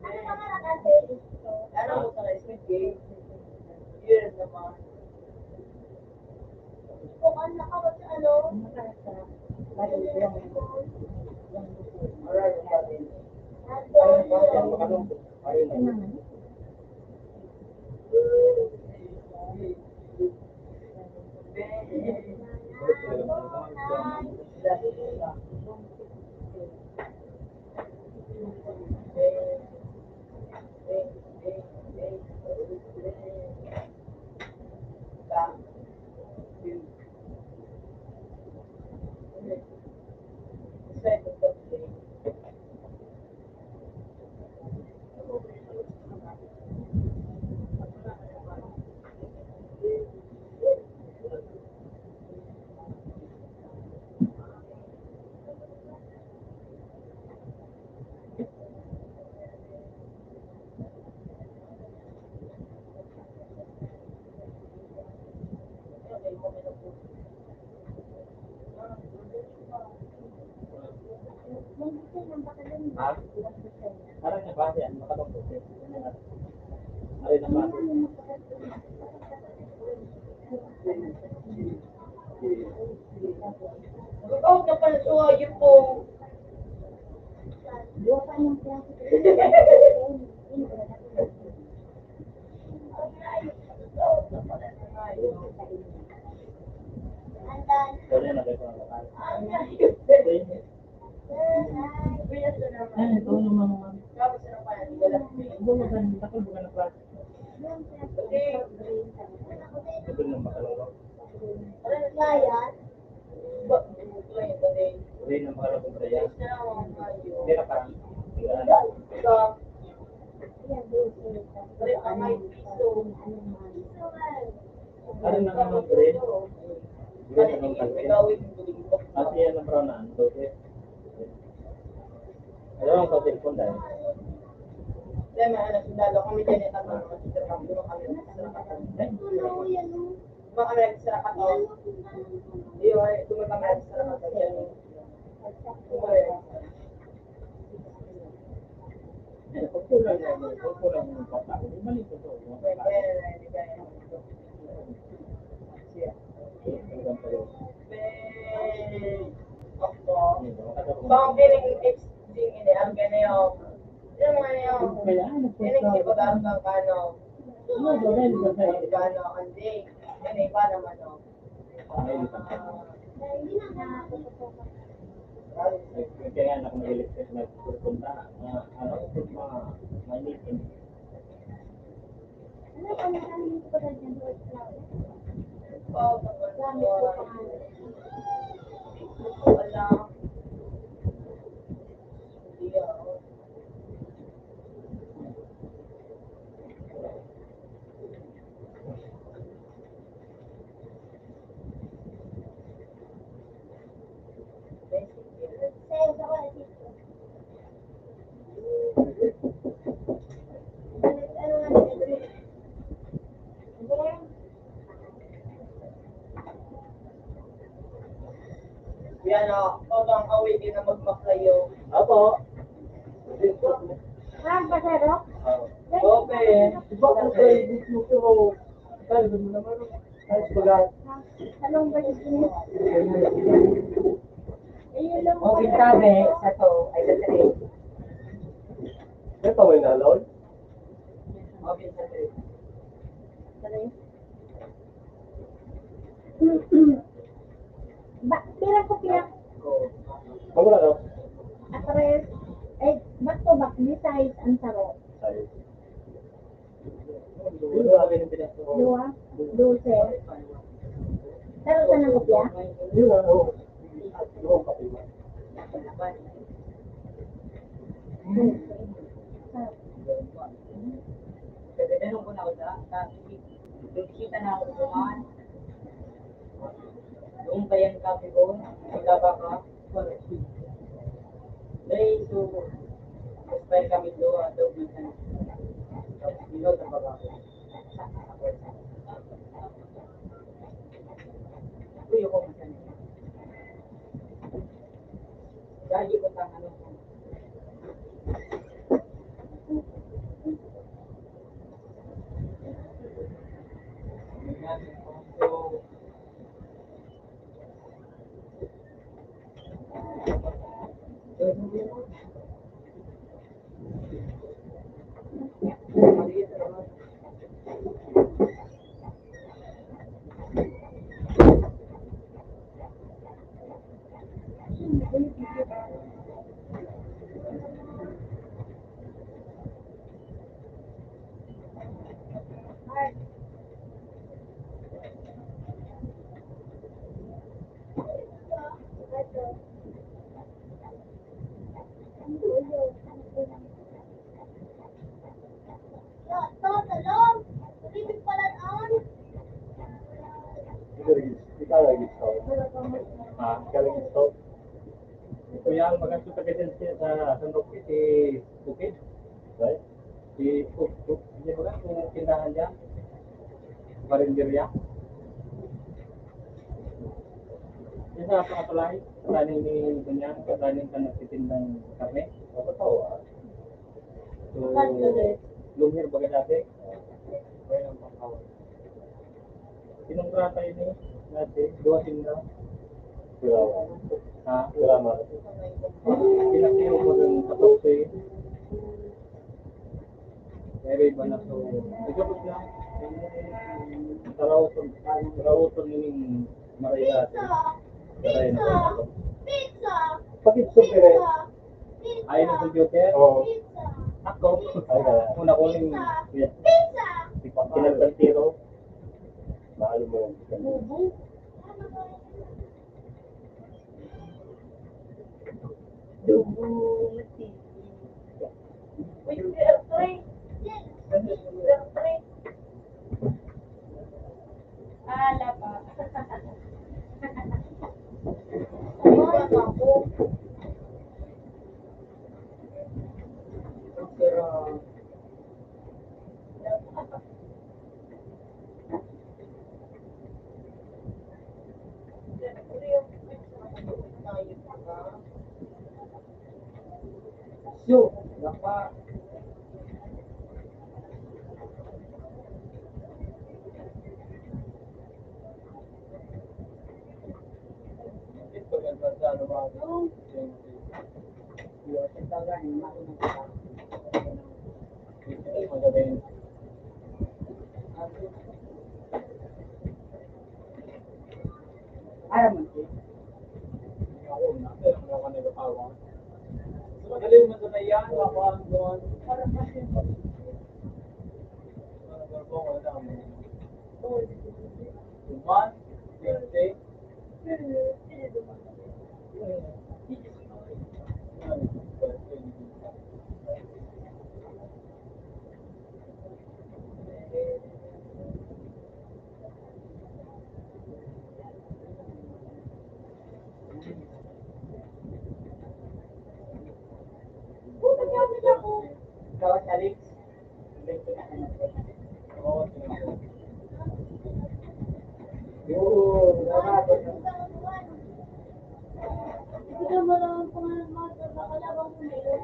Ano naman ang ate? Ano mo sa Squid Game? Yun naman. Kung ano nakawat sa ano? Alright, okay. Ha? Parang nabasa yan, makatungkot. Ay, nabasa. Oh, Huwag na pala suwagin po. Dua pa yung klase. Andan. Sorry na kayo ang lokal. Ito naman. Tapos na pa yan, galas mo yun. Bukan takol bukan na class. Kasi, Ito na makalaro. Layan. ba, ito lang yung dali. Rin na makalaro sa yan. Na lang ang kayo. Hindi na parang. Ito, Yan, doon. rin ang may piso. Ano na naman rin? Kasi hindi may gawin yung tulig ko. At yan ang parang naan. Ano ang pag-telefon dahil? Kaya may anak sundalo kami dyan yung tatang mga sister kami. Di ba kami nagsisarakatan? Tulo, yan, oh. Di ba kami nagsisarakatan? Di ba, tumay kami nagsisarakatan yan. Pagkulang yung pata. Balik ko to. So, ang piling texting ini, ang ganyan. Yung mga yung, piling si Badang ng kano, kano, hindi. Yan iba naman, no. Hindi na nakapagpapapag. Kaya anak ng electric na pupunta, ano, mga mainitin. Ano pa nakalito ko na dyan doon? Oh, Gamit ko pangalan. wala. Hindi ako. Sales ako na dito. Ano nga dito? Then, Yan o, ang away din na magmaklayo. Apo. Ram pa sa rock? Okay. Diba kung kayo gusto mo, kaya mo naman, ayos bagay. Anong ba yun? Ayun lang. Okay, sabi, sa to, ay sa three. Ito may nalawin? Okay, sa three. Pira ko pira. Magula daw. Atres. Eh, ba't ko ba? Ni size ang taro. Ayos. Ito ang ganun pinaso. Dua. Dulce. Taro sa ng kopya? Yun ang oo. Yung kape mo. Kasi tanong ko na ako kita na ako kumahan. Doon pa yung kape ko, magkaba ka. Dahil so, expire kami doon, doon na. Tapos binod na baga ko. Uy, ako masan. Dahil ko tang ano ko. So, Ikaw lagi stop. Ikaw lagi stop. Kuya, maganda sa kasi sa San Roque si Bukid. Right? Si hindi ba kung tindahan niya? Barinderia. Yan sa pangapalay, kanin ni Bunyan, kanin ka nagtitindang karne. Ako tao ah. So, lumhir baga dati. Kaya ang pangkawan. Sinong trata ini natin? Dua tindahan. Salamat. Pinakiro ko rin sa Toksoy. Pero iba na so. Ito ko siya. Tarawton yung Marayat. Taray na ko. Pizza! Pakit super eh. Pizza! Ayaw na computer? Oo. Pizza! Ako. Una ko yung Pizza! pinagpantiro. Mahal mo yung Bubu? Dugo, mati. Wait, three. Three. Ala pa. Iwan ako. Pero, tayo pa. So, napa. Ito yan sa ano ba? Yo, tentaga ni mako na kita. Magaling. Ara man ko. Ako, nasa yung mga nagkakawa. Magaling mo na yan, lakuan doon. Para kasi One, Thursday. gawa sa lips. Yo, dapat. Ito mo lang ang pangalan mo sa makalabang mo meron.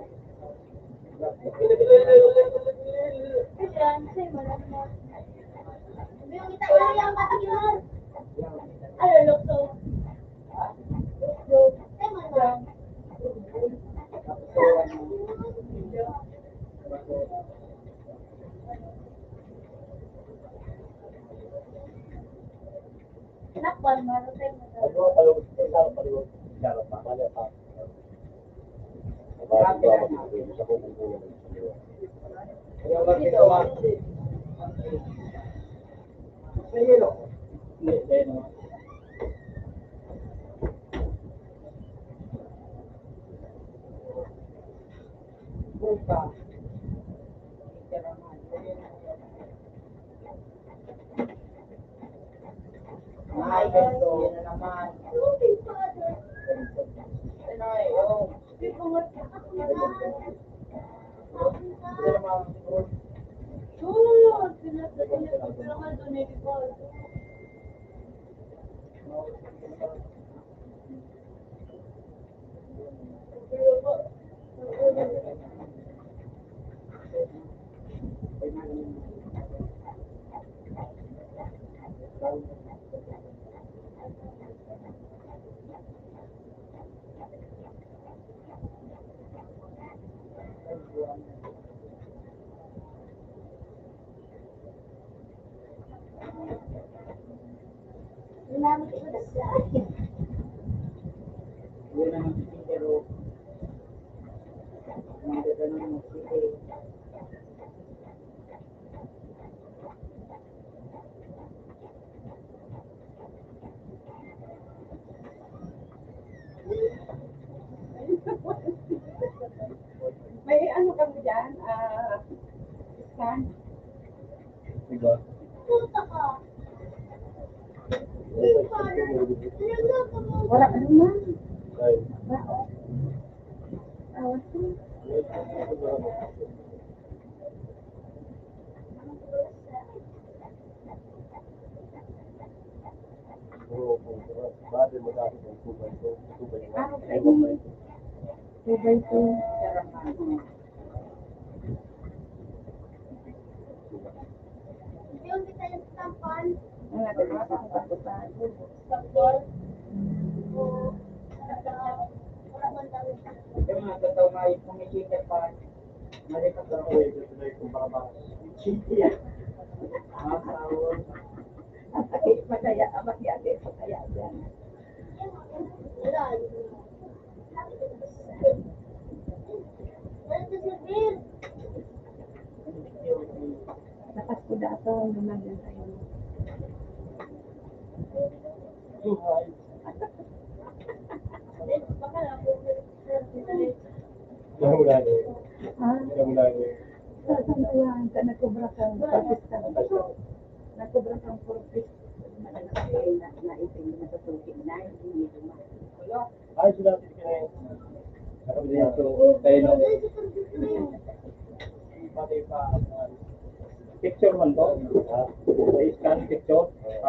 Yan, kasi malam mo. Yung kita ko yung matiyor. Ano, lukso? Lukso. Tema na. Nakpan, marutay mo na. Ano kalugod ko sa palugod. Daro pa mali pa. Ayaw ba kita wa? Sa yelo. Hindi no. Buka. Ay, ito. Yan na naman. Moving father. Pinoy, oh. Hindi ko matakakunan. Ito naman. Oo, sinasabi niya pag naman doon ay bigod. Ginamit ko na sa akin. Yun naman si pero mga gano'n mo si May ano kami dyan, scan. Diba? Puta ka. Moving father. Nilagyan ka mo. Wala ka naman. Ay. Bao. Awas mo. Bakit magkakit ng tubay ko? Tubay ko. Okay. 2x2. Yung kita yung stampan. Ang natin mga pangkakutan. Stampol. O, nagkataw na yung kumikita pa. Malipat Pero lang ako ito na yung parabas. Chiki yan. Masaya, masyado, masaya dyan. Wala. Wala sa Bill. Lakas ko dato, naman yan tayo. Buhay. Baka na ako. Namula niyo. Ha? Namula niyo. Sa nawahan ka, nagkobra kang purpose ka. Nagkobra kang purpose. Naising na matutukin na, hindi mo. Ay, sila natin kaya. Nakabili ito. Tayo nung Pati pa. Picture man to. Scan picture.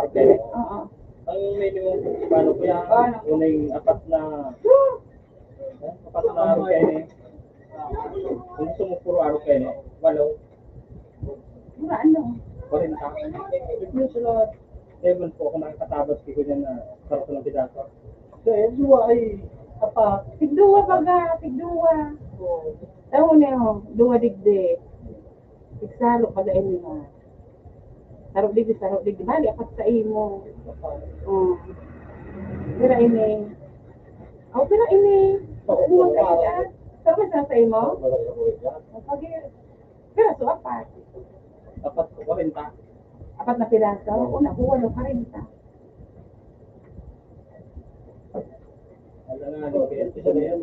Okay. Oo. Ang minimum paano ko yan? Yung apat na araw kayo eh. Kung gusto mo puro araw kayo, walo. Mura ano? 40. Yung sunod, 7 po kung nakakatabas ko dyan na sarap ng pidato. Kaya yung ay apat. Tigduwa baga, tigduwa. Tahu niyo, dua digdi. Igsalo baga ini. Sarap digdi. Bali, apat sa imo. Oh. Pira ini. Oh, pira ini. Buwan ka yan. Sarap na sa imo? Pag pira so apat. Apat ko 40. Apat na piraso. Una ko walo 40. Alam nga, kaya isa na yan.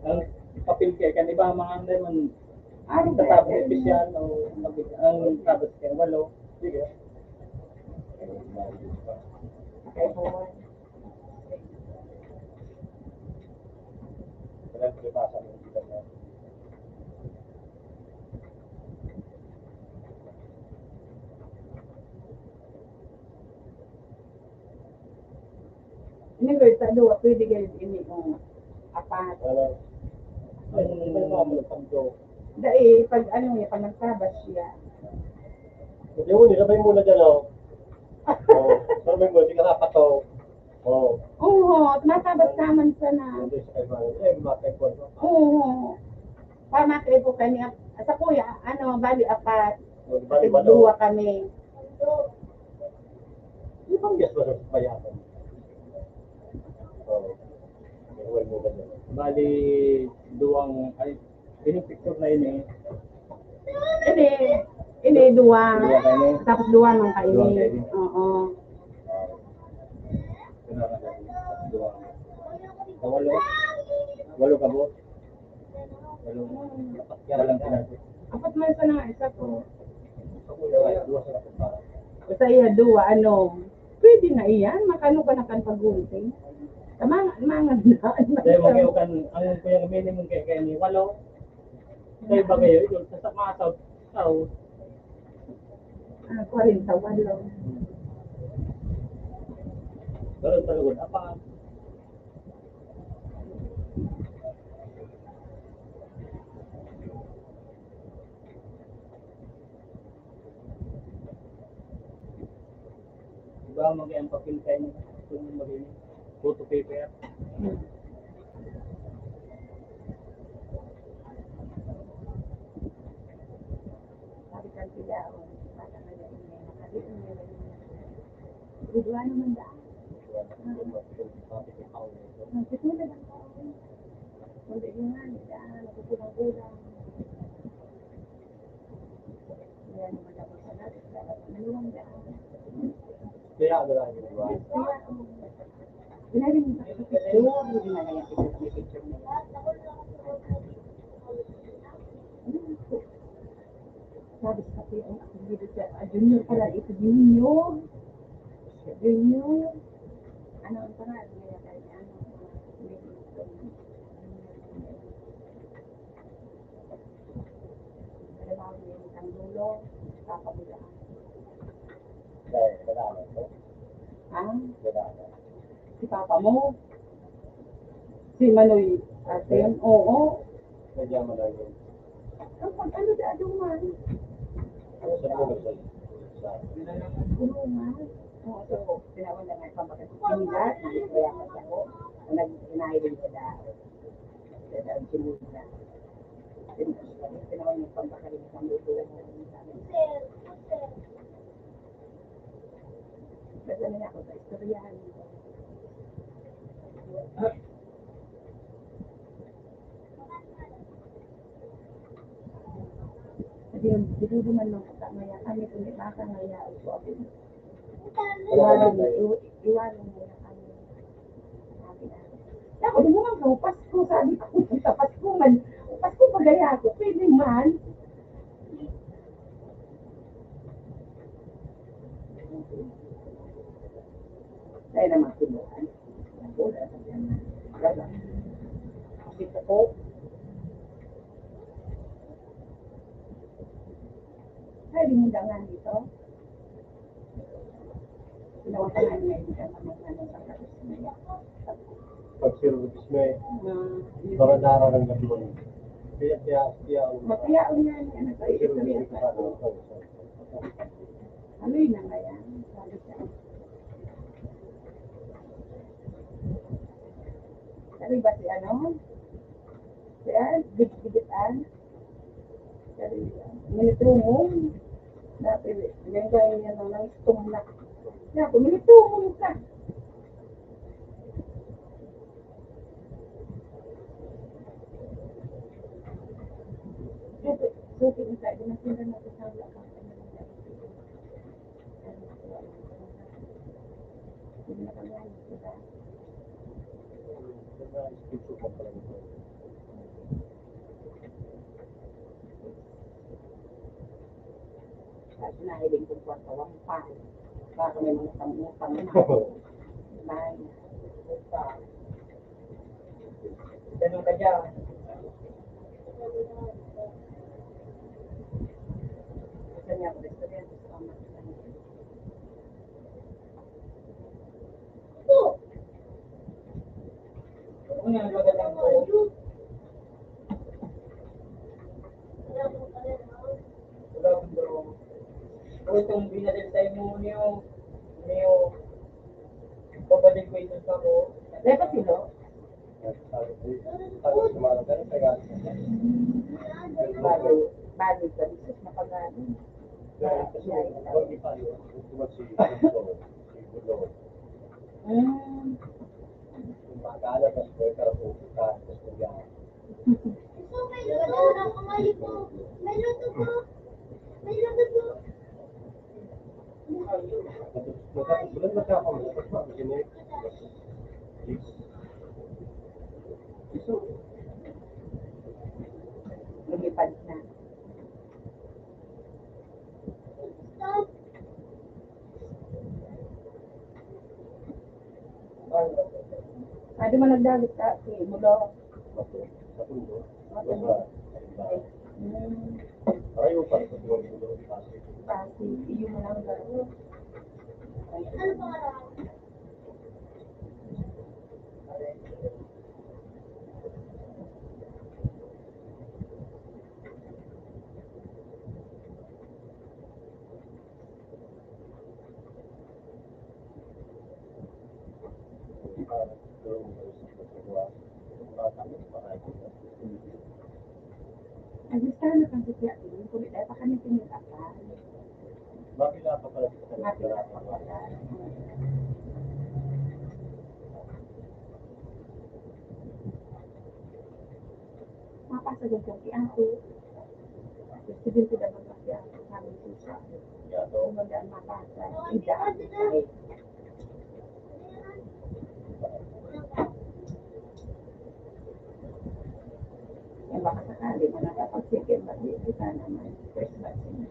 Ang papel kaya kan iba mga naman Ano ba? tatapos espesyal o ang tapos kaya walo. Sige. Kaya pagkipasa mo kita na. Ini ko sa dua pwede kayo ini apat. Ay, mo pang jo. Dai pag ano niya pag nagtabas siya. Hindi mo, nilabay muna dyan, oh. Oh, sabay mo, di ka napato. Oh, Oo, matabas naman sana. hindi sa kailangan. Eh, makaipuan mo. Oo. Para makaipo kami sa kuya, ano, bali apat. Oh, di ba, di ba, Dua kami. Di bang yes ba sa bayaran? Oh, nilabay mo ba dyan? Bali, duwang, ay, picture na yun eh. Ini dua. Dua kayo. Tapos dua nang Dua kaini. kaini. Oo. Walo. Walo ka bo? Walo. Kaya lang sinabi. Apat man sa nga isa ko. Ako yung dua sa kapit para. Basta iya dua, ano, pwede na iyan. Makano ka na kan pagunting. Mangan na. Dahil magayo kan, ang kaya minimum kaya ni walo. Kaya ba kayo, ito, sa masaw, saw. 40 walo. Pero sa lugod, apa? Diba mag-ang papel kayo niya? Kung mag-ini, photo paper. Sabi kan sila, bata na yan. Dua naman daan. Nagtitulad ang tao. Hindi yun nga, daan, nakukulang-kulang. Kaya naman ako sa natin, dapat maluwang daan. Kaya ano lang yun, diba? Kaya, pinarin mo sa picture, hindi na kaya picture mo. Sabi sa kape, ang ako dito sa junior pala, ito junior. Junior. Ano ang pangalan niya kaya ano? Trabaho niya yung tanggulo, kapabulaan. Dahil, kailangan ko. Ha? Kailangan. Si papa mo? Si Manoy Aten? Oo. Kaya mo lang yun. Ang pag-ano da aduman? Sa mga sa Kulungan. Oo, so, tinawan lang ang pamagkasilat, kaya ako, nag-inay din sa dao. Kaya ang simula. Pinawan yung pagkakalit ng luto. Sir, sir. Kasi na ako sa istoryahan. Kasi yung dinuduman ng katamaya kami kung may makangaya o so ako. Iwanan mo na kami. Ako, lumuman ka, Pasko, sabi ko, sa Pasko man, Pasko pagaya ako, pwede man. Kaya naman sinuhan. Wala na yan. Wala. Kasi ako, ay, rinundangan dito. Pinawatangan niya yung kamamagalan sa karismaya. Pag sirupis may para nararamdaman mo. Kaya ang Magkayaon nga niya, ano sa istorya sirupis sa ka ako. Ano yun na nga yan? Sabi siya. Sabi ba si ano? Siya, bigit-bigitan. Sabi siya, minitungong. Dati, binigay niya ng stumnak. Kaya ako, minitungong ka. So, pinitay din natin na natin sa lakang. Hindi na kami ayos, diba? At nahiling kong kwartawang pa. Baka may mga pangutang na. Bye. Ganun ka dyan. Gusto niya ako gusto rin. Kung yan, magandang po. Wala akong dalawa. Kung itong binadal tayo mo niyo, babalik ko ito sa ko. Dapat sino? Bago sa bisis na pag-ano. So, may luto na kamali po. May luto po. May luto po. Lumipad na. Stop. Adi man nagdalit ka, si Mulo. Pati, iyo mo lang garo. Ano pa nga? Ay, gusto na kang sisya din. Kung ito, pa kami tinitapan. Mapila pa pala Matilas pa pala. Mapasagin kang ako. Sige, tidak magkasi ako. Sabi sisya. Kung magandang mapasa. Ida. Yang baka sakali mo nakapagsikin, hindi kita naman first vaccine.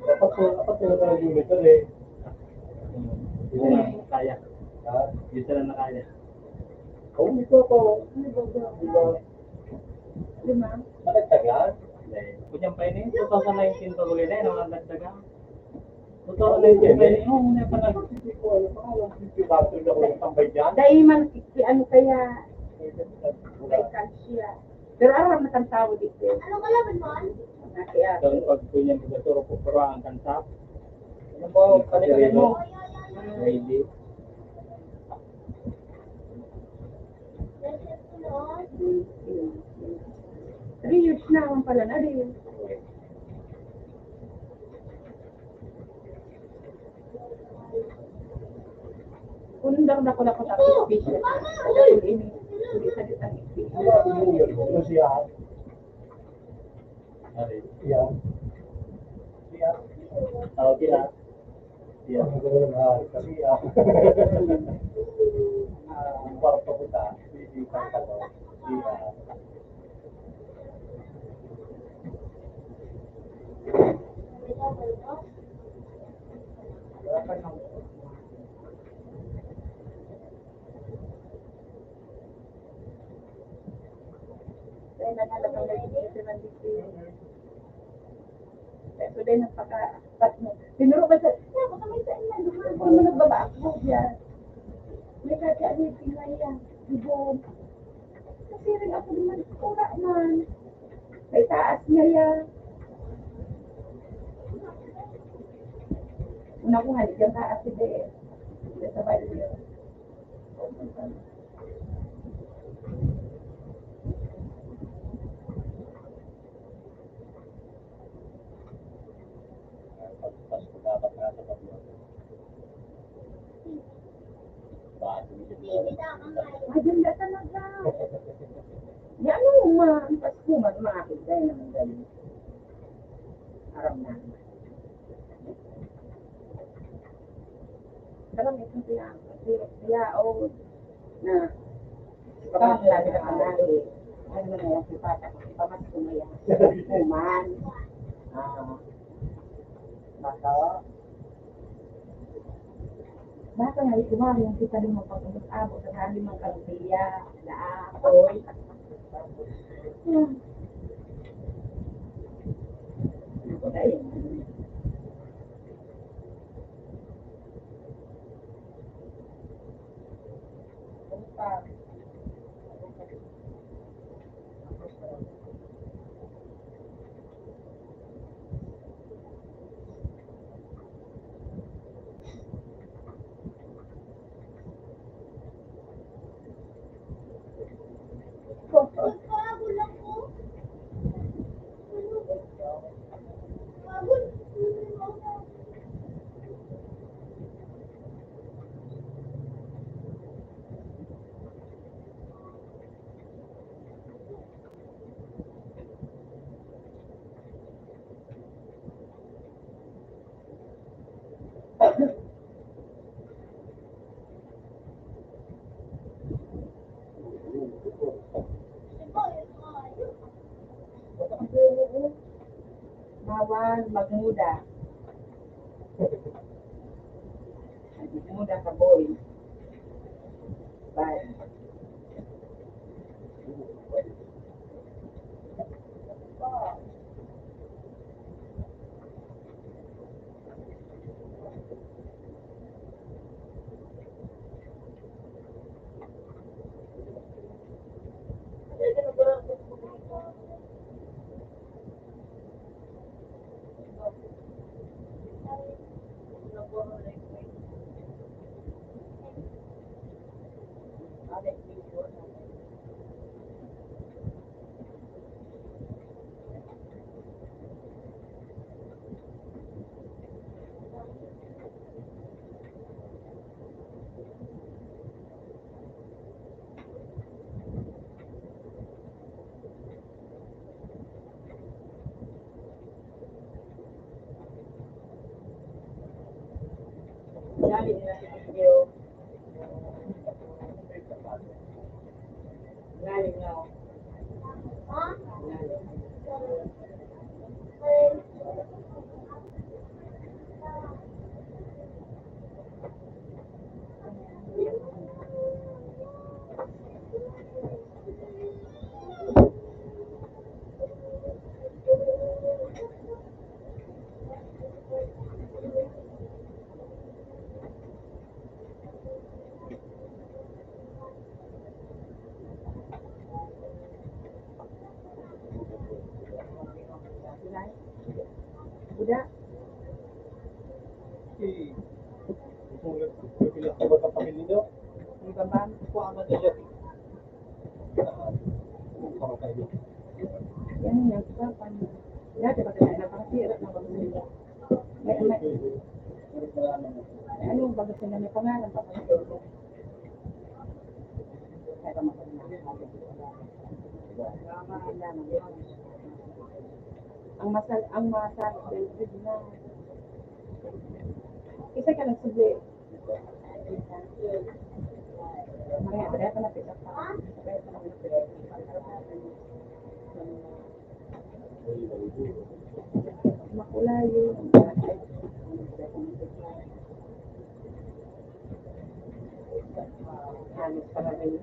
Dapat mo talaga yung meter eh. Hindi sila nakaya. Ha? Hindi sila nakaya. Oh, ito ako. Diba? Lima. Nakagtagal? Hindi. Kunyang pa ini, 2019 pa ulit na, ang nagdaga. 2019 pa ini, muna pa nag... Hindi ko alam. Alam ko yung battery ako yung tambay dyan. Dahil man, ano kaya, may kalsya. Pero aram na kang tao dito. Ano ka laban mo? Kaya, Kung pag kunyang pagkaturo po, pero ang kansap, Ano po? Kalimutan mo. ready. Nasa tulog. 3 years na naman pala na rin. Kundang na ko na ko sa official. Dahil hindi sa ditang Ano siya? Ari. Siya. Siya. Tao sila. Siya. Kasi ang kwarto ko ta. Hindi pa ka to. Siya. Dahil nagalagang nag-iisip ng dito. Pero dahil tinuro ba sa, baka may saan na, kung mo nagbaba ako yan. May kati-alitin nga yan. Ibon. Kasi rin ako naman, kura man. May taas niya yan. Una ko halit yung taas si Deo. Hindi sa bayo yun. Pasko dapat nga sa paglo. Bago Hindi na kamay. Maganda talaga. Yan mo man, Pasko magmakit dahil naman dahil. Araw na. Karami itong tiyaon na pag lagi na panari. Ano na yan, si Pata ko, pamas ko na yan. Kuman. Baka, Baka nga ikuha yung kita din mo pag-abot sa hali mga kalutiya, laakoy. Ako na yun. Pagkagul ako. Pagod. Bawal magmuda. Magmuda ka boy. Bye. Galing na si Video. Galing na. Ha? Galing. Kung pila ka ba kapamilya nyo? Ang babae. Kung ano nila. Sama kayo. Yan yung usapan. Dati pa tayo napakasira na pag-sila. Ano bago sila may pangalan pa pag-sila. Kaya ang masal David na isa ka lang subli Maria berapa na pita pa makulayo halos para rin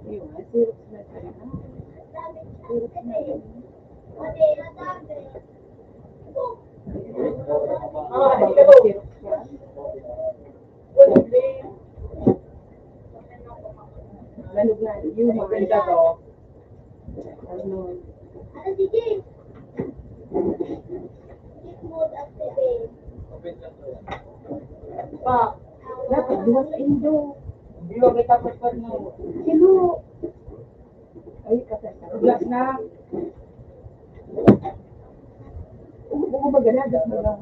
yun, sirop na tayo. Sirop na yun. Hindi ka to. Sirop siya. Lanog na, yung Maganda to. ano, Ano si Jake? Jake mode activate. Pa, dapat duwa sa Indo. hindi mo kita paspan mo. Sino? Ay, kasi glass na. Buko ba ganagat mo lang?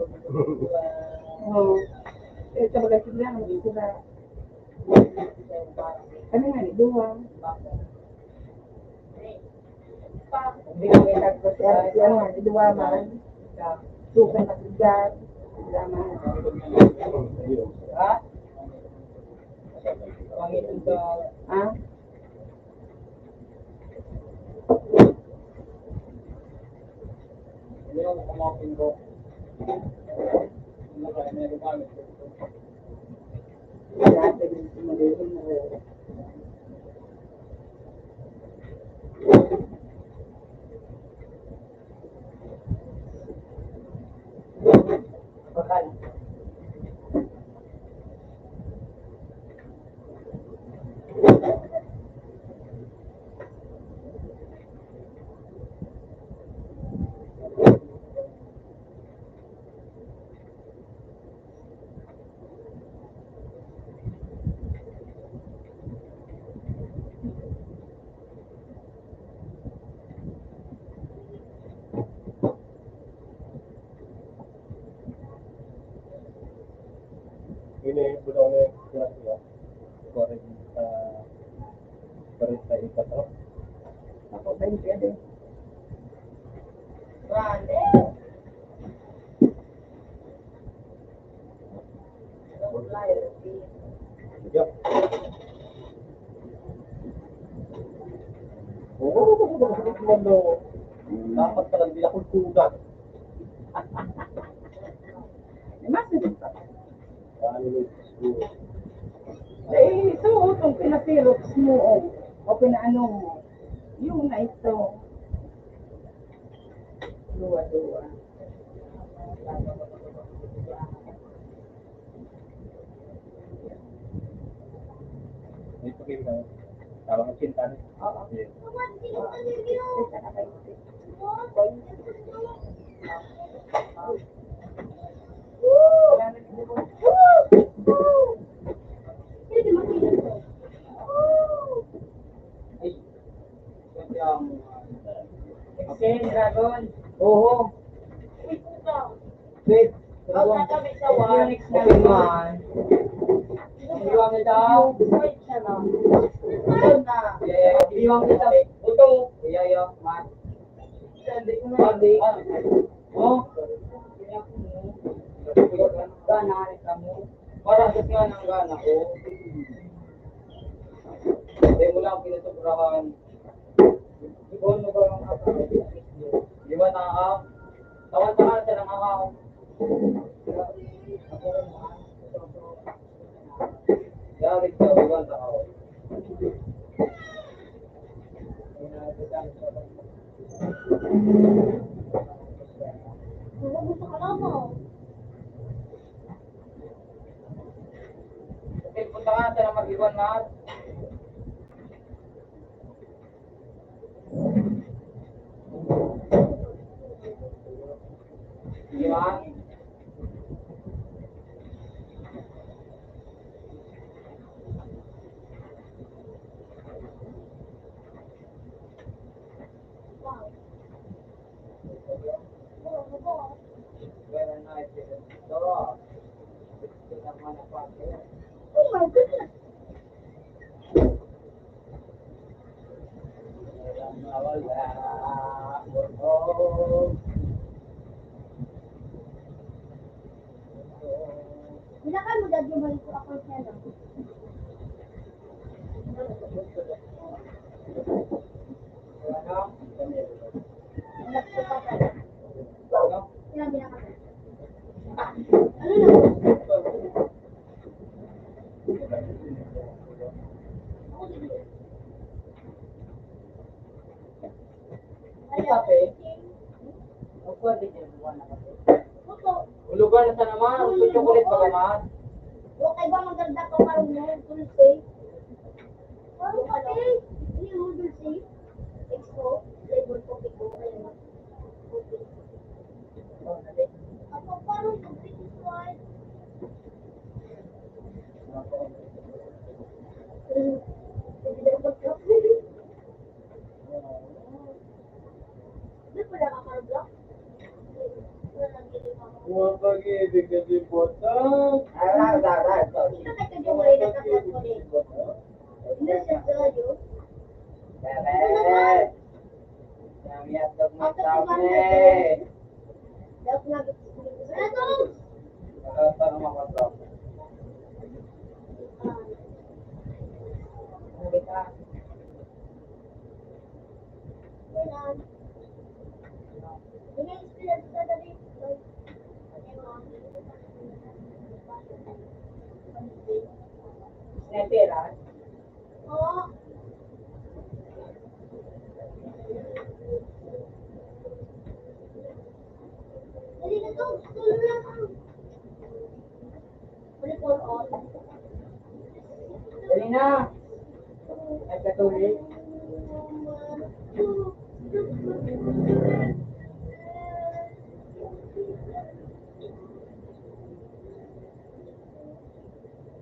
Oo. Eh, sabagay sila, sila. Kami nga ni duwa. Hindi mo kita paspan. Ano nga, ni duwa man. Sukan na sigat. Laman. Ha? Pangit ito. Ah? Hindi ako kumapin ko. Ano kaya may gamit ko. Dati din sumalihin na rin. Bakal. Ini budang ni kelas ya. Korek perintah ikat terus. Ako ba yung pwede? Grande. Ya. Oh, dapat ka lang bila kulturan. Masin pa. Ano Eh, ito, itong pinasirox mo, o pinaano mo. Yung na ito. Duwa-duwa. Ito kayo tawag ng cinta ni. Oo. Yes. Isa na kayo. Pwede makita ko. Ay. Kasi ang Exchange Dragon. Oo. Wait. Huwag na kami sa Unix na naman. Iwang ito. Wait siya na. Ito na. Iwang ito. Ito. Iya, man. Pandi. Oh. Gana kamu. Para sa nga ng gana ko. Hindi mo lang pinasubrahan. Ibon mo ba ang ako? Di ba nakakaw? Tawan-tawan siya ng akaw. Yari ka, ibang tao. Wala gusto ka lang mo. Okay, punta ka natin ang mag-iwan, Mar. Di ba? Wow. Ano ba? Very nice. Ito. Ito naman ang pagkain. Oh my goodness. Binakan mo dad yung balik ko ako siya lang. Anak ko pa tayo. Ilang binakan mo? Ano na? Kape? Ang pwede kinubuhan na kape. Puto. Ulugan na sa naman. Gusto chocolate ba naman? Okay ba maganda ka marunong dulce? Parang kape. Hindi mo dulce. Expo. Flavor coffee ko. Ayan. Okay. Ako parang dulce is right. Hindi na magkape. Hindi pala kakarablock. Huwag pag-ibig na di bota. Ito kay Kajumay na kapag ko rin. Hindi siya sa'yo. Bebe! Yang yatok mo Ako sa si Ma'am akin. Dapat nga gusto ko. Ano? Tanong ako to. Ano kita? Kailan? Hindi experience sa dali. Sneteras? Oo. Dali na to. Tulo lang ang. Pwede for all. Dali na! Nagkatuloy?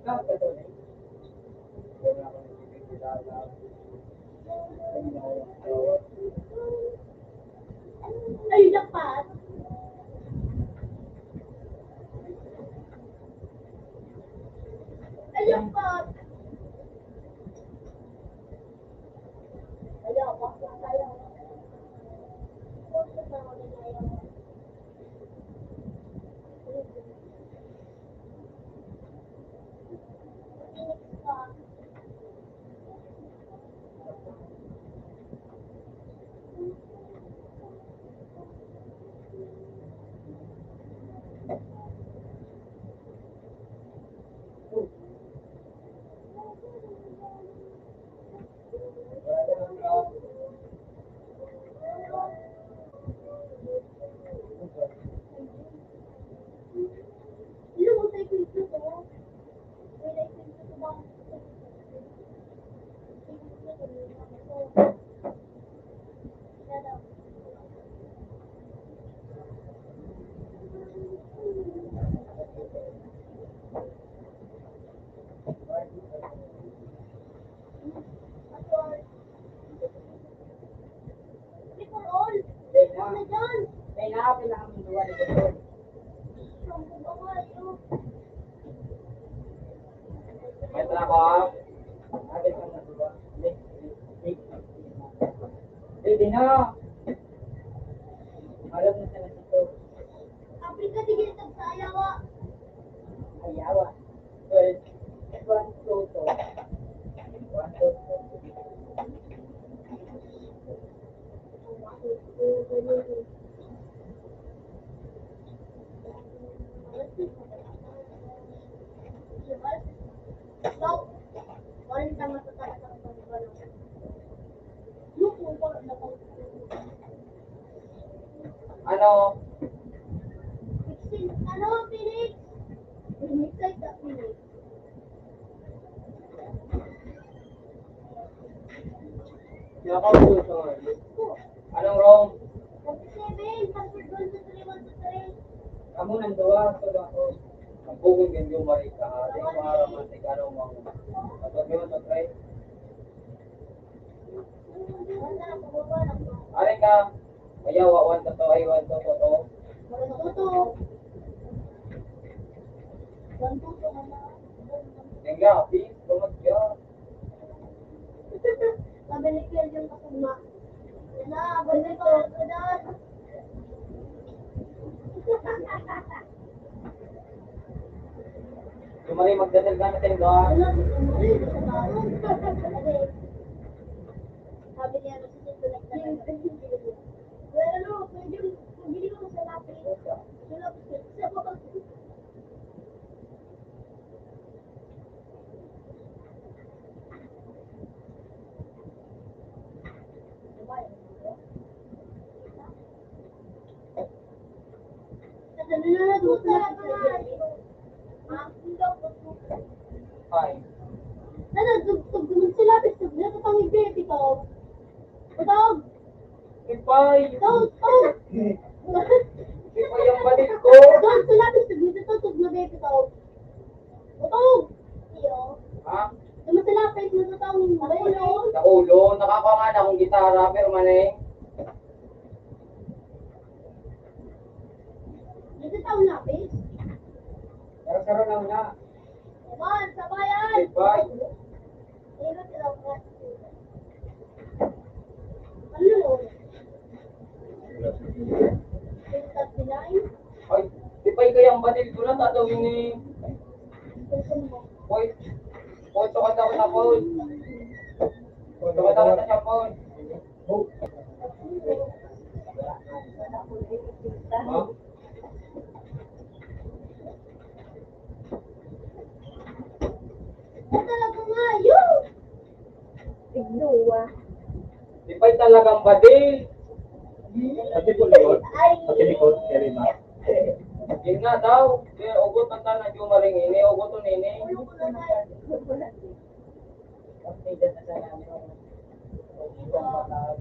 Nagkatuloy? Wala akong nakikilala. Ay, dapat. Ay, dapat. Ayaw, bakit ayaw? Bakit ba ako ayaw? Phoenix ka. Sino mo tayo kwento to? May naikwento ko ba? For all. Ano na dyan? May nakapin na kami duwa ni Dr. Ang babayo. May trabaho. Agad ka na duwa. Ready na! Harap na sila dito. Afrika tigil sa ayawa. Ayawa. 12. 1, 2, 2. 1, 2, 2. Stop. Wala nang matatapos ang pagbalong. Yung kung na ano? Ano, Phoenix? Phoenix like that, Phoenix. Nakakaulo sa nga. Anong wrong? 47, password 123, 123. Kamu nang doa, so ako. Ang bukong din yung marika. Di ko aramantik ano mga. Matod mo sa try. Wala na, pababa na. Aray ka. Kaya wawan to to ay wan to to. Tuto. Tuto na na. Tingga, please. Lumagya. Sabi ni Kiel yung kasama. Yan na, balik ko. Kadan. Sumali magdasal ka na tingga. Ano, ulit sa taon. Sabi niya, nasusunod na lang. Pero ano, pwede bili ko sa lapis. Sa lapis. Sa lapis. Hi. Ipay. Ipay ang balik ko. Ha? Sa ulo. Nakakuha nga na akong gitara. Pero manay. Pero karon lang na. Ipay. Ay. Ipay kayang banil ko na tatawin ni. Hoy. Hoy, tukad ako sa phone. Tukad ako sa phone. Ha? Ipay talagang badil. Pati po likod. Pati likod. Kaya ma. Yun nga daw. Kaya ugot ang tanong yung maring ini. Ugot to nini. Okay, dyan na sa namin. Ibang batag.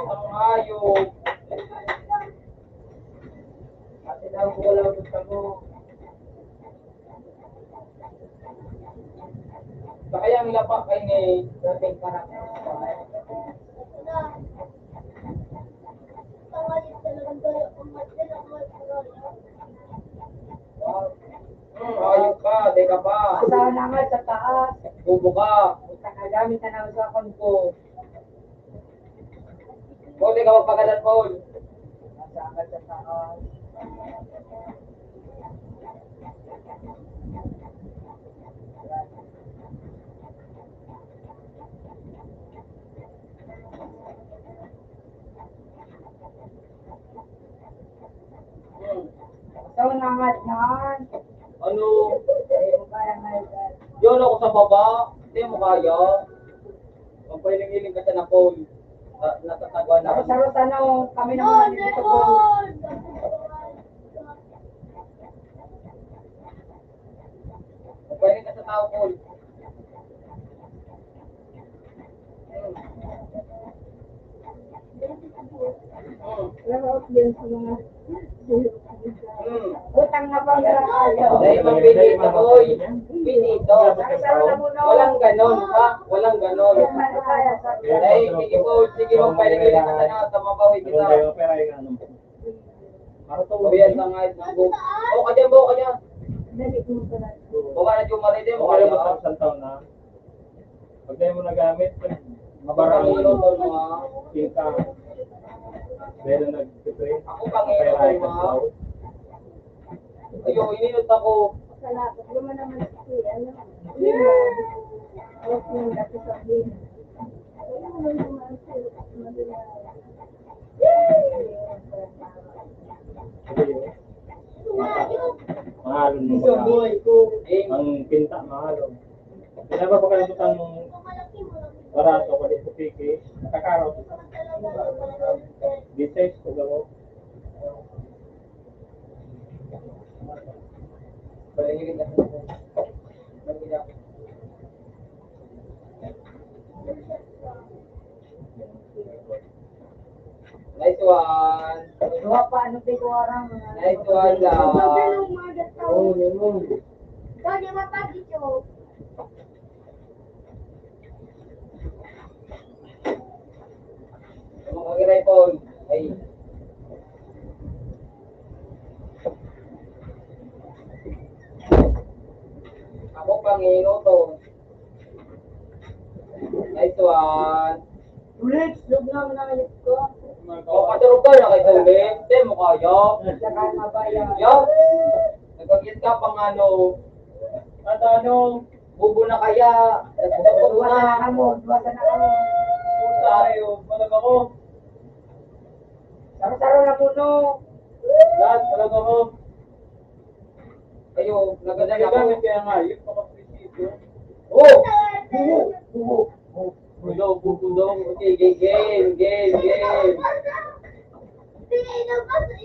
Ang hayop. Kasi daw ko wala gusto mo. Sa kayang lapak kay ni. Dating parang Hayop ka. Di ka pa. Sa na nga sa taas. Bubo ka. Nakagamit na naman sa akong ko. Paul, di ka magpagalan, Paul. Nasa agad sa taas. So, nangat naman. Ano? Ayaw mo kaya nga yan. Yun ako sa baba. Hindi mo kaya. Magpahiling-hiling ka siya na, Paul. Natatagawa na. Tapos ano, kami naman dito po. Magpahiling ka sa tao, Paul. Lahat din sa mga Utang na bang ayaw. Dahil mapinito, Paul. Pinito. Walang ganon, ha? Walang ganon. Dahil, sige, Paul. Sige, magpahiling-hiling ka na. Tamabawi Pero kita. kayo, pera yung ano. Para to. Buyan sa nga. Buo ka dyan, buo ka dyan. dali mo pala. Baka na yung maride mo Okay kaya. mo sa isang taon na. Pag di mo nagamit, Mabarang mabarang ilo to mga. kita. Pero nag-spray. Ako pangino to mga. Ayo, ininot ako. Salamat. Luma naman si ano. Ako yung dati sa akin. Wala mo naman sa madula. Mahal. mahalon mo Gusto ba? boy ko. Ang pinta mahalon. Kaya ba pagkalimutan mong barato pa din sa piki, nakakaraw. D6 ko gamo. Balingin na. Balingin. Nice one. Dua pa, ano tayo ko arang. Nice one, guys. Oo, yun. Kaya mapagi ko. Mga kagiray po. Ay. Ako Panginoon. Nice one. Ulit, lug naman ang ayot ko. O, katurog ka na kay Tulit. Hindi mo kaya. Saka mabayan. Yan. Nagkakit ka pang ano. At ano. Bubo na kaya. Nagbubo Duwa na na. mo, duwa na mo. Tayo. Palag ako. Saro-saro na puno. Lahat, palag ako. Ayo, nagadan ako. Kaya nga, yun pakapisito. Oh! Bulo, bulo. Okay, game. Hindi, inabasa. Inabasa.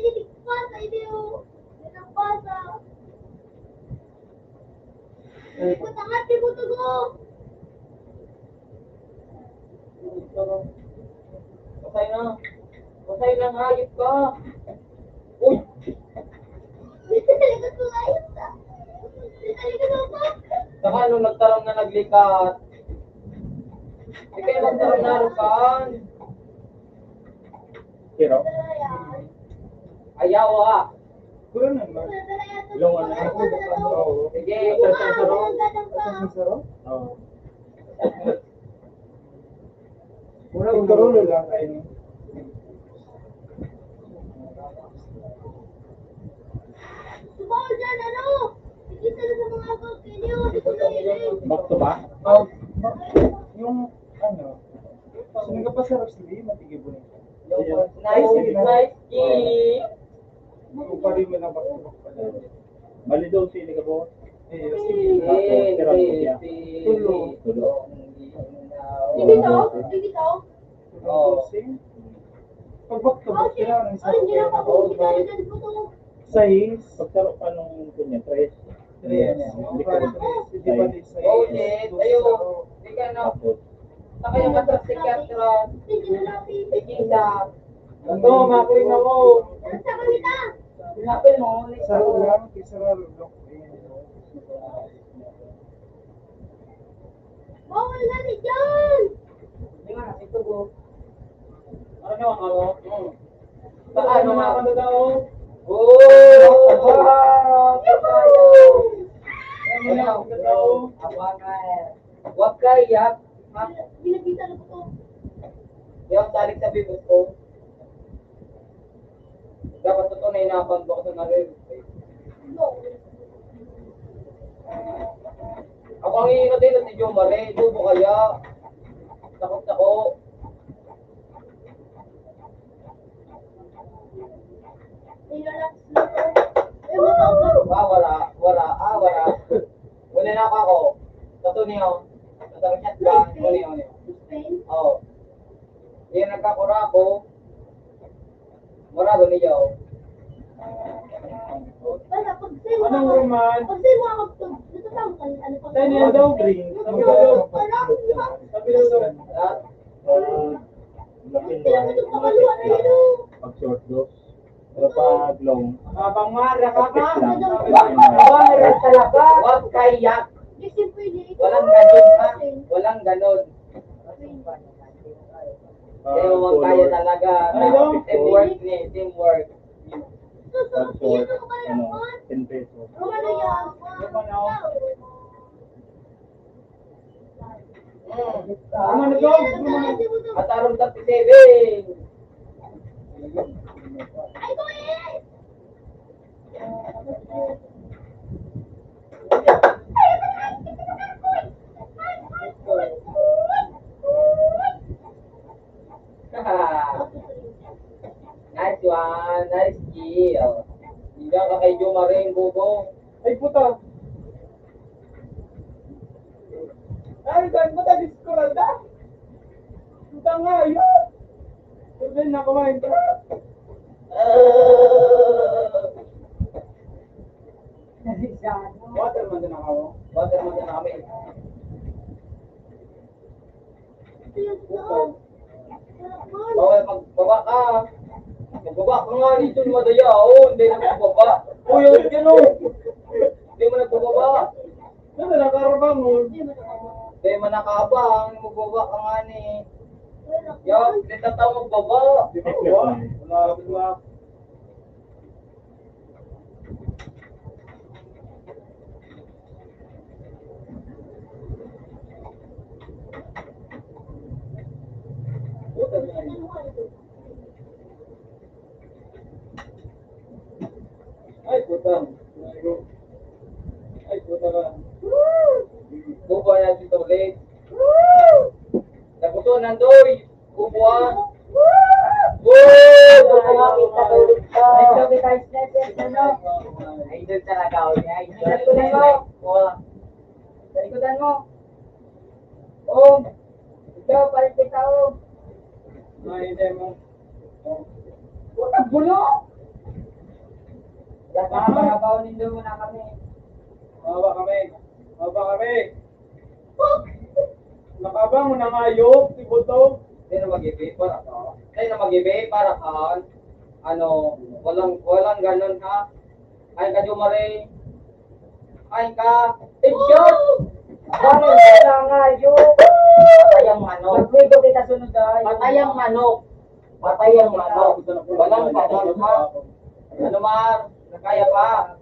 Inabasa. Patangat, tibuto ko. Pasay na hayop ka. Uy! Nitalikod ko ngayon. Nitalikod ako. Saka nung nagtarong na naglikat. Hindi kayo nagtarong na rupan. Pero, Ayaw ah. ilong ano ako. Oo. Sige. Oo. Yung karoon lang kayo. Bawal dyan, ano? Ikita na sa mga pagkinyo. Back to back? Yung ano, so nagpasarap sila, matigib mo nito. Nice key. Kung pa rin mo lang bakit pala. Bali daw sili ka po. Eh, sige. Tulo. Sige to? Sige to? Oo. Pag back to back, kailangan ng Ay, hindi na isang ako. Ikalagad ko to. size. Pagsaro pa nung kunya, tres. Hindi ka rin hindi pa rin size. Oh, shit. Ayo. Hindi ka na. Tapos, Saka yung matras si Katron. Sige na natin. Ikisa. Ito, makuin ako. Sa kanita. Pinapil mo. Saro lang, kisararo lang. Bawal na ni dyan. Hindi nga, ito ko. Ano yung ano? Baka Paano ano nga? nga ka daw? Oh! Wow! Ano na ka daw? Huwag ka iyak. Ginagisa na ko to. Yung talik sa bibig ko. Dapat ito na inapan ko sa narin. No. Ako ang iingat din si Jo Mare. Bubo kaya. Takot ako. Nilalax na to. Eh, wala ako. Wala. Wala na ako. Tato niyo. Nataranyat ka. Wala yun. Spain. Oo. Yan nagkakura ko. Marago niyo. Wala, pag sa'yo Anong ako. Roman? Pag sa'yo ako to. Natatawag ka. Ano pa? Saan yan daw, green? Sabi ko daw. Sabi daw daw. Lahat. lakin Hindi naman ito pakaluan na yun. pag short dose. Pero pag long, Abang mara ka ka. Wala talaga. Huwag kayak. Kasi pwede. Ito Walang ako. ganon ha. Walang ganon. Kaya huwag kaya talaga. Teamwork ni. Teamwork. pag short, ano, 10 pesos. Romano yan. Ano daw? Atarong 37. Ay, ko eh! Nice one. Nice kill. Hindi ka kay Jo Maring Bubo. Ay, puta. Ay, saan mo tayo diskurada? Puta nga, yun. Sabi na kumain ka. Water man din ako. Water mo na kami. Bawal magbaba ka. Magbaba ka nga dito ni Madaya. Oo, hindi na magbaba. Uy, yun o. Hindi mo nagbababa. Ano na karabang mo? Hindi mo nakabang. Magbaba ka nga ni. Yo, hindi na tao magbaba. Wala. Ay, putang. Ay, puta ka. Bubuha natin ito ulit. Nabuto nandoy. Bubuha. Idol talaga ako niya. Sa likodan mo. Oh, ikaw, palit kita oh. Hindi mo. Putang gulo! Nakakabaw nindo muna kami. Mababa kami. Mababa kami. Nakabang mo na ngayok, si Butog. Hindi na mag-ibig para ka. Hindi na mag-ibig para ka. Ano, walang ganun ha. Ay ka Jumare. Ay ka. Shot! Bakit ka nga yun? Patayang manok. Magwito kita sunod ay. Patayang manok. Patayang manok. Walang ganun ha. Ano Mar? Nakaya pa.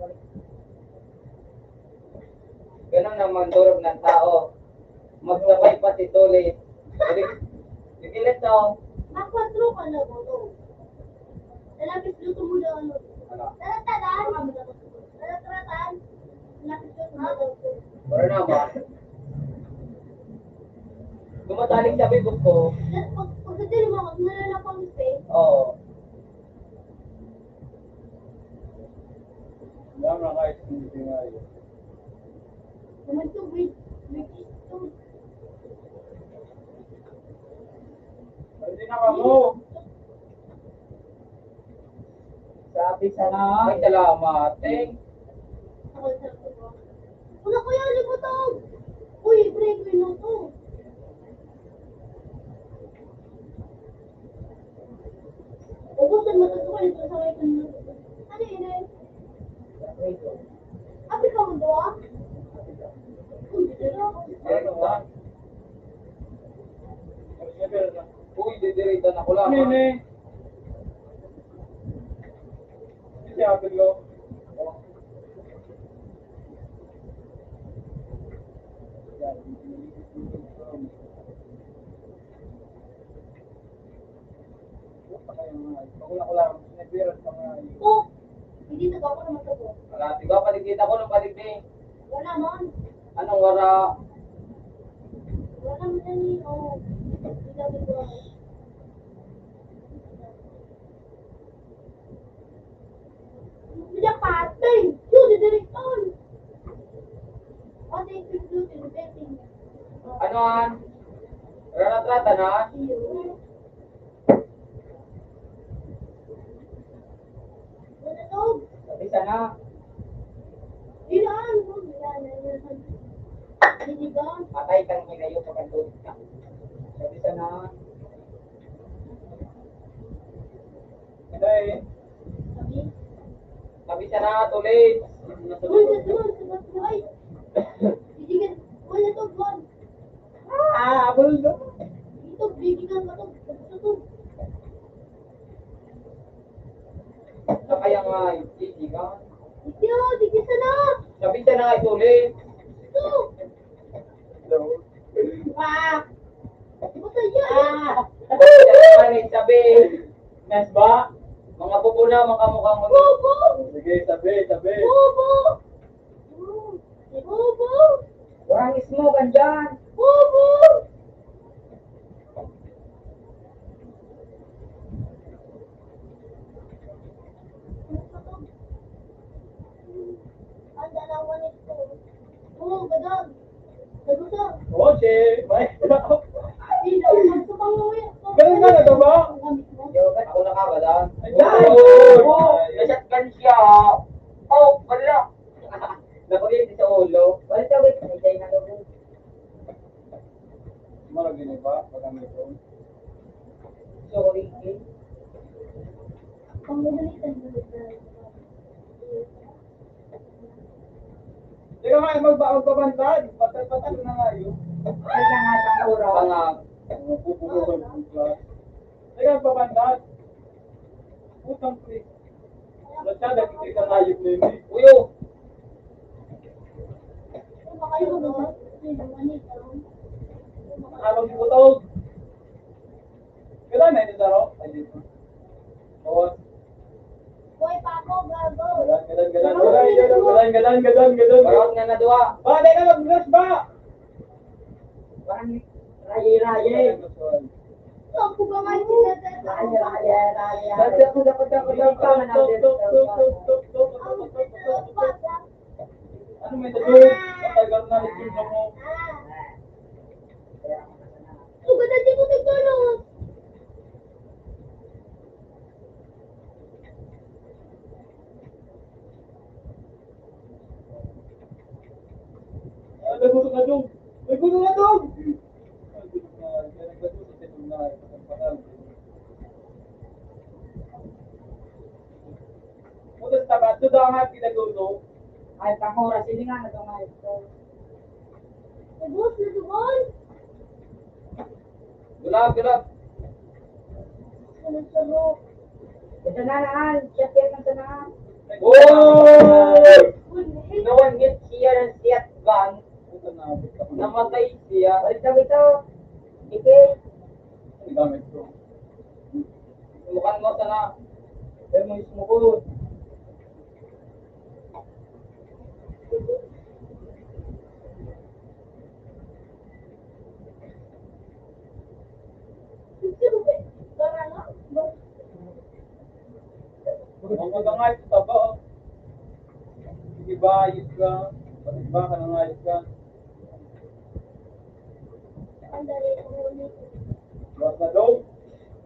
Ganun naman durog ng tao. Magsabay pa si Tulit. Dikilit daw. Makwatro ka na mo, no? Lalapit luto mo na ano. Talatalan. Talatratan. Lalapit luto mo na. Pero naman. Dumadaling sa bibig ko. Pagkatili mo ako, nalalapang space. Oo. Wala na kahit hindi ngayok. Naman to, wait. Hindi na ka mo. Sabi sana. Ay, salamat. Wala ko yan, libutong! Uy, break ko yun ito. Ubusan mo ito ko ito sa may kanya. Ano yun eh? Abi ka mo doon? Uy, dito. Uy, didiritan ako lang. Nene. Hindi akin lo. Ako lang. Nagbiran pa nga. Oh! Hindi na ako naman ito. Wala, diba paligid ako ng paligid. Wala man. Anong wara? Wala man yan eh. Oh. Hindi na ito. Hindi pa atin. Yun, didirekton. Ate, ito yung betting. Ano an? Rata na? Wala to. Sabi sana. Ilan? Hindi ba? Patay kang hinayo pagkandun ka. Sabi sana. Hindi. Sabi. Sabi sana tuloy. Uy, sabay. Hindi ka. Wala to, Juan. Abol do. Ito, bigyan ka to. Ito to. Kaya nga, hindi ka. Ito, digit na. Sabi sana tuloy. Ito. Basta yan. Sabi. Nes ba? Mga bubo na, makamukha mo. Bobo. Sige, sabi. Bobo. Bobo. Walang smoke andyan. Bobo. Anda na man siya. Oh, wala. Nakulit sa ulo. Wala ka, wait. May na doon. Mara gini ba? Pagamiton. Sorry. Panggulitan mo ito. Teka nga, magbabantad. Patal-patal na nga yun. Ay, nangatang ura. Pangak. Pupukuhan ng class. Teka, magbabantad. Putang pre. Latsya, nagkikita ka nga yun nini. Uyo. Kung kayo ba? Sino manito? Nakabang putog. Kailan na ito daro? Ay, dito. Bawas. Boy, pa ako, gago. Gadan. Parang nga na duwa. Ba, teka, mag-brush ba? Parang raye-raye. So, kung ba nga sinatata? Basta ko dapat ako daw pa man ang Ano may tadong? Matagal na litin mo. Sugat na di ko nagtulong. Nagusok na dong. Udah tabat tu dah hati dah dulu. Ay, pangura sila nga na itong ito. Nagos na doon. Gulab. Nagtulong. Ito na naan. Siya ng tanaan. Oh! No one hit here and siya gun. Namatay siya. Ito. Ike. Gamit ko. Mukhang mo sana. Pero mo ismukod. Ang magangayos ka ba? Sige ba, ayos ka? Bakit ba ka nang ayos ka? Ang dali ko ulit. Luwas na daw.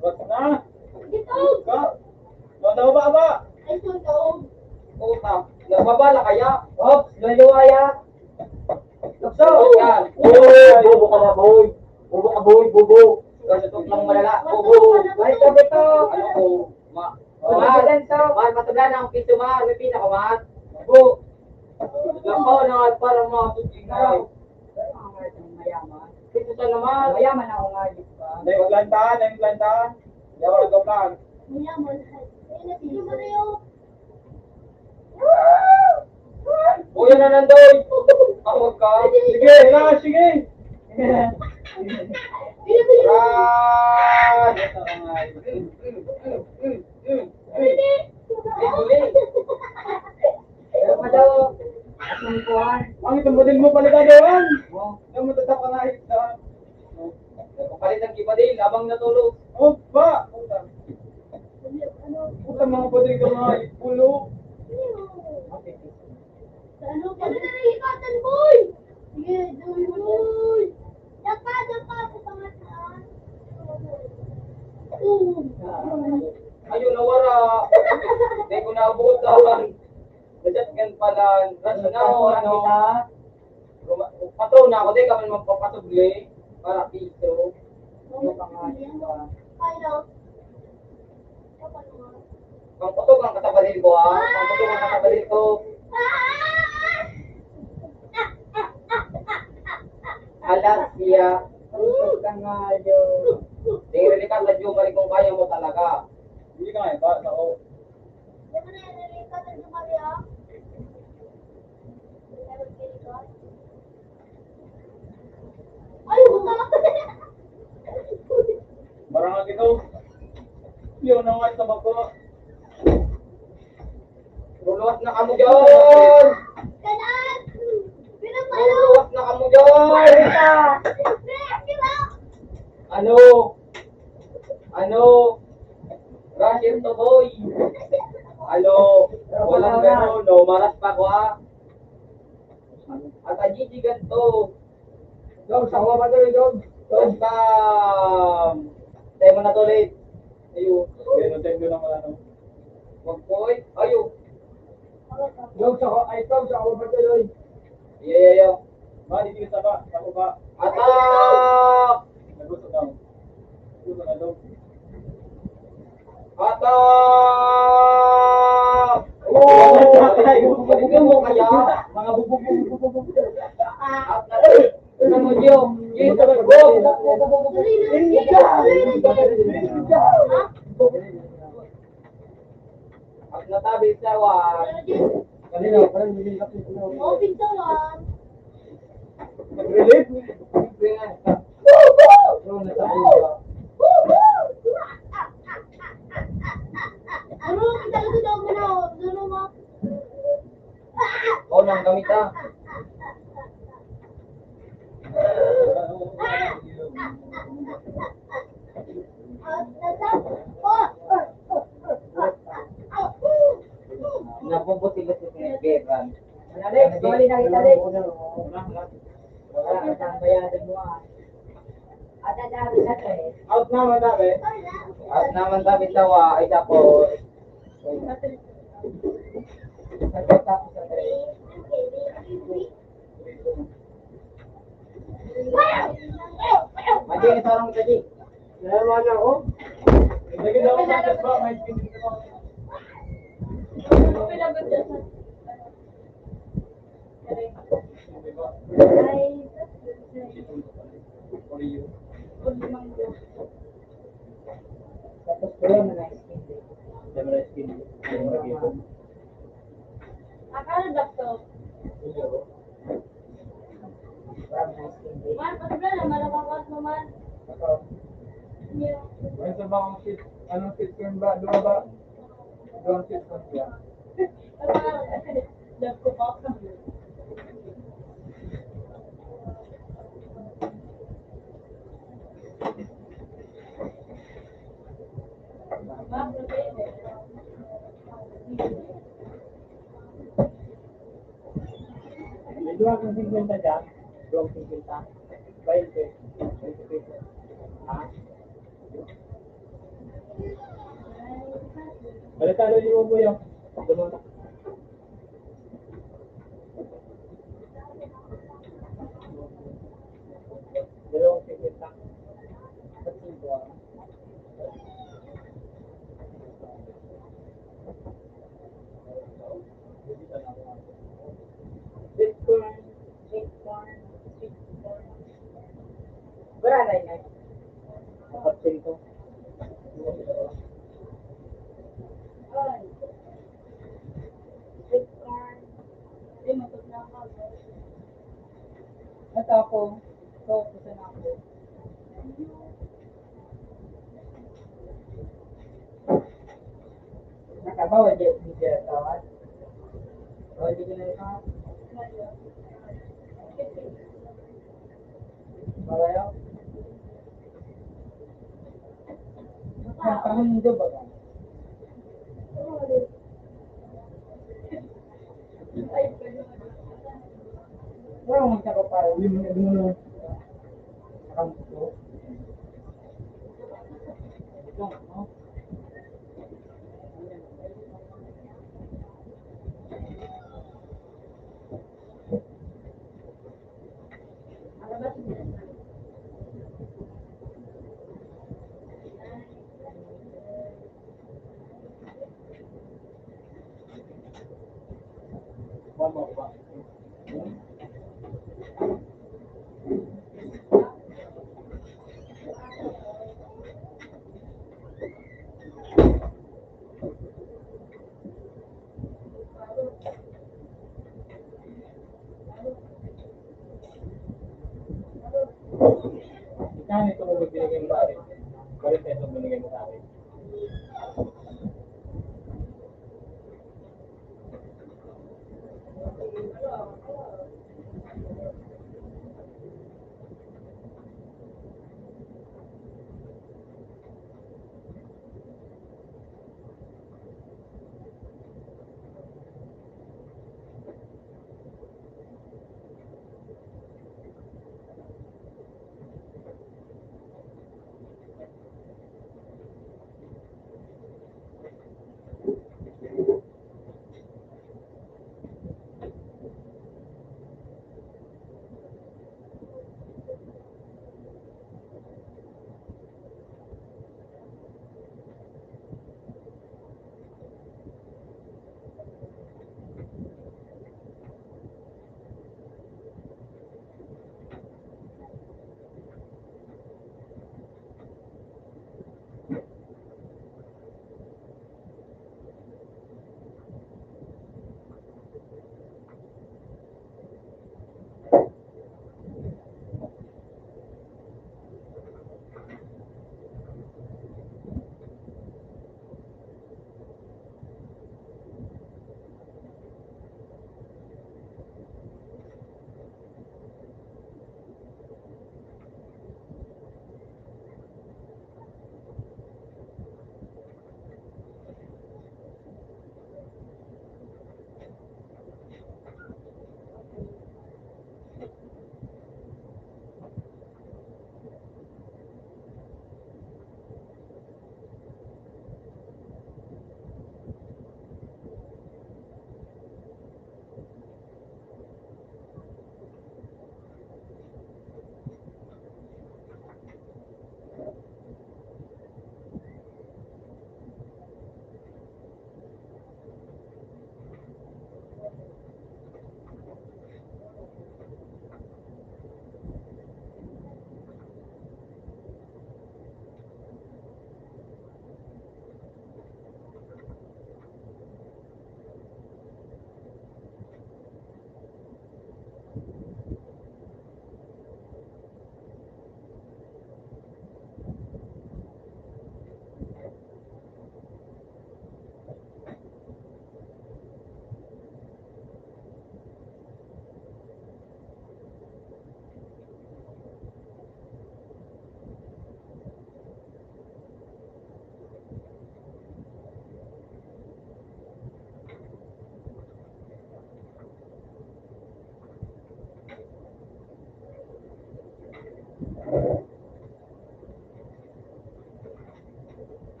Luwas na. Dito! Ayos ka. Luwas na ba? Ay, sunod. Puta. Nababala kaya? Ops, laluaya. Lukso. Yan. Bobo ka na, boy. Bobo. Gasutok lang malala. Bobo. Ay, sabi to. Ano ko? Mahal. Mahal, matanda na ang piso, mahal. May pina ko, mahal. Bobo. Lakaw na nga para mga susigay. Piso sa naman. Mayaman ako nga, di ba? Dahil planta. Yaw na gawin. Mayaman. Ay, natin mo rin yung... Uy, na nandoy. Awag ka. Sige. Ran. Ang itong model mo pala gagawin. Yung matatak ka na isa. Palit ang kipadil, abang natulog. Oh, ba? Puta mga model ka na ipulo. Ano ka na nahihikatan, boy? Sige, boy. Daka sa pangataan. Ayun, nawara. Hindi ko naabutan. Nadyat pala. Ano? Patro na ako, di ka man magpapasubli. Para piso. Ano pa nga yun ba? Ano? Ang putog ang katabalil ko, ha? Ang putog ang katabalil ko. Alas siya. Putog ka nga yun. Tingin ka sa Diyo, balik kung kaya mo talaga. Hindi ka nga iba. Ako. Di mo na nahihikatan yung Maria? Ay, buta ka. Barang ito. Yun na nga sa bako. Luluwas na kamo dyan! Kanan! Pinapalo! Luluwas na kamo dyan! Ano? Russian to boy! Ano? Walang gano'n, no? Maras pa ko, ha? At Gigi ganito. Dog, sawa pa tuloy, dog. Basta, tayo mo na tuloy. Ayun. Ganun tayo lang wala no. Wag po, eh. Ayun. Dog sa ako, ay dog sa ako ba tuloy? Iyo. Ba, di kita ba? Ako ba? Atak! Nagusto daw. Gusto na daw. Atak! Oh! Balikan mo kaya? Mga bububububububub. Ano mo, Gio? Gio, go! Tuloy na, tuloy na. At natabi sa wan. Kanina, parang hindi ka pito. Open sa one. Nag-relate? Ano kita kasi daw mo na, ano mo? Oh, nang gamit ha. Napupo sila sa sinagbeban. Alex, bali na kita, Alex. Wala ka ng bayaran mo ah. At dami na to eh. Out naman dami. At naman tabi sa wa, ay tapos. Tapos sa tray. Madi, sarang mo tadi. Nalaman ako. Lagi daw ako sa ba? May skin dito ba? For you. Tapos ko yun na skin day. Dami na skin. Akala doktor. Parang na skin day. Man, pati na, malakakas mo man. May sa ba akong sit? Anong sit ko ba? Doon ba? Doon sit ko siya. Love ko pa. Medyo akong 50 dyan. Doon 50. 20. 20 pesos. Ha? Baliktado yung mo yung. Doon. Dalawang 50. Bitcoin, Bitcoin, Bitcoin. Wala na yun. Dapat 5. Bitcoin. Hindi, matod na ako. Ito ako. Ito, gusto na ako. Nakabawal dyan siya tawad. Bawal dyan na tawad. Bawal yun. Nagpamundo ba ka? Wala mong sa kapal. Hindi mo na doon. Nakamundo. Ito, no? One more ba? Kaya ito mo binigay mo sa akin. 40 pesos binigay mo sa akin.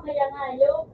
kaya nga yun.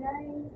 guys.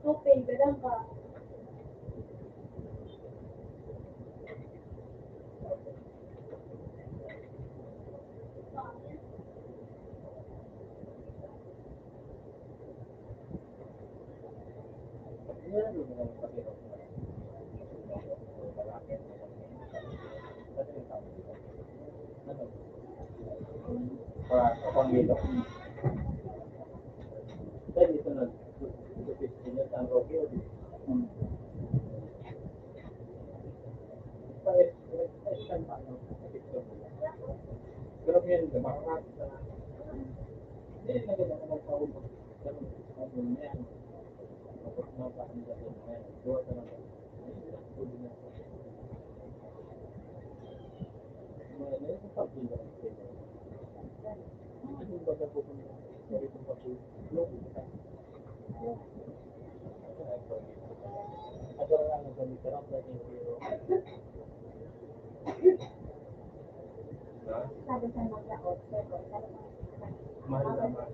Tupay, gadang ka. Yan, yung mga pakirap na. Lalaki. Kasi yung tao dito. Ano? Pang dito. Dahil dito na, lupit niya sa Rocky o dito. Sa paano? Pero yan, makakakit sa hindi, naganda ko magpaubos. Ganun, magpaubos na yan. Tapos mapakita sa mga yan. Duwa sa mga. Tuloy na. May isang pagpila ng sila. Ano ba ka po kung sorry kung pagpila? Loko ka. At wala nga nang sarap na yung hero. Sabi sa mga outfit, Mahal naman.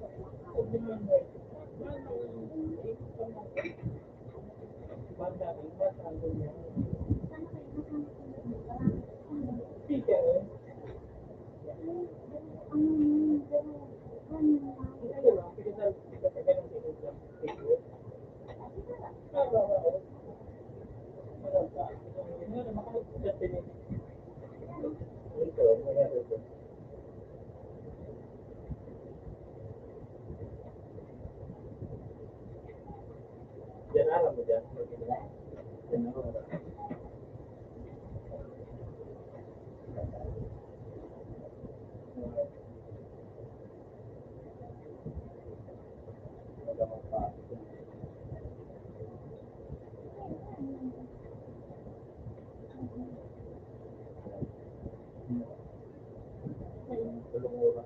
Mahal natin, mas ang dunya. Speaker eh. Ito lang, sige sa ganun dito sa Facebook. Wala ka. Hindi na makalit din. Ito, maganda ito. Diyan alam mo dyan. Diyan ako na. Magamang pa. Tulong mura.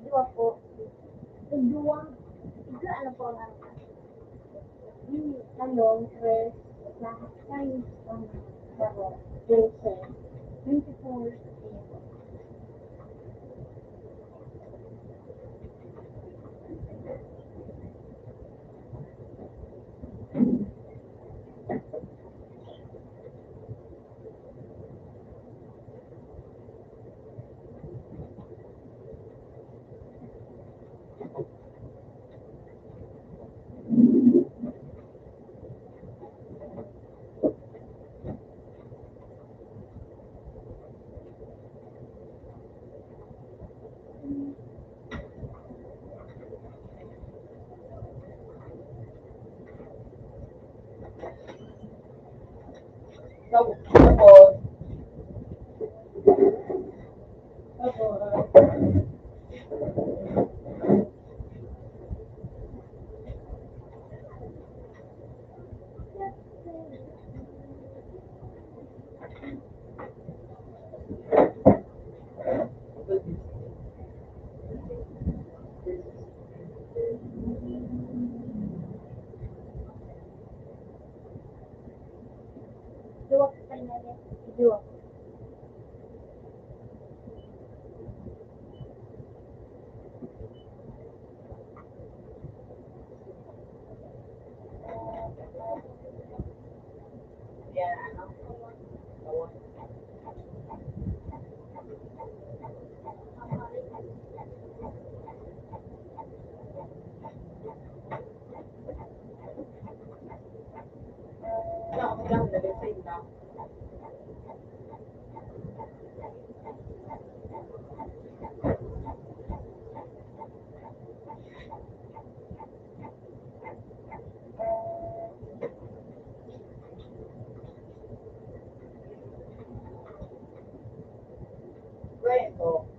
Dua po. Dua. Dua ano po ang ano? Talong, tres, lahat tayo baro, 12, 24, ayan po. Tapos, Dua po tayo na rin. Dua. yan, ano? Kailangan nalagay sa inyo. Kwento.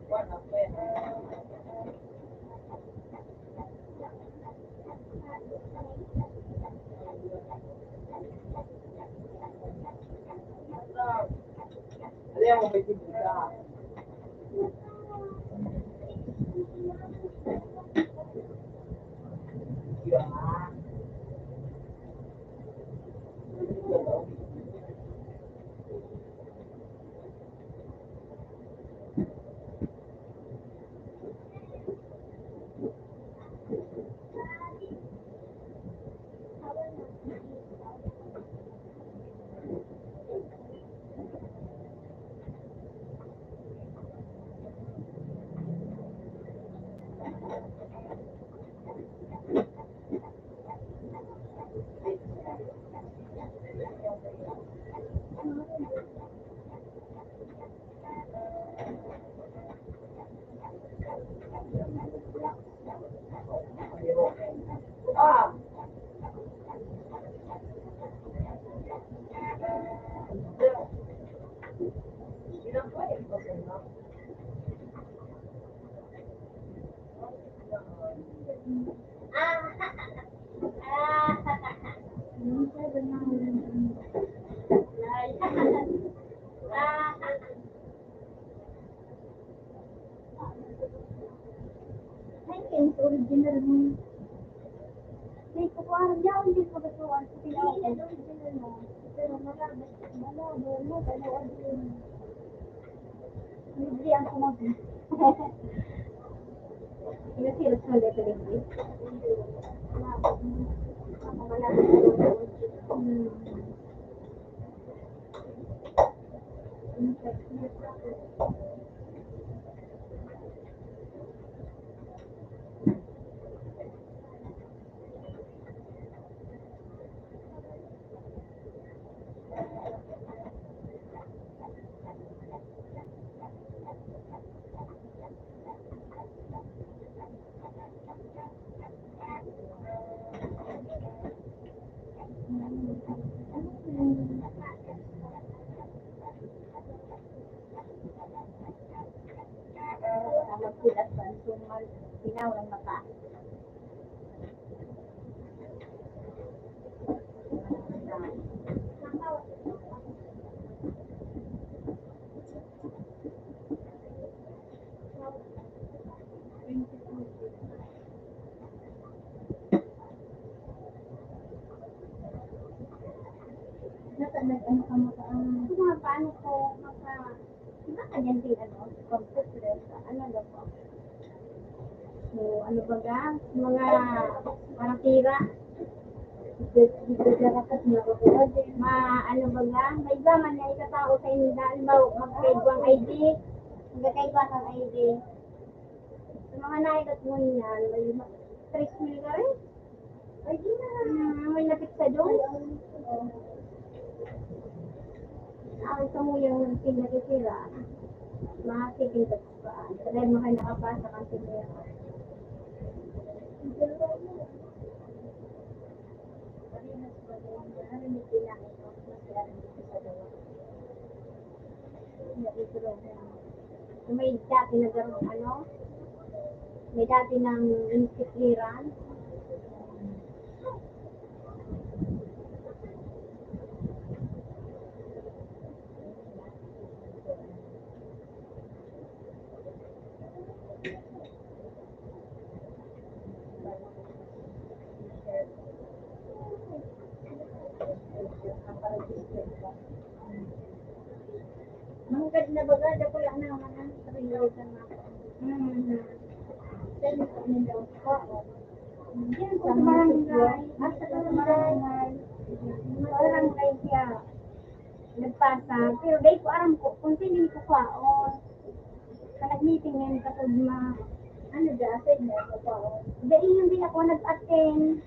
Wala, kwento. Alam mo, may tibula. Yeah. Ah! Original mo. May kukuha niya, hindi ko ba ito ang original mo. Pero malabas mo, pero original. Libre ang kumabi. Pinasilas mo dito libre. Ako malabas mo. Magkulat pa, sumal, pinaw ng mata. Ano ka mo paano ko diba kanyan din computer ano daw po. So, ano ba ga? Mga parang tira. Ano ba ga? May iba man na ikatao sa inyo na magkaibang ID. Magkaiba ng ID. Sa mga naikat mo niyan, may 3 mil ka rin. Ay, di na. May napit sa doon. Ito mo yung pinatitira. Makakipin ka pa. Dahil mo kayo nakapasa kasi niya. May dati na gano'n may dati ng insikliran. Mangkad na baga, wala na naman sa pinilitan na. Then, ano daw po? Yan, sa barangay. Sa barangay. Barangay siya. Nagpasa. Pero dahil ko aram ko, kung sinin ko pa, nag-meeting ngayon kapag ano dahil niya ko pa, dahil hindi ako nag-attend.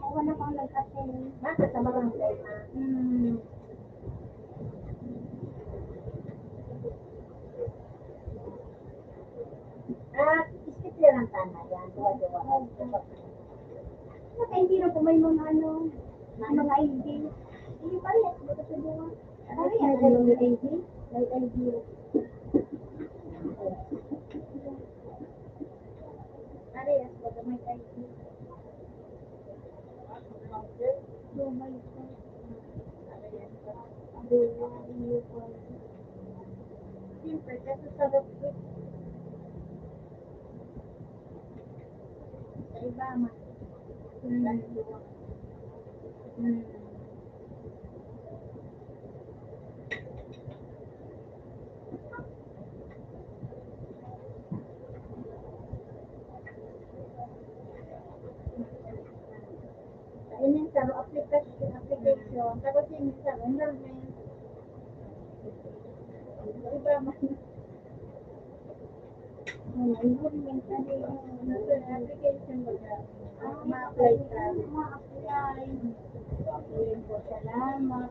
Ako na ako nag-attend. Bakit sa barangay na? Istikli lang tama yan. Duwa-duwa. Hindi na po may mga mga ID. Hindi pa rin. Buto sa duwa. Ano yan? Ano may ID? May ID. Ano yan? Buto may ID. Oh my God. Duwa. Siyempre, kasi sa report. Sa iba, ini sa application, tapos yung sa enrollment. Iba man. Enrollment, ano yung application ba na? Ma-apply ka. Ma-apply. Yun po, salamat.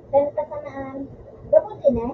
Dan kesanaan, gamutin eh.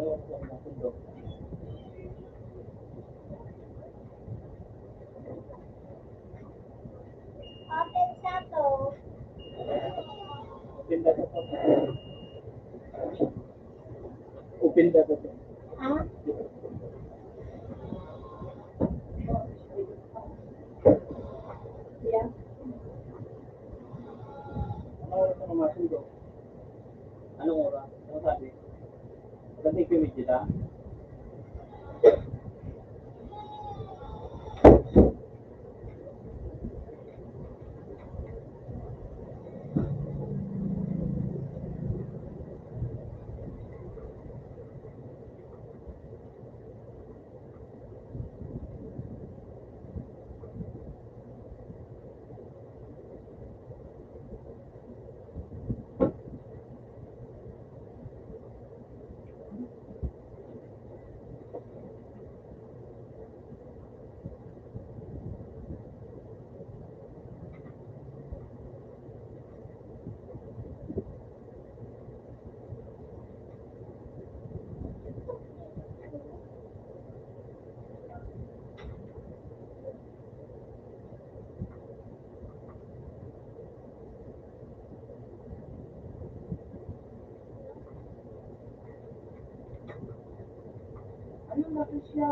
Oo, sa mga sundok. Open sa to. Open data to. Open data to. Ha? Yeah. Ano oras ang mga sundok? Anong oras? Ano sabi? Maganda i-commit kita? Ano na ba siya?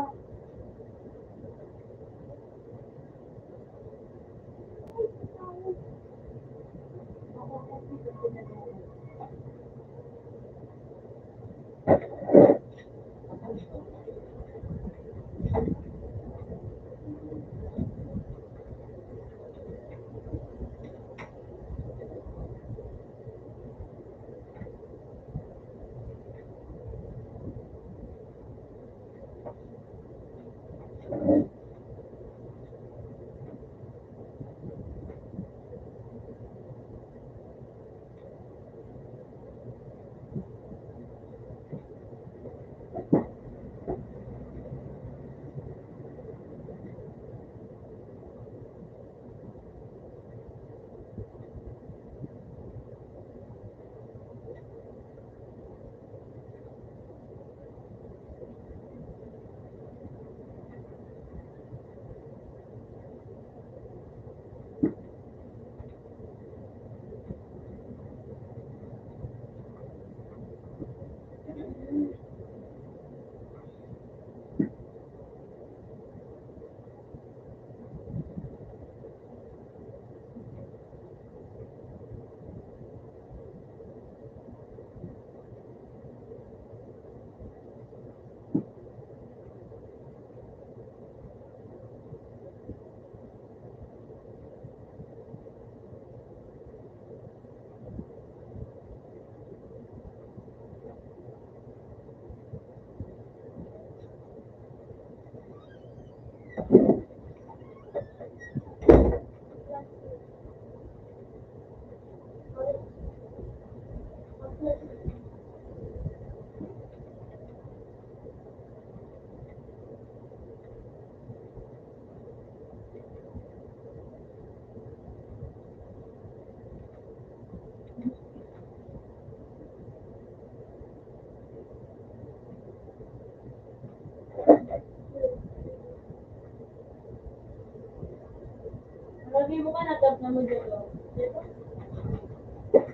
Lagi mo ka natap na mo dito. Dito?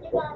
Diba?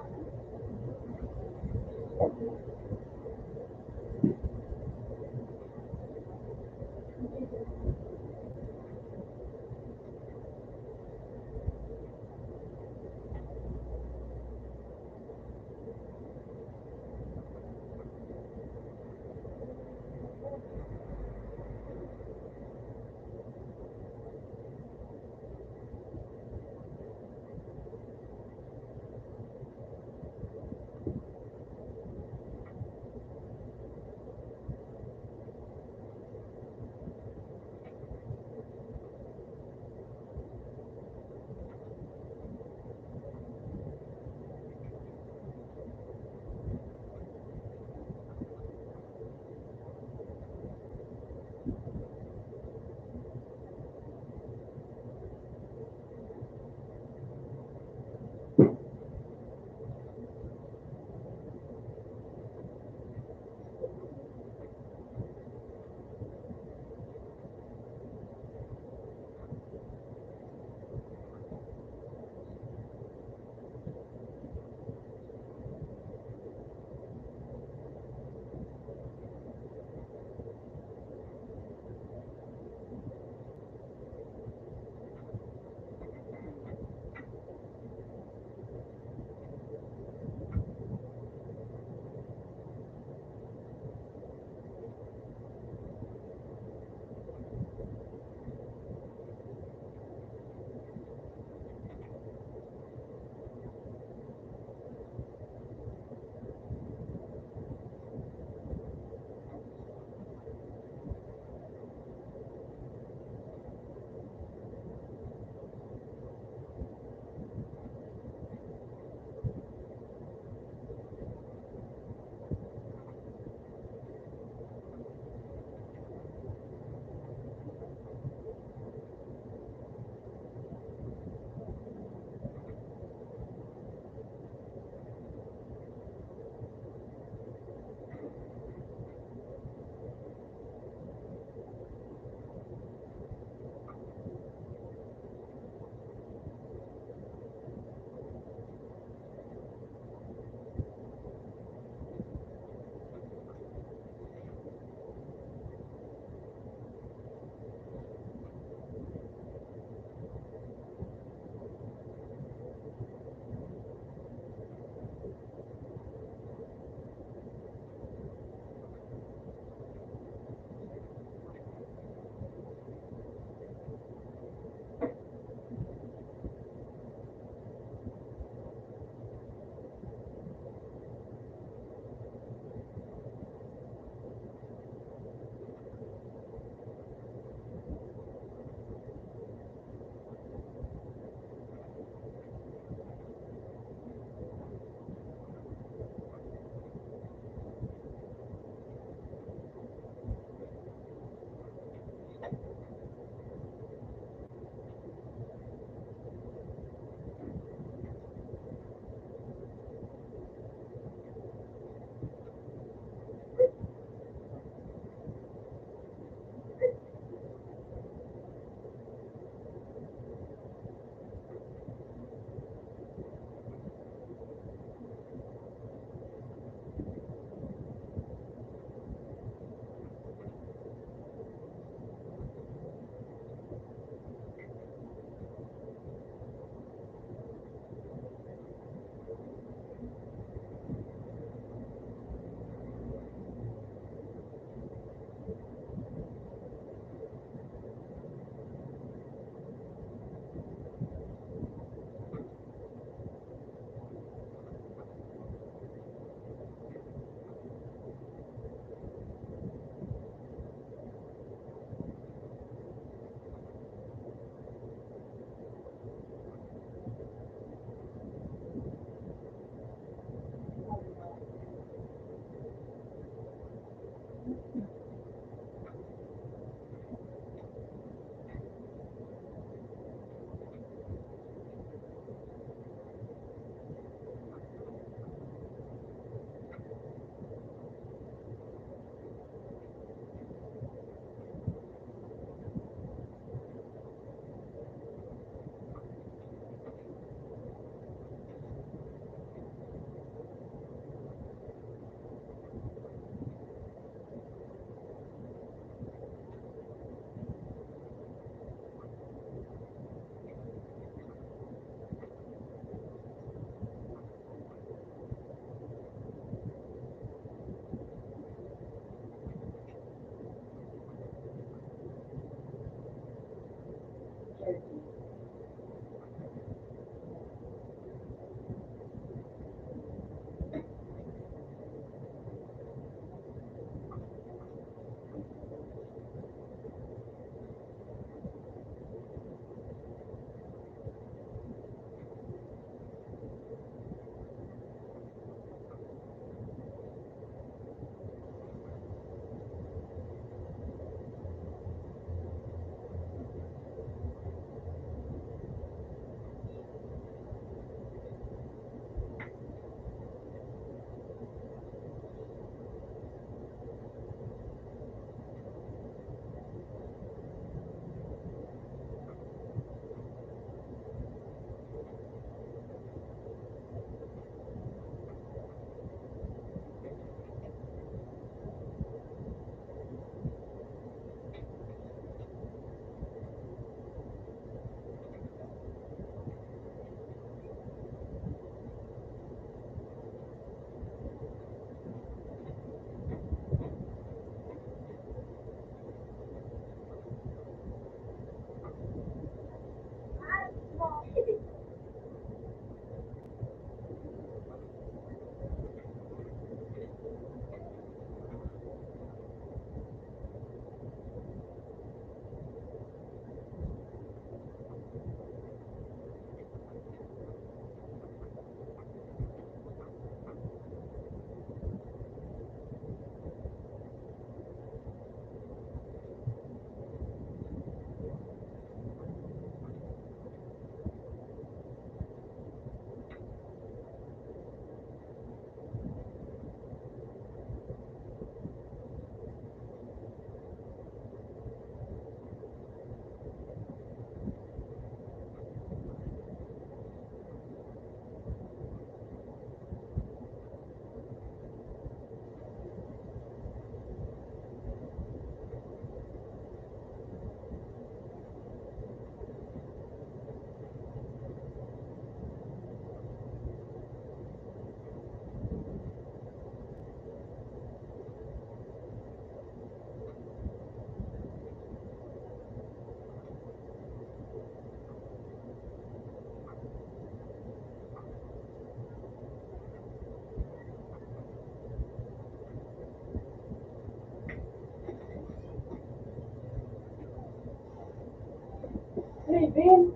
Raven.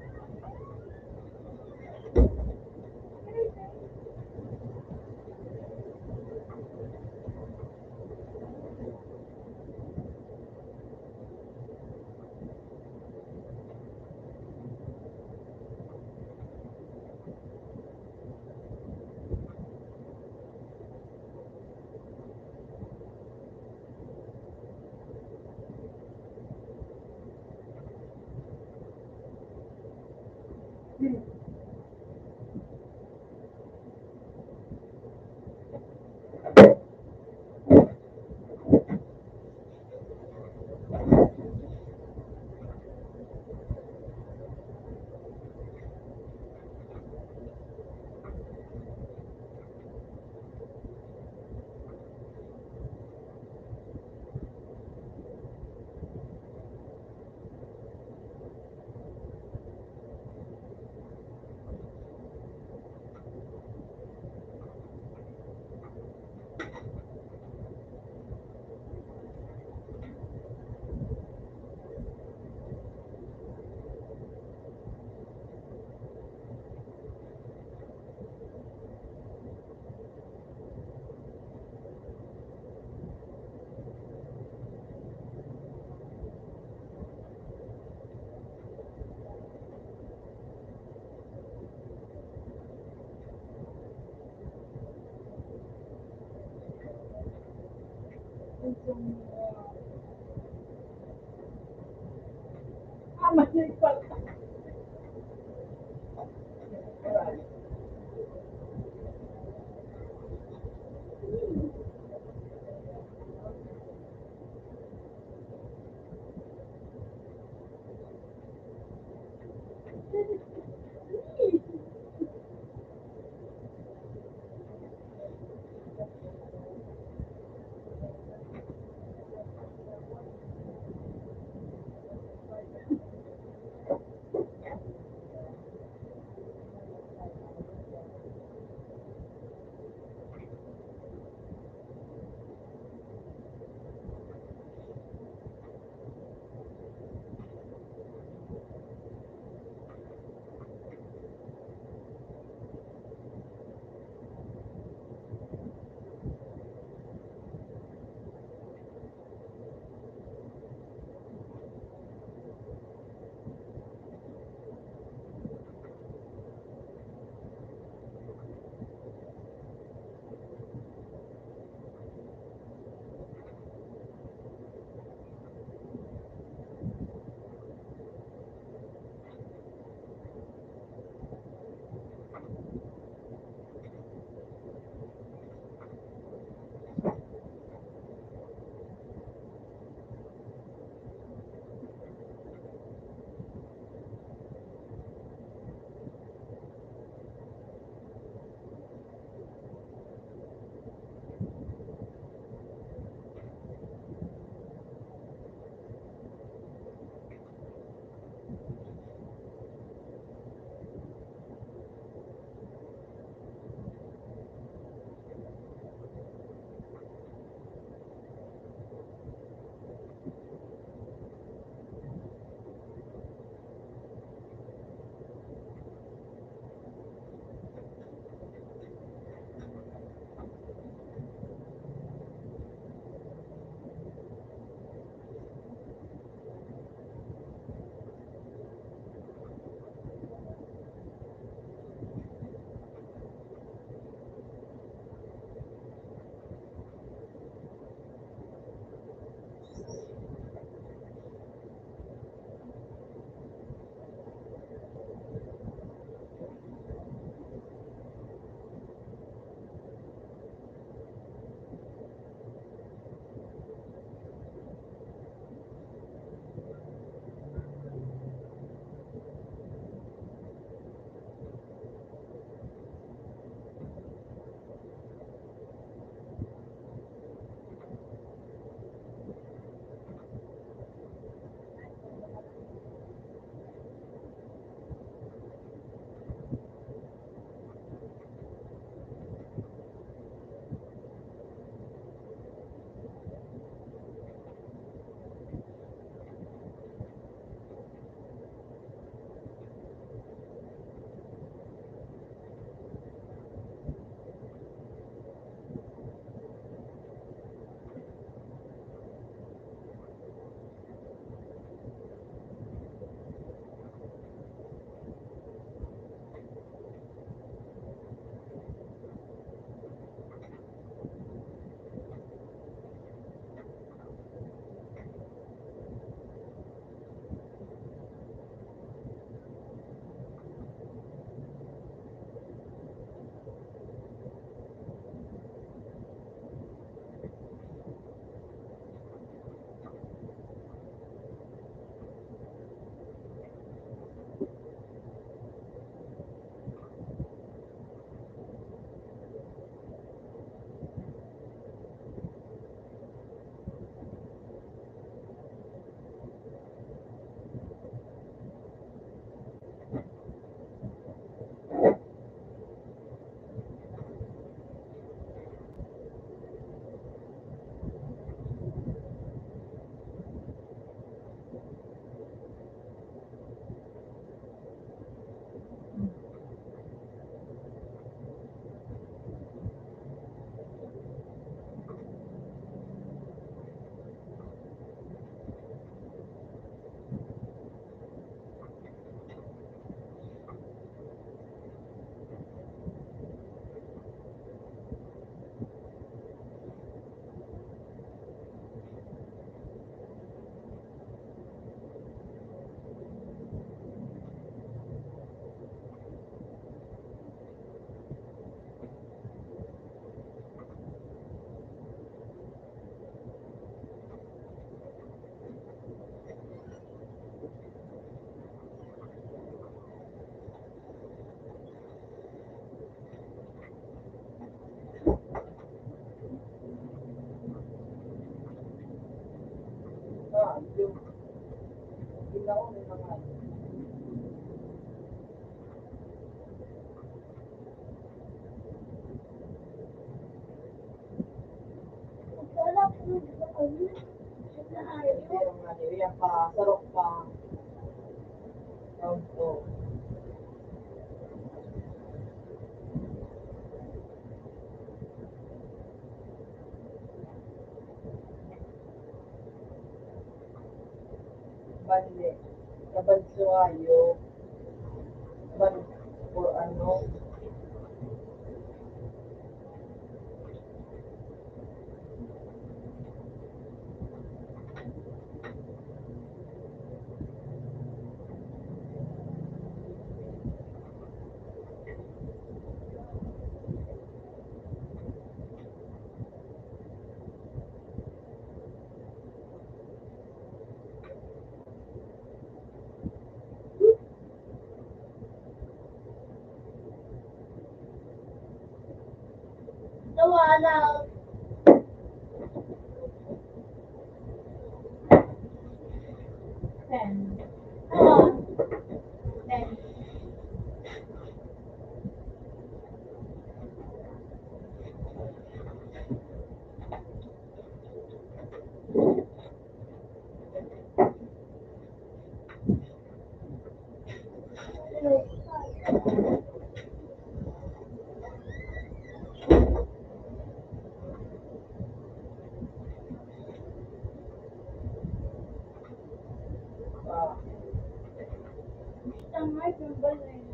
Mahilig pala. kayo. Hindi na ako may mga Wala po sa kami. hindi yung ano, yung pa, sarok pa. Tawag to. Bali, nabanso kayo. Ban, or ano, Nawala. Ten. Ano? Ten. ah, Tama yung balay.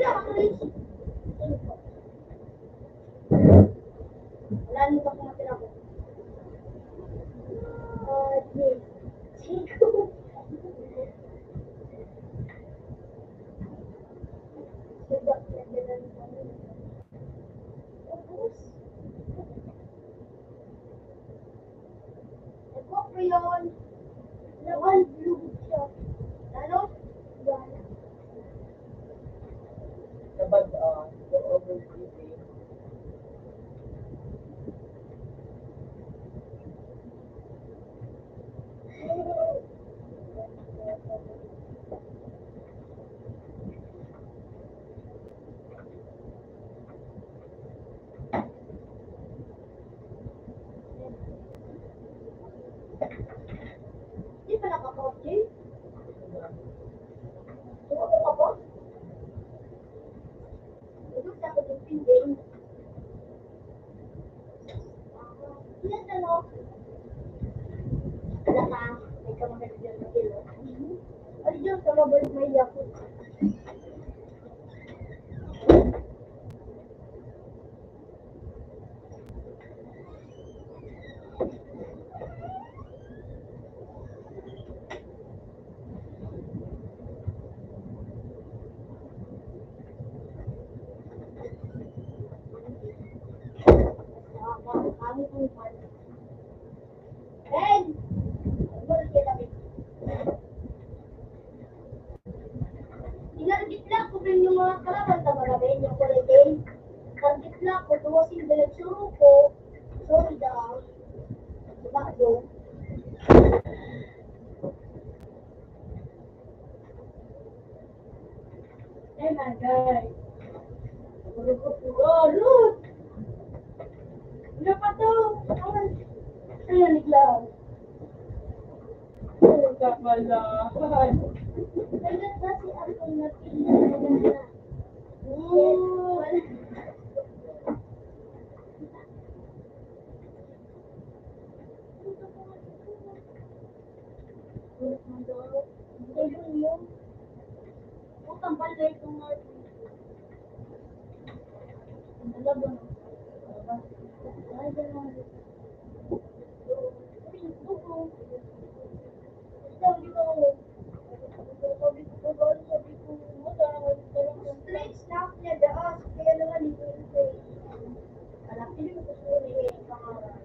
na, Chris. Wala nyo pa kung matira ko. Yes. Cinco. Sebab pelajaran kami. Ubus. Eko ko yun. Lawan blue siya. Ano? Wala. Nabag, yung overseas. Di pa nakakotse? Sumapo ka ba? Ito sa ako ng pinding. Ilan na no? Wala ka. May ka magkakagyan na kilo. Ay, Diyos, sa mabalik may yakot. Kami kung pan. Ben! Balik ka kami. Inargit lang ko rin yung mga kalaban sa mga Ben, yung kulitin. Targit lang ko, tuwasin bilang suro ko. Sorry daw. Diba doon? Eh, my God. Ruth! Ano pa to? Ayan, naglaw. Kapalahan. Kailan ba si Apple na pinaganda? Wala. Ayun mo. Utang pala itong dalawa. Ay, dalawa. Sabi ko, straight snap niya daas. Kaya naman dito ito. Alam, hindi mo gusto rin yung pangarap.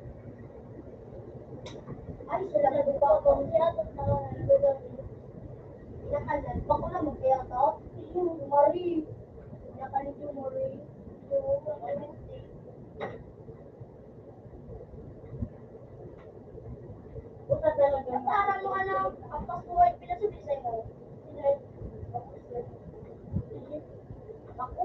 Ay, sila na ba ako? Siya ito na lugar. Nakalan. Bako na mag-kaya to. Yung Mari. Nakalit yung Mari. Yung Mari. Buka talaga. Parang mo ano, ang pagkuhay pinasubisay mo. Sinay. Ako.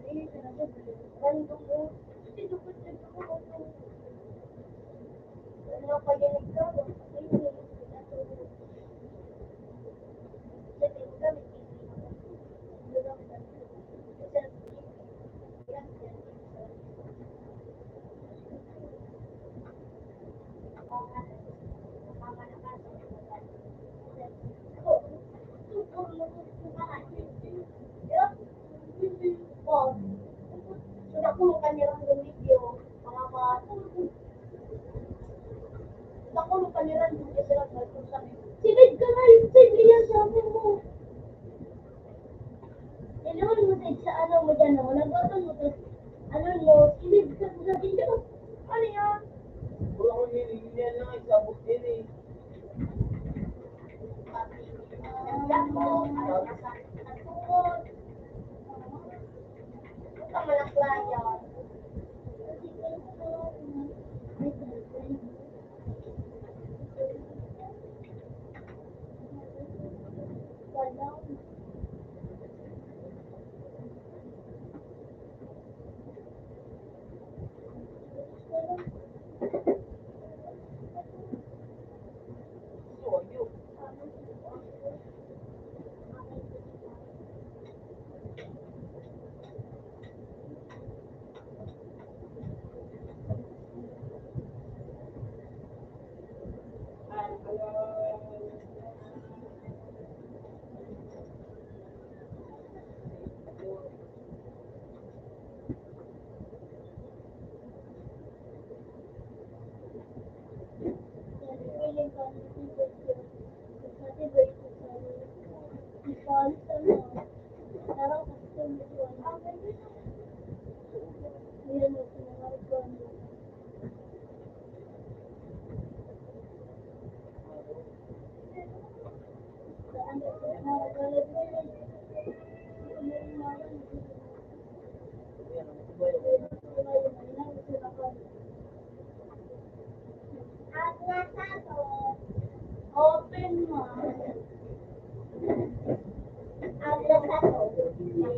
Hindi, sinasabi. Random mo. Hindi, dukot na dukot. Ano pa yan ikaw? Hindi. Nakulong kanirang video, mga nakulong kanirang video sila sabi, silid ka na yung silid yan sabi mo. Inuwan mo sa ano mo dyan, nagbaton mo sa ano mo, silid ka sa video. Ano yan? Wala ko nililihan lang, isabot din eh. Naglag mo, ano masakit na tuhod. Huwag ka malaklayan. Wala. Soyo.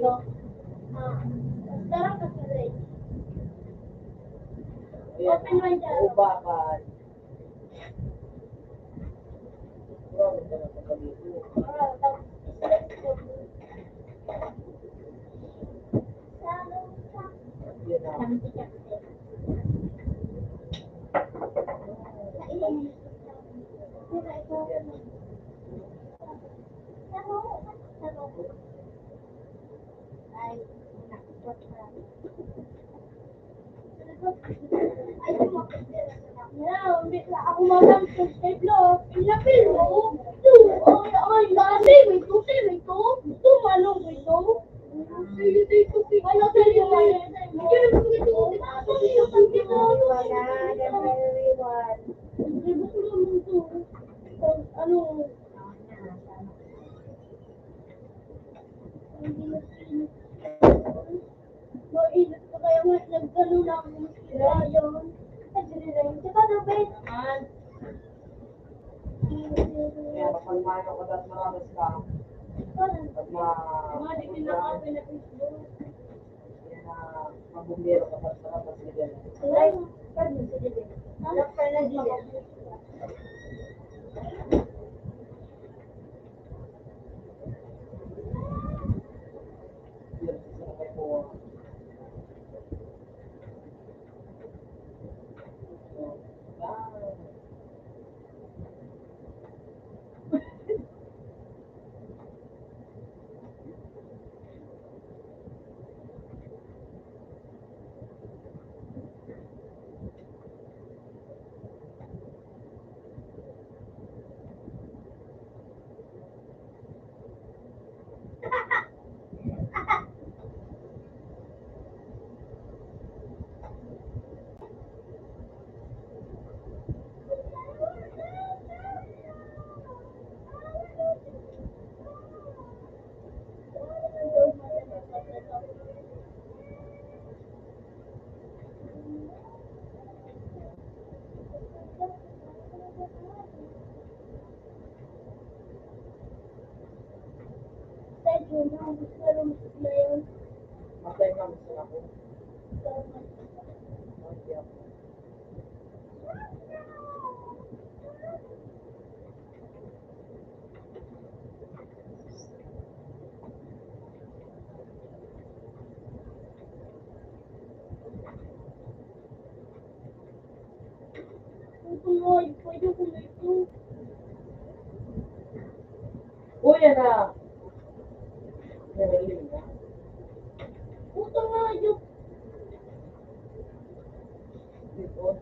Ito. Sarap kasi rin. Open mind dyan. Ubakan. Grabe ka na sa dito. Yan na. Ako mamang subscribe lo. Ilapil mo. Ay, dami. May tusi. May to. Ito, manong. May to. Sige, dito. Ano, sige. Sige, ano? Mainit ko kaya nga naggano lang ako sila yun. Tsaka Robert. Kaya kapag mano ka dapat maramas ka. Pag Mga di kinakapi na Facebook. yan na mabumbiro ka dapat maramas ka dyan. Ay, pardon, sige din. Anak pa na din. Yan, sa kapo. Medyo na, gusto na yun. Matay na gusto na ako. Okay. Ito nga, pwede ko na ito. Uy, yan na. Narinig na. Ito nga, yung Dito.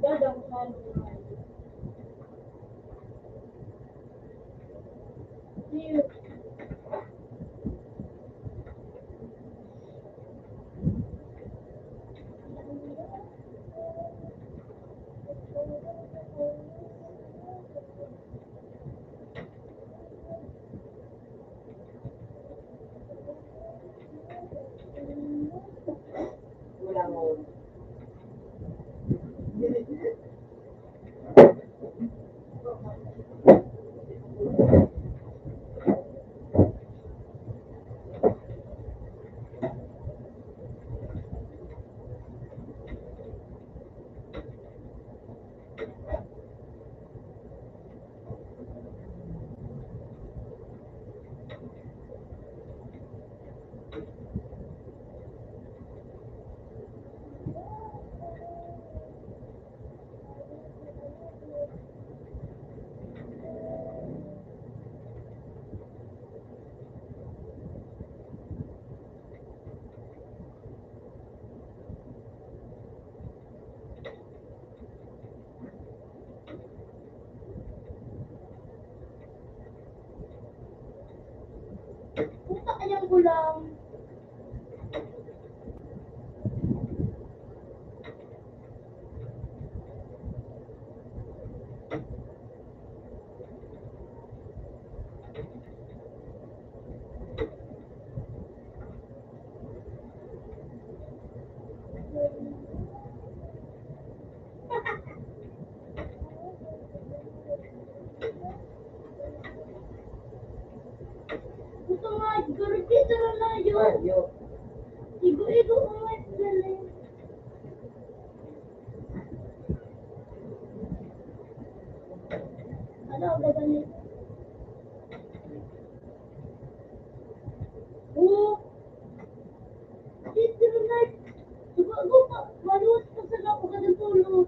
nagdadang sa Here. Wala mo. Ano, gagaling. Oo. Dito na night. Diba ako pa, maluwas pa sa ako ka ng tulog.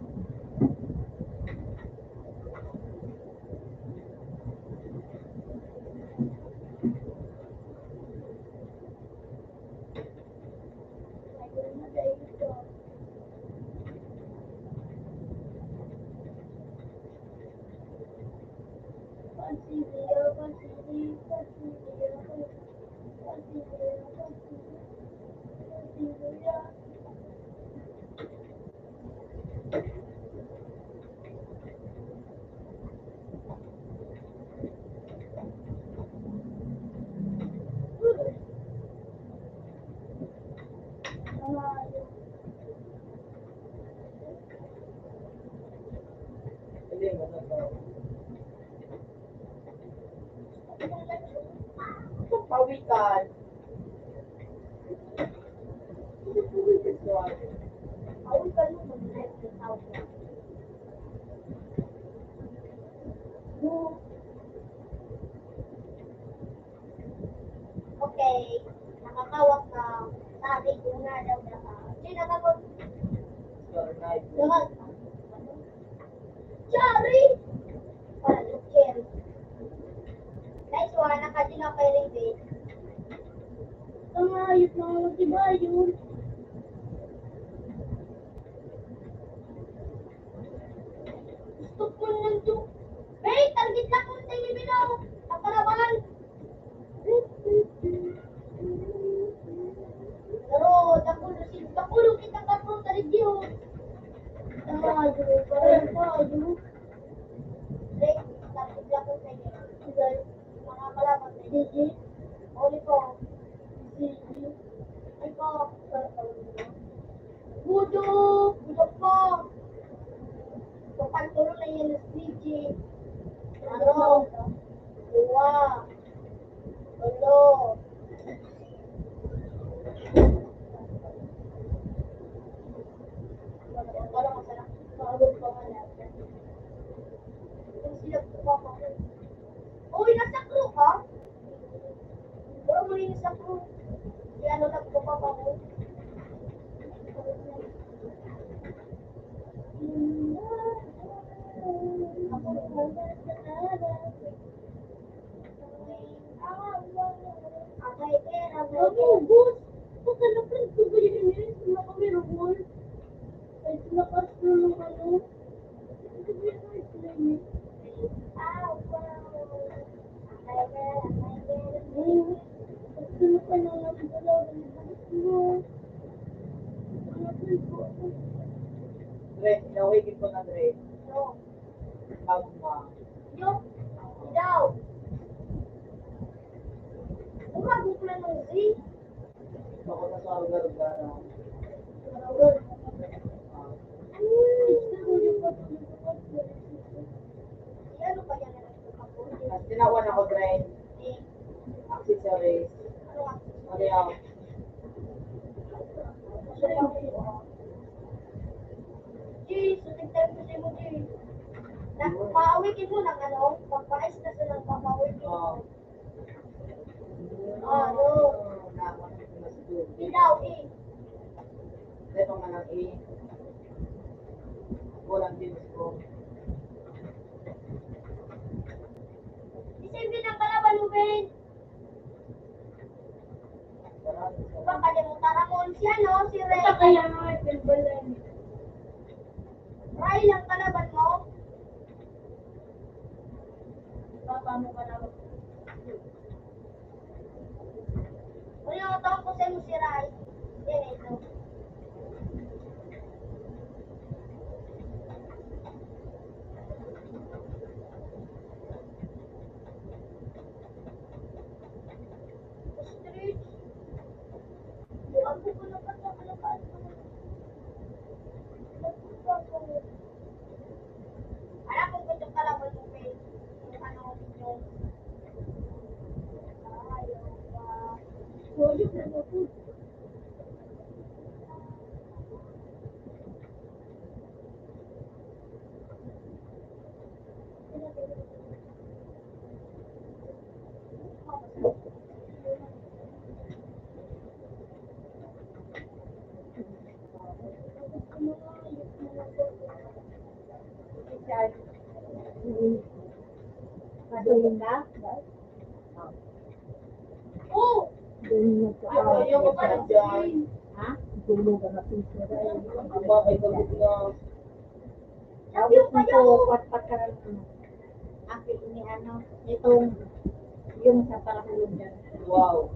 Ayun na dahil ito. Pansiliya, pansiliya, pansiliya, pansiliya, pansiliya. Hindi mo na to. Pawikan. Okay, nakakawak ka. Sabi ko na daw na. Hindi nakakawak. Store night. Cherry! Ano, cherry? Nice one, nakadila kay Rizal. Ang ayos na diba yun? Gusto ko lang to. Wait, target na kung tayo binaw. Nakaraban. Pero, dakulo kita kapro sa review. Tayo, parang tayo. Wait, target na kung tayo. Rizal, mga kalaban tayo. Gigi. Oli ko. Gigi. Ay ko. Budo. Budo ko. Kapag tulo na yan sa Gigi. Ano? Dua. Ulo. Wala masarap. Maagod pa nga natin. Kung sila pa pa. Uy, nasa crew ka? Pero muli nasa crew. Di ano nagpapa pa ko. Ako, boss. Huwag ka na friend ko ba yun yun? Sila kami rumol. Ay, sila ka ng ano. Ito ba yun sila yun? Ah, wow. Sila ka na natin talaga. Ano? Ano friend ko ako? Dre, inawigin ko na Dre. No. Magma. Yo, daw. Umabot na ng Z. Ako na sa lugar-lugar. Marawal. Uy, gusto niyo pa ito. Ano pa yan na nagkakapon? At tinawan ako Dre. Eh, Accessories. ano nga? Ano yan? Jay, sutig tayo ko sa'yo mo, Jay. Papawikin mo ng ano, pagpais na sa ng papawikin mo. Ano? Naman ko na sa tubig. Di daw, eh. Ito nga ng A. Walang dinis ko. Isimbi ng kalaban mo, Ben. Marami sa Baka kalimutan ako si ano, si Ray. Ito kaya nga, Bilbalan. Ray lang kalaban mo. Papa mo ka naman. Kung yung tawag ko sa'yo si Ray. Yan, ito. Street. Ako ko na pa sa kalakaan ko. Alam mo kung itong kalaban mo, Ben. Yung ano, yung Saan? Madulong na? Oh! Ayaw ko pa dyan. Ha? Bakit sagot na? Sabi ko kayo! Pat-pat ka lang ano. Akin ini ano, itong yung sa parahulog dyan. Wow.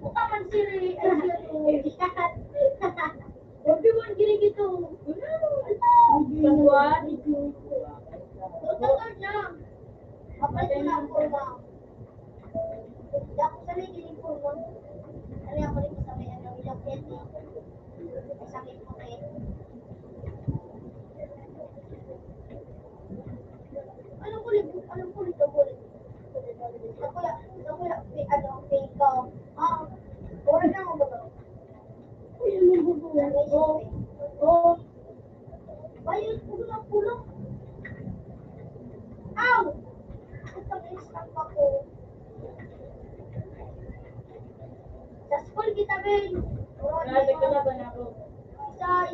Buka man siri, ay siya to. Huwag mo ang girig ito. Sabuan. Tutagod na. Kapag na ako lang. Hindi ako sanay ginig po mo. Ano ako rin sa may ano, ilang pwede. Sakit mo kayo. Anong kulit? Anong kulit? Anong kulit? Ako lang, fake ko. Oras na ako ba ito? Uy, ano yung bubuo? Oo. Bayot, pulong. Ow! Ito na-stop ako. Sa school kita, Ben. Grabe ka na ba na ako? Isay.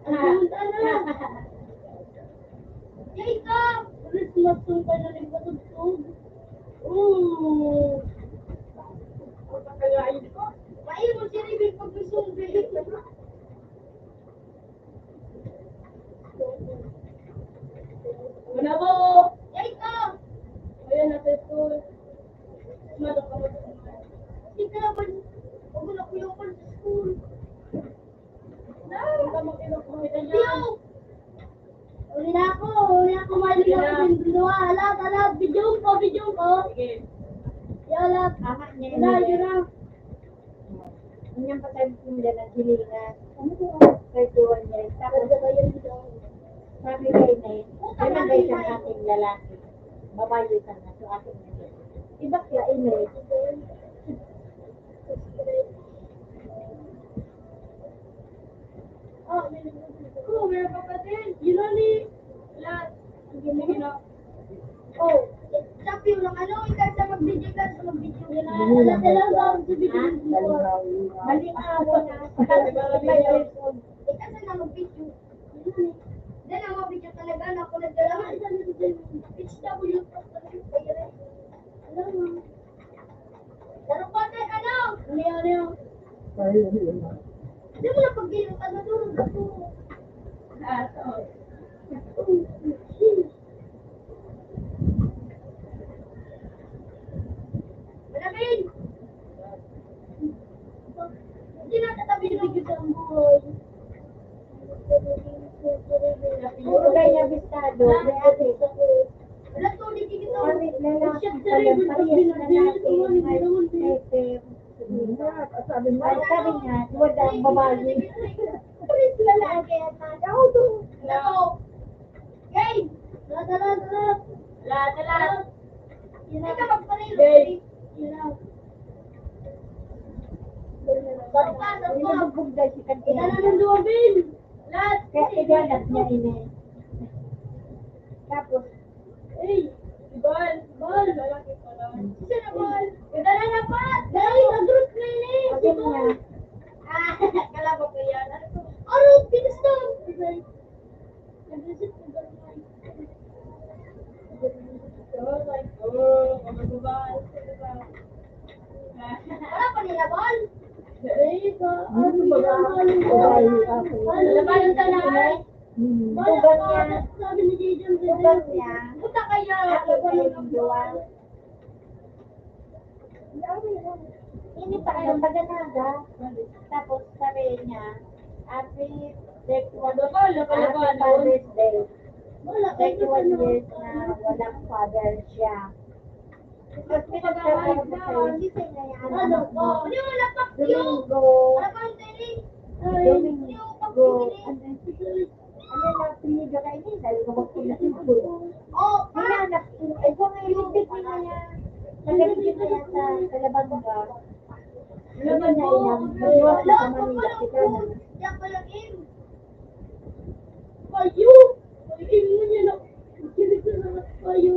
Punta na. Yay ka! Ulit matong ka na rin patugtog. Ooh! Ang kakalain ko. Mail mo si Ribig pag gusto Wala mo! Yay ka! Ayan, nasa school. Sumadok ka ba sa mga? Hindi ka naman. Huwag mo na kuyong ko sa school. Hindi ka makinukumita niya. Tiyo! Uli na ako. Mali na ako din dalawa. Alat. Video ko. Sige. Yalat. Tama niya Yun na, yun. yun na. Yung pagkatinda ng silingan. Ano po? 31 years. Tapos sabi kayo na yun. Pinagay sa ating lalaki. Babayo ka na. So ating nagay. Iba kaya inay. Oh, meron pa pa din. Yun na ni. Lahat. Sige na. Oh, sabi mo lang ano, ikaw sa mag-video ka, sa mag-video. Yun na, alam sa video. Mali nga ako na. 5 years old. Ikaw sa na mag-video. Then ang mag-video talaga na ako nagdala. Isa na din. HW. Alam mo. Laro pa tayo, ano? Ano? Hindi mo na pag-video ka na doon. Manapin! Hindi na tatabi ng video ang buhay. Puro kaya bistado. May ate. Wala to, hindi kita. Kami lalaki Shit, pa lang. sarili, Parehas na natin. Hindi naman din. Sabi niya, wala ang babae. Paris lalaki at nagaw to. Hello. Game! Dala. Yun na. Ika magparilo. Game. Yun na. Sarpa. Nilabugbog dahil si kanina. Dala ng duwabin. Lahat. Kaya iganap niya ini. Tapos, Bal, lalaki pa lang. Isa na ball. Dala na pa. Dali, nag-group na yun eh. sabi niya, Kala ko yan. Aro, pinis na. Nag-reset na gano'n. Magbabal. Wala pa nila ball. ano ba ba? Labanan ka na. Tugan niya. Sabi ni Jason. Tugan niya. Puta kaya. Ako ba yung jowa? Ini pa ang paganaga. Tapos sabi niya, happy 31 Father's Day. Wala. 31 years na walang father siya. Tapos pinagsasabi ko sa'yo, hindi sa niya yan. Ano ko? Hindi mo napak yun. Domingo. Wala pa ang teling. Domingo. Ano lang, piniga ka ini, dahil magpinasimple. Oh, Hinahanap, eh kung may libig niya niya, nagagigit na yan sa Kalabanga. Laban niya yan, mag-iwas na sa Manila, kita na. Diyan ko yung im. Kayo! Yung im mo niya na. Kilig ko na kayo.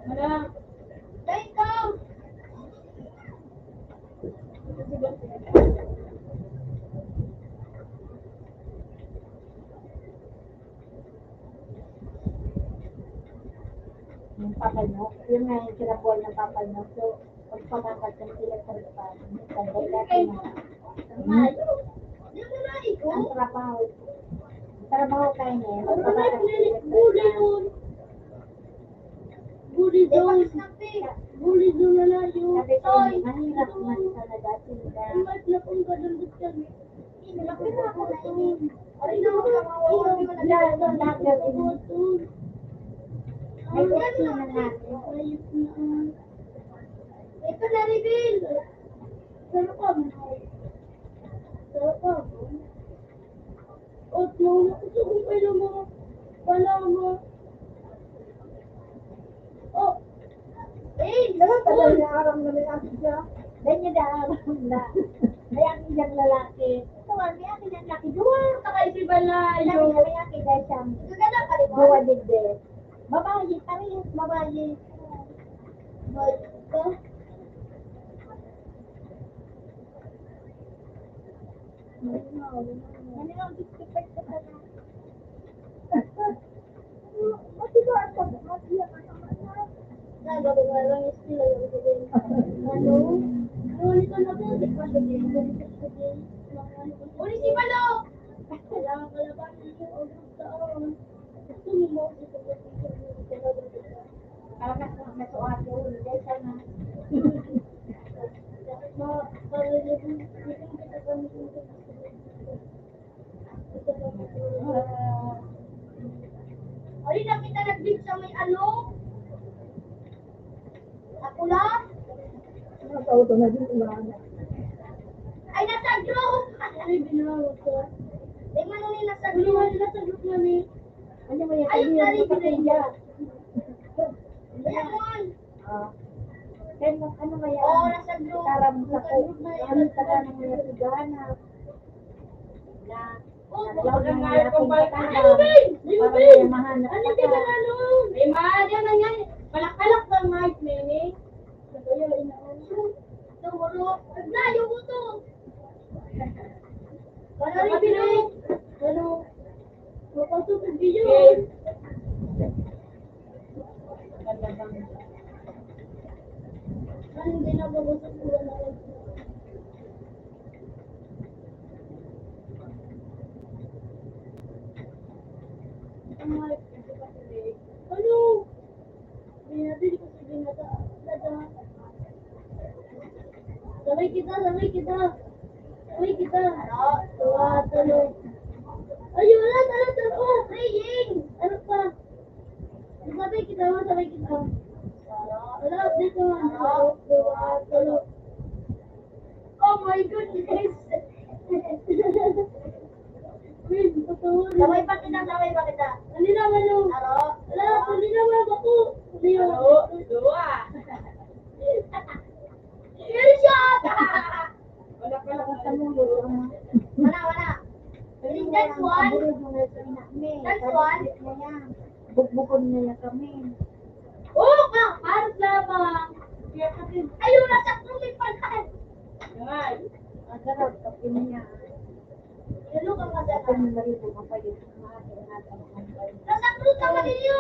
Wala. Dahil ka! Papa nyo. Yung nga yung sinabuhay ng Papa nyo. So, pagpakakat ng sila sa depan. Sabay natin na. Ang trabaho. Trabaho kayo niya. Magpakakat ng sila sa depan. Buli doon. Buli doon na lang yun. Sabi ko, mahirap man talaga sila. Mas na kung kadaldot kami. Malapit na ako na ini. Ay, naman Lahat gagawin. Ay, kasi na natin. ayos na. Ito na reveal. Sarap ka mo. Sarap ka mo. At mo, gusto kong pala mo. Pala mo. Oh. Dapat pala na aram na may asin siya. Dahil niya na aram na. May akin siyang lalaki. Ito nga, may akin siyang lalaki. Dua. Kakaisi ba na May akin dahil siyang dua digde. Babae, parehas babae. Basta. Ano yung gift-gift ka na? Mati ko ang pag-mati ang anak. Nagabi nga lang yung sila yung sabihin. Ano? Uli ka na po. Uli si Palo! Kailangan ka na ba niyo o taon? Gusto mo mo si Palo. Parang nasuot yun. Dahil siya na. Ay, nakita nag-beat sa may ano? Ako lang? Nakauto na din umaga. Ay, nasa group! Ay, binawag ko. Ay, man nila nasa group. Ay, nasa group namin. Ano mo yan? Ay, Ano nari, yung kapatid? Lemon! Kaya ano ba yan? Oo, nasa group. Taram sa Nasa ko. group na yan. Ano sa kanang mga sigana? Na, Oh, naglaw baka ng nga mga kung bakit. kumpatanda. Ano, Ben? Ano, Para Ben? may mahanap Ano, ka di ba pa. na, ano? Ay, mahal yan na yan. Malak-alak ng mic, nene. Nagayo, inaon. Tumuro. Naglayo mo to. Para rin, Pinoy. Ano? Mapasok ang video. Ano, hindi na babasok ko na lang. Ano? Hindi natin ko sabihin na dada. Sabay kita, sabay kita. Sabay kita. Tuwa, tuloy. Ay, wala, tala, tala. Oh, praying. Ano pa? Sabay kita, sabay kita. Wala, update naman. Tuwa, tuloy. Oh my goodness. Wait, patuloy. Sabay pa kita. Ano naman yung... Wala, hindi naman ako. Ano yun? Dua. Headshot! Wala ka lang sa mundo. Wala. That's one. That's one. Bukbukon nila kami. Oh, paras lamang. Ayun, nasa krumit pa na. Yan. Ang sarap, kapin niya. Ano ka Ako madala? yung maribo ng payos. Nasa krumit ka ninyo.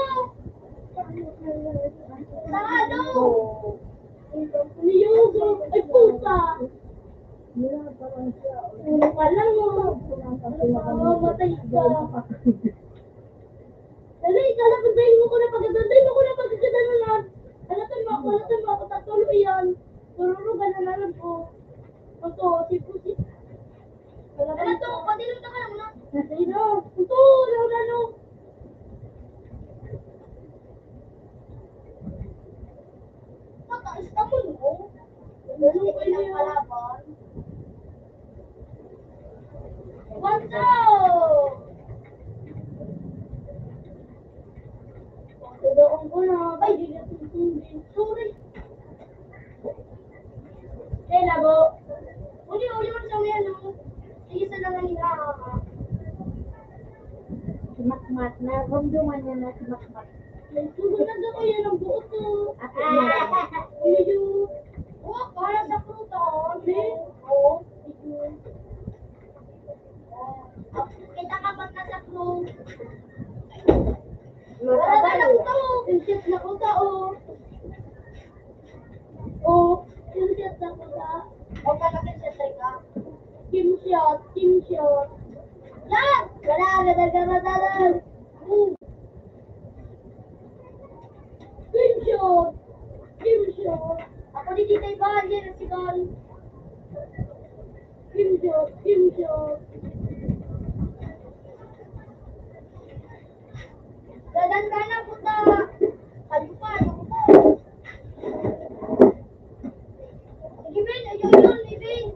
Sa ano? Niyugo. Ay, puta. Puro ka lang, oh. Matay ka. Dali, kalabantayin mo ko na pagkagandayin mo ko na pagkagandaan. Halatan mo ako, tatuloy yan. Tururugan na nalang ko. Ito, si. Halato, patiluta ka lang na. Sino? Ito, lalo. Mataas ka mo, no? Ganun ko yung kalaban. What's up? Tudoon ko na. Ay, di na susundin. Sorry. Eh, labo. Uli mo sa mga ano. Sige sa lang nila. Si Makmat na, gumduman niya na si Makmat. Nagsusunod na ko yan ang buo ko. Ako niya. Iyo. Oh, para sa prutas. Oo. Kita ka pag nasa fruit. Wala na lang to. Insist na ko tao. Pwede di tayo bahal yan na si Gal. Kim Job, Kim Job. Dadan ka na, puta. Ano pa, ano pa. Sige, Ben, ayun yun, Ben.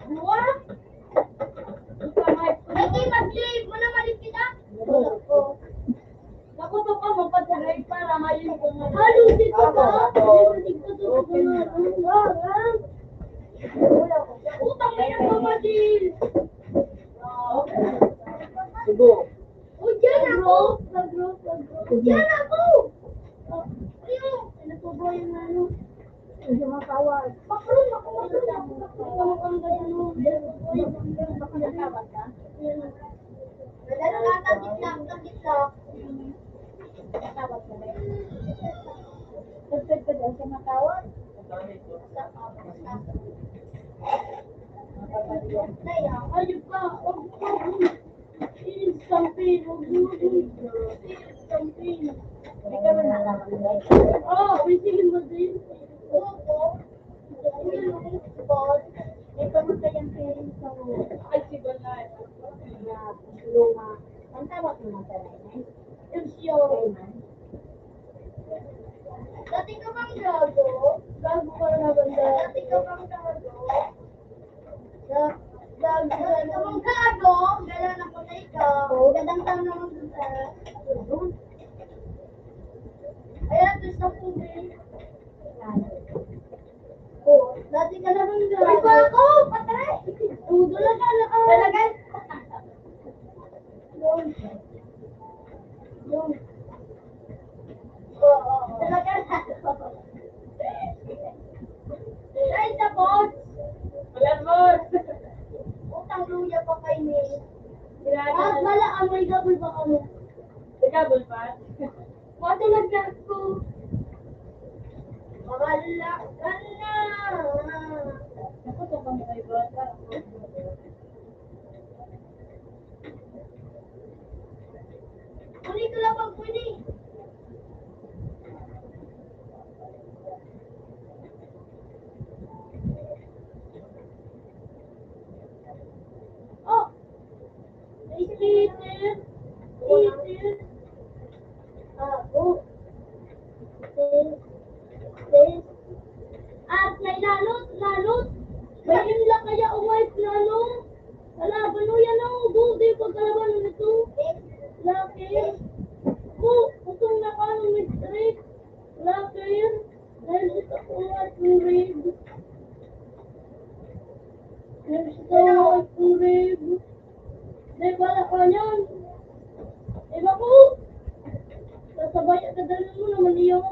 Buwa? Lagi mag-live mo na malit kita? Oo. Nakuto ka mo pag live para mayin ko nga. Halo, dito ka? Dito ka? Utang na yan, Mamadil. Subo. Uy, dyan ako! Dyan ako! Ano? Ano po ba yung ano? Hindi makawal. Makron ako. Ang gano'n. Baka natawag ka? Tagit lang. Natawag ka ba? Tagpid ka dyan sa matawag? Ayun pa. Campaign. Campaign. Hindi ka ba nalaman? Oo, wisigin mo din. Oo. May pamatay ang parents sa ay si Balay. Na luma. Ang tawag mo na talaga. Elsyo. Dati ka bang gago? Gago ka na banda. Dati ka bang gago? Dati ka bang gago? Gala na po na ikaw. Gadang tang naman sa ayan, ito sa tubig. Oh, dati ka na bang gago? Ay, pa ako! Patay! Dula ka na. Talaga? Yung. Oo. Talaga na. Ay, sa boss! Wala boss! Utang luya pa kay May. Mala, amoy gabol ba kamo? Gabol pa? Matulag na ko. Wala ka na. Nakuto ka mo kay boss. Ano ito lang pag pwede? Oh! Eater. Oh. At may lalot. Bayan nila kaya umay plano. Wala, bano yan ang di pagkalaban nito. Lakir. Utong na ka ng mid-trip. Lakir. Dahil sa umay turib. Dahil wala ka niyan. Iba ko. Kasabay at dadalhin mo naman iyo.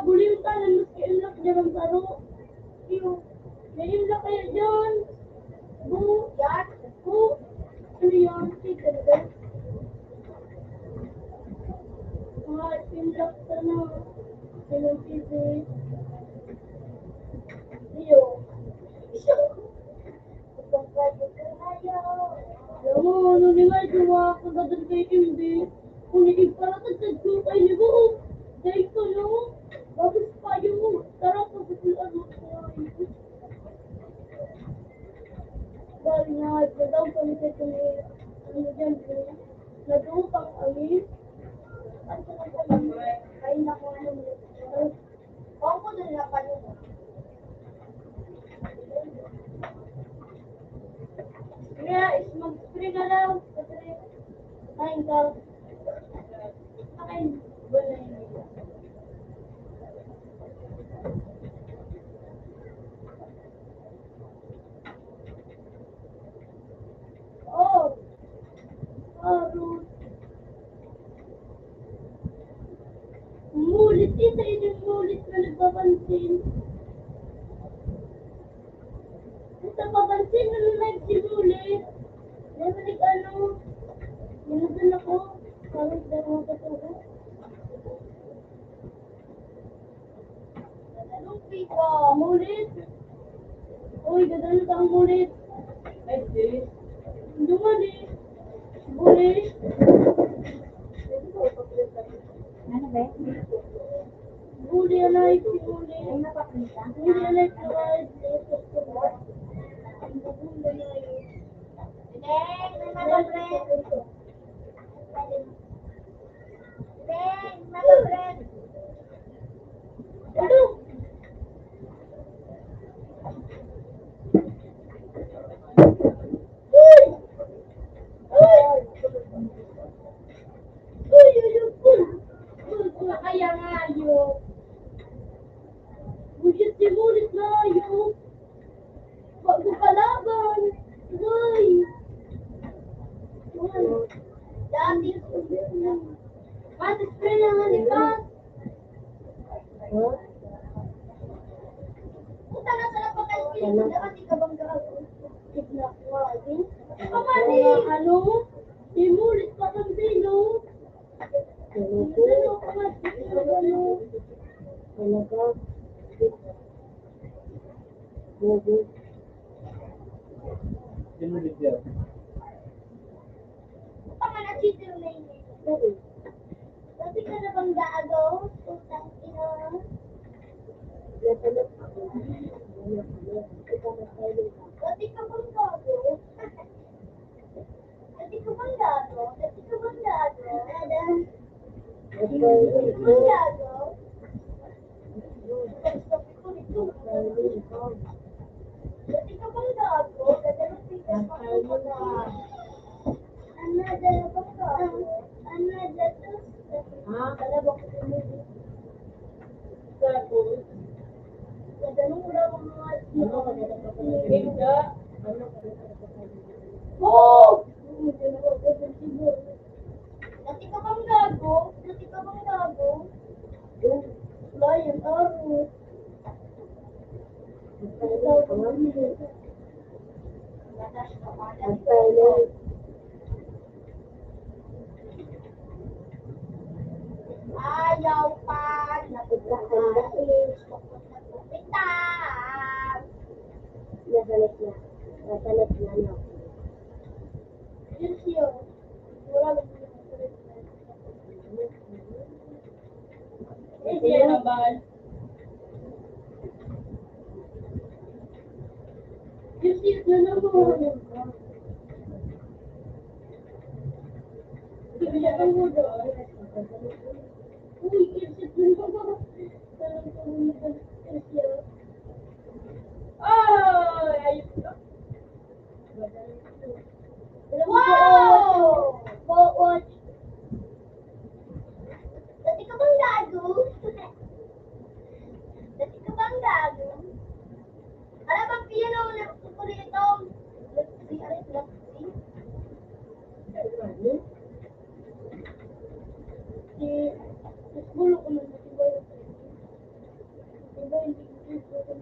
Buli yung tanan, mas ka-inlock dyan ang saro. Iyo. Na-inlock kaya dyan. Yan. Ano yan? Chicken ba? Inlock ka na. Ilang TV. Iyo. Alam mo, ano ni nga ito kagadan kay MB. Kung para ko kay Libo. Dahil ko, no? Bagus pa yung tara ko sa mo ko. Dahil nga, daw kami sa kami. Ano dyan, nag-upang kami. Ano sa kami? Kain na ko ano. Ako ko na nila pa yun. Kaya is mag-spray na lang. Kain ka. Kain. Wala yun. Oh. Ruth. Mulit ito. Yung mulit na nagpapansin. Papansin na live si Mulit. Nabalik ano. Minutan ako. Parang dalawa ka to. Lupi ka. Mulit. Uy, gagano ka ang mulit. Ay, sis. Duman eh. Bully. Ano ba? Bully alive, si Bully. Ay, napakita. Bully alive na alive. Deng, may mababret. Deng, mababret. Ano? Uy! Uy! Uy, kaya nga yun. Bullshit si Bulis na yun. Bago kalaban. Uy! Dati. Pati spray na nga ni Pat. Puta na sa napakaskin mo. Dapat ka bang gagawin? Tignan ko nga din. Kamali! Ano? Si Bulis pa kang sino? Ano kamali? Ano? Sino bigyan? Tama na cheater na yun. Dati ka na bang gaagaw? Putang ina. Dati ka bang gago? Dati ka bang gago? Dati ka bang gago? Dati ka bang gago? Stop ko nito. Dati ka bang gago? Dadalapin ka pa ako na. Another bang gago? Another to. Dalawang ko tumuli. Tapos, dadalong lang ang mga Hindi. Oh! Dati ka bang gago? Dati ka bang gago? Lion, Arrow. Ayaw pa. Napagkakalis. Napupitan. Nasalit na. Yes, yun. Wala lang hindi yan naman. Yes, yun na naman. Kaya ang muda. Uy, yes, yun na naman. Parang kung yes, yun. Ay, ayun ka. Wow! Watch. Dati ka bang gago? Dati ka bang gago? Alam bang piano na gusto rito? Let's see. Gulo ko lang sa tiba yung tiba hindi ko ko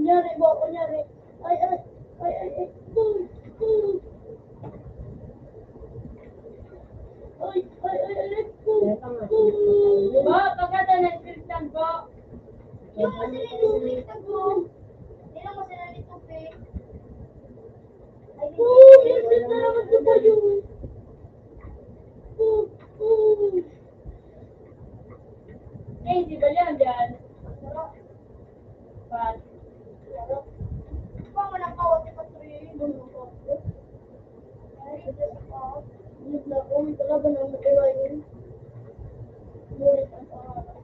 kunyari ba, kunyari. Ay. Boom. Ay. Boom. Ba, pagkata ng Christian ba? Yung masinilitupik na ko. Hindi lang masinilitupik. Boom! Yes, na naman ito pa yun. Boom. Eh, di ba yan dyan? Pat. Bang walang kawat sa patuloy yung ko. Ay, ito sa hindi na ko. May talaga na mag-iwain. Mulit ang pangalan.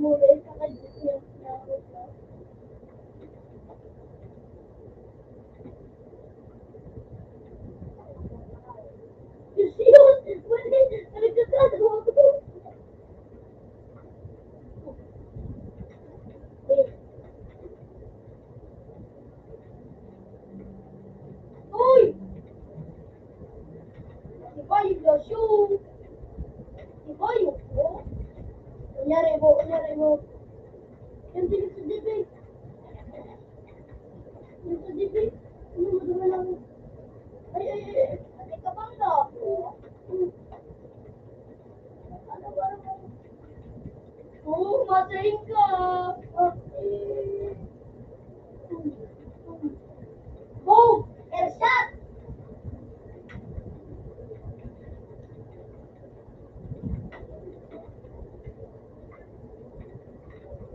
Mulit. Kakadit niya. Nakakot na. Yes, yun! Wala! Nagkakagawa ko. Uy! Si Bayo Blasyo! Si Bayo ko? Kunyari mo. Yung tingin sa dibig. Yung sa dibig. Ano mo naman lang? Ay. Ate ka bang gago? Ano ba naman? Oo, matayin ka. Boom! Headshot!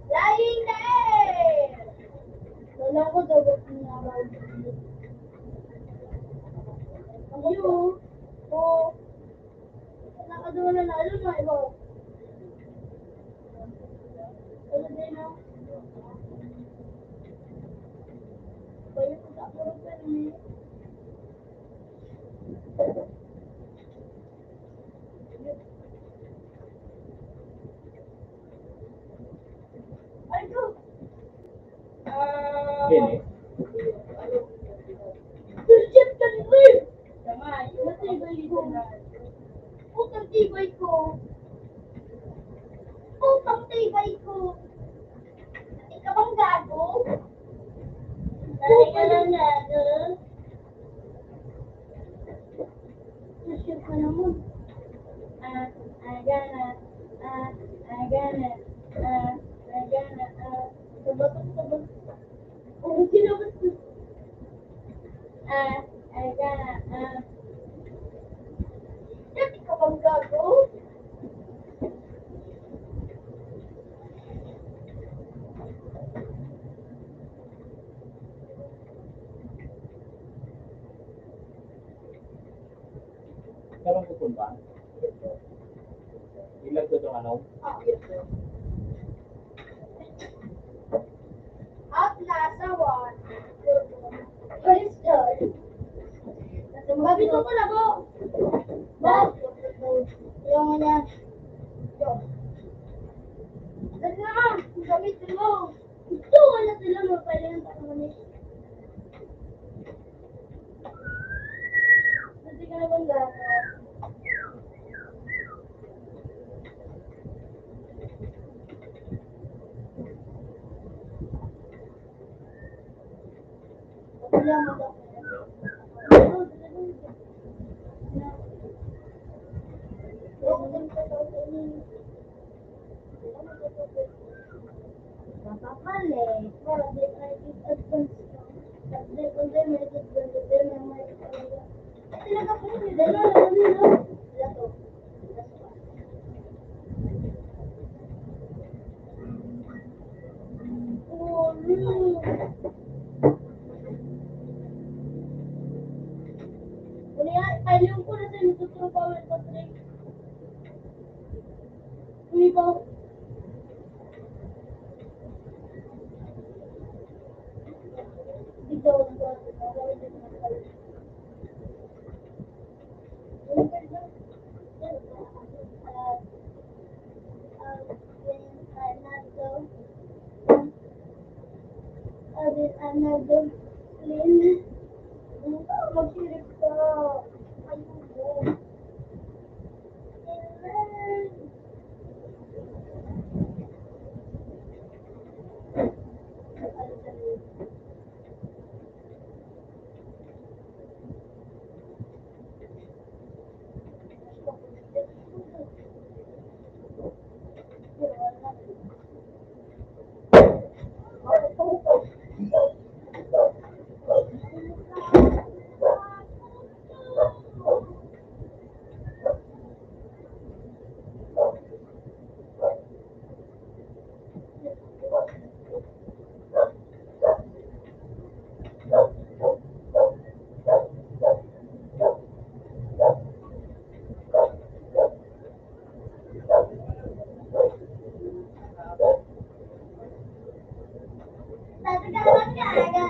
Flying the air! Wala ko dapat naraw. Ayun. Oo. Nakagawa na lalo na iba. Ano din na? Bayo ko sa puro pa rin. Ay ko! Gini. Turjit ka ni Liv! Tama, matibay ko. Putang tibay ko. Putang tibay ko. Ikaw bang gago? Dahil ka lang gago. Turjit ka naman. I gonna, sabot. Oh, sinabot ko. I gonna, Dati ka bang gago? Kalang kukumba. Ilag ko itong ano. Yes, sir. At nasa one. Crystal. Babi ko pala ko. Bob. Yung niya. Dali na. Gamitin mo. Ito wala sila magpailan sa kami. Hindi ka na bang gano'n? Wala mo daw. Napapali. Para di ay advance ka. Kasi kung di may advance, di may may talaga. Talaga po yun. Dalo. Lato. Oh, no. Kuya, ayun ko na sa'yo tuturo power pa trick. Kuya ba? Dito ako nag-aaral. Another plane. Mag-shirip ka. Ayun. Sabi ka naman gaga.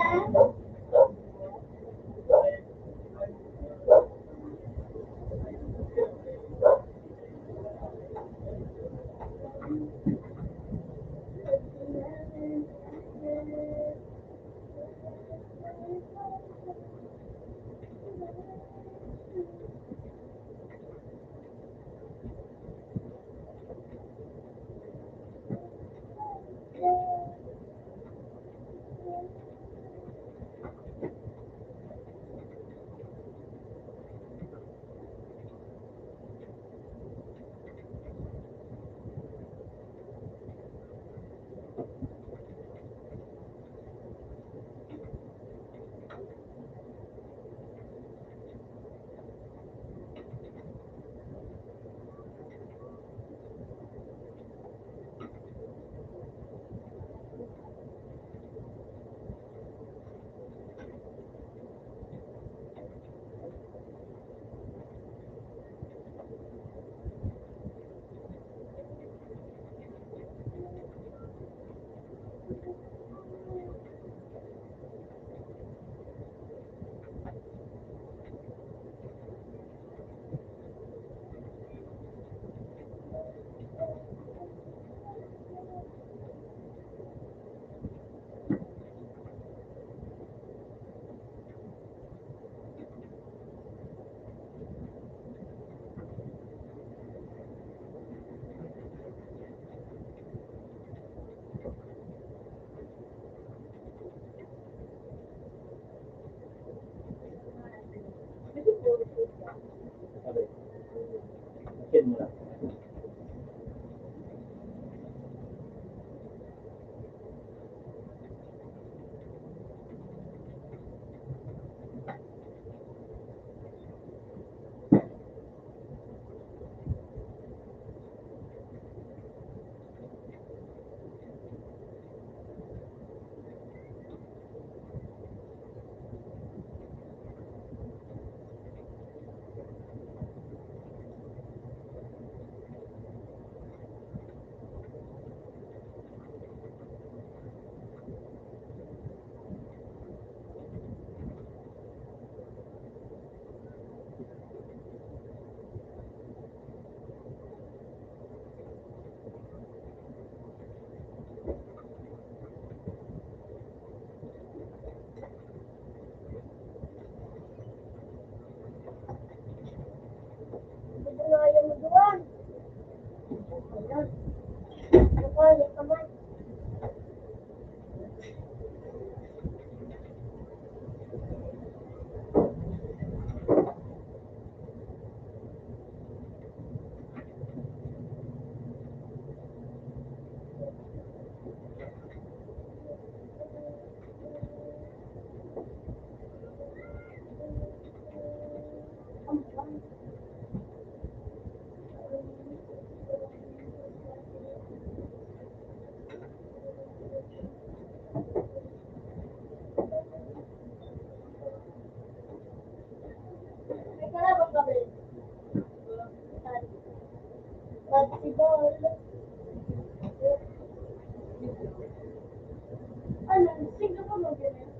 Ano, sige mo mo ganun.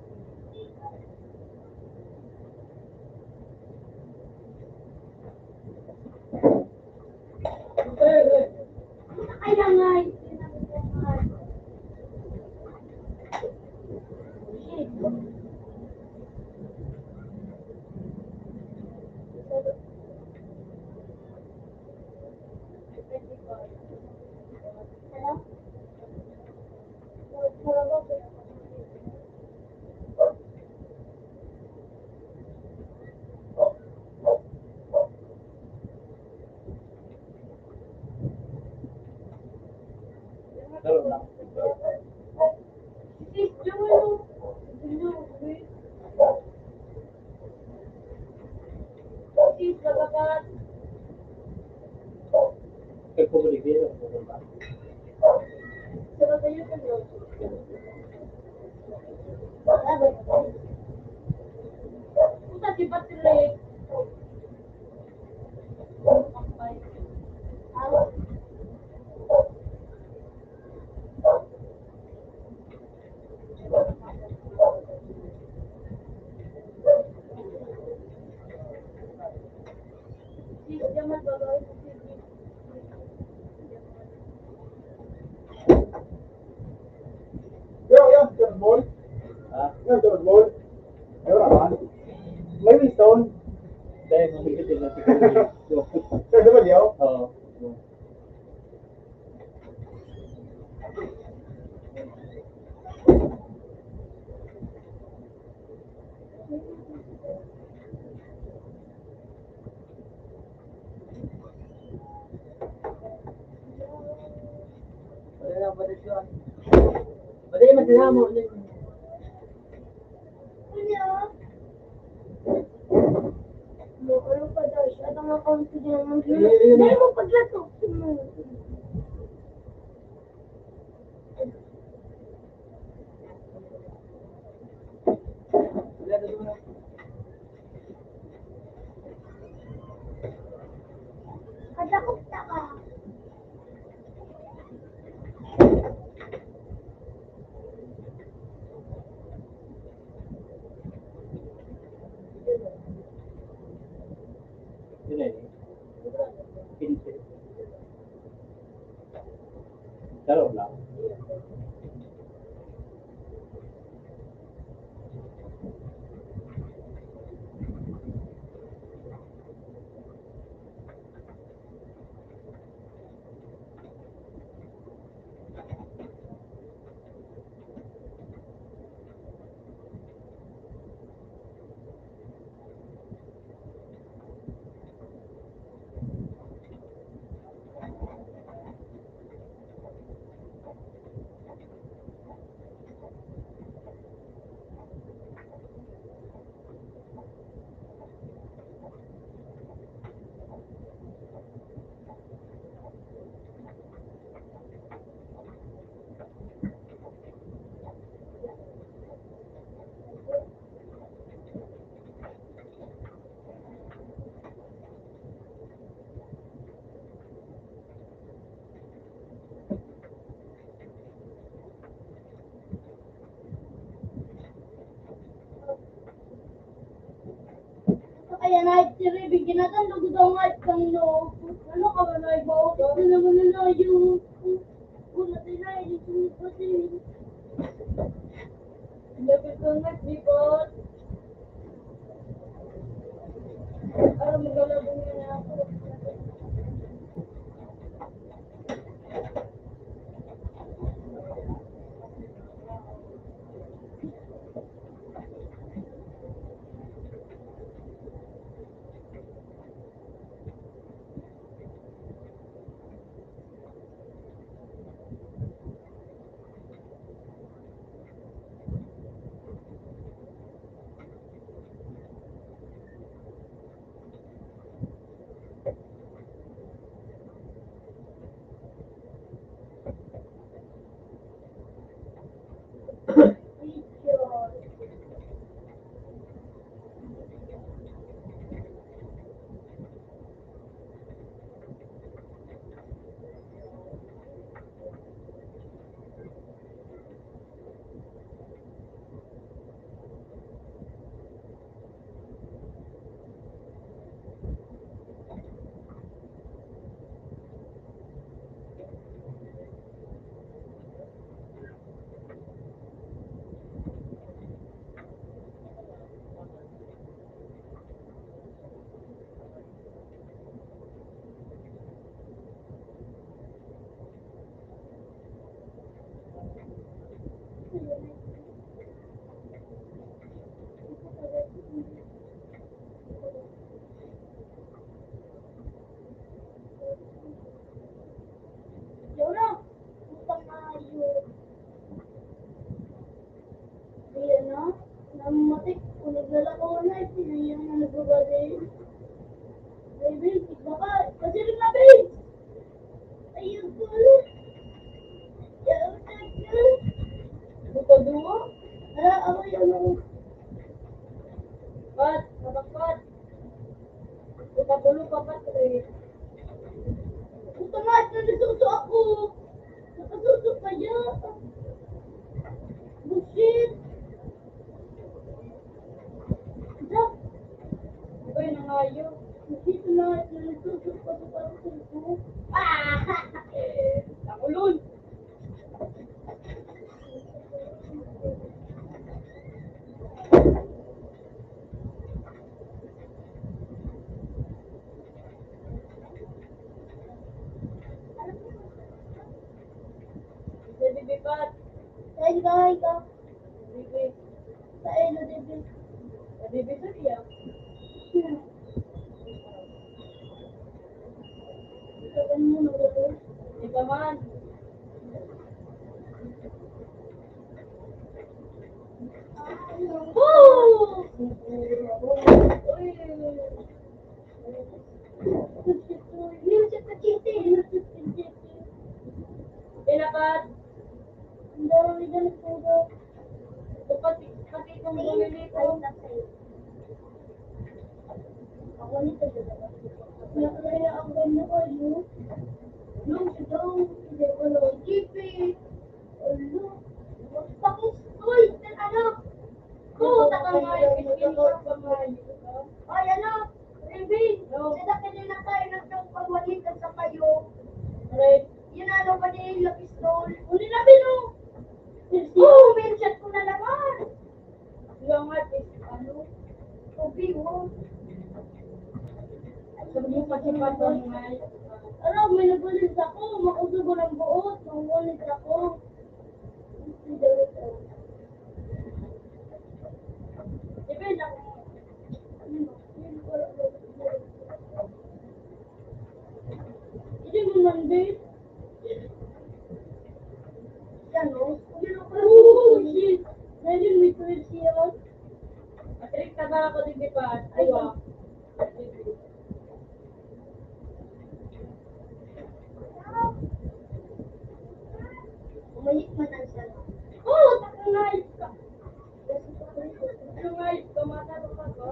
Kaya nga, hindi namin kailangan. Shit. Ano? Laro lang. Sis, Jolo. Sis, kagapat. Pagpabalik din ako ba? Sarap tayo sa loob. Sabi. Puta, si Patrick. Sis, jaman bagay. Yo, turtle. Ha? Turtle. Ayun naman. May Winston. Dahil mamigit din natin kung Sir, di ba diyo? Oo. Wala lang ba dito? Wala yung matinamo. Ano pa daw siya? At ang account ko din naman. Yun. Dahil mo paglato. Wala na doon. Kadakot na ka. Yun eh. Pinse. Laro lang. Kaya na itiri, bigyan natin lugod ang nga kang no. Ano ka ba na iba? Ito naman na yung kung natin na ito pati. Lapit ko nga, di ba? Para magalabong na ako. Nasuso ako. Nakasuso kaya. Bullshit. Jack. Ikaw yung nangayo. Bullshit na. Nasuso pa sa parang ko. Nakulun. Jadi bibat. Ay, ka. Bibi. Sa ilo, Debe. Jadi bibat ya. Sa ganun mo na. Di ba man? Woo! Pinakat. Pati itong bumili ko. Ay, ano? Revin, sila kanina tayo nagpagwalitan sa kayo. Right. Yun ano ba niya yung pistol? Uli na bino! Oo, may chat ko na naman. Yung at ano? Kobe, wow. Sabi mo kasi pa ito nga. Ano, may nagulit ako. Makusugo ng buot. Nagulit ako. Depende ako. Hindi mo nandit. Yan o. Oh, shit. Dahil may 12 years. Matrik na ba ako din pa? Aywa. Umayit man ang sana. Oo, takangay ka. Ano nga ito? Tumatalo ka ba?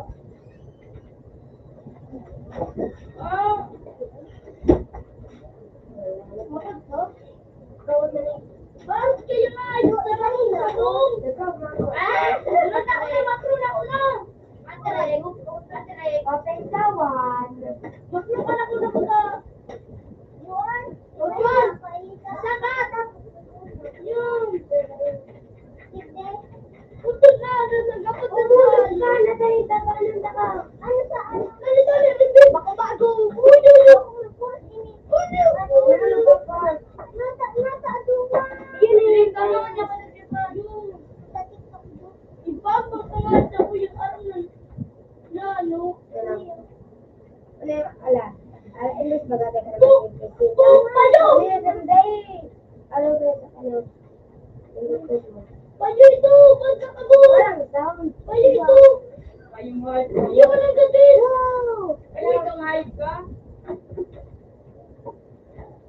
Ah! Bakit ba? Bakit kayo nga? Ayos na lang yung sabong. Ah! Ulan ako na, makro na ulo. Materay, materay. Papensawan. Makro ka na ko na ko sa... Yun. Yun. Sakat. Yun. Putol na. Nagaputol na. Na tayo tabalan na ka. Ano saan? Dali, dali. Bako bago. Uyo. Nasa aduwa. Gini. Kaya niya ka na siya yun. Ipapang pangalan ko yung araw na ano. Ilis bagay ka Kung payo! Payo ito! Basta ka mo! Payo ito! Kayong hype. Payo ka ng gabi! Ay, itong hype ka?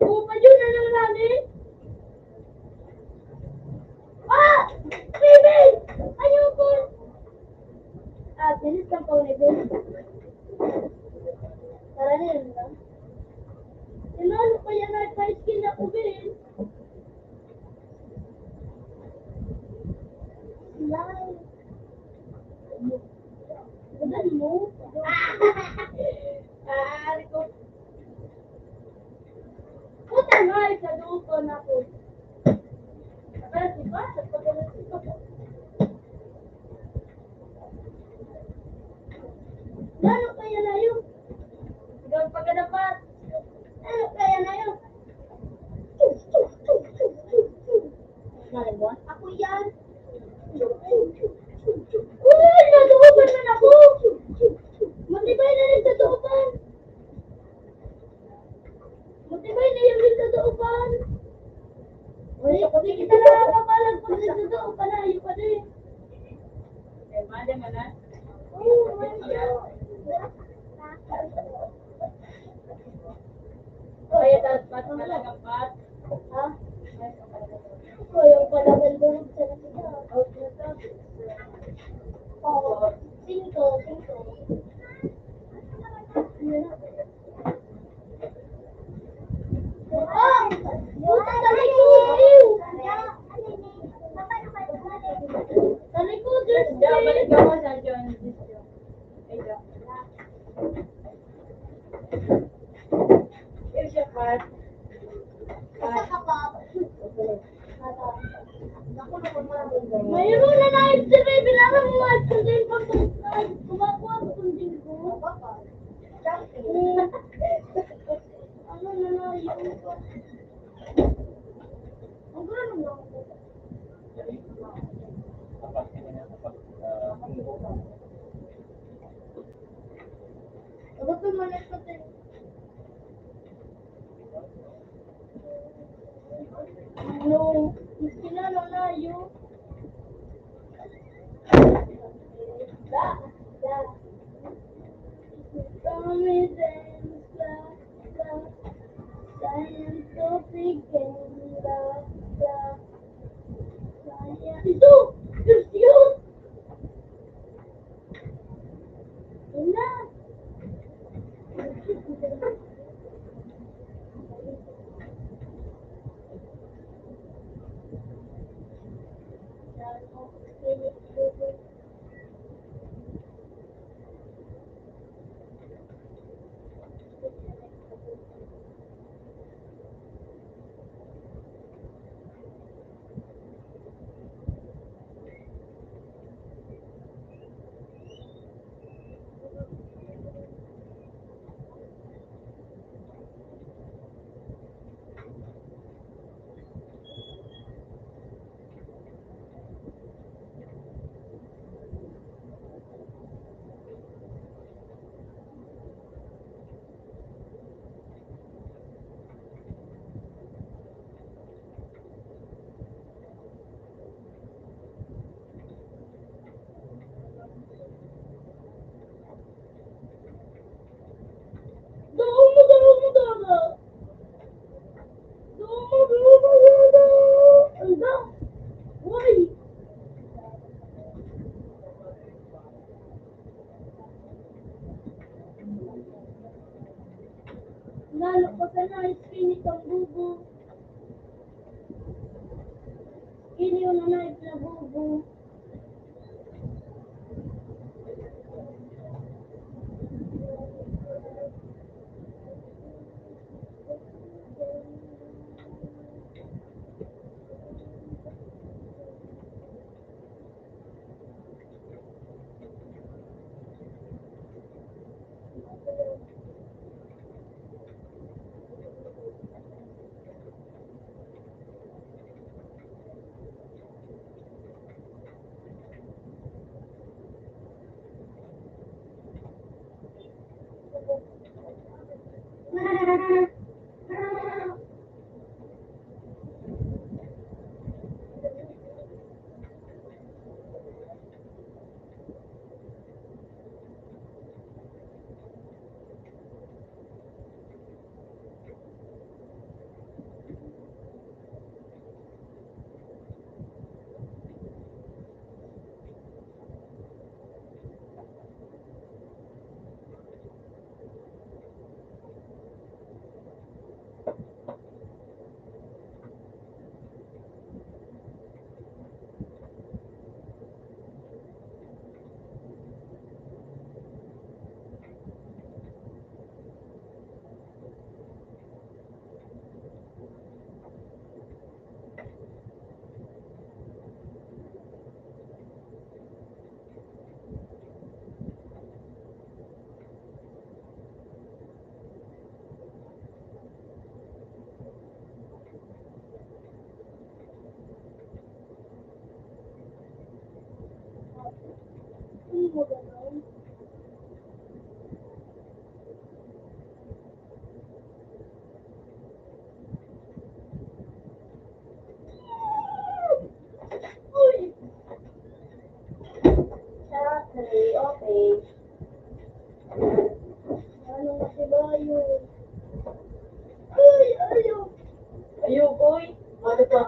Oo, payo na lang namin! Ah! Baby! Ayoko! Bilis lang po, Baby. Tara na yun lang. Sinalo pa yan na 5 skin ako, Ben. Slime. Gadal mo? Ko. Puta nga, sa doon ko na ko. Pero diba, sa pagkakas ito. Lalo kaya na yun. Ikaw pagkadapat. Lalo kaya na yun. Ako yan. Uy, naduuban man ako. Matibay na rin sa duuban. Matibay na yung rin sa duuban. Hindi kita nakakapalag pag sa duuban na. Ayaw pa din. Eh, mali man na. Kaya dapat talagang pat. Ha? Ito yung palagal durog sa nasita. Out na to. Oo. Cinco. Ah! Isa ka pa. Mayroon na na yung sabi, bilangan mo at sundin pa kung kumakuha ko sundin ko. Ano na na yun? Ang gano'n lang ako. Tapat kanina, tapat Dapat tumalas ka din. Ano? Kinala na yun. Ito! Diyos yun! Wala! Lalo pa ka na, skinny kang bubo. Skinny yun na na bubo. Hindi mo gano'n. Uy! Okay. Ano kasi ba yun? Ay, ayaw! Ayun, boy. Ano pa?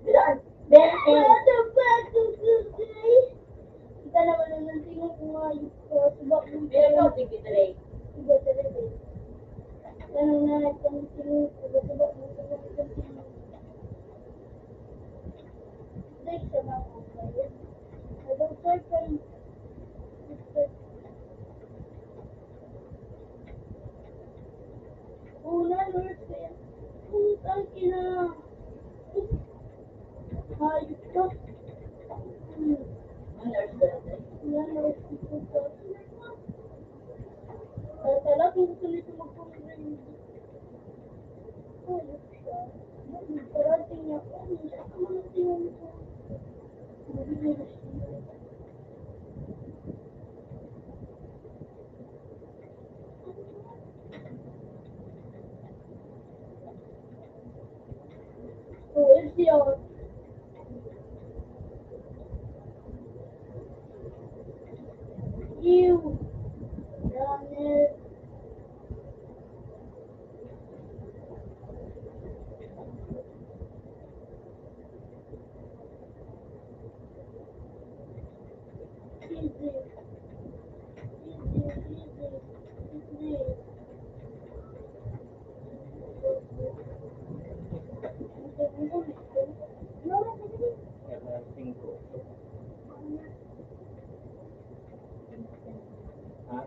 Bilan? Ano ba ito today? Kita naman ang nantingin ko nga yung subak ng Bilan, sige, today. Iba talaga. Ganun na itong tingin ko. Subak ng subak ng tingin. Like siya ba ako kayo? I don't try pa rin. Una, Lord, kaya. Putang ina. Hayop ka. Wala na rin pupunta. Kaya talaga gusto nito mag-congrade. Hayop siya. Parating niya ako. Ano tingnan ko? Mabili na siya. Oh, it's yun. Ew. Damn it. Easy. Easy. Karena 5. Hah?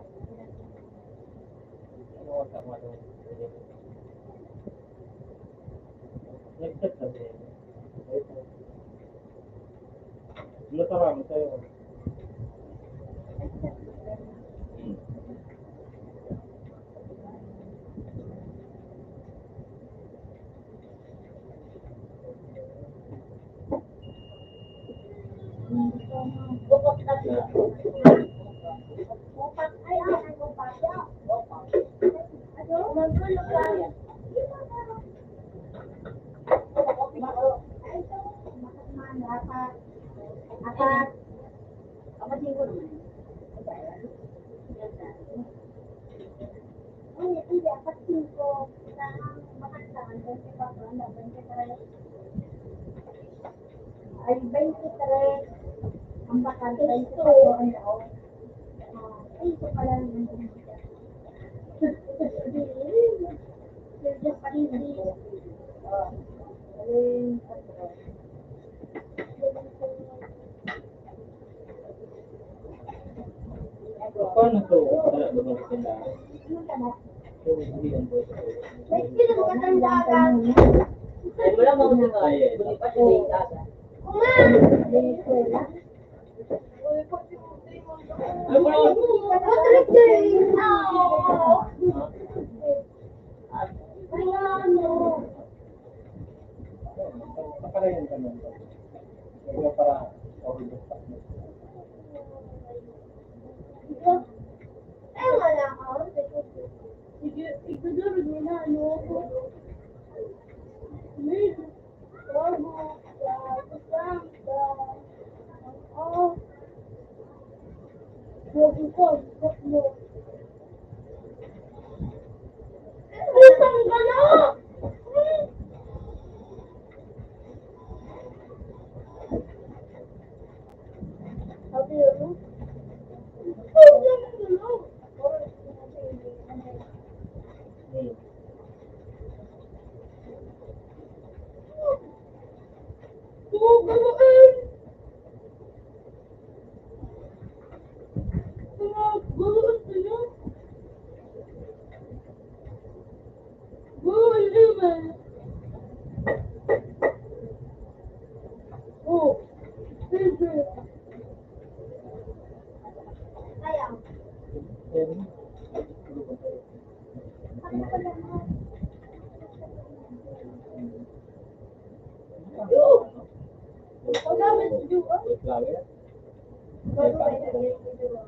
Ano otak mo doon? Nag-chat kasi. Ano tawag mo sa'yo? Bukot na siya. Bukas ay ay bukas. Ano? Magulo ka. Apat. Apa singkot? Oh, hindi apat singkot. Makan tangan 24 anda 23. Ay 23. Ang bakal 24 ang daw. Ay, ito pala naman din. You're just easy. Paano to? Wala naman sila. Ano ka na? Hindi yan po. May sino mga tandagan? Ay, wala mo kung kaya. Hindi pa siya yung tasa. Kuma! Ay, wala mo. Nakarayan ka nun. Wala para order pa. Sige, ikudurog mo na, ano ako. May, bago, kasang, bago ko, mo. Isang gala! Sabi yun, oh, ganun gala. Oh, gano'n! Gano'n sila? Gano'n naman! Oh, sige. Ayaw. Ano pa naman? Pag-gamit sa juwa. Flower? Bago ba yung sa juwa?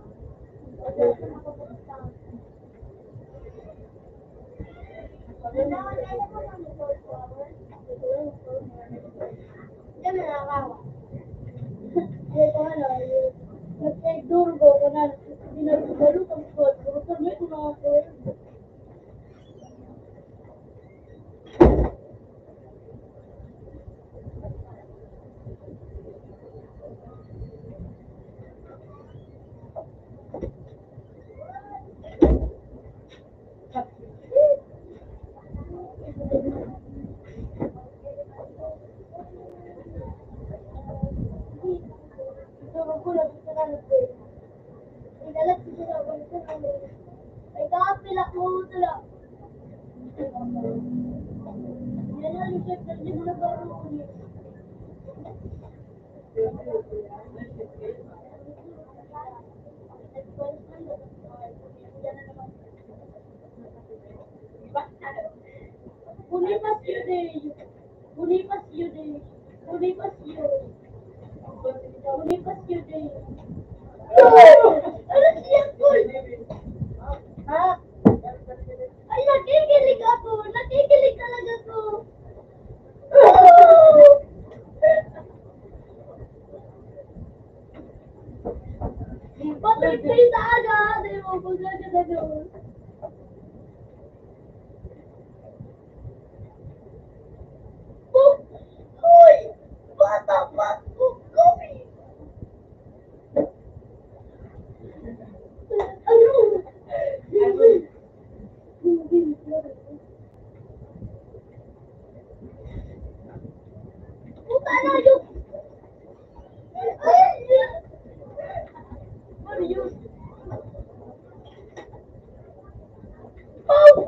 Wala ka makapunta. Yan na nakawa. Ay, ko ano, nag-take-door ko na dinalo kang spot. Sabi ko na ako. Unipas yun. Unipas yun. Unipas yun. Unipas yun. Ano siya ko? Ha? Ay, nakikilig ako. Nakikilig talaga ako. Patrick kayo sa aga. Dahil mo kung gano'n na doon. Hoy! Bata pa! Kumi! Ano? Puta na yun! Ay! Ano yun? Oh!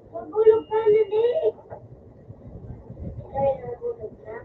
Magulog ka na eh. Ay, nagulog na.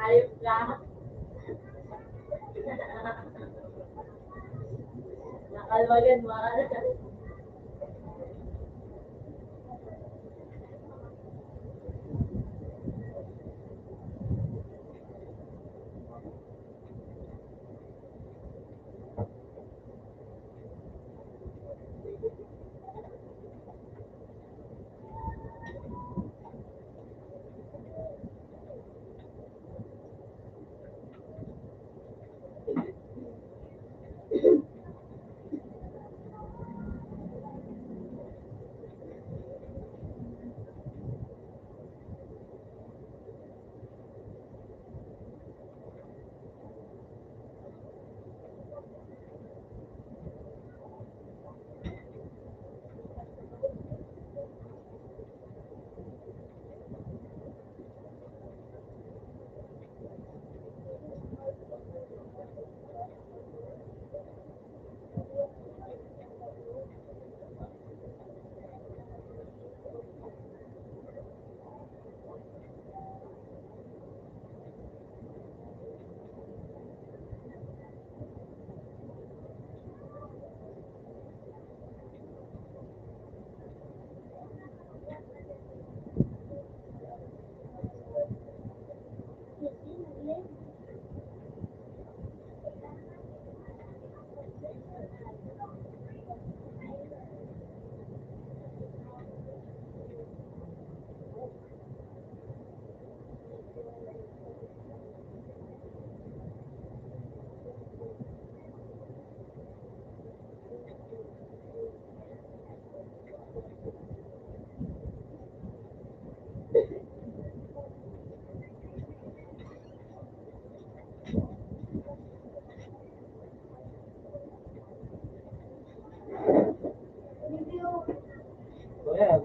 Ayos ka. Nakalwagan, mahal.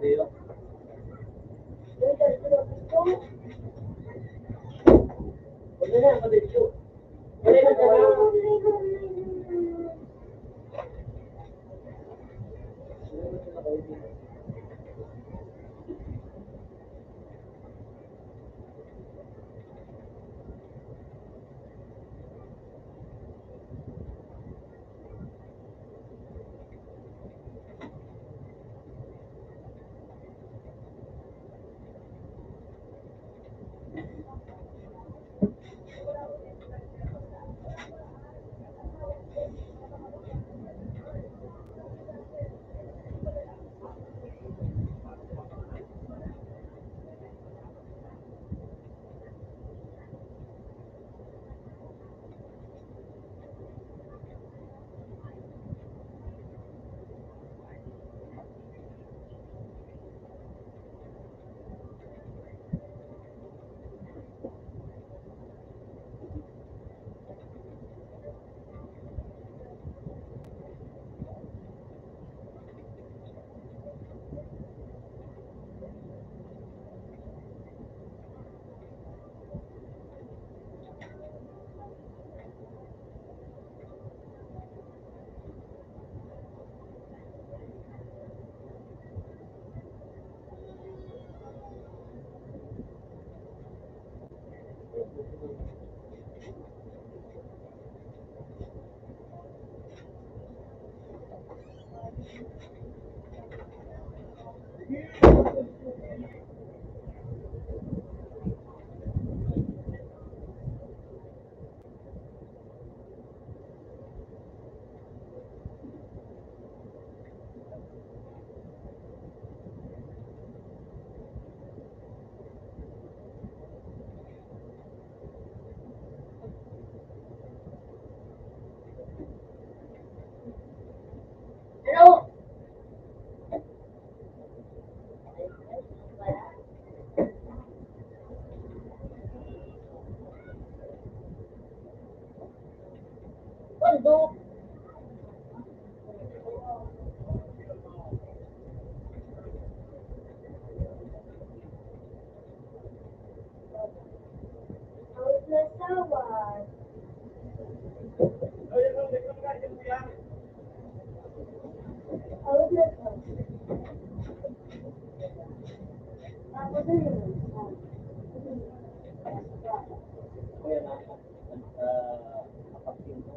Diyo. Wala na, kabidyo. Wala na ka lang. Hello? Pondo. Out na sawat. Out na sawat. Tapos na yun. Kuya na, kapagsin ko.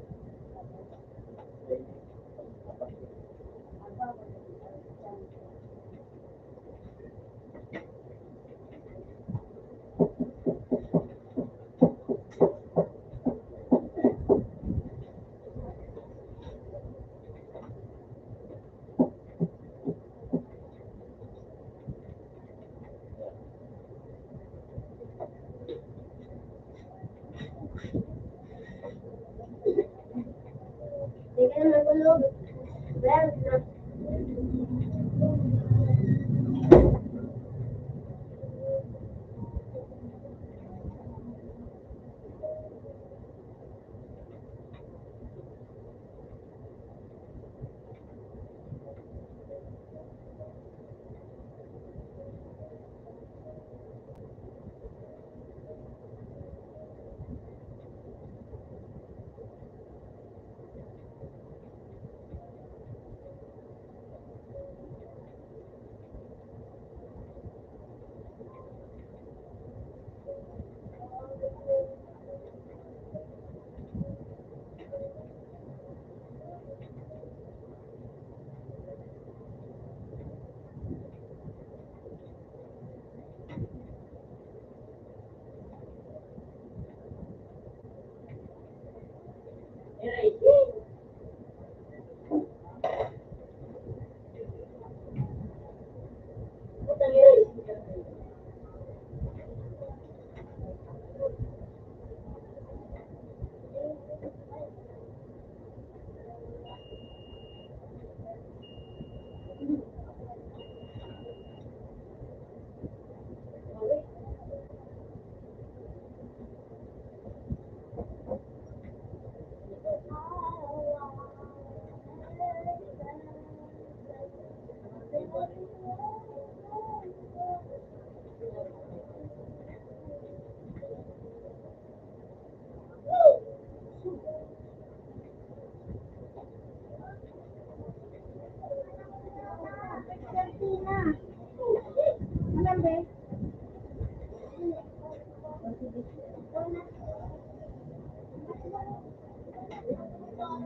lang, be.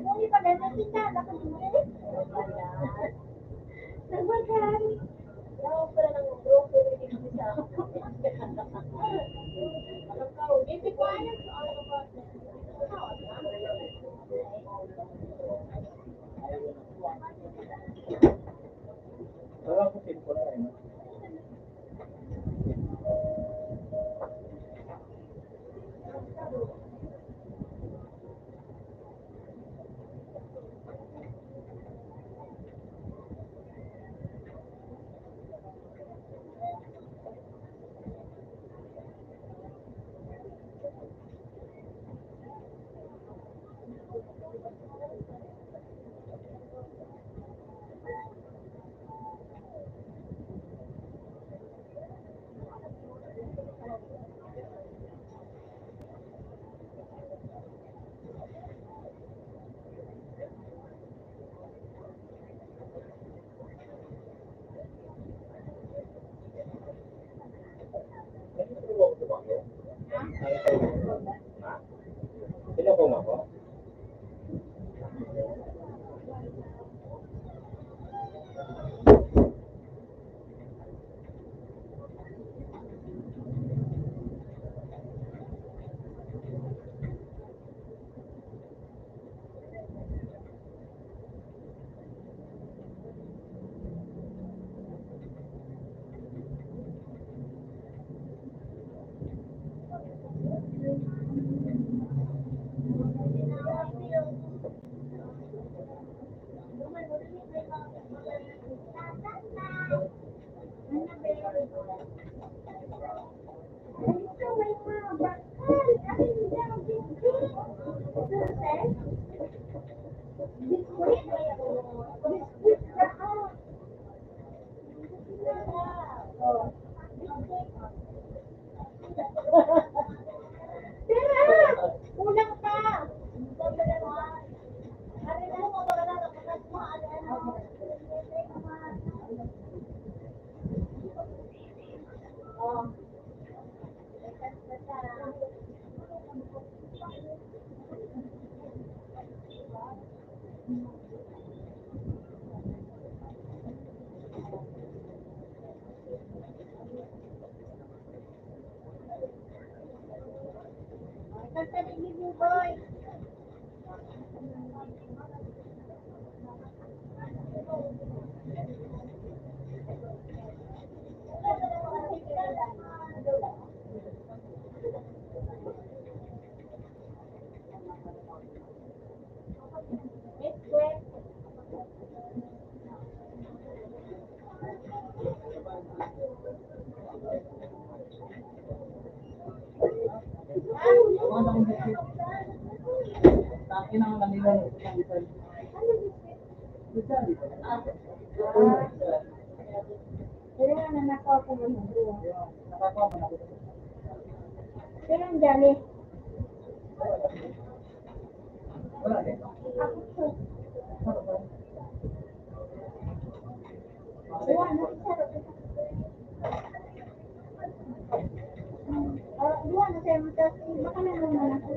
Hindi pa ganun kita, dapat hindi. Nagbagan. Ako pala ng grocery dito sa alam ka, hindi ko alam kung ano ba. Wala ko simple na yun. Sino po ako? Kulang pa. Tataligid mo, boy. Kaya nga nanakaw ko ng buwan. Pero ang dali. Ako po. Buwan, nakisarap. Buwan, nasa'yo mo tas. Baka na naman ako.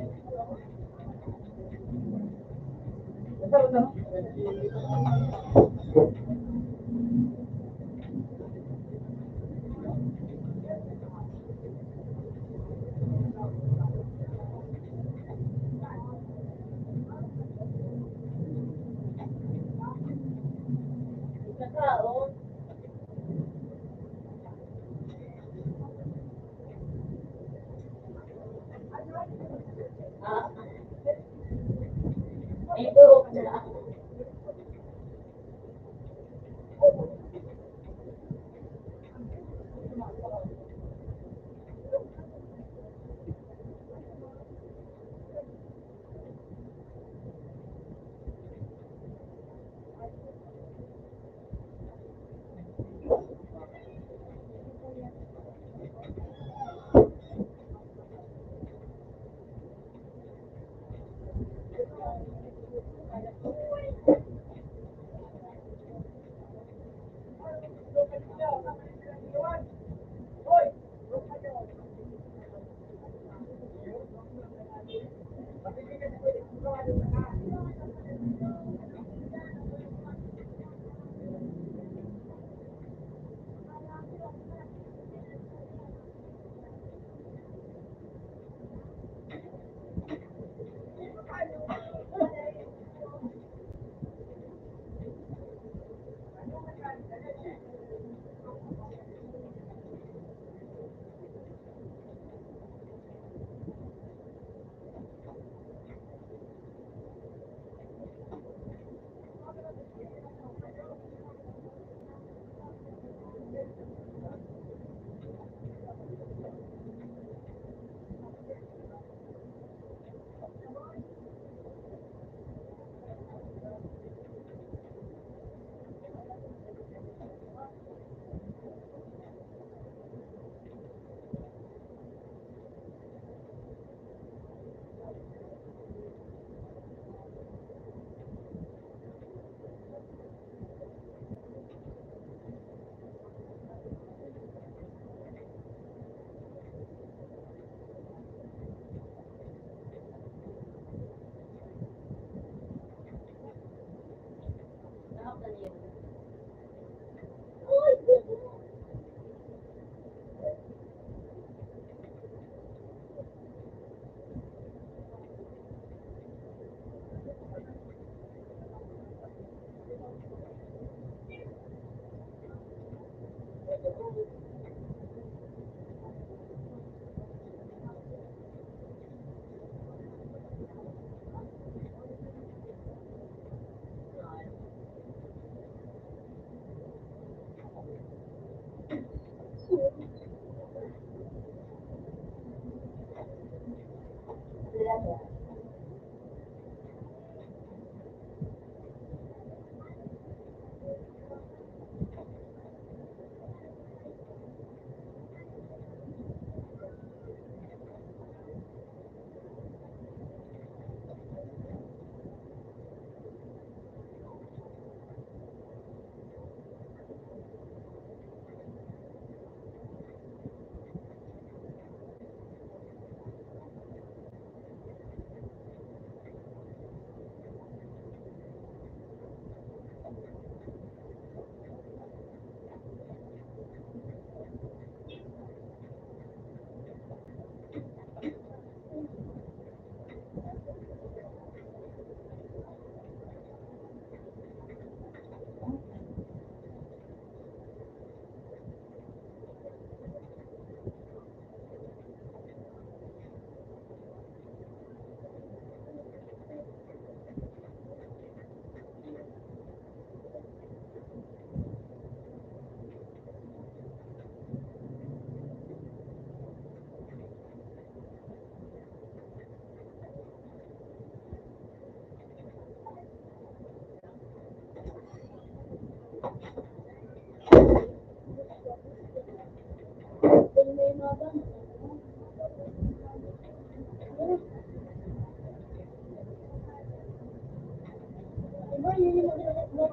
Diba yun yung mag-report mo?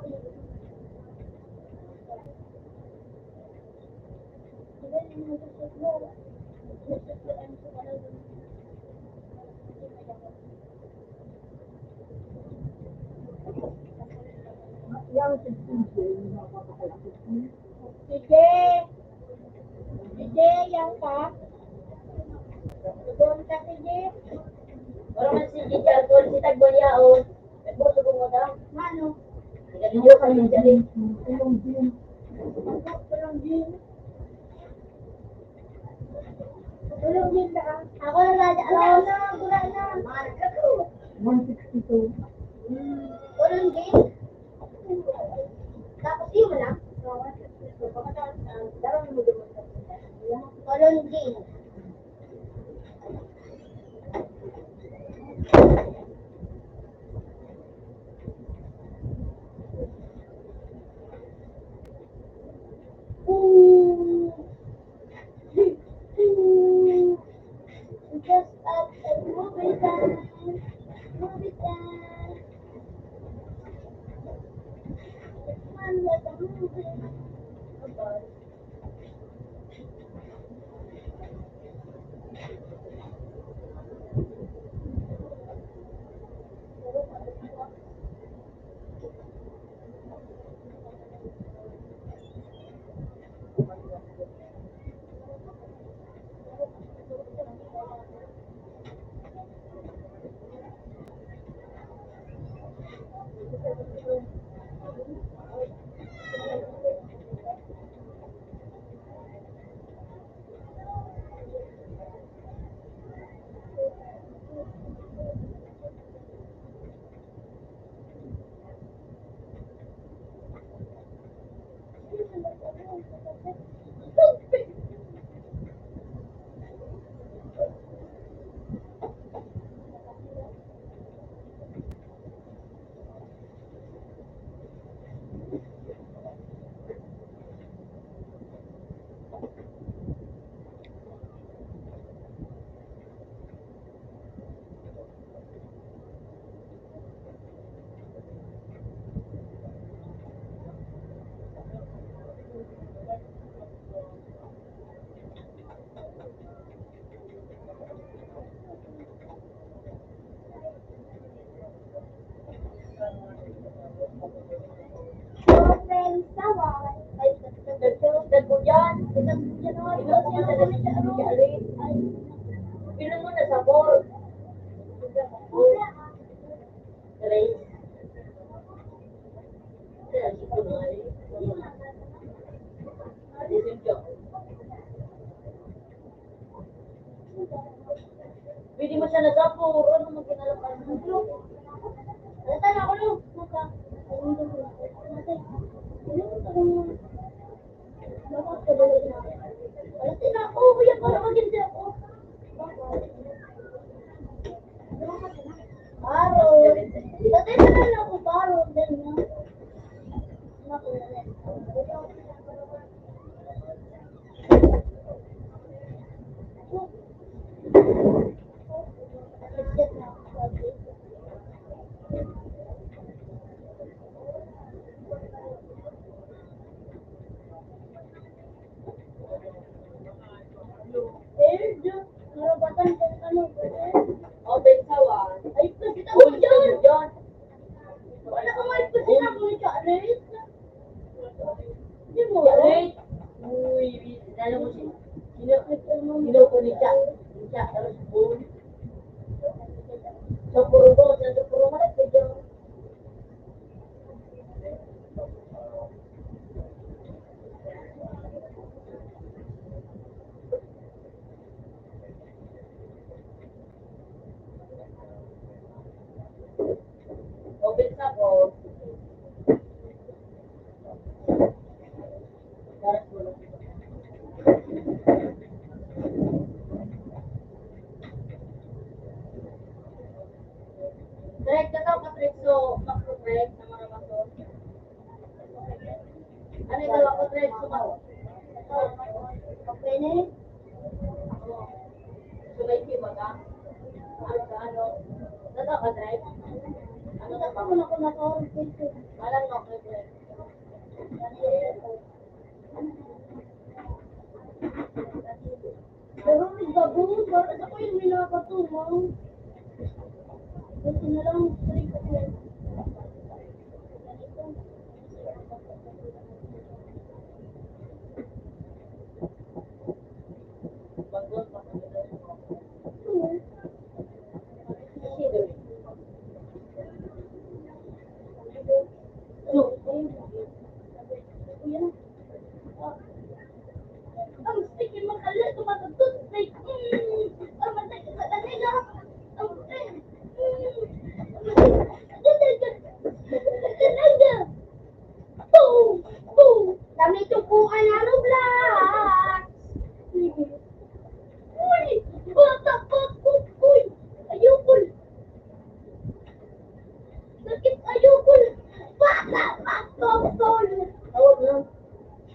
Diba yun yung mag-report mo? Sige! Sige, yang ka? Doon ka, sige. Orang man si Gijar ko si Tagboya o. Nagboto ko mo daw. Ano? Nagaliyo kami dyan. Tulong din. Tulong din ka. Ako na radya. Alam na, gula na. Mahal ka ko. 162. Tulong din. Tapos yun mo lang. Tulong din. Just up and movie time. Movie time. Man, what a movie. About. Open sawan. Ay, Nagtulog ko dyan. January. Pinon mo na sabor. Aray. Aray, ko na ay. Disimjo. Pwede mo siya nagapuro. Ano mo ginalapan mo? Natan ako no. Natan ako. Kuya, para maganda ako. Paro. Tatay na lang ako paro. Then, Open sawan. ay, kasi ako Uy, dyan. ka dyan. Wala ka may kasi ako ni Charles. Hindi mo. Aray. Uy, lalo mo siya. Sino ko ni Cha? Ni Cha, tapos boom. Sa puro ko, sa puro mo na dyan. Open sa ko. Daras mo lang. may kima ka? Ano? Tata ka drive? Ano ka pa? Ako na ko na to. Parang no, okay. Pero may bago, bakit ako yung minakatumang? Kasi na lang, straight ako. Pag-goal pa kami doon. Hmm. Sino? Ano? Yan. Ang sticky makala, tumatututay. Ang matay sa kanila. Ang matay. Boom! Boom! Dami tupuan na Roblox! Uy! Bata pa ko! Uy! Ayokol! Sakit ayokol! Bata pa ko! Tol! Tawag na.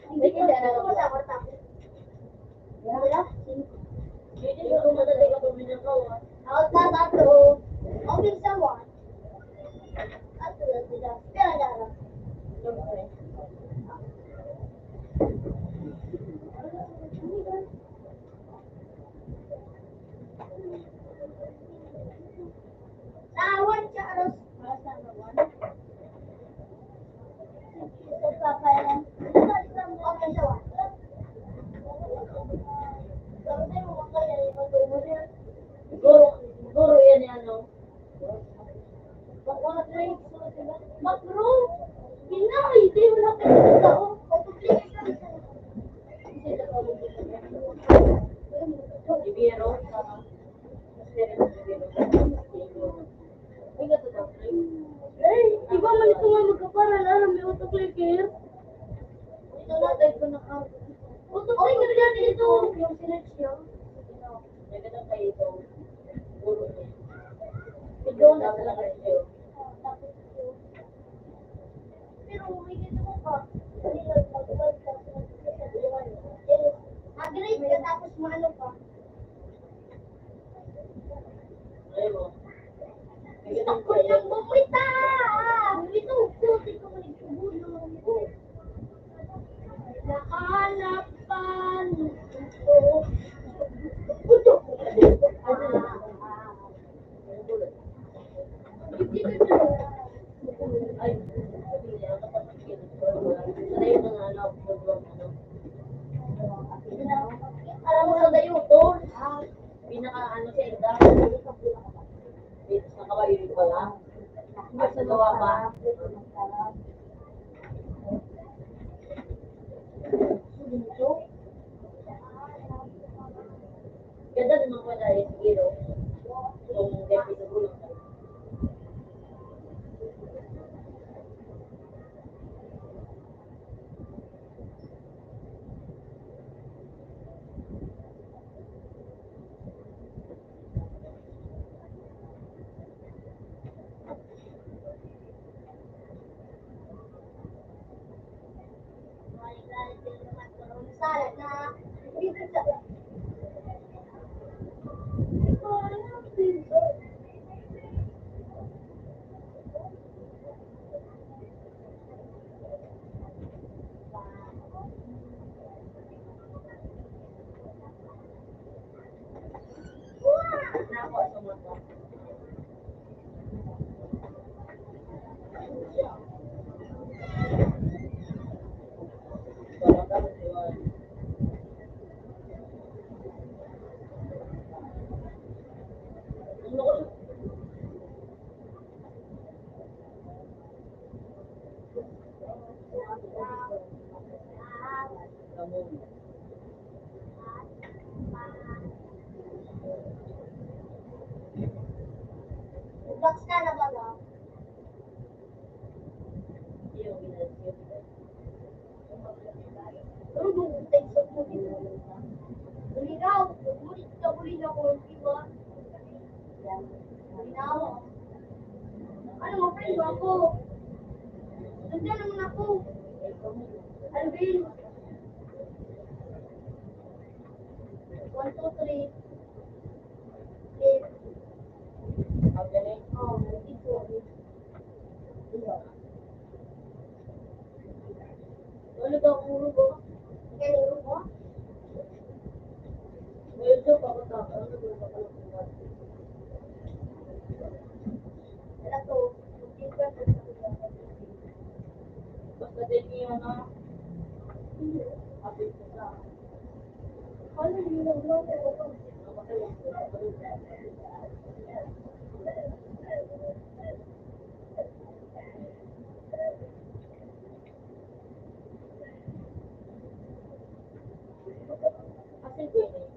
Hindi ko na ako. Wala? Hindi ko madali ka puminakaw ah. Out na tato. Okay sa one. Ato na sila. Pero dara. Siyempre. Tawan siya aros. Basta na one. Ito pa pa yan. Okay sa one. Sabi mo kaya yung mga Guro yan yung ano. wala na yung Makro! Pinay! Di mo na pinagkita ko. Ibiro. Hindi ka to daw. Ay, iba man ito nga magkaparal. Alam may autoclicker. Ito na, tayo ko na ka. Autoclicker yan ito. Yung sinex niya. Nagkatang kayo ito. Guro niya. Ikaw na Tapos talaga. lang kayo. Pero may ganito mo pa. Mag-grade ka tapos maano pa. Ayaw mo. Nagkatang Ako kayo. lang bumita! Ito, puti ko maligpubulong. Nakalapan ko. Puto! Ay, hindi niya. Kapatid. Sanay yung mga ano. Program ano. Alam mo sa dayo to? Pinaka ano siya. Nakabayo pa lang. At sa gawa pa. Ganda naman ko na rin siguro. Kung gabi sa gulong. Salad na. Dito sa... Nako sa mata. Parang dapat iwan. Ano ko kamu? Box ka na ba ba? Yung ginasyo. Pero kung text mo dito. Bulinaw. Bulit ka bulinaw ko. Diba? Bulinaw. Ano mo, friend mo ako? Nandiyan naman ako. Alvin. 1, 2, 3. Wala to. Basta din niya na. Ano yung nag-vlog ko? Kasi ko yun eh.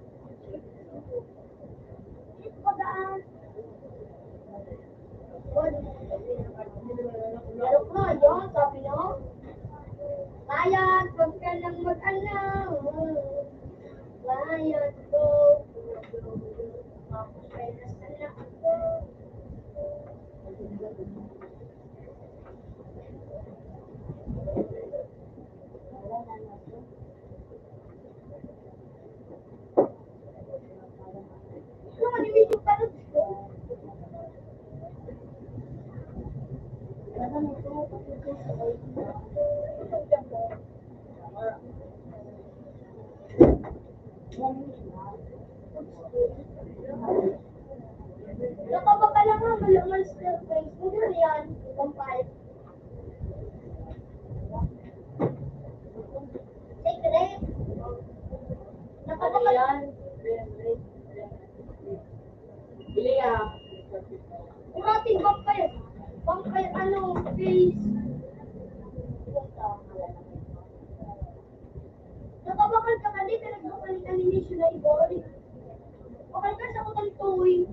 Ito pagdaan. Pero ko, yun, sabi nyo. Bayan, huwag ka lang mag-alaw. Bayan ko. Kaya sana ako. Ano, animate yung parang ko. Nakaba ka lang nga, malaman sa Facebook na yan. Ibang pipe. Secret. Nakaba Ano ka yan? Bili ah. Kurating vampire. Vampire, ano, face. Nakabakal ka kali, pinagbakan ka ni Nishu na ibori. Bakal ka sa kutang tuwi.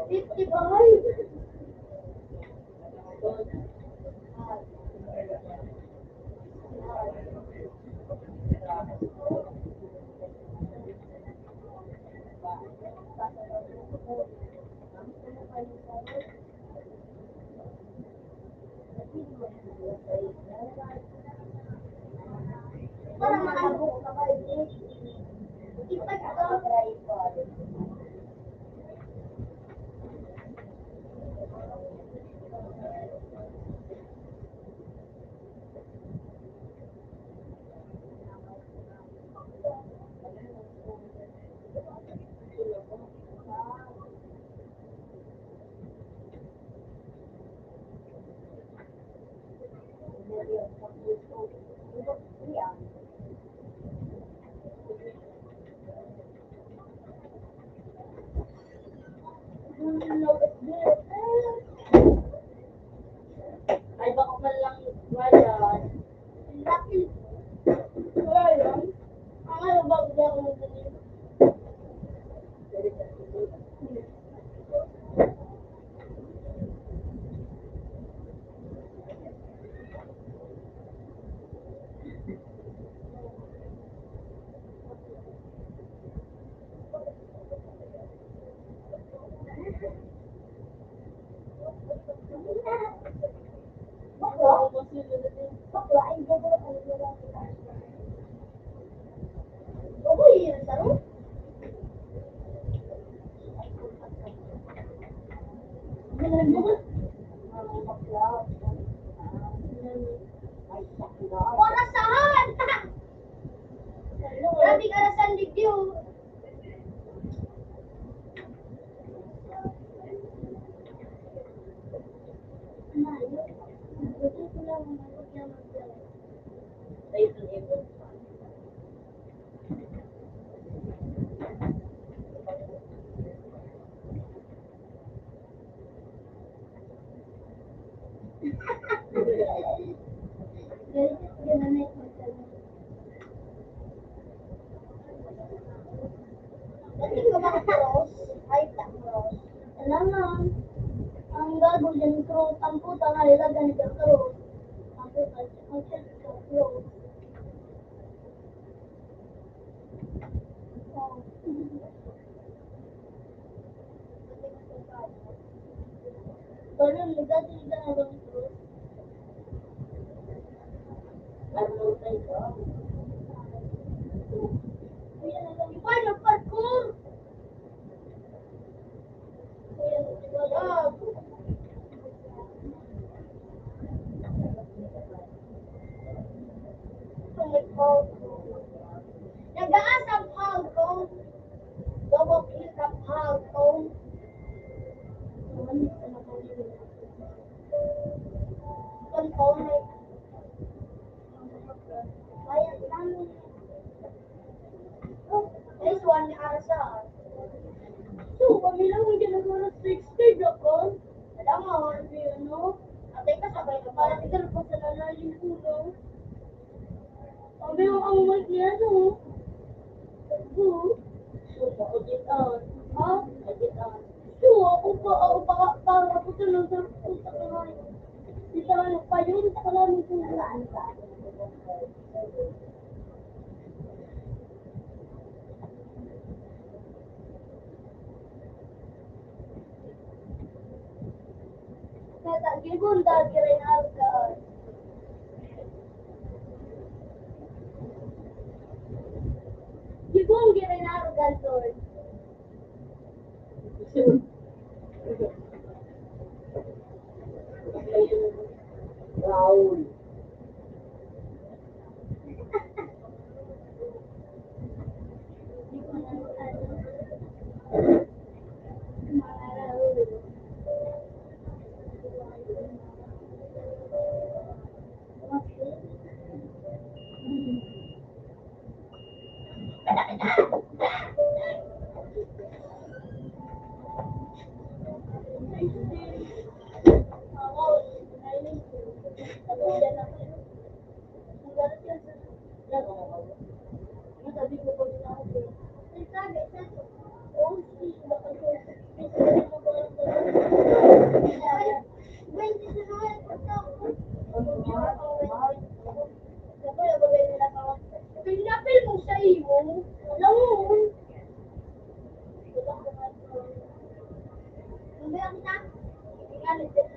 55. Parang mahabok ka ba? Ipag ka. Ay, baka man lang bayan. Laki. Wala yun. Ang ano ba ba ako magaling? Bakla? Bakla ay gabo ang wala kita. Oo, yun taro. Ganun mo. Bakla. Orasahan! Grabe ka na sa ligyo. Ay, ito ito. Hindi ka ba cross? Ay, cross. Kailangan. Ang gago dyan, cross. Ang puta nga nila ganito cross. Ang puta, ang cross. Pero nagdati ka na bang cross? Ano tayo? Kuya na lang. Iba, nag-parkour! Kuya, nag-parkour. Nag-aasam out. Hagkong. Kantong may bayad namin. Guys, one ni Arsa. So, kami lang ang ginagawa ng 60 ako. Alam mo, ano? Atay ka sabay ka para tigil pa sa lalalim puno. Sabi mo ang mic niya, no? So, pa-audit on. Ha? Audit on. So, ako para po tulong sa puta ka nga. Di ka lang nagpayon, sa kalamin puno. Kata gibunda kirain harga. Gibong kirain harga tol. Raul. Pinapil mo sa iyo, alam mo.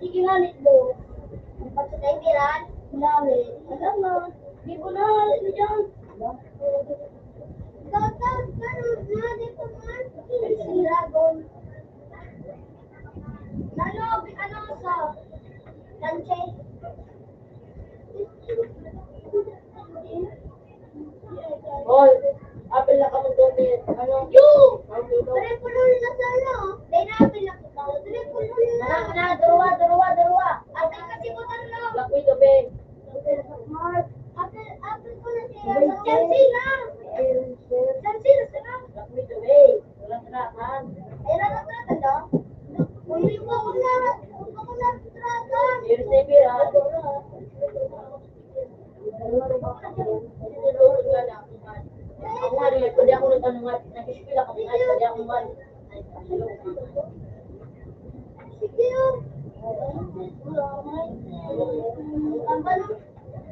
Sige nga nito. Pag sa kaibiran, lahat. Alam mo, di ko na alam mo dyan. Gagawin ka na dito man. Si Dragon. Ano sa Lanche? Hoy, apel na ka mo doon eh. Ano? Yung! Triple na sa ano? Dahil na-apil na kita. Triple na. Dalawa. Apil kasi ko tanong. Black Widow, babe. Apil ko na siya. Chelsea na. Chelsea na sila. Black Widow, babe. Wala-wala. Ay, rata-rata na. Hindi ko na trata. Here's the beer, ha? Sinulunod nga na. Ako nga rin, pwede ako nagtanungan. Nag-ispila kami nga, pwede ako man. Sige yun.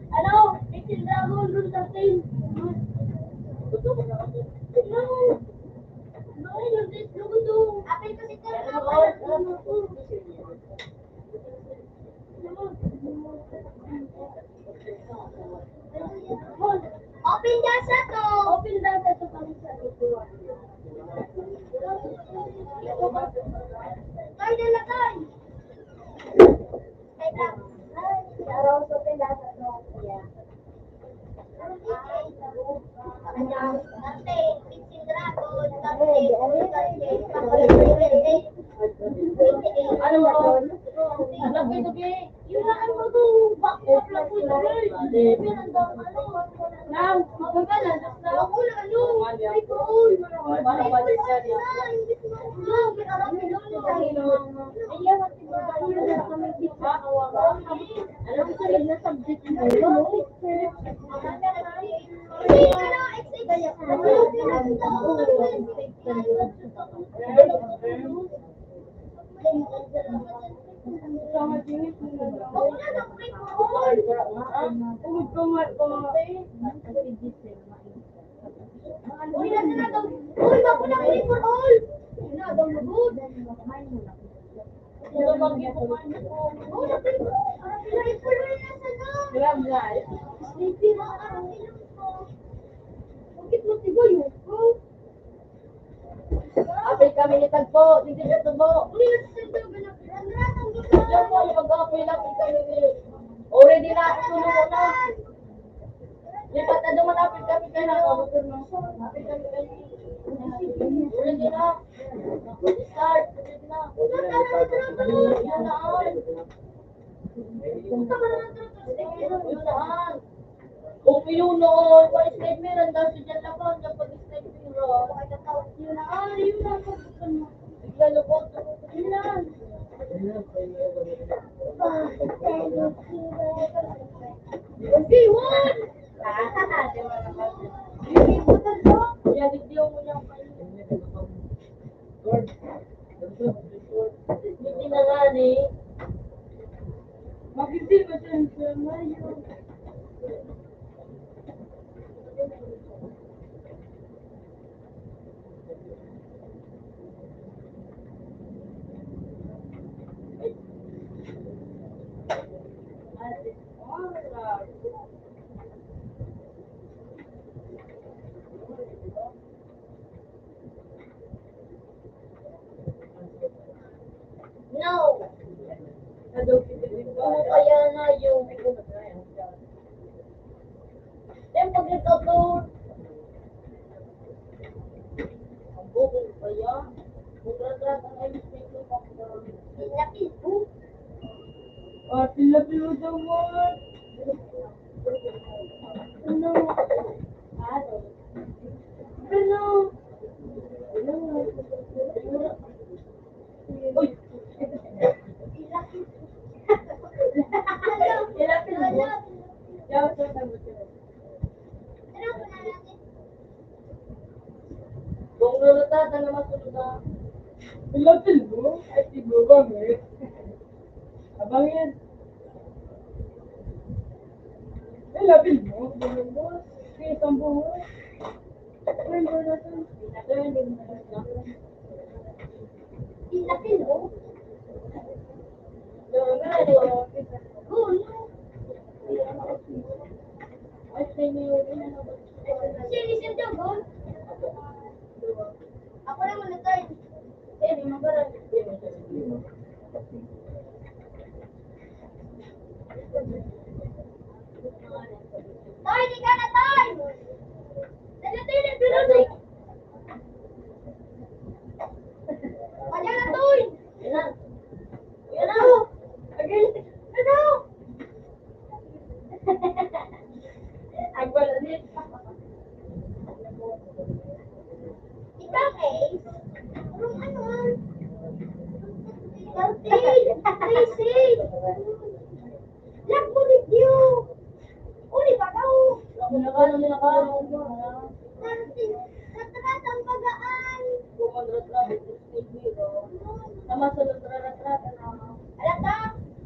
Ano? Little Dragon, doon sa team. Apil kasi ka. Open dasa to. Open dasa to kami sa ito. Kay dala kay. Kay lang. Araw sa open dasa to. Yeah. Ate, Little Dragon, Ano mo? Black Widow, babe. yung ano mo to, back lang po ito. Now, magkakala, ako na ano, ay ko, Parang balik siya niya. may arap nila. Ay, mati ba, ano na kami dito, Ano ko sa na subject mo? Apil kami ni Tagpo, hindi na Tagpo. Yan po, yung mag-apoy lang kami ni. Already na, sunod mo na. Lipat na duman apil kami kayo. Apil kami kayo. Already na. Start. Na. Huwag na nagtago. Yun na on. Punta ka naman dito sa sticker. Yun na on. Kung yun noon, pag slide meron daw si Jan Labon, yung pag slide meron. Yun na, yun na. Bigla ko. Yun na. Okay, one! Kaya video mo niya pa yun. Hindi na nga ni. Magiging masensya na yun. No! Ano kaya na yung... Then pag ito to... Ang bukong kaya? Kung ratrata na yung mistake mo pa. Lapis po. Pila-pila daw mo. Ano? Ano? Uy! Lapis po. Yawa sa sagot ko. Kung ratrata na masunod na... Lapil mo? Ay, siguro eh. Abang yan. Ay, lapil mo? Kaya sampo mo. Lapis po. Sino siya daw, Gon? Ako lang muna tayo. Eh, magaran. Toy, di ka na, Toy! Dali, pero di. Kanya na, Toy! Yan na. Yan na. Agil! Ano? Agwala din. Ikaw, eh? Anong ano? Healthy! Tracy! Nagbulit niyo! Uli pa daw! Natras ang bagaan! Alata!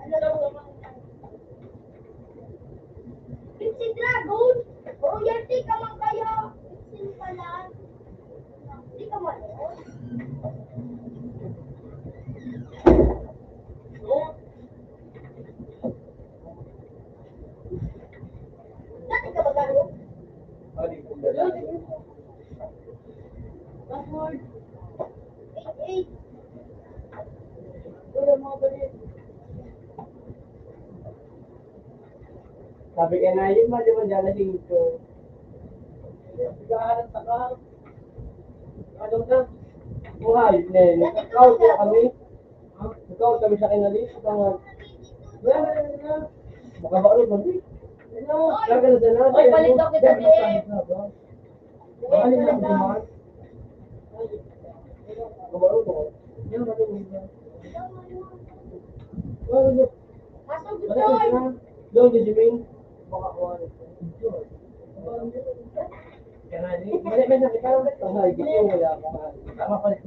Ano daw? Pixie Dragon! Royalty ka man kaya! Pixie pala! Hindi ka manood? Dati ka ba gano'n? Password. 8-8. Wala mga balit. Sabi ka na yun, mali mo dyan na ko. Gahanap na ka. Ano na? Buhay, Nen. Ikaw, kaya kami. Ikaw, kami sa kinalis. Ikaw, baka ba ulit, mali? Kaya na dyan na. Oy, balik daw kita, Dave. Ano na naman? Kabaro ko. Yan, mali mo dyan. Asong Balik gusto! ko na. Doon, di Jimmy. Baka ko ano. Kaya na, balik ka na. Ikaw, ay, gusto mo wala ka. Tama pa rin.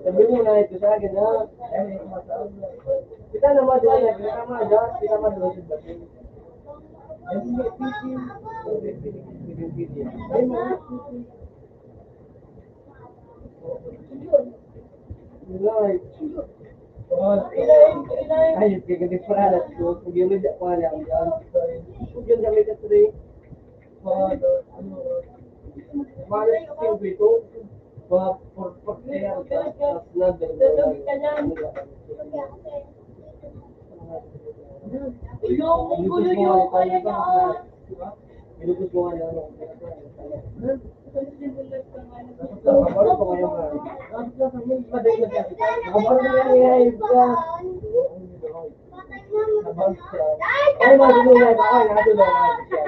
Sabi mo na ito sa akin, ha? Kita naman doon na, kita naman dyan, kita naman doon sa batin. Ay, kaya peralat ko, kung yun na pa lang yan. Kung yun kami ka today, malas yung ito, mga portfolio tapos Yung gulo nyo, kaya niya. Binubos mo nga yung ano. Ay, matulungan ako. Natulungan ako siya.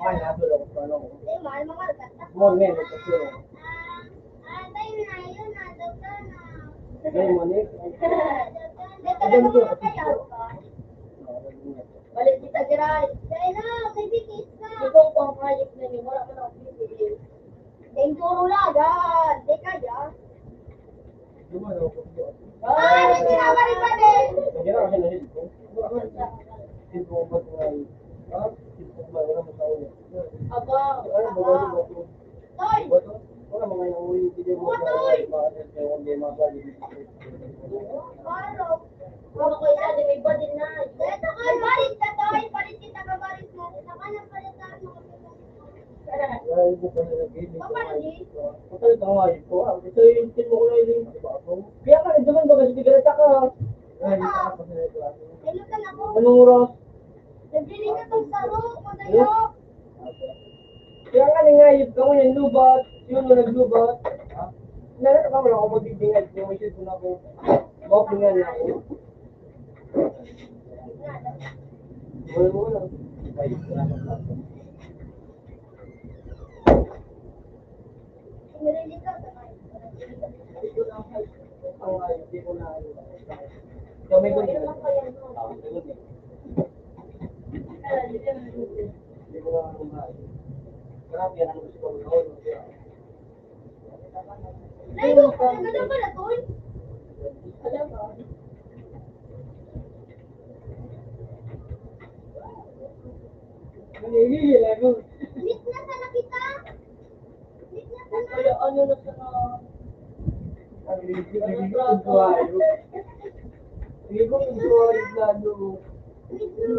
Ay, natulungan ko. Ano? More men, magkasuro. Ngayon mo, Nick. Balik kita gerai. Ikaw pang hayop na niyo, wala ka na akong pipili. Dengkuro lah, dah. Deka aja. Lumano ko. Ay, hindi na ba rin ba din? Hindi na kasi nahil ko. Hindi ko ba ito ay. Hindi ko ba wala mo tao niya. Aba, Ano ba ba ito? Toy! Wala mga yung uli. Hindi mo ba hindi mabali. Paro. kung ako isa, di may badin na. Ito ka, barit ka, Toy. Palit kita ka, barit mo. Saka na palitan mo. Ay, ko pa nilagay. Paano di? Patay ka nga ito. Ito yung tin mo ko na yung kaya nga, naman ba kasi tigalata ka? Ay, hindi ka pa nilagay. Ilutan ako. Anong oras? Nabili ka tong saro. Madayo. Kaya nga nangayip ka mo yung lubat. Yun mo naglubat. Nalala ka mo lang ako magbitingad. Yung isip ko na ako. Bopingan na ako. Wala mo lang. Ay, salamat lang. Nilili ka. Ang ayos, di ko na ano. Ikaw may gunin. Hindi ko na ano nga. Marami yan ang gusto ko. Naigo, naganda pala, Toy. Alam mo, Nangyigil ako. Meet na sana kita. Meet na sana. kaya ano na sa Ang nagigil ang buhayo. Nagigil ang buhayo lalo. Meet na.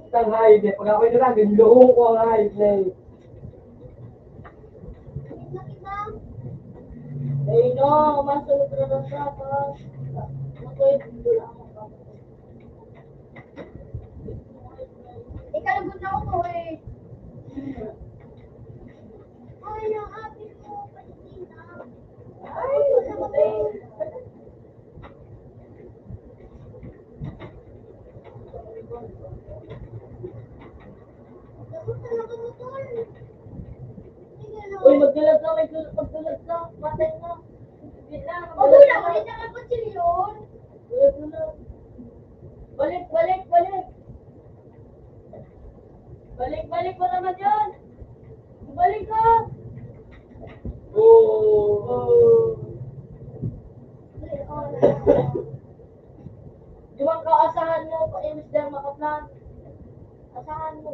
Isang hayop eh. Pag ako'y naragin, luhong ko ang hayop na eh. Meet na kita. ay no, masunod na ng sapas. Makoy, wala ako. Ikalabot na ako, Toy. Ay, yung ate mo. Palitin na. Ay, masama ba yun? Nabutan ako mo, Toy. Sige na. Uy, magdalag ka, magdalag ka, matay na. Sige na, O, wala, ulit na kapag silyon. balik, balik, balik. Balik, balik mo naman yan. Balik ka. Oh. Di ba kaasahan mo, Mr. Makaplan? Asahan mo.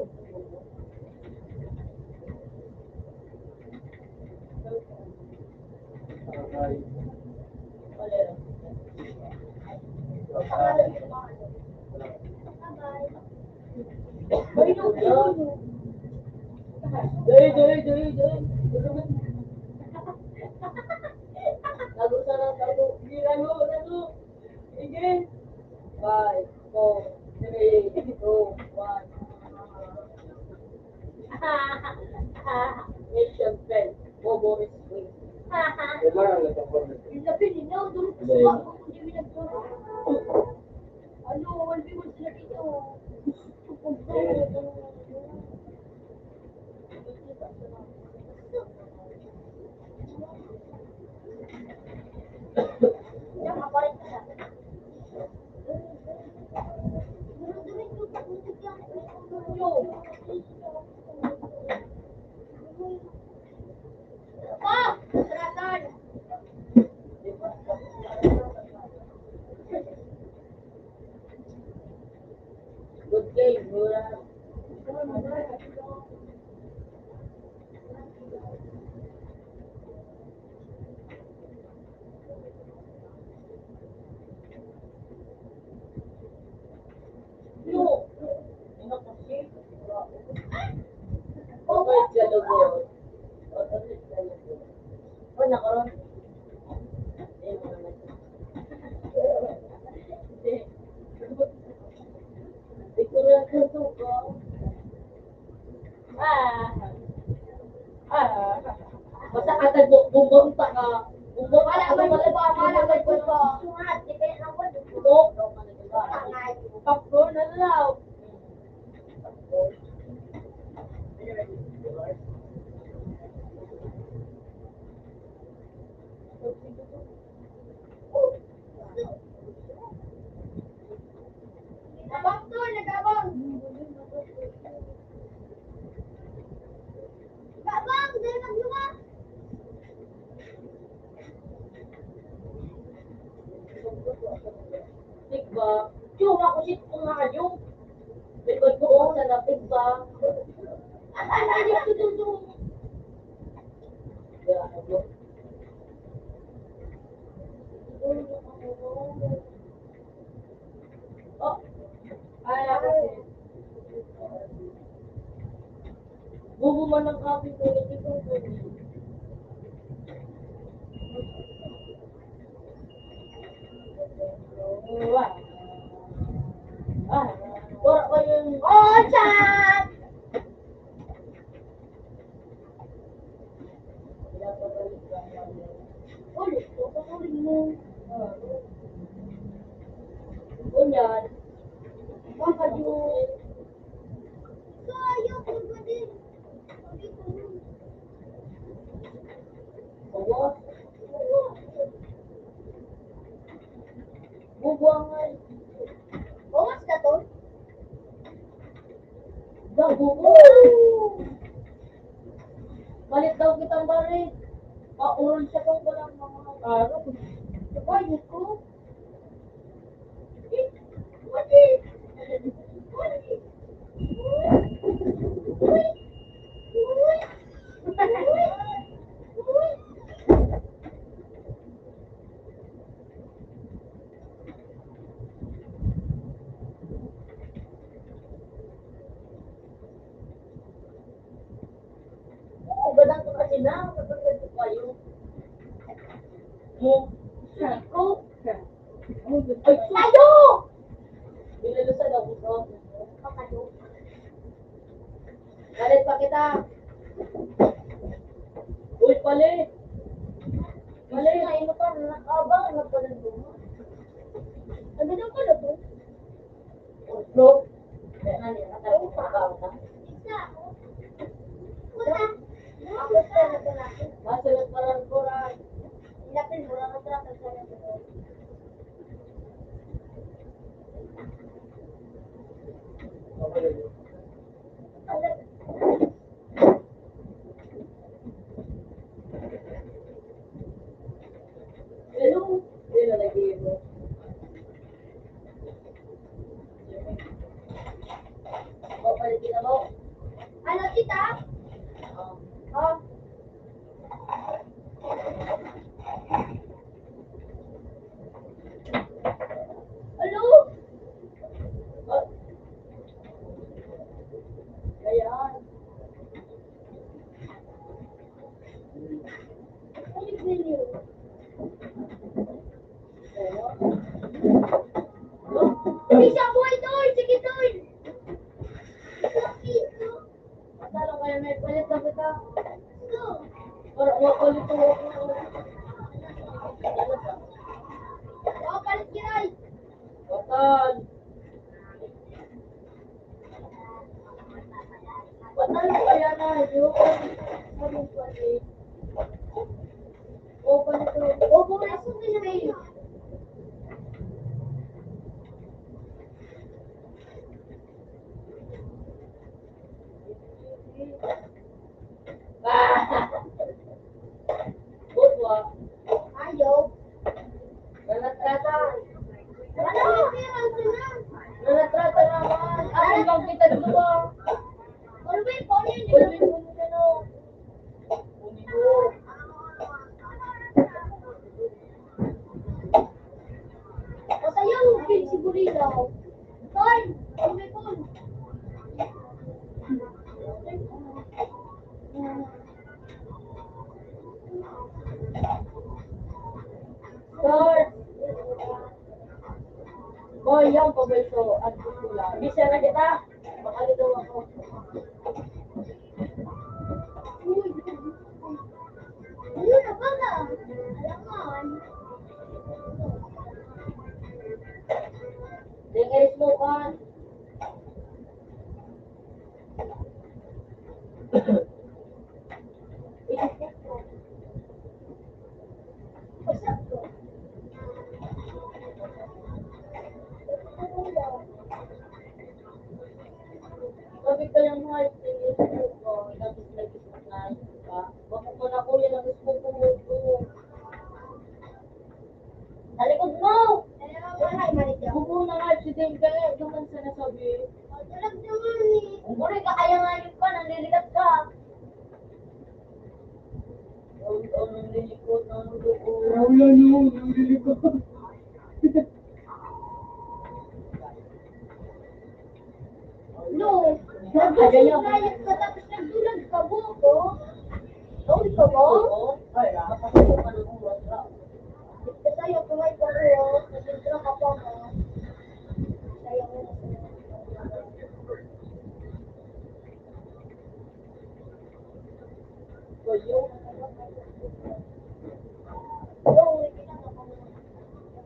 Wala. Ay, no, Dali, dali, dali, dali. Lago sana, lago. Sige, lago, lago. Sige. 5, 4, 3, 2, 1. Mission failed. Bobo is free. Kailangan na tapos. Yung labi nila, doon sa suwa ko, hindi mo nagturo. Ano, walbi mo sila dito. Yan, mapalit ka na. Pa! Saratan! Good game, Mura. No. Ano kasi? Okay, Jalogo. Okay, Jalogo. Oh, nakaroon. Sungat, di kaya lang ko. Tok. Popcorn na lang. Abang to, nag-abang. Abang, dahil nagluma. Tigba. Yung ako shit kung nakayo. Likod ko sa lapit ba? Ay, ito. Oh. Ay, ako. Bubo man ng kapit ko. Ito. Wala ko yung... Oh, chat! Ulit, tutuloy mo. Kunyan. Baka yun. So, ayaw ko ba din? Bawa. Bubuangan. Bawas ka to? Bubo. Malit daw kitang barit. Pauron siya kung walang mga araw. Ayos ko. Gadang ko kasi na. Kapag ko kayo. Mo. Ko. Ay, Tayo! binalusan ako ko. Tayo. Galit pa kita. Uy, palit. Malay na, ino pa, nakabang na pala doon. Ano daw pala to? Bro. Kaya nga niya, natarong pa ka. Isa. Puta. Ako sa natin. Masunod pa lang ko rin. Ilapin mo lang ang trato sa natin. Hello. Hindi na lagi mo. O, palitin na mo. Ano, tita? Oh. Hello? Ayan. Ano ninyo? Isa boy doon! Sige doon! Matalo kaya may palit na kita. So, Para umapalit ko ako. papalit kiray! Batal. Batal kaya na. Yung sabi ko eh. O, palit ko. O, pumasok ka na kayo. Butwa. Ayaw. Nanatrata. Wala may pera na. Nanatrata naman. Ay, bang kita dua. Alvin, paano yun? Ulmin mo na no. Umigo. Masayaw, sigurito. Toy, Alvin po. Start. Boy, yung paborito. At pula. Bisa na kita. Makalito ako. Uy, ano na ba na? Alangan. naman. Sabi ko lang mahal, tingin ko, tapos nag-isip na, diba? Baka ko na kuya, nag-isip ko mo. Sa likod mo! Buko na nga, si Dave kaya, naman sa nasabi. Walang naman eh. Ang guri ka, kaya nga yun pa, nanliligat ka. Ikaw nanlilikot, nanliligot. Wala nyo, naliligot. No. Ganyan. Nagdulag ka tapos nagdulag ka buko. Oh, ikaw ba? Ay, nakapasok ka ng uwan. Sa'yo, kumay ka rin. Nagdudra ka pa mo. Sa'yo mo.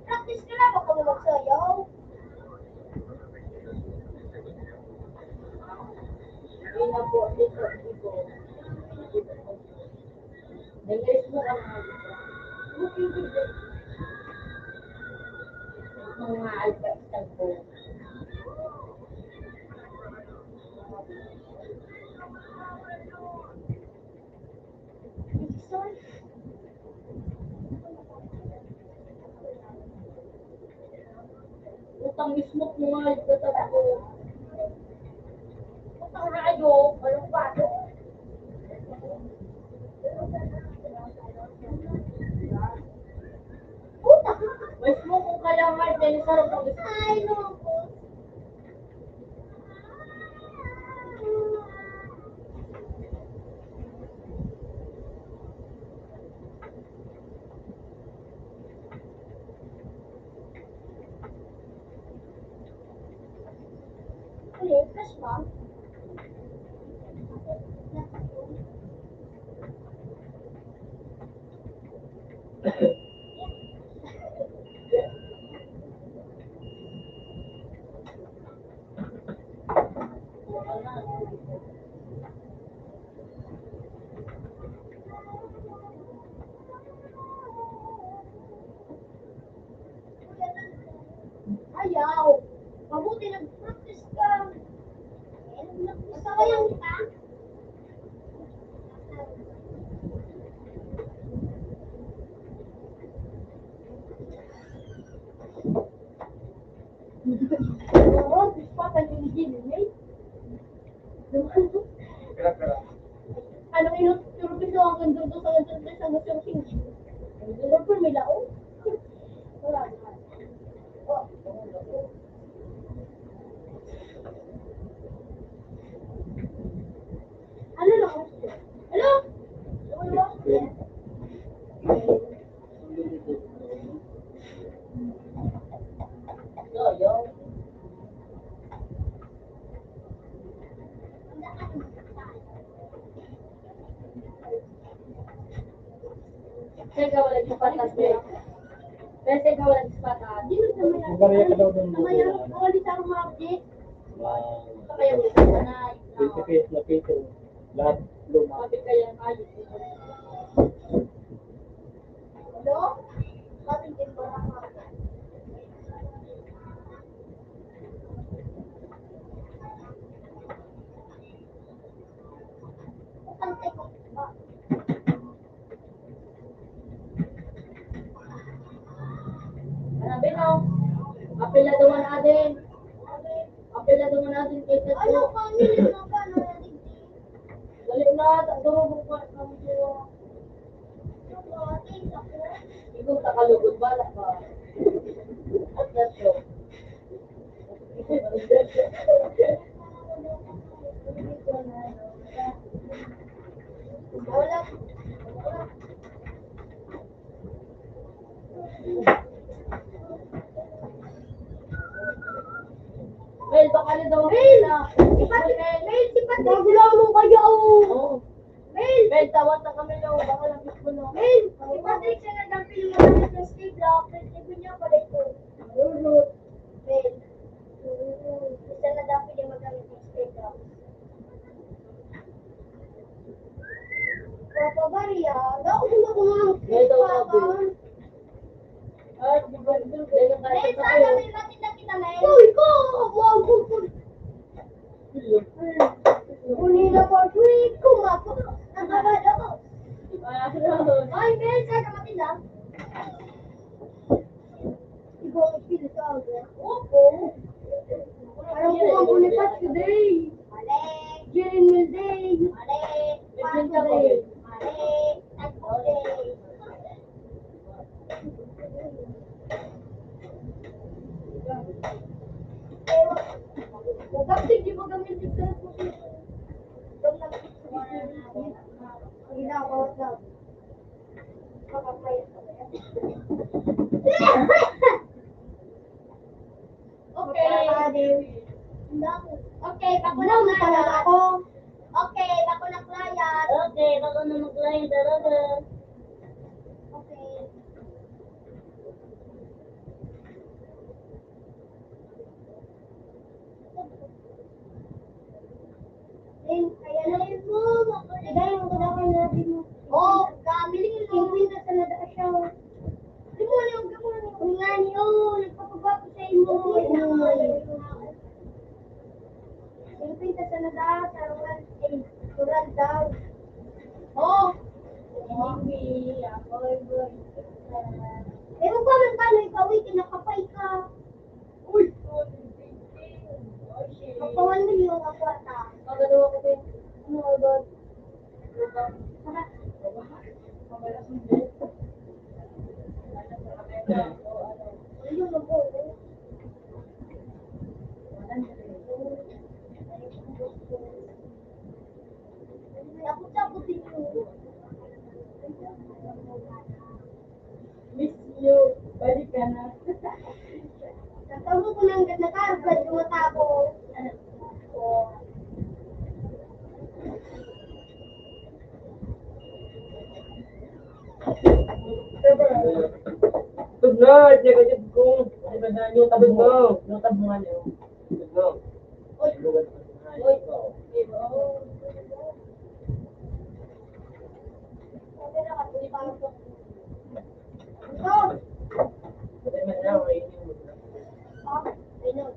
Practice ka na baka mo magsayaw. Hindi na po, dito. Nag-iis mo ka naman. Mga alpastan po. Utang mismo mo mga alpastan po. Utang radyo, walang pato. Puta! Mismo kung kailangan, may sarap ang gusto. Ay, no. Ulit, fresh ba? Ayaw. Mabuti nag-practice ka. Sabayan ka. Oh, dispakan yung gilid, eh. Kira-kira. Anong inuturubiso ang ganda sa ganda sa ganda sa singsi? Ang ganda po nila, oh. Wala naman. Oh. Ano na ako? Hello? Hello? Yo. Teka, wala yung patas, eh. Teka, wala yung patas. Dino sa maya. Magbarya ka daw doon. Sa maya, kawali sa akong mga update. Kaya wala yung sanay. 20 pesos na peso. Lahat luma. Sabi kaya ayos. Hello? Bakit din ba ako? Pantay ko ba? Sabi no, apel na duman natin. Apel na duman natin kay Ano Tato. kami na ba na naligdi? Dali na, takduro mo pa kami dito. Ikaw takalugod ba? At Tato. Wala. Well, baka na daw Mel! na. Sipat! Mel! Sipat! Nagula mo kayo! Oo. Mel! Well, tawag na kami na. Baka lang gusto na. Mel! Si Patrick siya nagdampil mo namin sa Steve Block. Pwede niya pala ito. Mel. Opo. Parang po ang ulipat today. Mali. Jane Milday. Mali. Paso day. Mali. Tato day. Bakit di mo gamitin ka po? Hindi na ako daw. Okay, bako na client. Okay, bako na client. Okay, bako na mag-line talaga. Okay. Kaya na yun mo. Kaya yung kailangan natin mo. Oh, kamiling yung window sa nada siya. Di mo na yung gamon. Kung nga niyo, nagpapabago sa imo. Yung window sa nada, sa rural daw. Oh! Hindi, ako. Eh, kung paano paano ikaw, kinakapay ka. Uy! Kapawan mo yung kakwata. Magagawa ko din. Ano agad? Ayun na po. Tapos din yun. Miss you. Balik ka na. Tatawag ko ng nakarublad yung mata ko. Tugna, niya ganyan ko. Ay, ba na yung tabong mo? Yung tabungan niyo. Tugna. Oy! Oy, Sabi na kasi parang ito. Pwede man na, may inyong mo. Ayun.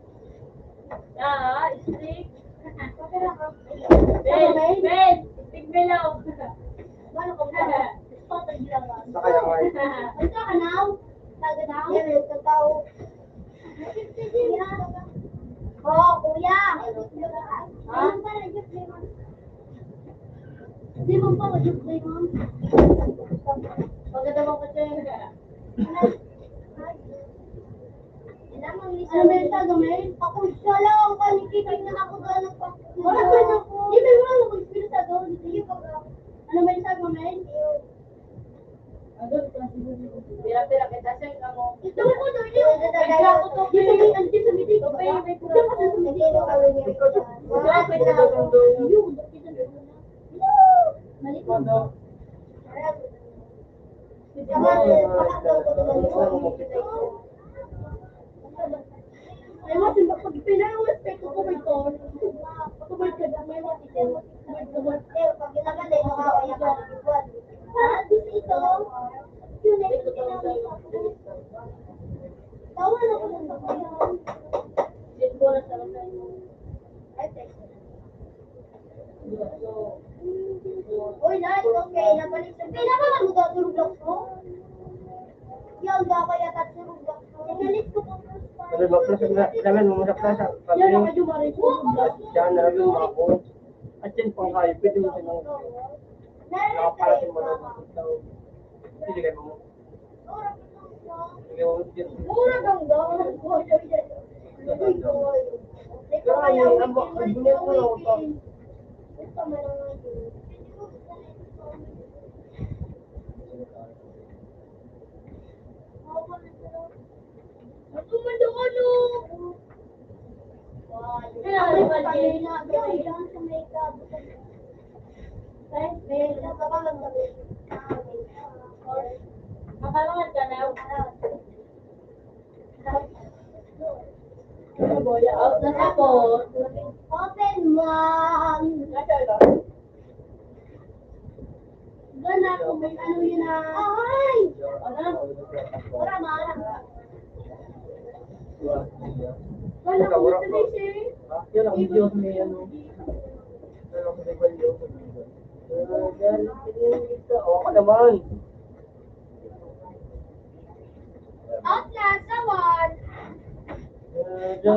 ah, stick. Sabi na ka. Ben, stick below. Ano ka ba? Spot ang ginawa. Saka yung ay. Ay, ka now? Taga now? Yan, yung tataw. Oo, kuya. Ano pa na, just lemon. Lemon pa, just lemon. Pagkata mo kasi. Ano ba yung tagamay? Ako siya lang, kanikitig na ako doon ng wala ba na ako? Di ba yung ano, mag-spirit sa doon? Ano ba yung tagamay? Pira-pira kita siya ka mo. Ito mo ko doon yun. Bigla ko to. Dito may kanti sa mitig. May kura ko sa mitig. Grabe na ako. Malikot. Ay, mo simba pag pinawas kay ko may ton. Kumay ka na may wati ko. Pag ginaganda yung makakaya ka ng buwan. Para din ito. Yun ay tawa na ko ng sakayan. Sito na sa mga. Ay, text. Uy, nice. Okay, nabalik sa pinaka mo daw tulog mo. Yan daw kaya tatulog mo. Tingalit ko po. Sabi ba, plus namin mamasak na sa Yan pag-ring. ako jumari ko. Diyan na lang yung ako. At yun pang kayo, pwede mo silang nakaparating mo lang sa tao. Hindi kayo mo. Sige mo yun. Mura kang daw. Pero ang bunit mo lang ito. Makalangan ka na. Out na ako. Open mom. Gana kung may ano yun na. Ay! Wala ma. Gana kung may sabi Yan ang video ni ano. Pero ako may video. Yan, ito. Ako naman. Out na sa one. Hindi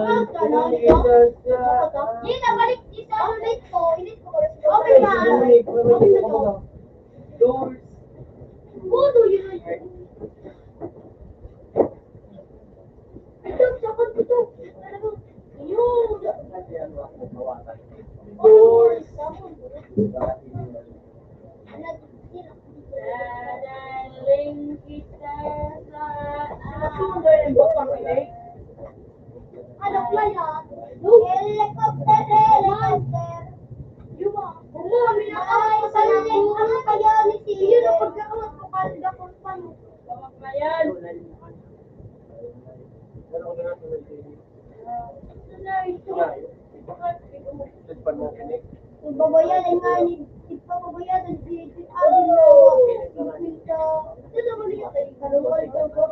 na balik isa ulit ko. Ilit ko ulit. Okay ba? Okay na to. Doors. Kudo yun. Ito, sakot ko to. Yun. Doors. Dadaling kita sa Nasundo yung bukang ini. Ano ba yan? Helicopter, helicopter. Yung mga, bumuli na kayo sa nang ang kaya ni Tio. Yun ang pagkakawat ko kalda ko pa. bawak na yan. Babayan ay nga ni babayan ang dito adin na. Ito. Ito naman yung ay kaluwal ko.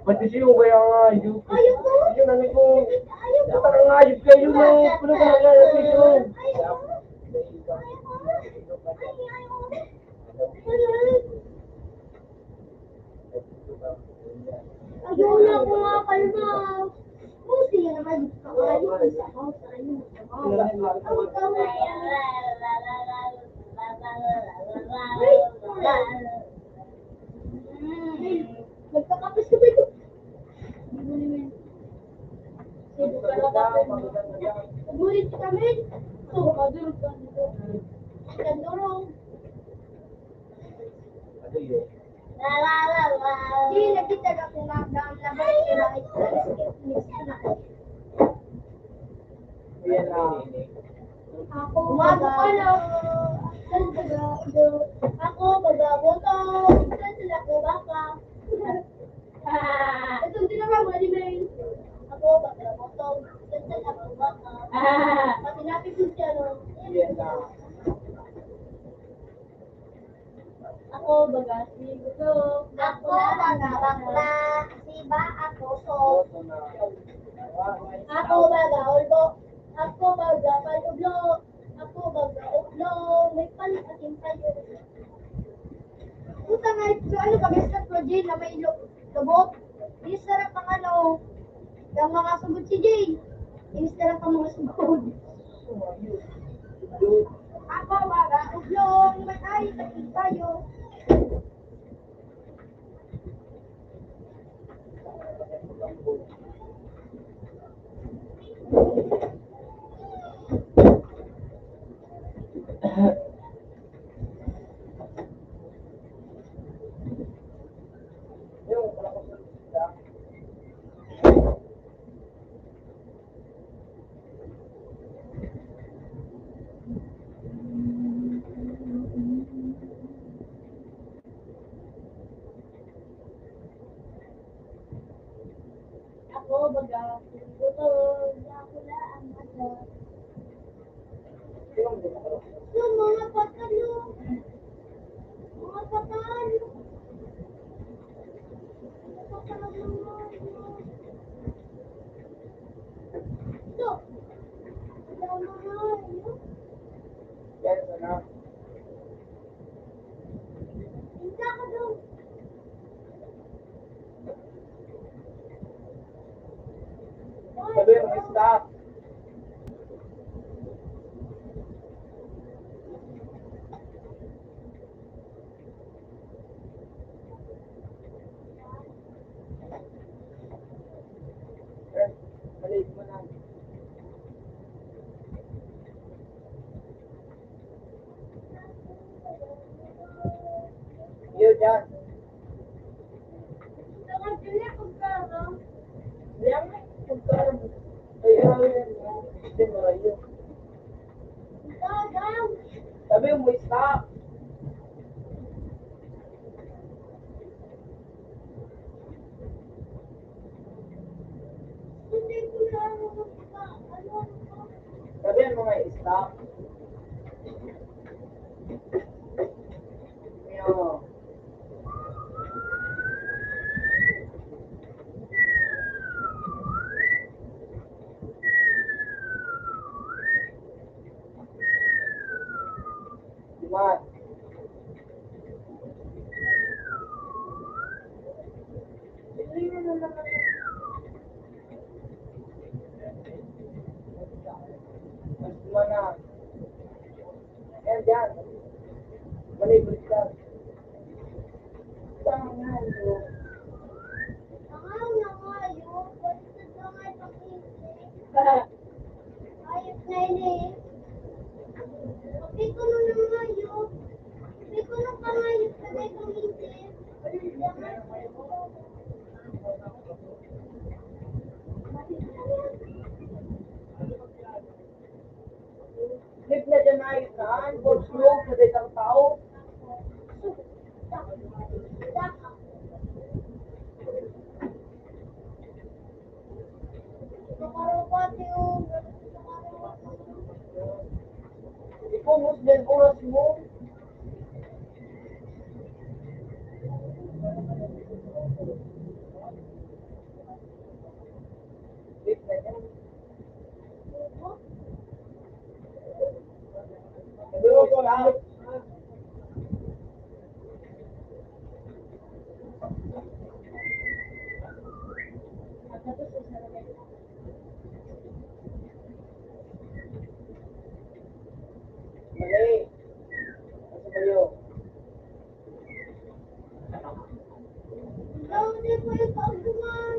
Pati siyo kaya nga, yun. Ayaw ko. Yun ang ito. Ayaw ko. Saka nga, yun kayo na. Puno ka nga, yun. Ayaw na ako nga kalma. Buti yan naman. Ayaw sa house. Ayaw sa house. Nagkakapis ka ba ito? Nagmulit kami. So, kadurog ka dito. Kadurog. Hindi, nakita ka kung lockdown na ba sila ako umaga ka na. Ako magabotong. Saan sila ko baka? Ito din naman mga limay. Ako magabotong. Saan sila ko baka? Pati natin ko siya no. Ako bagasi gusto. Ako bagabakla. Siba ako so. Ako baga ulbo. Ako baga palublo. Ako baga ublo. May palating tayo. Puta nga ito. Ano ba gusto ko Jane na may lubot? Inis na lang pang ano. Yung mga sugod si Jane. Inis na lang pang mga sugod. Ako baga ublo. May palating tayo. Ako baga buto. Ako na ang mata. Yung mga patalo. Mga patalo. Ito. Ito mga Yan, sana. Pinta ka doon. Sabi mo, stop. Maliit mo na. Yun, yan. Saka pili ko ka. Yan, pagkain. Ay, hindi mo rin yun. Dagang. Sabi mo, stop. Hindi ko na ano. Sabihan mo nga, stop. Yun. Diba? naman. Mas mana. Ayan dyan. Malibig ka. Tangalo. Tangalo na nga yun. Basta na nga itong isip. Ayos na yun eh. Sabi ko na nga yun. Sabi ko na pangayos na na itong isip. Lip na dyan na yun saan. Board slow. Sa ditang tao. Nakarapati yung Ipumos din oras mo. Lip na dyan. Sabi ko lang. Mali. Ano kayo? hindi ko yung pagkuman.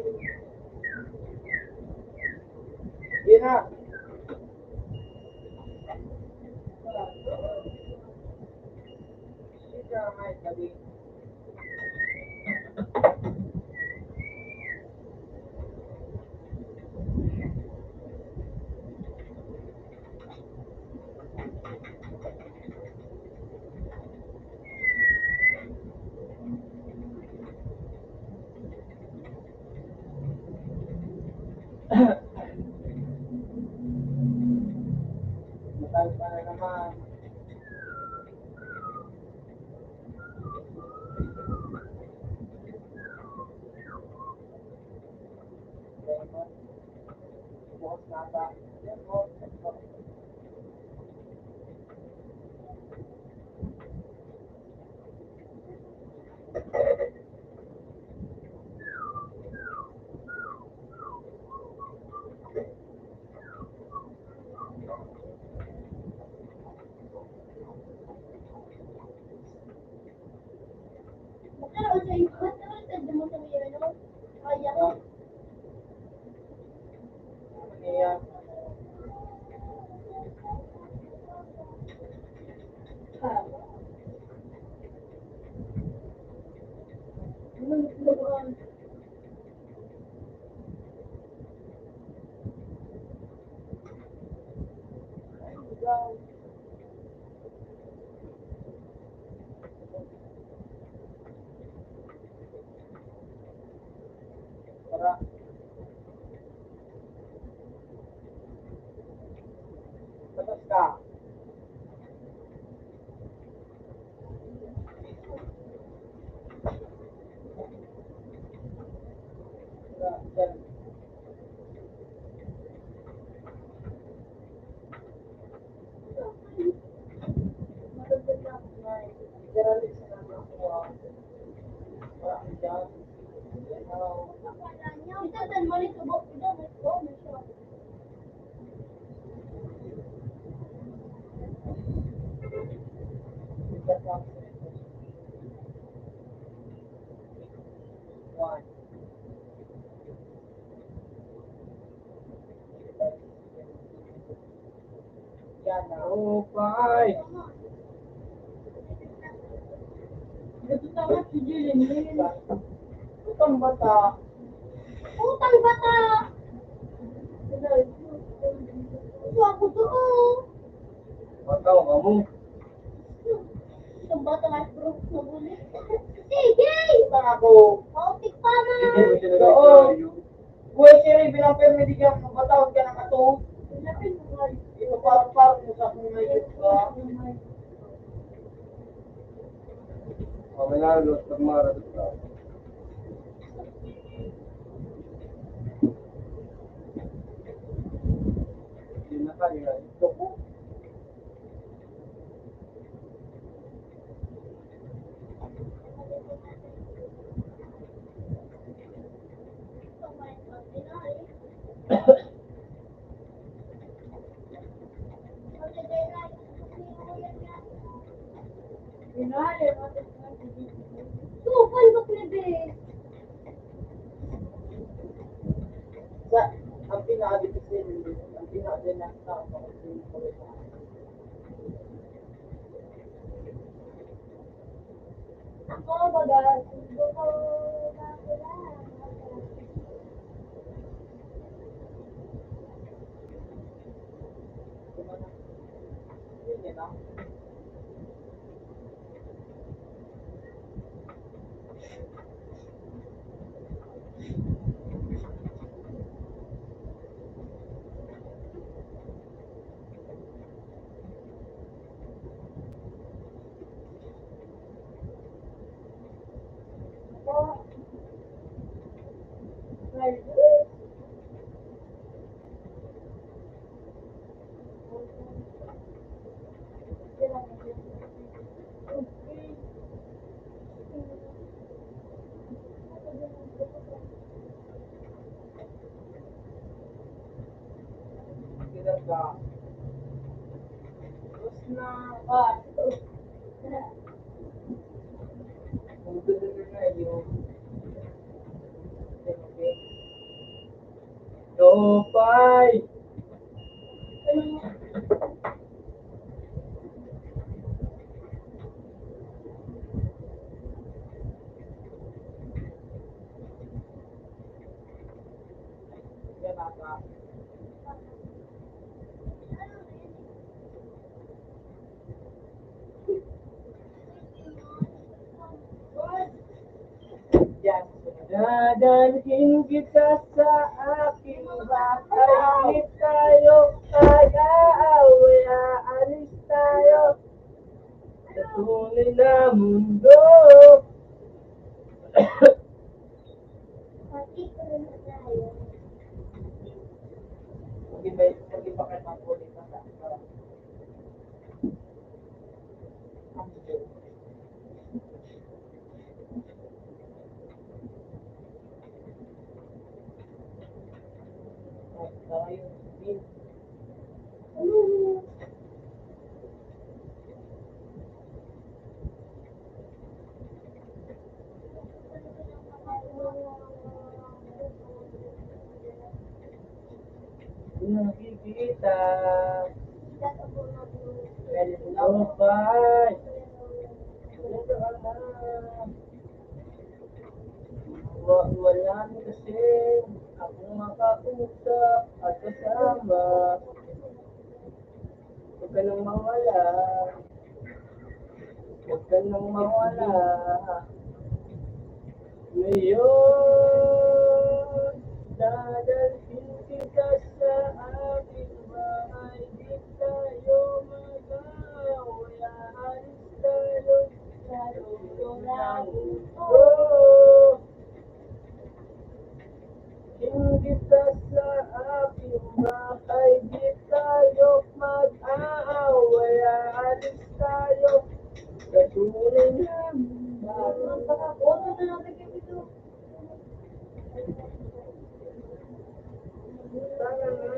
Yun na. Sige na nga, sabi. Matal pa na naman. Bukas na ata. Pero sa iyo, sabi mo sa iyo, no? Kaya ko. Niya. Para. Tapos ka. Dyan. Geraldine sa naman ko. Para dyan. Kita dan mali subok kita betul betul. One. Yan na. Oh, bye. Ito tama si Jilin. Utang bata. Utang bata. Ito ako to. Ikaw, kamu. Itong bata nga bro. Nabuli. Sige! Utang ako. Kautik pa na. Hindi mo siya Oo. nag-interview. Buhay si Ray bilang permedi ka mabatawad ka ng ato. Lapin mo nga. Ito parang mo sa akong mayot ka. Mamaya, los pagmara ka. Hindi na kaya. Ito po. Tupan ko plebe. Sa, ang pinaka-difficult, ang pinaka-dinang tao ko kasi Ako baga, sundo ko na ko lang. yun yun ah. Ako, Kailan ka? Tapos na, ang gulo na yung okay. Topay! Yan ata. Yan. Dadalhin kita sa aking bahay. Di tayo mag-aaway. Aalis tayo sa tunay na mundo. pati ko rin na tayo. Mag-iba ka ng ulit na sa Nakikita Ready to Topay. Wala na kasi akong makausap at kasama. Huwag ka nang mawala. Huwag ka nang mawala. Ngayon, dadalhin kita sa aking bahay. Di tayo mag-away. Aalis tayo sa dulo ng mundo. Hindi ka sa aking bahay. Di tayo mag-aaway. Aalis tayo sa tunay na mundo. Sana na.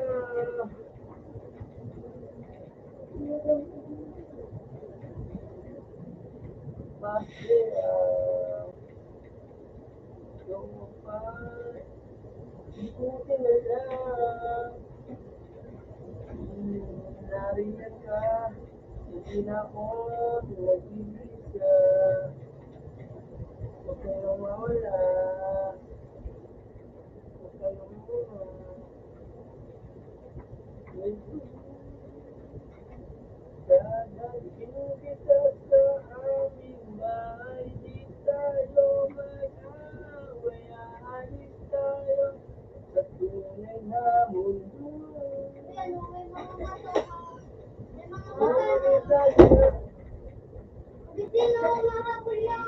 Ikutin na lang. Nariyan ka. Hindi na ako nag-ibisa. Huwag kayong mawala. Huwag kayong mawala. Dadalhin kita sa aming bahay. Di tayo mag-away. Aalis tayo sa tunay na mundo. Tunay tayo. Bitin ako mga kuya.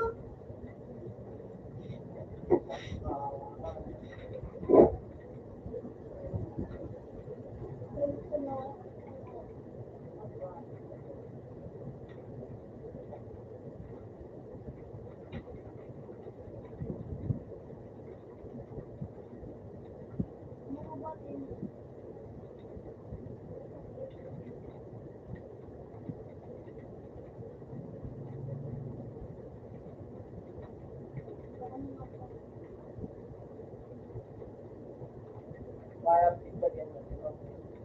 Para tignan yan.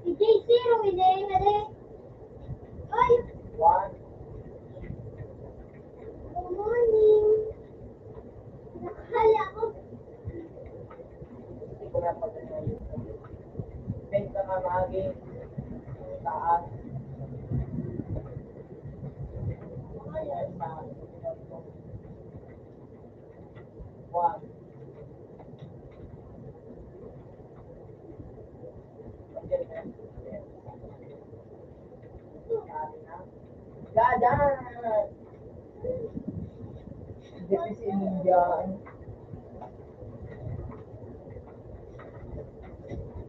Si JC, rumili na rin. Ay, One. good morning. Nakakala ko. Hindi ko napagano'n. Bend ka nga magi. Taas. Ayan, taas. One. Dadan! Hindi ko si Indian.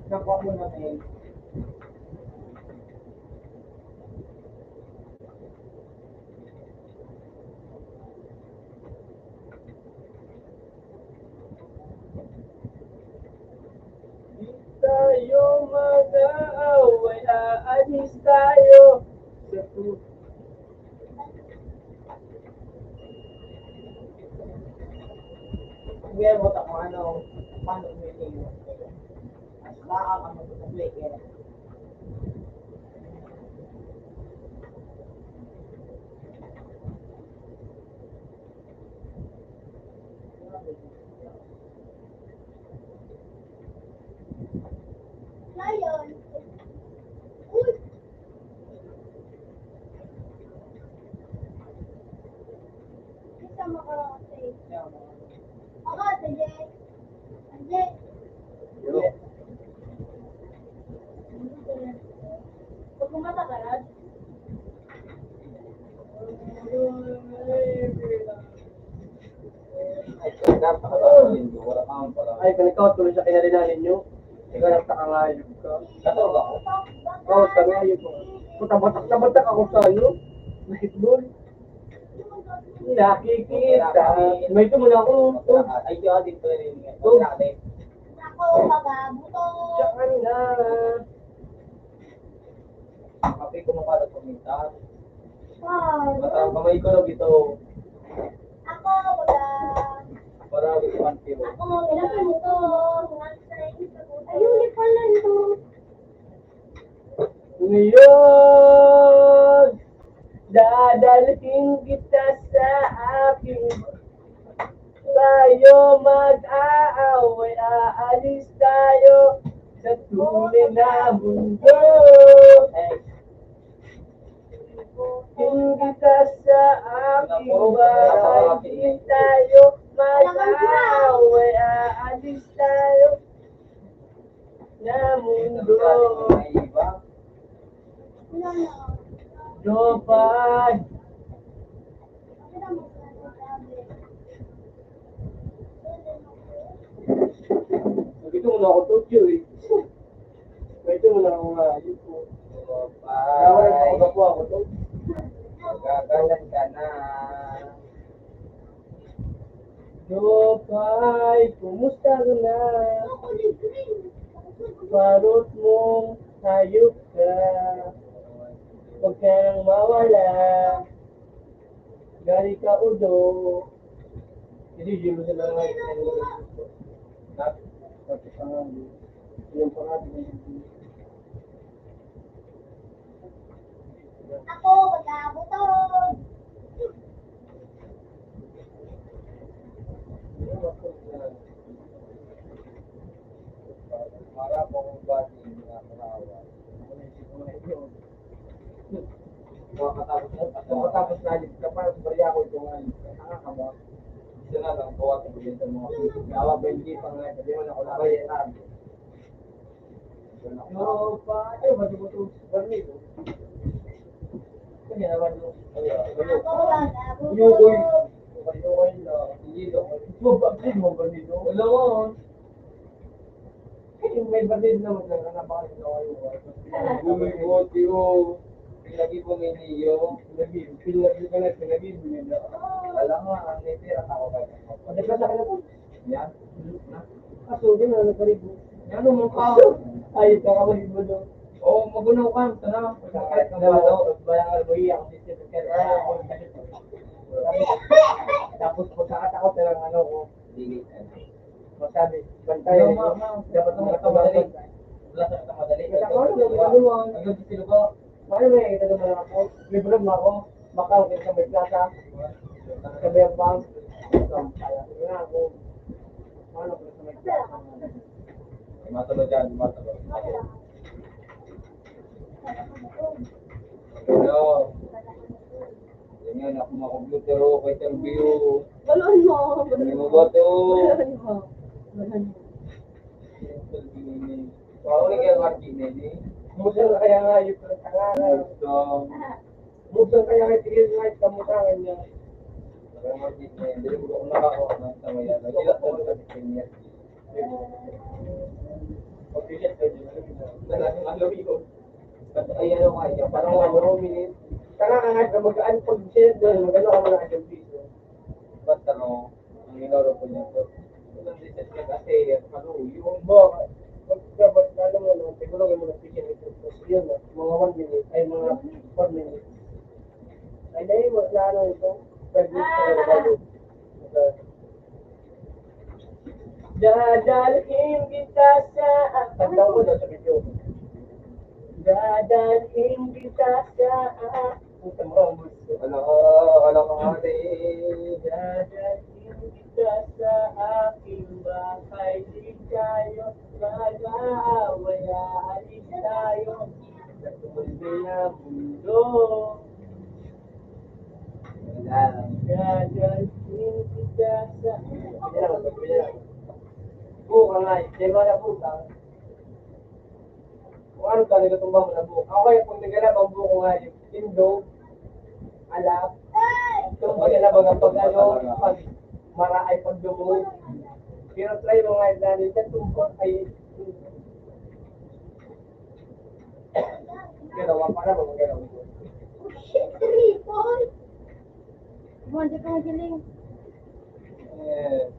Nakuha mo na eh. Tayo mag-aaway, aalis tayo sa Hindi mo ta kung ano, paano umiling. Mas baka ka mag-public eh. Ngayon. Uy, isa makarate. Ako, sige. Anje. Pag kumata ka na, Ay, napakalaking wala kang pala. ay, kalikaw tuloy sa kinarinanin nyo. Ikaw nagtakangayog ka. Natawag ako. Oo, tangayog ko. Putabatak na batak ako sa iyo. Mahitbol. Nakikita. May ito muna ako. Ay, kaya dito rin. Oh. Ako, magabuto. Tsaka na. Kape ko mukha sa minta. Wow. Matang kamay ko lang ito. Ako, baga. Para wikuan kilo. Ako, ilapin mo to. Ayun, di pala ito. Ngayon, dadalhin kita sa aking tayo mag-aaway, aalis tayo sa tunay na mundo. Kita sa aking bahay, di tayo mag-aaway, aalis tayo na mundo. Wala na. Jopay! Ako na magsasabi. Dito muna ako Tokyo eh. Dito muna ako nga. Kaya ako ako to. Magagalan ka na. Jopay, kumusta ka na? Ako, libre. Parot mong hayop ka. Huwag ka nang mawala. Gali ka udo. Hindi mo sila nga. Tapos pangalan. Yung pangalan. Ako, magabuto. Para po kung bati na makawa. Matapos na alis ka pa, bariya ko ito nga. Nakakama. Isa na lang, bawa ko din sa mga Gawa ba hindi pa nga, hindi mo na ako nakayanan. Yo, pa, ba di mo ito barnig? Kanya naman yung, Ako, magabuto. Yukoy. Yukoy na. Ito ba, please mo barnig? Wala mo. Kasi may barnig naman lang, napakasya na kayo. Bumiboti o pinagi po ng iniyo. Pinagi ka na, pinagi mo nila. Alam mo, ang nitira ako ba? Madaglas sa kanila po. Yan. Kaso, di na nagkaribo. Yan mo ka. Ay, kakabalik mo doon. Oo, magunaw ka. Sana. Kahit ng balo. Bayang alboy, ako dito sa kaya ako. Tapos pagkakatakot na lang ano ko. Hindi Kaya dapat mo nakamadali. Wala sa nakamadali. Hanggang sa sino ko? Paano ba yung ito naman ako? Libre mo ako. Baka ako sa may plaza. Sabi ang bang. Sige nga ako. Paano ko sa may plaza? Matalo dyan, matalo. Hello. Ganyan, ako makomputer o, kay interview. Baluan mo. Ano mo ba ito? Baluan mo. Baluan mo. Wow, ni kaya Martin eh. Musang kaya nga yung pagkangalan. So, Musang kaya nga tigil nga yung kamutangan niya. kaya Martin eh. Hindi ko kung nakakuha ng sa mga yan. Sila ko sa tikin Official ka dyan. Talagang ano yun. Ay, ano kaya? Parang 1 minute. Kaya nga nga magaan pag siya doon. Magano ka muna sa piso. Ba't ano? Ang inoro ko niya. Walang research na kasi. Ano yun? Bo, dapat lalo mo no, siguro yung mga piso nito. Yun no, mga 1 minute ay mga 4 minutes. Ay dahil mo na ano ito. 5 minutes na bago. Dadalhin kita sa tanda ko daw sa video. Dadalhin kita sa puta mo ang gusto. Ano ka ate? Dadalhin kita sa aking bahay. Di tayo mag-aaway. Aalis tayo sa tumulbi na mundo. Dadalhin kita sa buka nga, di ba na buka? Kung ano talaga tumbang mo na buka. Ako kaya pag nagalab ang buko nga yung indo, alap, tumbang nalabag ang pag ano, pag mara ay pagdumog. Pero try mo nga dahil sa tumbang ay ginawa pa na ba magalaw mo? Oh shit, triple! Buwan ka magaling. Eh.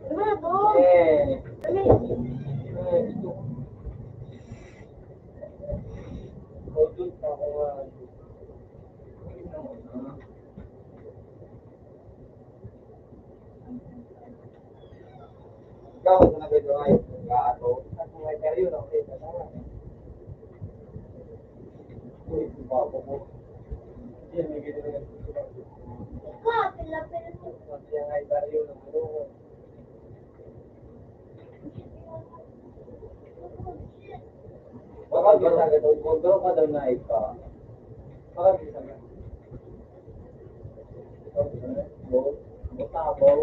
Ano na to? Eh. Dali. Doon pa ako nga. Ikaw, kung nagagawa ay gato. At mga karyo na okay sa tama. Uy, babo mo. Yan, may gano'n nga. Ikaw, pila-pila mo. Kasi ang ay karyo na ano. Baka bisa ka daw, kung ka daw na ipa. Baka bisa nga. Mutabaw.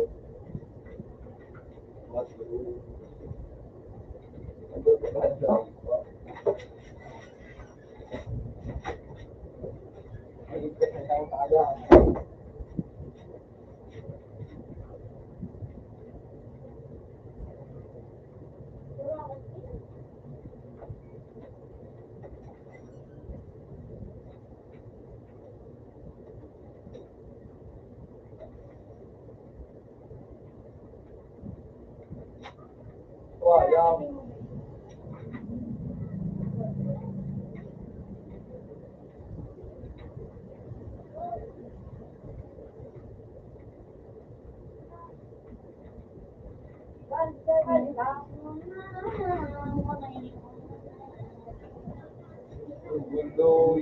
Wayang. Gulo,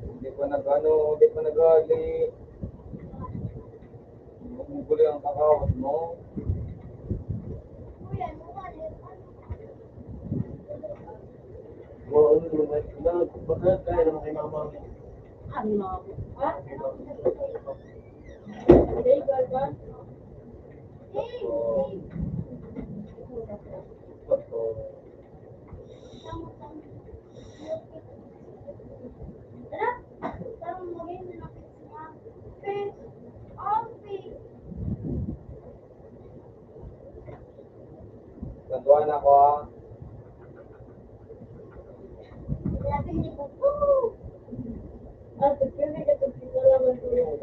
hindi pa nag-ano, hindi pa nag-ali. Gulo ang kakawat mo. Oo, bakit kaya naman kay mama? Ano mga po? Ha? Hindi, ganda. Gantuan ako ah. Ah, pagkili ka pag sinalaman ko yun.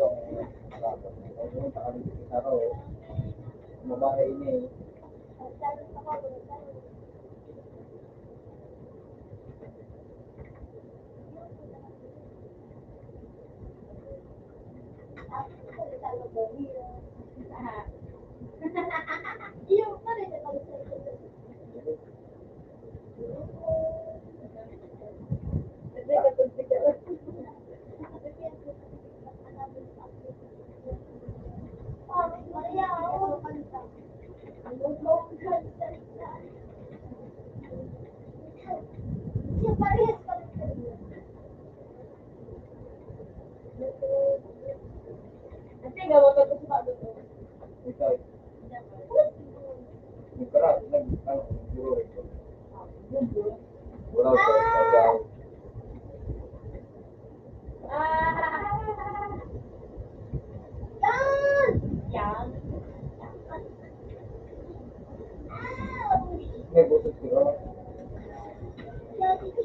Mabahay ini. Iyo pa rin na pag Maria, ako kanta. Siya parehas pa rin. Kasi gawa ka sa bago to. Ikaw, yung karat, siguro ito. Wala ko, sabi Yan! Yan. may busog sila. Yan, sige.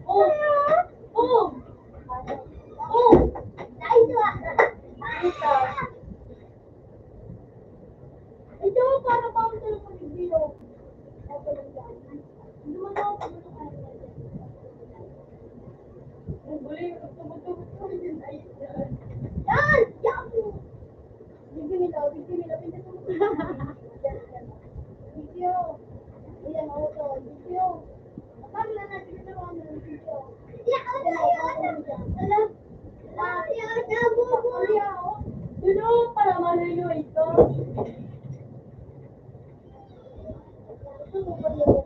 Oh! Oh! Oh! Nice one! Ito, para pa ako sa video. Ito lang yan. Hindi mo na ako pagkakaroon. Ang guling. Tubog-tubog ko rin. Ay, yan. Yan! Yan! Bigyan nila. Video. Ayan, ako to. Video. Paano na natin ito ng video? Yan! Alam? Yan! Yan! Dulo, para malayo ito. Ito mo ba yun?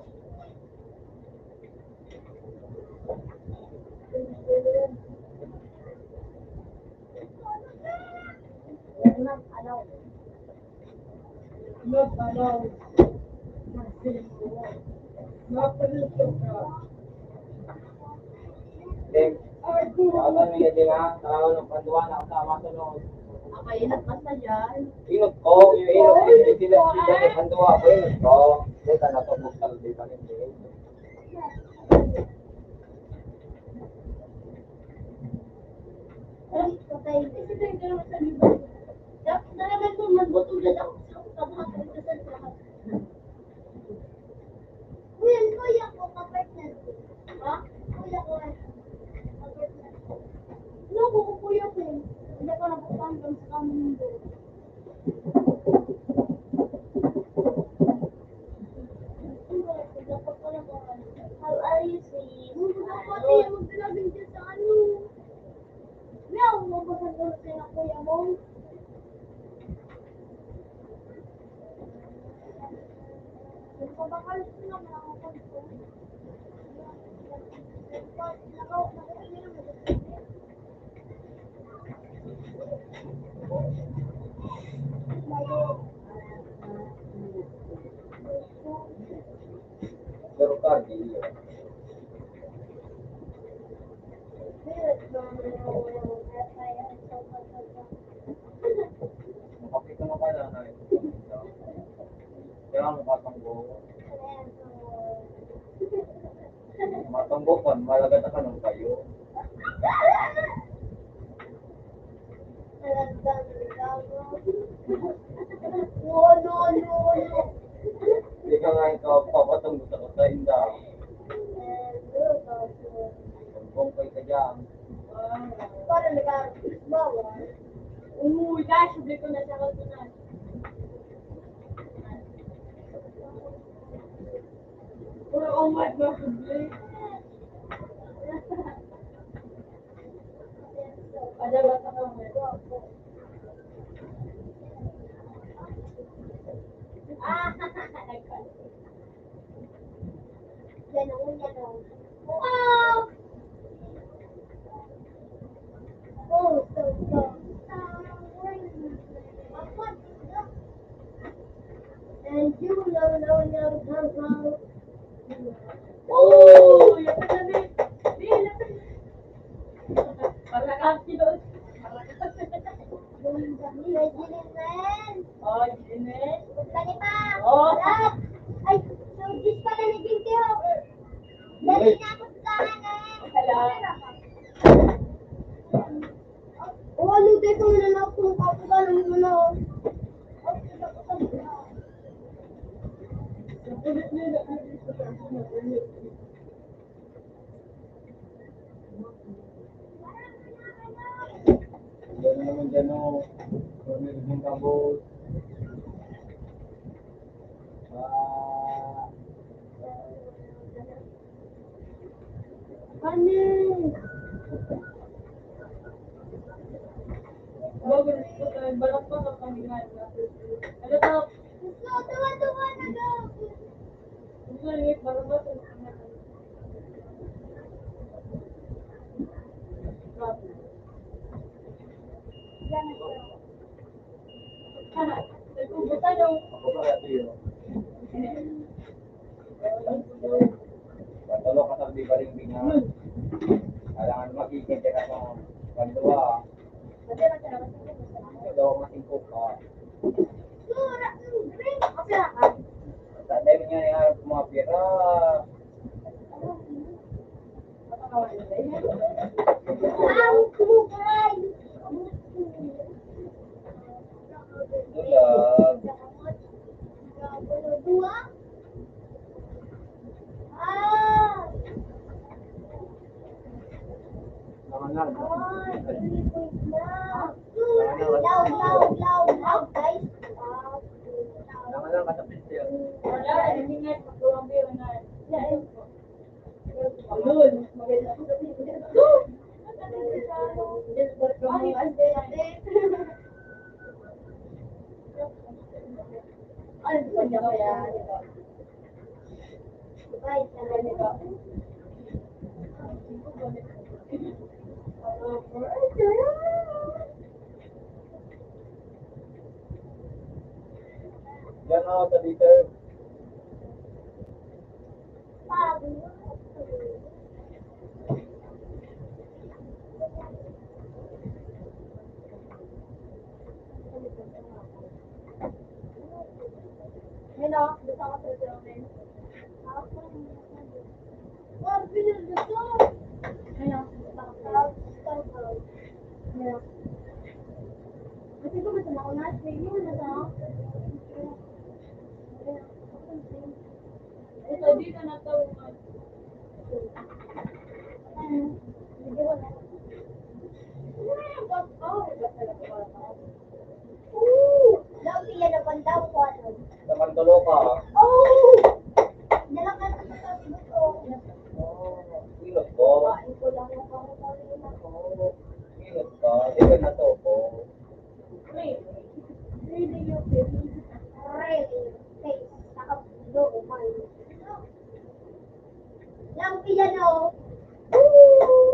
Ding, kaya mo yan din ha, tao ng panduwa na kasama sa noon. Akainat pa sa yan. Inot ko, yung inot ko, hindi sila ng panduwa ko, inot ko. Dito na ito, buktal dito rin din. Patay. Ito yung gano'n sa libro. Dapat na naman kung magbutulad ako sa paghahatid ko sa lahat. Kuya ko, ka-partner ko. Ha? Kuya ko, ka-partner ko. No, kuya ko. Hindi ko nabukan kang sa kamundo. How are you, sis? Pati yung magdalagin dyan sa ano. Meow, mabasan ko sa kuya mo. Pabakal ko naman ako ko. Pero kagi, yun. Makapit mo ka na na ito. Kaya makatanggo. Matanggo pa, malagat ka ng kayo. No. Hindi ka nga ikaw papatanggo sa kasahinda. Tangkong kay ka dyan. Para nag-bawal. Uy, guys, sabi ko na siya katunan. Oh my God, ada bata ka mo. Yan o. Wow! Oh, so. And you know. Oh, ya ka na din. Para ka doon. Oh, Ginette. Oh. Ay, so this pala naging tiyo. Dali na ako sa kanan Oh, ano dito mo na ako kung kapagalan mo na. Yan naman mo dyan, no? Meron yung kabos. Kanin! Bago gusto tayo, balak pa sa kamingan. Ano to? Gusto, tuwa-tuwa na daw! Gusto nyo, balak pa sa kamingan. Ako ba ito yun? Patalo ka sa di ba rin bingan? Kailangan makikita ka sa kanduwa. Ito daw matingkok ka. Sura! Green! Kapila ka! Sa dahil niya niya mga pira. Ang kumukay! Dulag. Dua? Ah! Naman na. Ay, 3 points lang. Loud, guys. Naman lang katapit siya. Wala, hindi nga, pagkulang biro na. Lul. Ano gusto niya kaya? Bye, salamat po. Yan ako sa dito. Hello, gusto ko sa Joven. Wow, pinag gusto. Hello, gusto ko. Hello. Kasi ko gusto na ako na, sige mo na sa Ito, dito na to. sige mo na. Lagi yan na pandaw ko ano. Sa Mantulo ka. Oh! Dala ka sa sabi ko. Ilot ko. Kain ko lang yung pangutarin ako. Ilot ka. Di ka na to ko. Really, you feel? Really? Face. Nakaplo, man. Lampi yan o.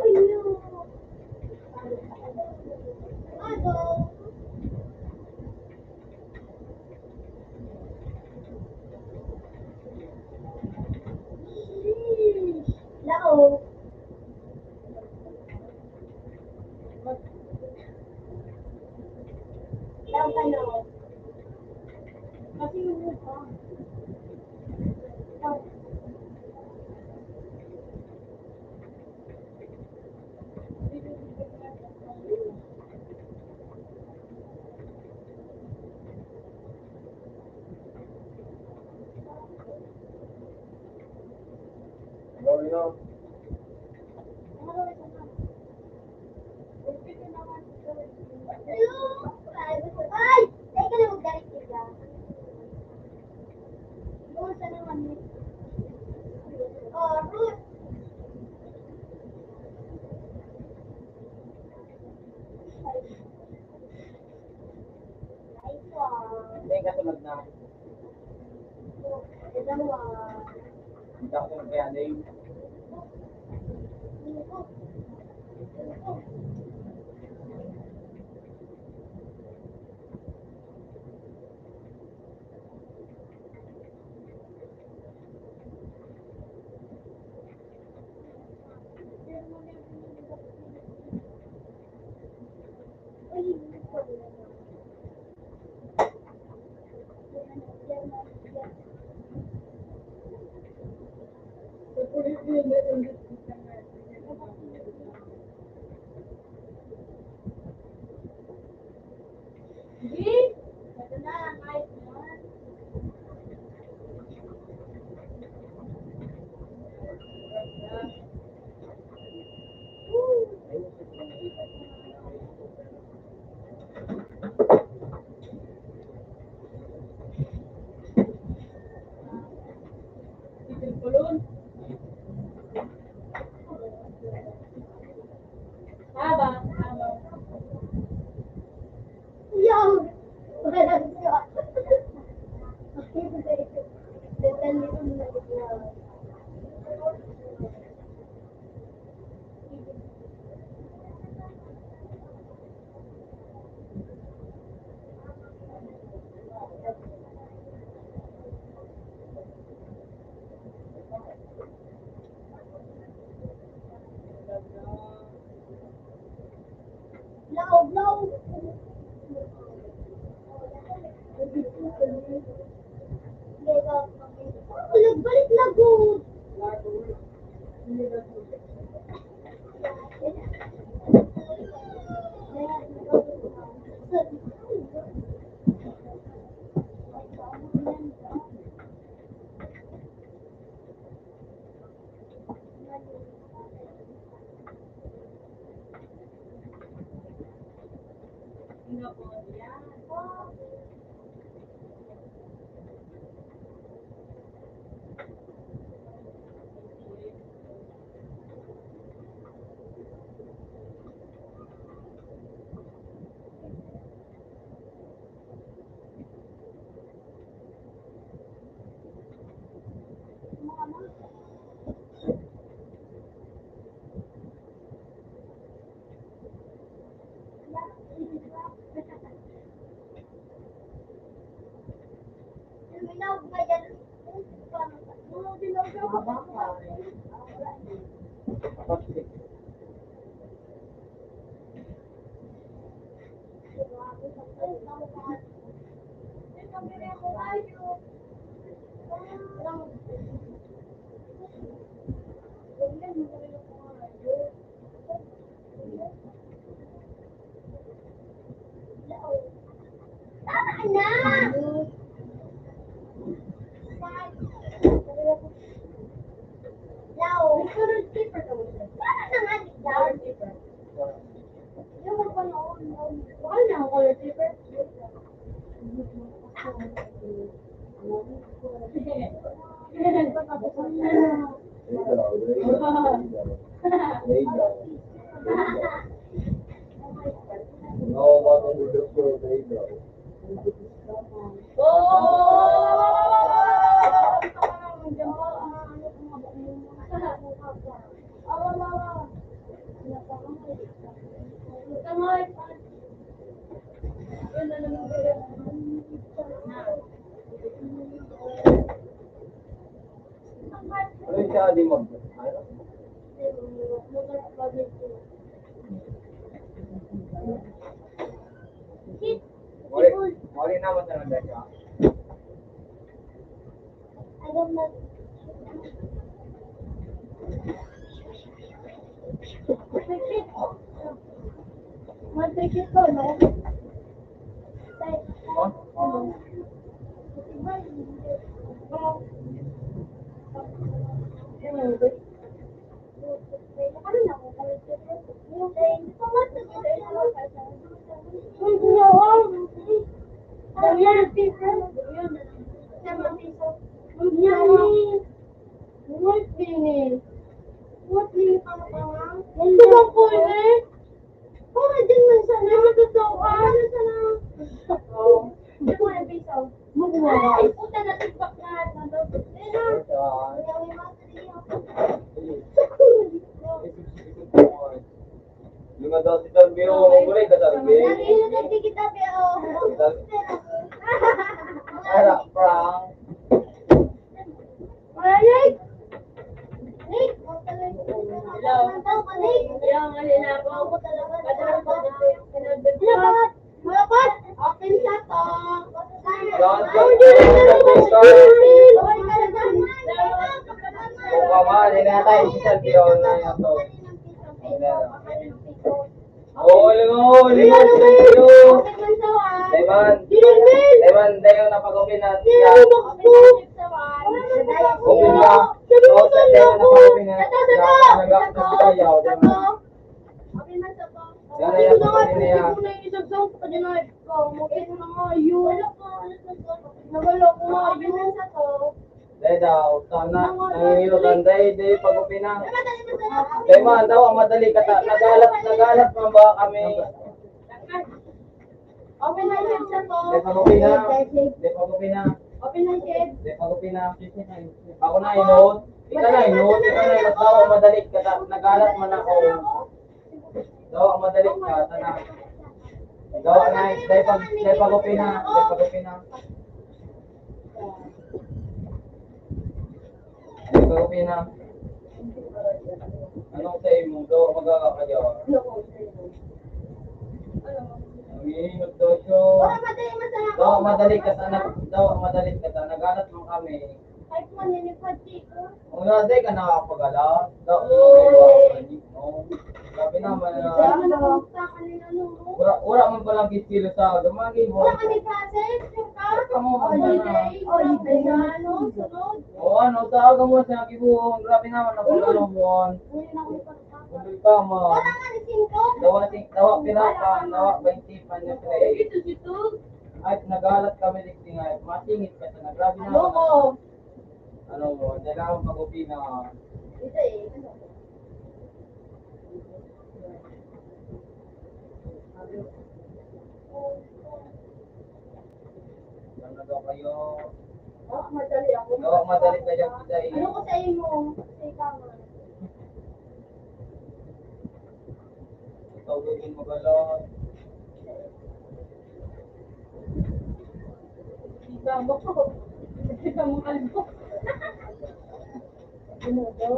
Ayun. Ano? Lao. Lao kayo. Kasi yung mukha. Lao. Gawin na. Ay! Teka na maggalit sila. Doon sa naman. Oh, Ruth! Nice one. Hindi ka sunod na. Dalawa. Hindi ka sunod kaya Dave. Ito na, nice one. Laog. Balik na good. No, what on the doctor, there you go. Ano yung siya di mag... Ano? Mori na mo talaga siya. Matrikit ko, no? Lima daw si Dalbio, mulai ka Dalbio. Harap prank. Mama, din na tayo si Dalbio na ito. Oh, lingo si Dalbio. Daiman, dayo na pag-open natin. Open na. So, dayo na pag-open natin. Nagkakayaw. Yan na yan, pag-open na yan. Day daw, sana nangingilutan day pag-open na. Daiman daw, ang madali kata. Nagalat man ba kami? Open na yung sa to. Day pag-open na. Day pag-open na. Open na yung Day pag-open na. Ako na inod. Ikaw na inod. Ikaw na inod daw, ang madali kata. Nagalat man ako. Daw, ang madali ka. Sana. Daw, day pag-open na. Day pag-open na. Day pag-open na. Anong say mo? Daw, magkakakaya. Ingot daw siya. Wala madali masaya ko. Daw madali ka sa nagalat mo kami. Kahit mo nilipad dito. Una day ka nakakapagalat. Daw no. Grabe naman Wala na. man akong sa kanila nung. Wala man palang kiskilo sa dumagi mo. Wala kami classes. Yung car. Kamu Holiday. magana. Wala kami sa ano. Sunod. O ano, sa aga mo sa kibuong. Grabe naman ako lalong. Huli na ako ipagkaka. Kundi ka mo. Wala nga ni Cinco. Dawa pinaka, dawa 20 pa niya pre. Ito si Tug. Ay, nagalat kami dito nga. Masingit ka sa grabe Ano naman. ko? Ano mo, dahil akong pag-upina. Ito eh. Ano daw kayo? Oh, madali ako. Dawa madali kayo kita eh. Ano ko sa imo? Sa ikaw. Tawagin mo galon. Iba mo ko. Iba mo kalbo. Ano daw?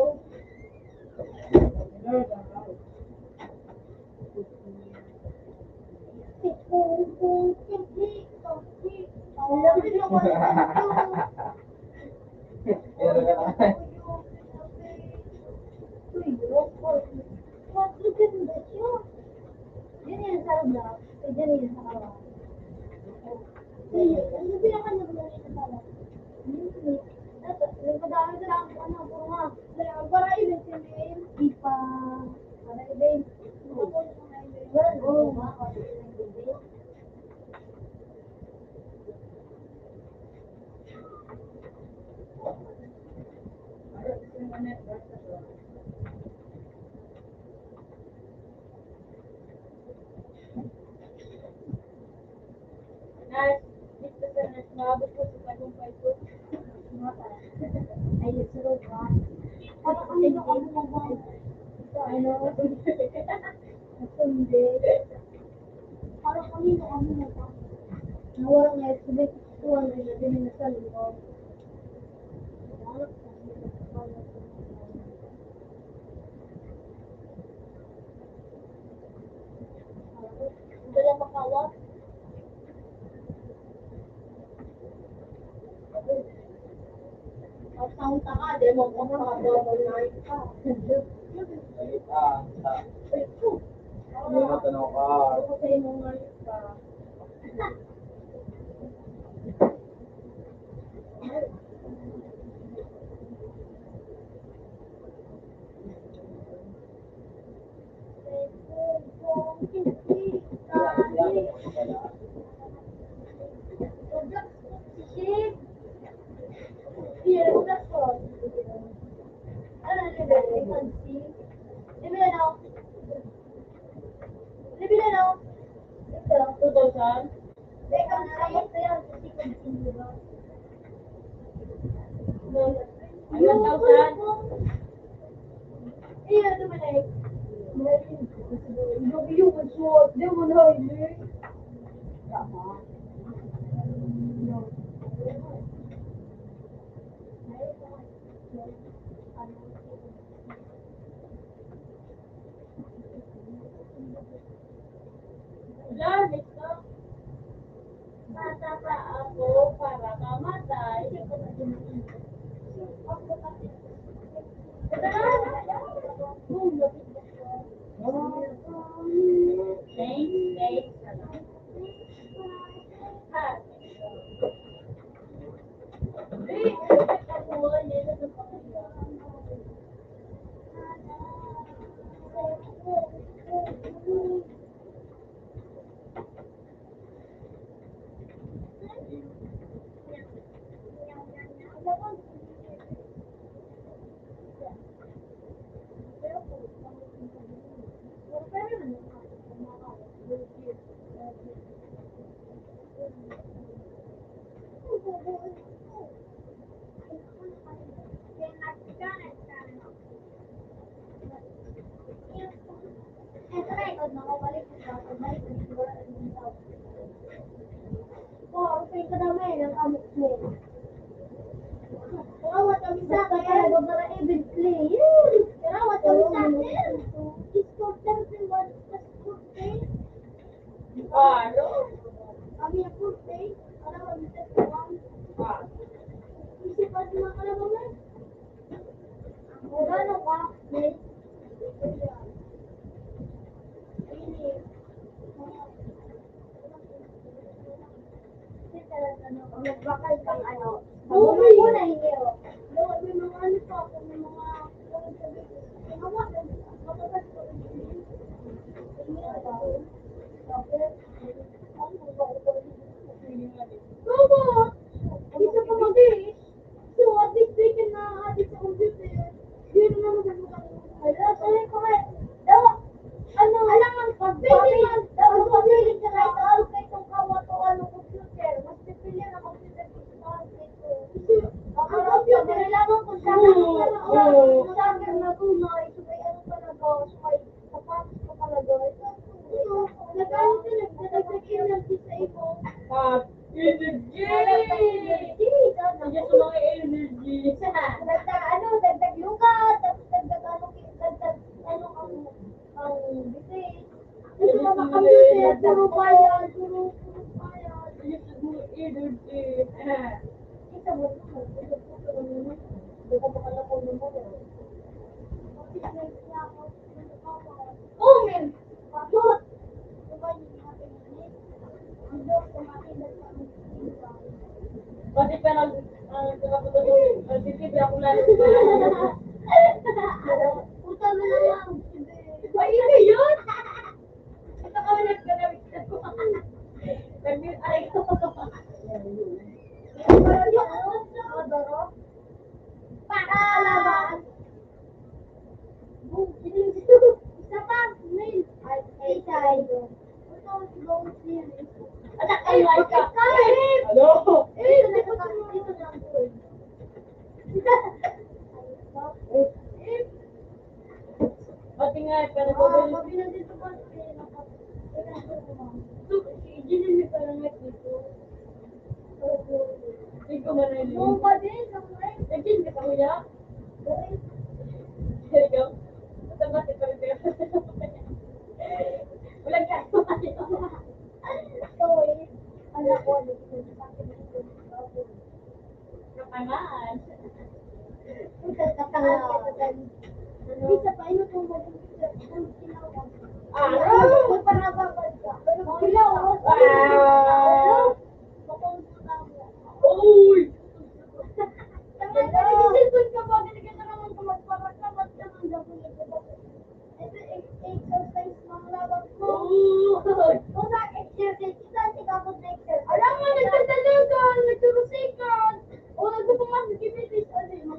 Pero ka na. Nas, dito sa nas, nabot ko sa tagumpay ko. Parang kanino kami na pa. Nawala nga yung subik. Tuwan rin na din na sa loob. Dala makawat. At sound ka, di mo ko makababal na ka. Ayun sa. Hindi na tanong ka. Ako sa imo nga ka. Iya, itu mana? Yung suot, di mo na ini. Lamig ka. Mata pa ako para mamatay. Thanks. Karawat kami sa akin, kaya babara even play. Karawat kami sa akin. Scooter, scooter. Ano? Kami na full day. Ano ba dito sa one? Isipan mo ka lang ba? Ano ka? May magbakal kang ano. Bumay mo na hindi oh. May mga ano pa ako, may mga Robot! Isa pa mabilis. So, at least they can na-addict sa computer. Yun naman Hello, sorry ko nga. Daw, ano, alam ang pag-baby man, daw, pag-baby ka na ito, ano kayo itong kawat o ano computer. Mas pipili na computer dito. Ang computer, kailangan ko siya sabi na tunay, so may ano talaga, so may sapatos ko talaga. Ito, nag-ano ka, nag-check-in lang sa ito. Energy! Nandiyan sa mga energy. Dagdag lugat, tapos dagdag ang bisis. Ito mga computer, puro bayan, puro bayan. Nandiyan sa mga energy. Kita mo, oh, men! Bakit? Pati pa nagtitibig ako lalo. Puta mo na lang. Ay, hindi yun! Ito kami nagkanawit ko. Ay, ko. Pakalaban. Isa pa, mail. Ay, tayo. Anak, ay, ay, ka. Ano? Pati nga, pero ko hindi ko man nalilin. Nagkin ka kuya? Here you go. Matamatik pa rin kayo. Walang ka. Kapangan. Bisa pa, ino kung Uy! Alam mo, nagtatalagan, nagturusikan. O, nagpupumasok, kipitis. Alam mo,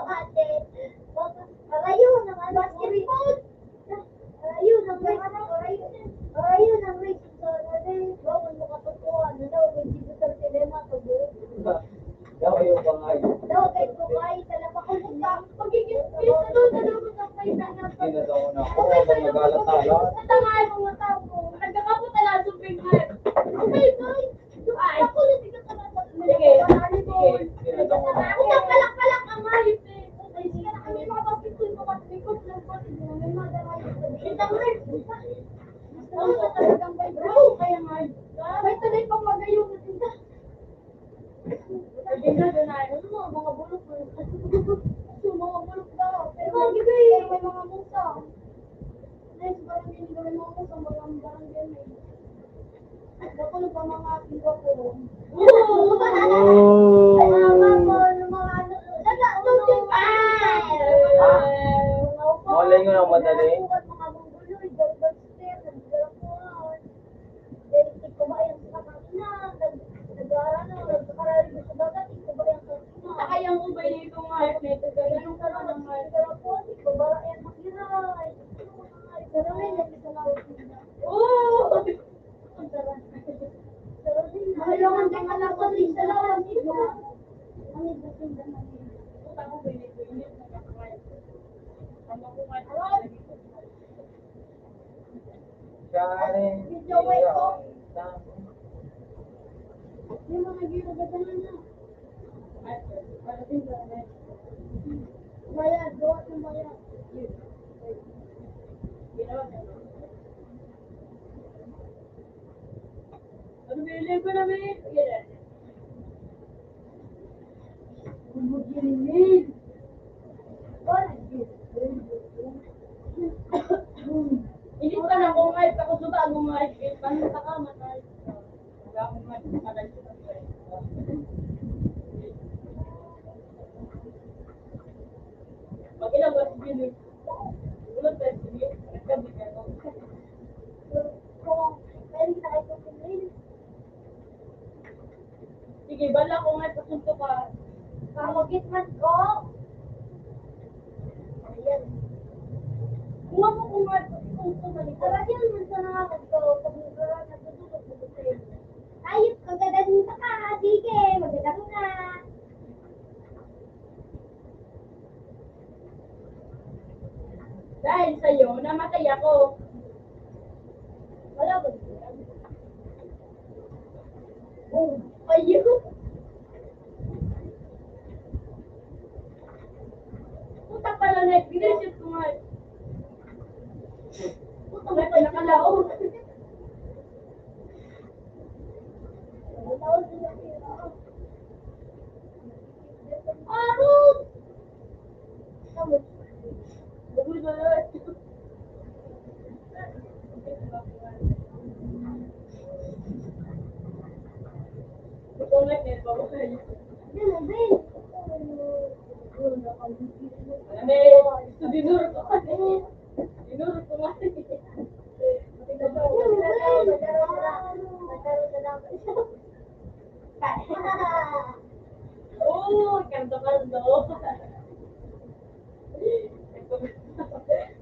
ate. Arayo naman. Basketball. Arayo naman. Arayo naman. Bawal mo katutuan. May digital cinema to go. Daw kayo pangayo. Daw, kahit kumain, talaga ko sa pagiging pisa doon, nalulog ang paisa na. Hindi na daw na ako habang nag-alat-alat. Natangahan mo mga tao ko. Nagkakapo talaga sa pinggan. Okay, guys. Ay, ako na sigat ka na sa Sige. Hindi na daw na ako. Ako palak-palak ang ayos eh. Ay, sige na kami mga basketball ko matikot ng boses mo. May mga darayo. Itang rin. Gusto mo talagang by bro. Kaya nga. May tuloy pang magayon na tinda. Pagkita doon na. Ano mga bulok mo? Yung mga bulok daw. Pero may mga musa. Next, parang hindi ko rin mga musa. Parang yan eh. Ako na pa mga aking ko. Malay nga ng madali. Kaya mo ba dito nga? Ito ganun ka lang nga. Oh! Mahalaman din anak ko din sa lawan dito. Puta ko ba dito? Hindi na nakakain. Tama ko nga. Karin. Yung mga ginagadahan na. Bayad, gawa ng bayad. Ginawa ka, no? Bili ko na, May. Yan. Hindi pa na kung ngay, ako sa bago ngay, paano ka ka, matay. Wala akong ngay, matay sa ngay. Pag ilang oras yun, ulat tayo sige, nagkabi ka, no? Sige, bala ko ngay, pasunto ka. Kamagit man ko. Ayan. Kuha mo kung ngay, pasunto ka nito. Para yun man sa nakakagto. Pag nagtutulog ko sa'yo. Ayos, magdadaling ka ka. Sige, magdadaling na. Dahil sa'yo, namatay ako. Wala ba? Oh, ayun. Puta pala na, binisip ko nga. Puta nga, pinakalaon. Arot! Bagoy na lang. Ito nga, nito. Yan, Ben. May, gusto dinuro ko kasi. Dinuro ko nga. Oh, kanda-kanda.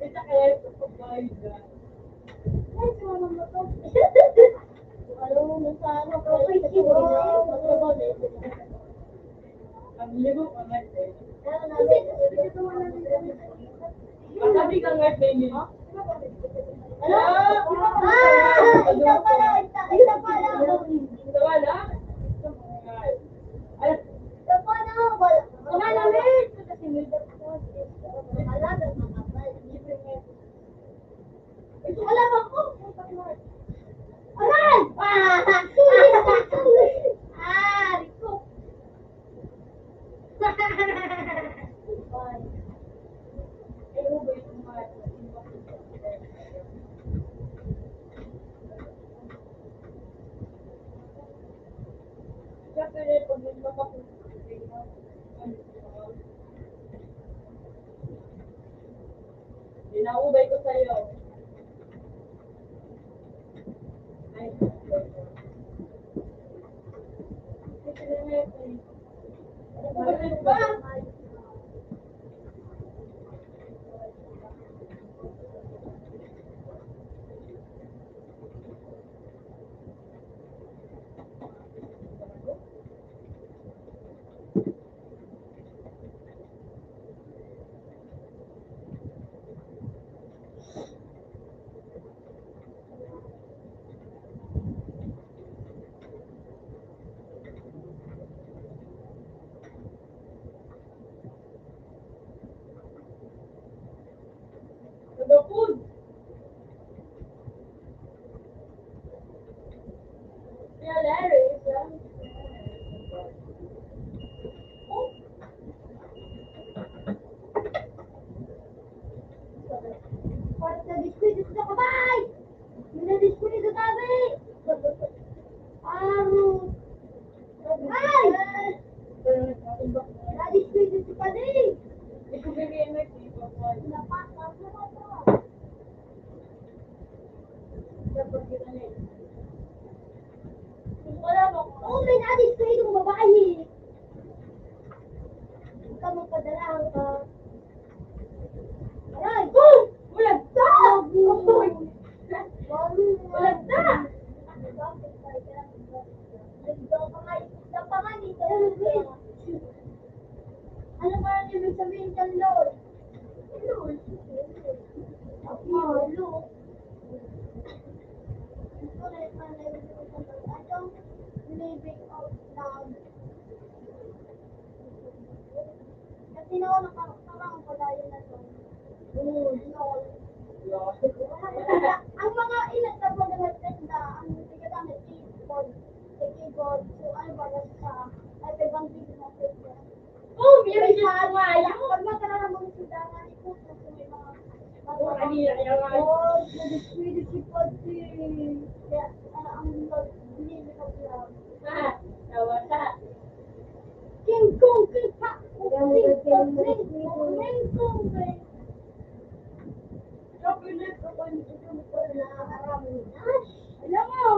Ito kaya ito pagkain dyan. Ang libo ka nga eh. Masabi ka nga eh. Isa pala. Isa wala? Ay, Isa pa na. Wala namin. Kasi may dapos. Alaga mga kapal. Wala ba ko? Aray! Riko. ay, ubo yung mga Siyempre, pag may makapunta, dinaubay ko sa'yo. Ay, ba? Ano food? Yeah, Larry. Oh. Para sa biskuit sa kabay! Yung na-biskuit sa tabi! Arot! Ay! Na-biskuit sa tabi! Hindi ko bigyan na kipa ko. Napakas na ba ito? Dapat yun na eh. Wala ba ko? Oh, may na-biskuit yung babae! Ikaw magpadala ka. Aray! Oh! Bulagta! Bulagta! Ano ba ang ibig sabihin ng Lord? Lord? Lord. I don't living out loud. Kasi noon nakakarang pala yun na to. Lord. Ang mga ilan na po na nagtanda, ang tigagamit, 8 Pag-iris yung kumay. Pag magkaroon ng sudangan, ikutin ko may mga Kanina, kaya nga. oh, pwede si Pati. Kaya, ang hindi ko lang. Ha? Tawa ka. King Kong, King Pa. King Kong, King Kong. Chocolate ako nito na karami. Alam mo.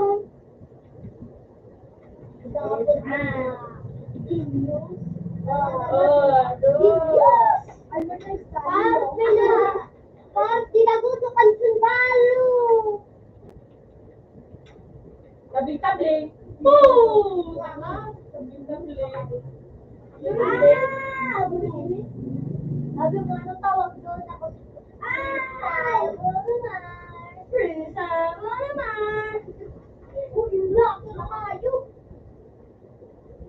Dapat na. Genius. Genius. Parte na. Parte na gusto kang sundalo. Tabing-tabing. Boom! Tabing-tabing. Sabi mo, ano tawag doon? Ako, Bruno Prinsa, Bruno Uy, laki na kayo.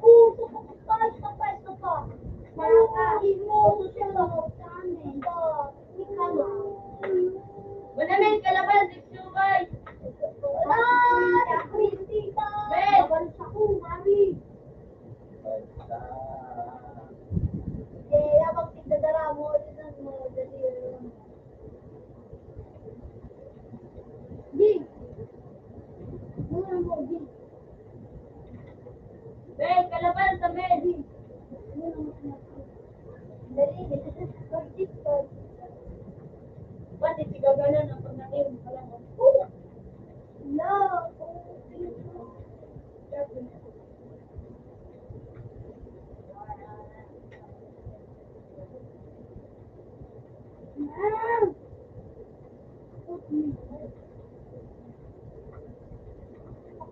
Tapos pa. Marakahin mo, susunod sa amin. Ikaw na. Manamin, kalaban, diksumay. Ako yung tita. Ben! Bansa ko, mami. Habang tigdadara mo, ilan mo, dali. Di. Muna mo, di. Ben, kalaban sa men. Muna mo, dali. Pag-tiktok. Pati sigaganan ang pagnatin. Alam mo. No.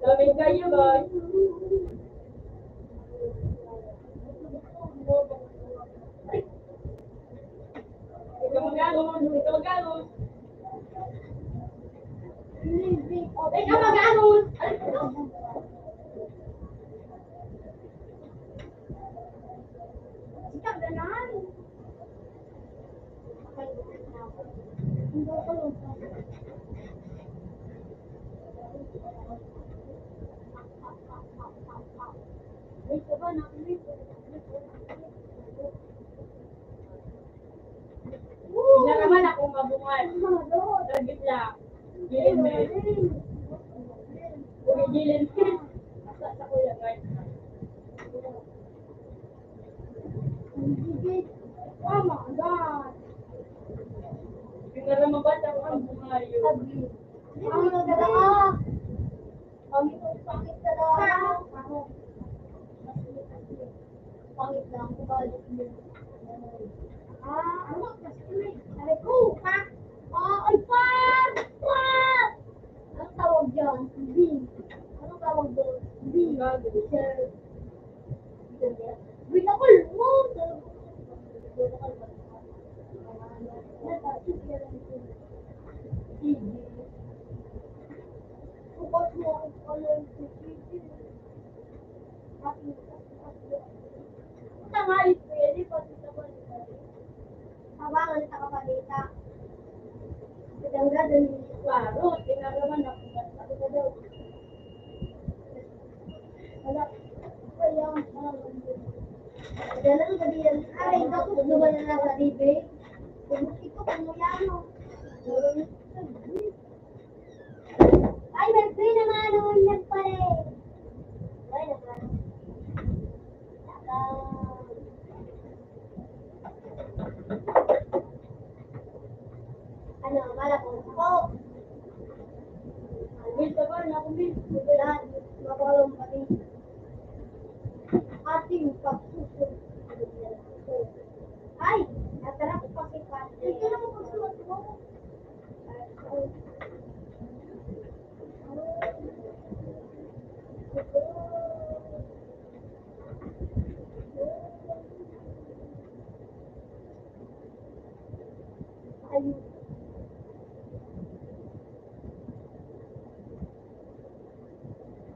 Daming kayo, guys. Ikaw mag-anos. Ikaw mag-anos. Ikaw mag-anos. Ikaw ganon. Hindi naman akong mabungal. Target lang. Gilin mo. Okay, gilin. Asa sa kuya, guys. Oh my God. Yung naramabat ako ang bumayo. Pangit ka na. Pangit ka na. Pangit lang ko balik mo. Ano? Sabi ko, pa. Ay, pag! Pag! Anong tawag dyan? B. Anong tawag doon? B. Sir. Binakol mo! Bukas mo ako pala yung tanghali pwede, pati sa balita. Habangan sa kapalita. Kadangga dun. Klaro, tinaraman ako. Ako na daw. Wala. Kaya, ganun ba diyan? Ay, tapos naman na nasa libe. Kung ito, kung mayano. Ay, mag-free naman noon nagpare. Ay, naman. Ano, malapong ko. Wait, ba na ako, Miss? Lahat, makulong kami. Ating pagsusunod. Ay, natara ko pa si Pati. Ito na mo pagsusunod mo. Ayun.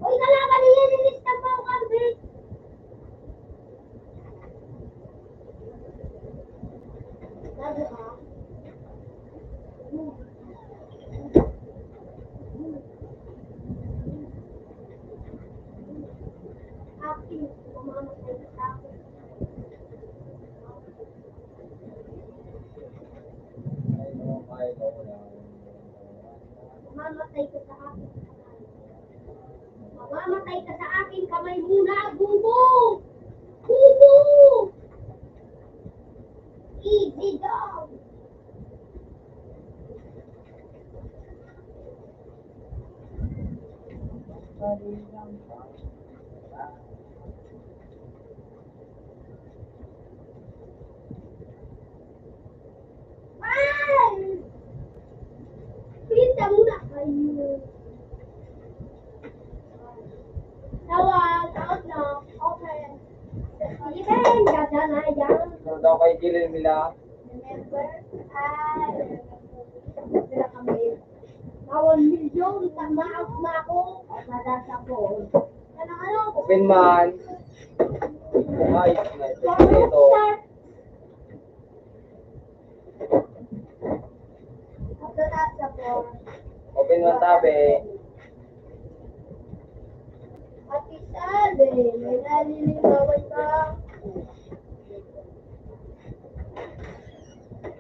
Uy, kalaban niya, nilis na po kami. mamatay ka sa akin, kamay muna, bubo! Bubo! Easy dog! Ay! Pinta muna kayo. Tawag, out na, open. Steven, ganda na yan. Ano daw kay kilin nila? Remember? Sila kami. Bawal milyon, tama-out na ako. Madas ako. Ano? Open man. Ay, ito. After that, ako. Open man tabi. Ati Sally, may naliligawan ka.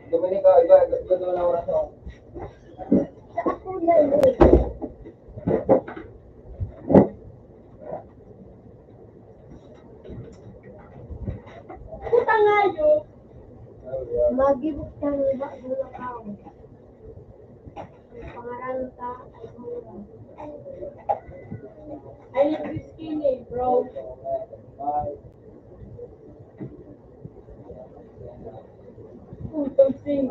Dominica, iba doon na oras ako. Sa ako yan eh. Puta nga yun. Mag-ibig ka ng bago na kao. Pangalan ka ay mura. I need to be skinny, bro. Bye. Something.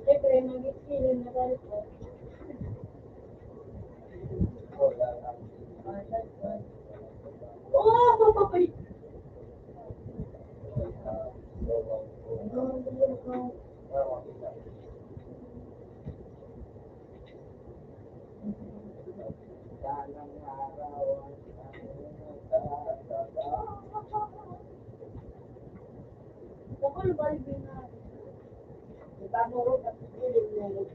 Siyempre, mag-skinny na tayo po. Oh! Bakul balbi na. Itanuro ka sa piling.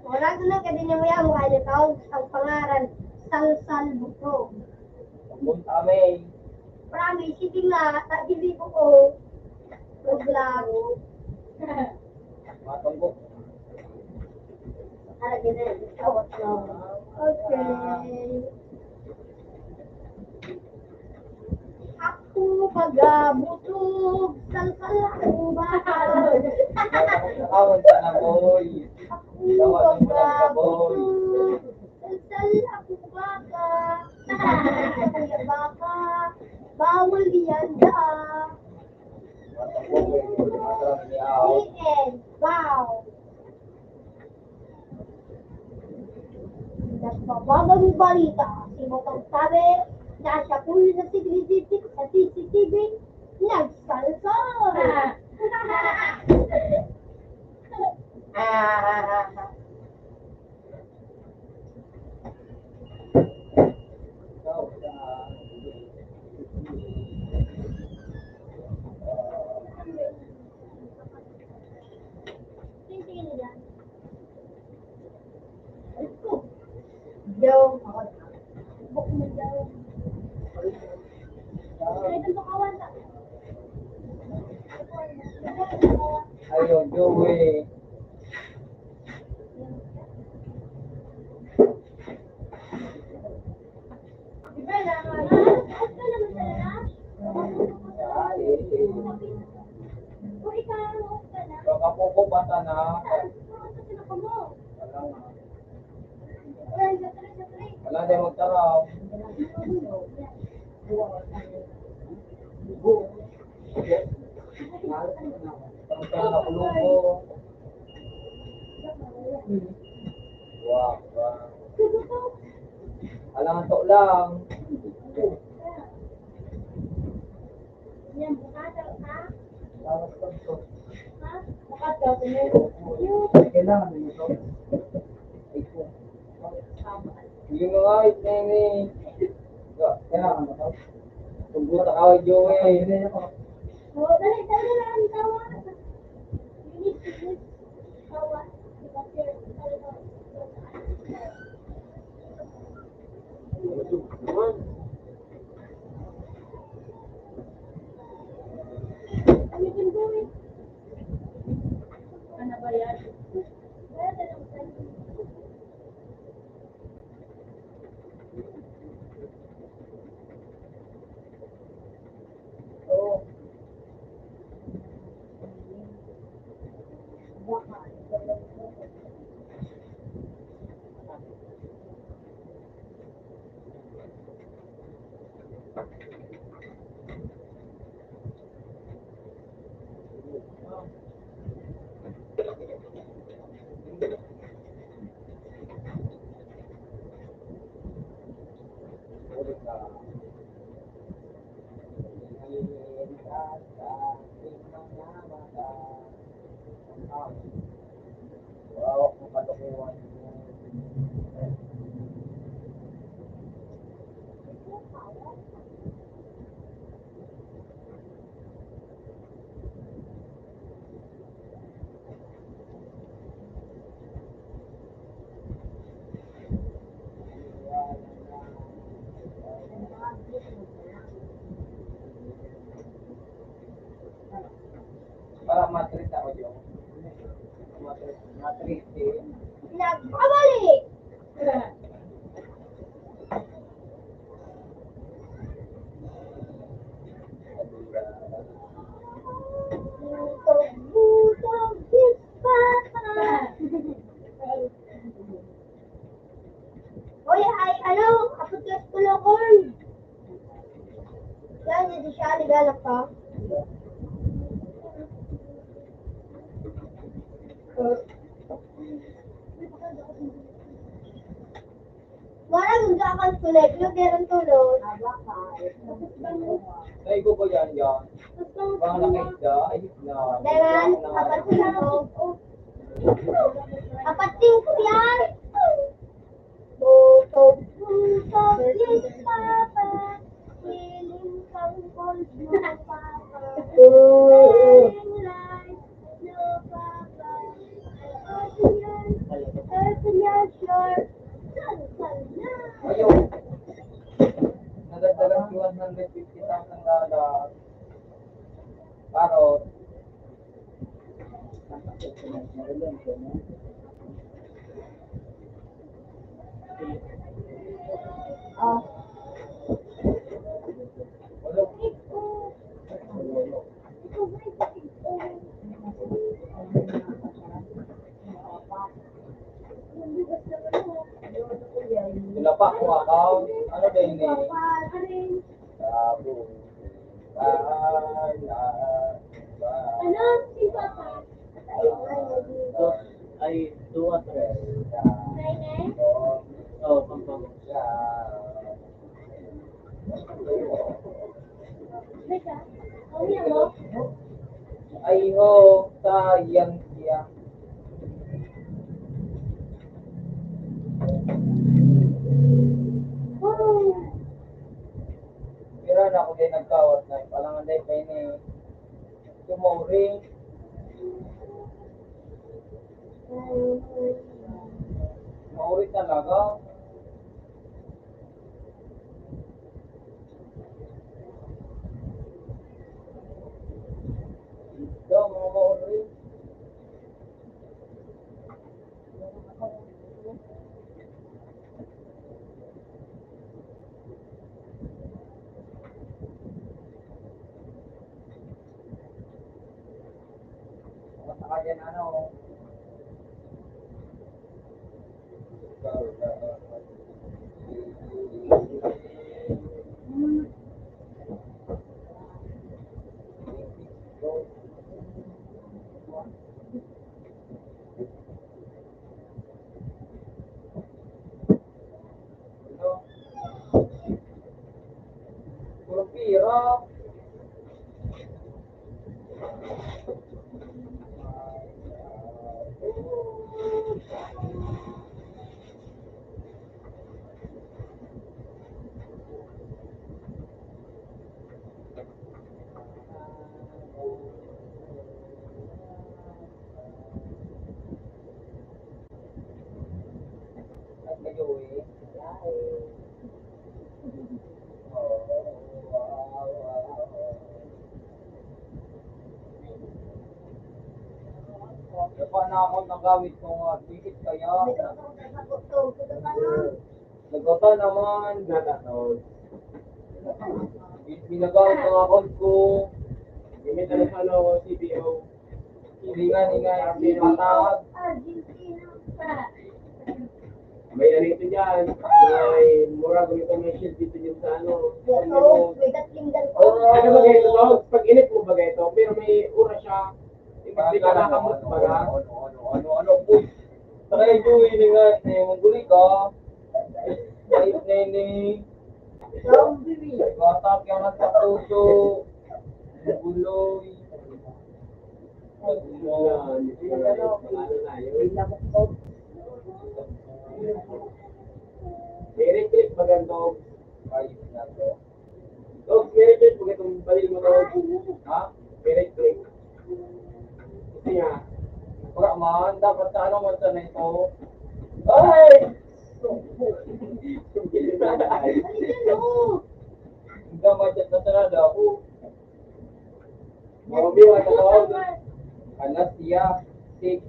Wala ko na kasi niya mo yan mukha niya tawag ang pangaran Salsal Buto. Punta kami. Promise, hindi nga, hindi ko ko. Mag-vlog. Matumbok. Halagyan na yun. Tawag na. Okay. Ako pag-abutog, salsal ako ba? Awan ka na, boy. Ako pag-abutog, salsal ako baka. Kuya baka, bawal yan da. Matumbok, boy. Matarang niyaw. The end. Wow. Nagpapabang balita. Sinotong sabi, nasa pulo sa CCTV, nagsalsal. Tingin nila. Yo, buk mo daw. Ay, ito kawan sa. Ayun, Joey. Diba na, ano naman talaga? Kung ikaw, ka na. Kakapupo bata na. Wala din magtaraw. Tangkal na kulubo. Wow, wow. Alangan to lang. Yan, bukata ka? Lawas lang to. Ha? Bukata ka na. Kailangan na ito. Yung mga nene. Kailangan na ito. Tunggu sa kaway Joey. Oh, dali na ang tawa. You need to use tawa. Because you're you can do it. Wow, kung katukuhan. Para matris ako yung. Matris eh. Nagpabalik! Butang hispana. Oy, hi, ano? Kapag ka school ako. Yan, hindi siya naglalak ka. Wala kung saan ka sulit, yung meron tulog. Ay, ko ba yan yan? Bang nakita, ayos na. Dayan, kapating ko. Kapating ko yan! Butog, butog, yes, papa. Feeling kang cold mo, papa. Feeling like, no, papa. Open your shirt. Ayun. Nagadalang si 150,000 dollars. Parot. Oh. Wala. Wala pa akong account. Ano ba yun eh? Sabo. Ano? Si Papa? Ay, 2 at 3. Nine? Oh, pampang. Teka. Uwi mo? Ay ho, sayang siya. Kira na ako din nagkawat na. Palangan day pa ini. Tumuring. Mauri talaga. Ito, mga mauri. Saka dyan ano. Puro pira. At nag-uwi. Pa na ako nagamit ko nga. Dikit kaya. Nagkata naman. Ginagamit ang account ko. Gamit na sa ano, CBO. Hindi nga. Pinatawag. May ano ito dyan. May mura ganito may shield dito dyan sa ano. Ano ba ganito to? Pag init mo ba ganito? Pero may ura siya. Hindi ka nakamot ba ga? Ano, puy. Saka yung ini nga, mangguli ka. Kahit nene. Katak yung nasa puso. Guloy. Meron clip magandang. Ayos na to. Dog, meron clip magandang balil mo dog. Ha? Meron clip. Kasi nga, Wala man, dapat sa ano man sa na ito. ay! Hindi macet na sarada ako. Mami, wala ka dog. Alas siya, 6.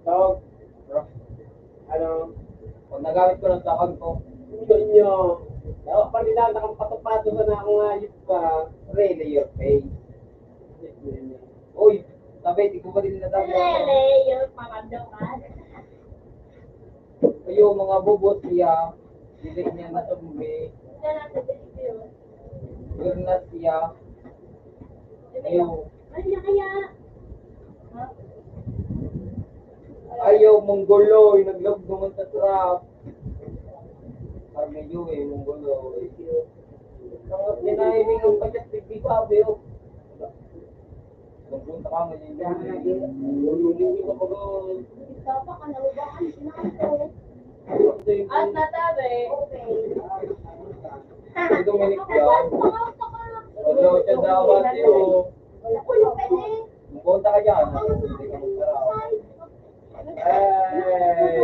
Dog, ano, Pag nagamit ko ng takag ko, inyo. Dapat pa nila nakapatapato sa na akong ayos pa. really your face. Uy, sabi, di ko ba din nadabi? Lele, yung pangandaman. Yung mga bubot siya, hindi niya natumbi. Hindi lang sa video. Yun na siya. Ayaw, Ano niya kaya? ayaw mongoloy, naglog naman sa trap. Parang eh, mongoloy. Dinahiming ang pasyat, di ba, Beo? Punta ka mo yun. Hindi ko pag Tapa ka na ubakan sinato. At natabi. Okay. Hindi Dominic yan. Wala siya dapat yun. Wala ko yung pwede. Punta ka dyan. Hindi ka magsarap. Hey!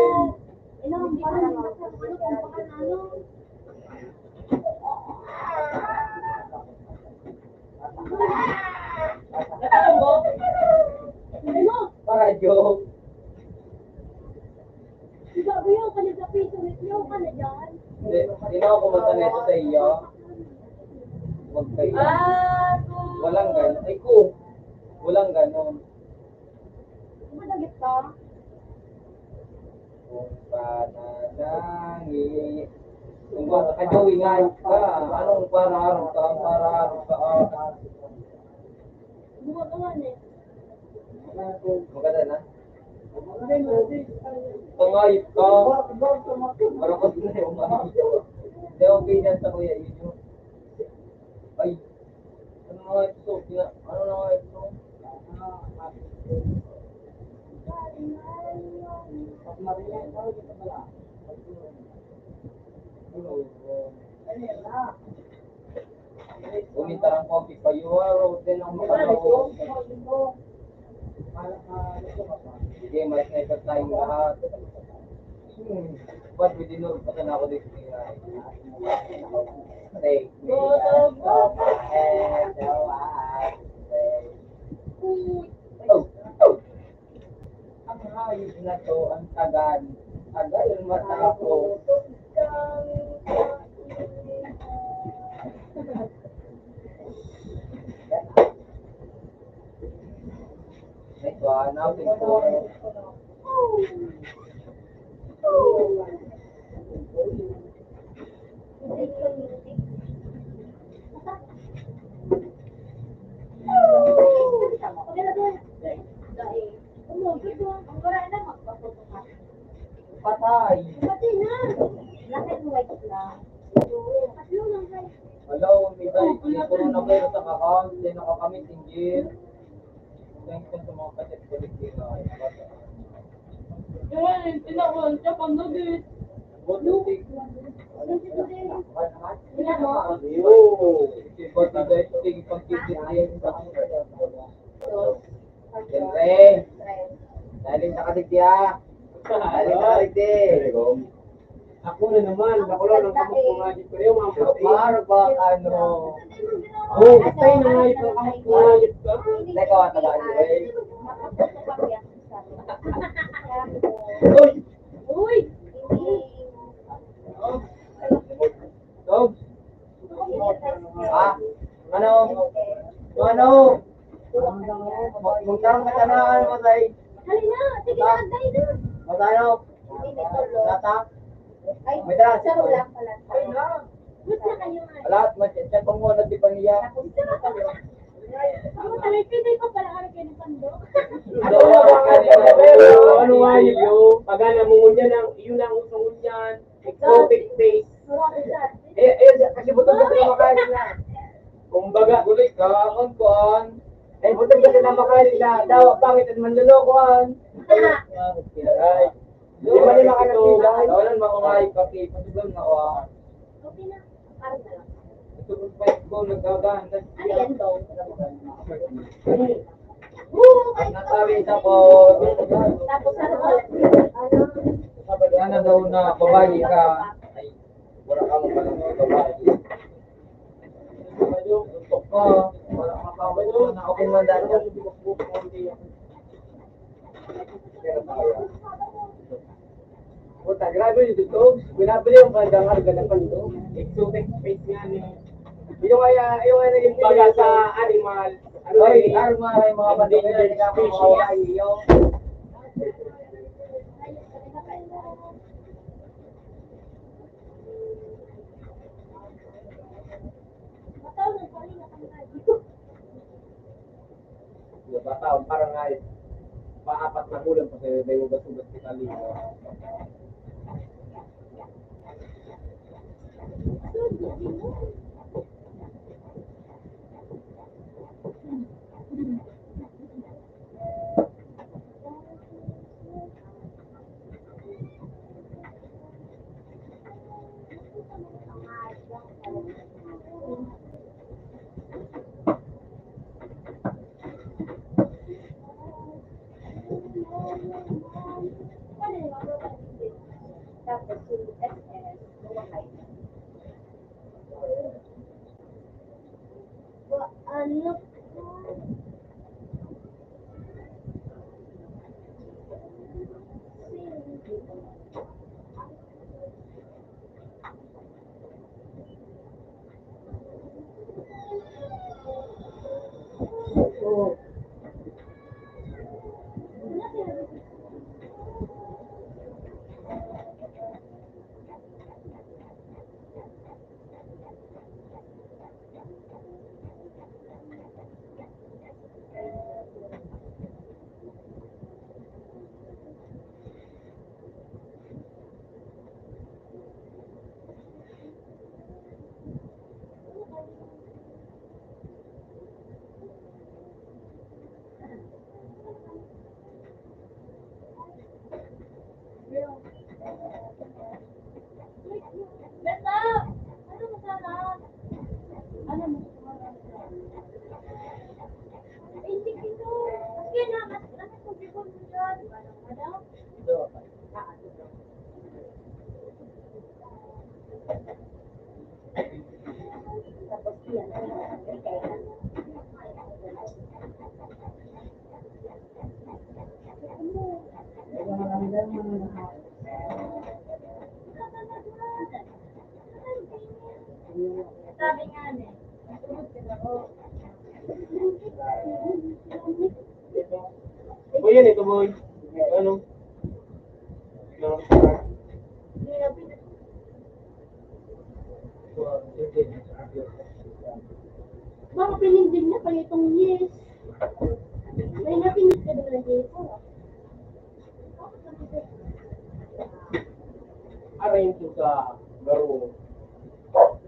Ilang parang ano kung paano ano. Natabi. Ano? Para joke. Bago yung kanila piso yung ka na dyan. Hindi na ako kumanta nito sa iyo. Huwag kayo. Walang ganon. Ay ko. Walang ganon. Madagit ka. Kung pananangi. Kung kadawingan ka. Anong para-araw ka? Para-araw ka. Buka ka nga eh. Maganda na. Pangayip ka. Parang kasi na yung mga. Hindi okay dyan sa kuya. Yun yung. Ay. Ano nga ito? Ano na nga ito? Umintarang ko ang pipayuaro. Din ang makalaw. Sige, may sniper tayong lahat. Ba't may dinurog pa na ako dito? Take me out of my head, so I say. Oh, oh. Ang hayop na to, ang tagal. Tagal ang mata ko. Ito, hanapin ko. Patay. Pati na. Lakit mo white lang. Tatlo lang guys. Hello, may coronavirus ang account. Hindi nakakamit, inggit. Thanks sa mga kasit-kulit nila. Yung tinawag siya pandagit. Butik. Wala mo? Sipot na guys, tingin pang kikit din sa Siyempre, daling sa kasigtiya. Daling sa kasigti. ako na naman, nakulo ng kamot ko nga dito rin, mga puti. Para ba ano? Oo, patay na nga ito, kamot ko nga dito. Teka, watagaan mo eh. Uy! Uy! Dog? Ah? Ano? Ano? Magtarong ka na ano matay? Halina, sige na, dahil na. Matay no? Lata? Ay, May dara, saro sipon. lang pala. Ay, na. Good na kayo nga. Lahat, check mo muna di pa niya. Ako talaga, pwede ko pala ano kayo ng pando. Ano nga yun? Pagana mo ngunyan, yun ang usong ngunyan. Exotic taste. Kasi buto-buto na makain na. Kumbaga, Gulit ka, kuan. Eh, buti kasi na makain na daw, pangit at manlolokohan. Ay, di ba ni makakatulan? Tawanan mo nga ipaki, pasugan na ako. Okay na. Parang na lang. Ito kung fight ko, nagdagaan. Ano yan daw? Natawid ako. Tapos ano ba? Sana daw na babae ka. Ay, wala ka mo palang babae. Gusto ko. Wala ka pa na ako mandalo. Puta, grabe yung dito. Binabili yung kandang harga ng panito. Exotic space nga ni. Yung ay naging baga sa animal. Ano Ay, eh, arma ay mga bandang endangered mga species. wala iyo. Yung bata, parang nga paapat na bulan pa sa'yo, may ugas-ugas kita liho. Tapos yung SS, bumakay. Ano? Beta! Ano masarap? Ano masarap? Hindi ito. Kasi na, mas tubig ko mo dyan. Ano? Tapos yan. Sabi nga eh. Boy, yan ito, boy. Ano? Baka pinindin na pala itong yes. May napinig ka doon na yes. Arrange yung sa garo.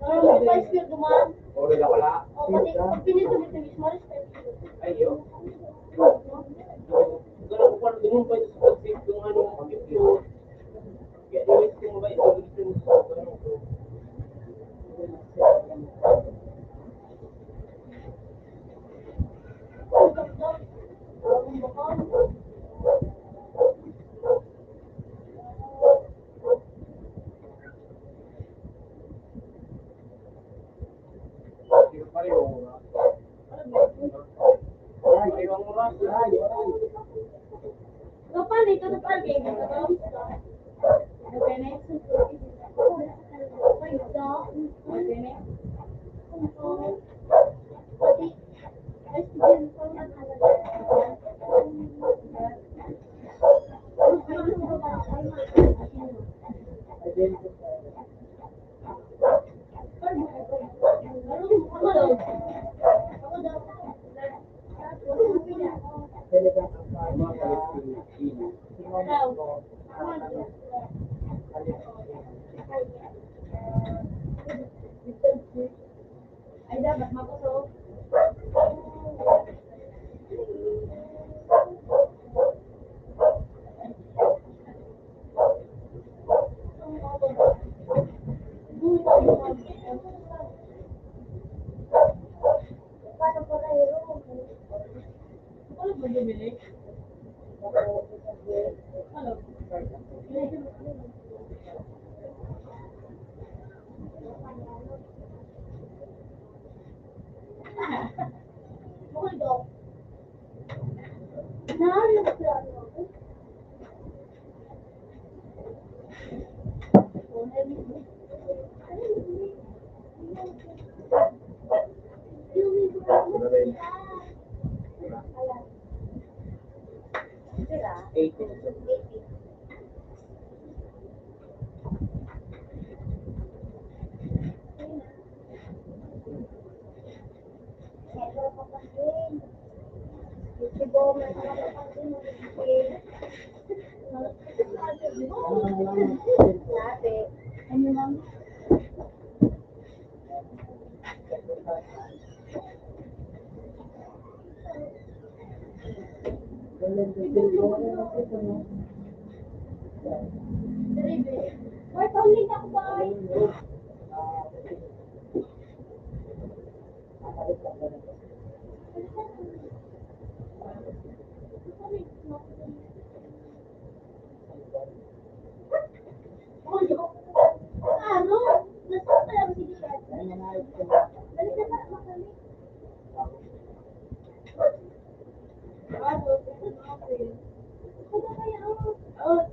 May spice ka dumaan. O rin ako la. O pati, pag pinito dito mismo, respect. Ayo. Ganun ko pa doon pa sa pag-save yung ano, yung kaya nilist ko mo ba ito? Gusto mo sa ano ko. Hindi pa rin yung ay, ibang oras. Ay, Kapan ito na parke? Okay na ito. Okay na. Pati, estimate ko na ay dapat makusog. Ano ba bumili? Ano? Bukod daw. Nakareklamo ako. Ano rin? 80. Mark, only ako ba? Ano? Nasa pa lang si Dad. Balik na para makalik. Ano kaya ang...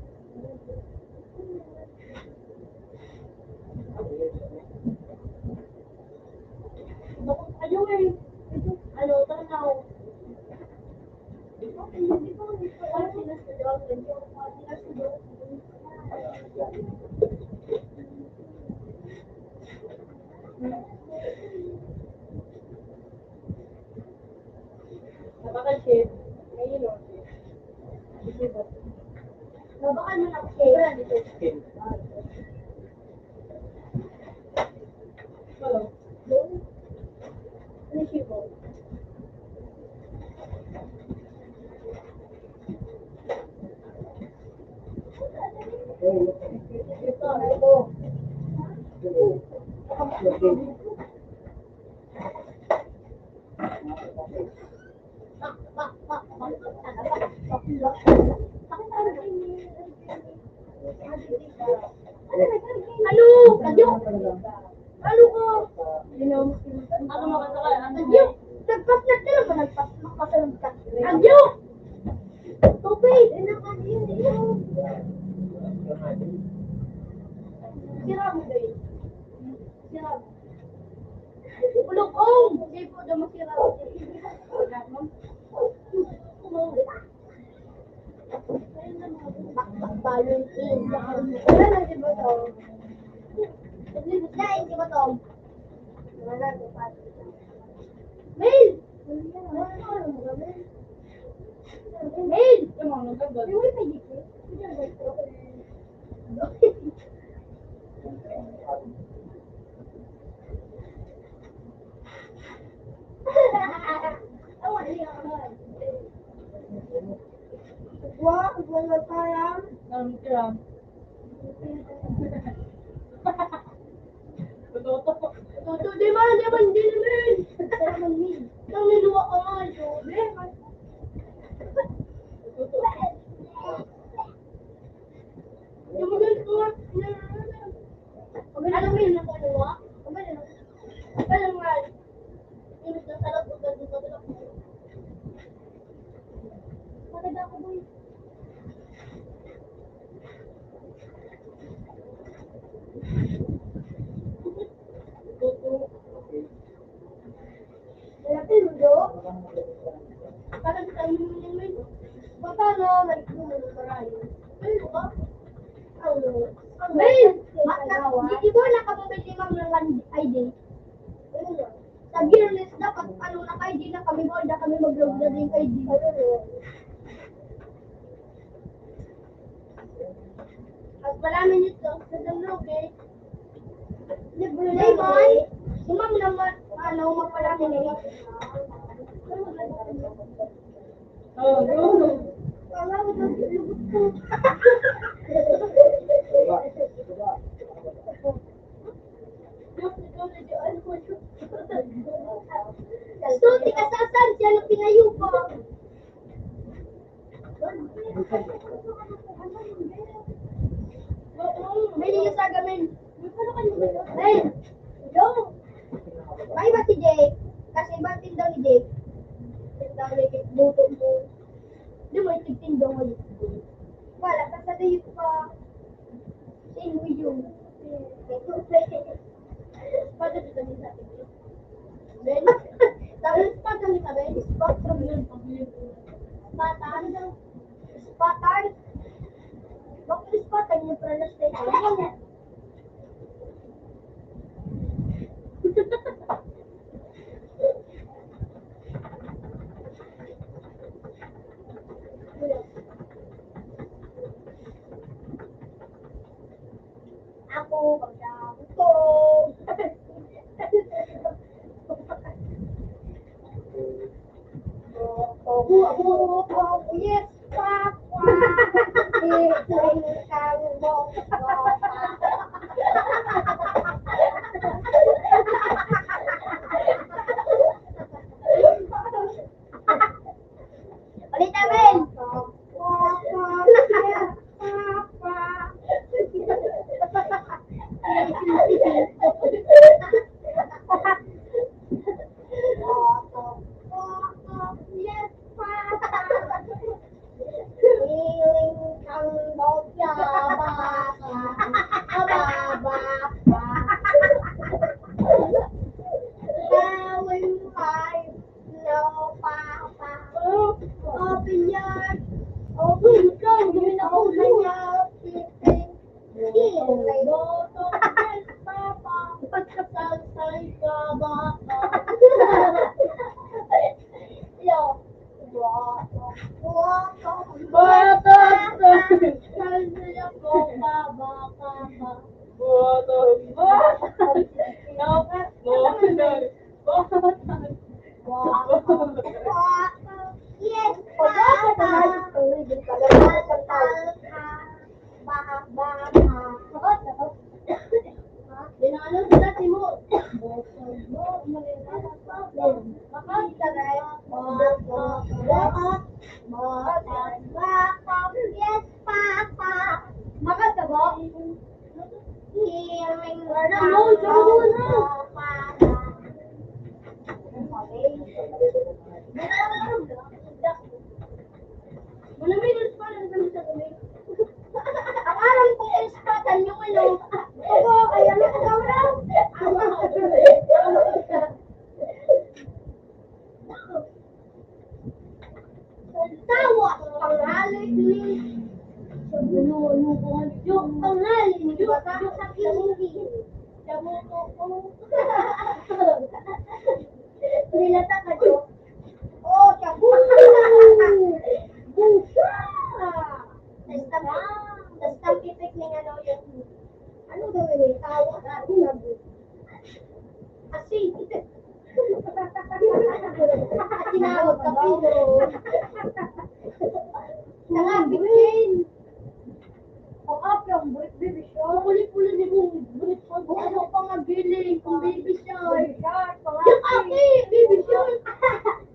Ano eh? Ano, tanaw. Hindi ko parang sinasudol. Sinasudol. Napaka-ship. Ngayon o. Nabakan mo na share. Ano? Ano siya po? Halo, kadyo. Halo ko. Ano makasaka? Kadyo. Nagpas na tira ba nagpas makasalog ka? Kadyo. Tubig, ina ka din dito. Sira mo dai. Sira. Ulog om. Di po daw masira. Wala mo. Baluntin. Wala na di ba to? Lain di ba to? Wala di ba? Mail! Mail! Yung mga nagagad. May wifi dito. Awan niya naman. Wah, wala parang. Alam ko yan. Totoo to. Toto, di ba? Di ba? Hindi naman. Salamat, Min. Nang niluwa ka nga, Jobe. Yung maganda ko nga. Alam mo yun ang kalawa? Alam nga. Inis na sarap ko ganda sa sarap. Maganda ako, boy. Malapit mo, Jo? Parang sa inyo mo yun. Baka no, malipin mo ng marayo. Ano ba? Ano? Mail! Hindi mo nakapabili mang ng ID. Sa Gearless, dapat ano naka-ID na kami mo, na kami mag-log na din ID. At marami nito sa download eh. Libre naman. Si ma'am naman, ano, mapalami na eh. Oh, no. Kala ko na lubot ko. Sulti ka sa saan siya na pinayo pa. May nilasaga, men. Men, yo. May iba si Jake. Kasi iba ang tindaw ni Jake. Tindaw ni Jake, buto mo. Di mo itigtindaw mo yun. Wala, kasi dayo pa. Sino yun? Pada dito ni sa atin. Ben, tapos pa kami sa Ben, spectrum yun. Spatan daw. Spatan. Bakit spatan yung pronunciation? Ako, pagdamo ko. Yes, Papa. Iling kang mo, ulit namin. Yes, Papa. Feeling kang bogya, Telling lies, no, Papa. Open your feeling. Yes, Papa. Pagkasal ka baka. Yo. Yes, Dinalo sa dati mo. Yes, Papa. Makasabo? Healing ang alam kong ispatan yung ano. Opo, ay ano ko daw daw? Tawa, pangalit ni. Ano ko yung pangalit ni. Baka sa hindi. Sabuto ko. Nilata ka jo. Oh, sabuto. Busa. Stamp effect ng ano yung ano gawin yung tawa kasi tinawag ka pino nangabigin up yung baby show kulit-kulit ni bulit ano pa nga biling kung baby show yung ate baby show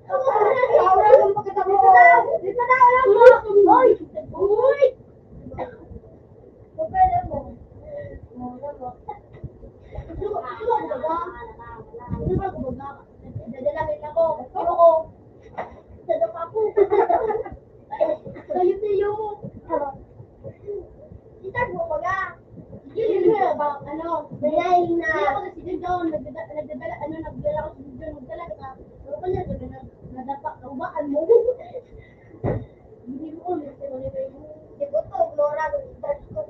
tawa ng pagkatapos dito na alam mo uy pwede mo. Dadalawin ako. Pero ko. Sadok ako. Sayo-sayo mo. Itag mo pa nga. Sige na ba? Ano? Bayay na. Hindi ako nasigil doon. Nagdadala ko sa doon. Nagdala ka. Pero pala, nadapa. Naubaan mo. Hindi mo ko. Hindi ko to. Flora. Start ko.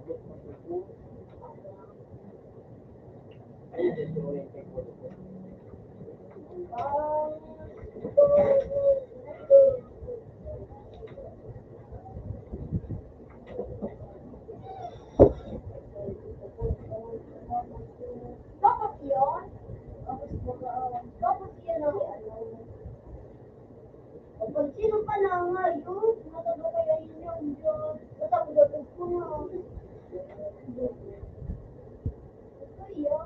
Tapos yun, tapos yun ang ano. O kung sino pa na nga yun, matalo kaya yun yung Diyos. Basta ulatog ko na. Kaya,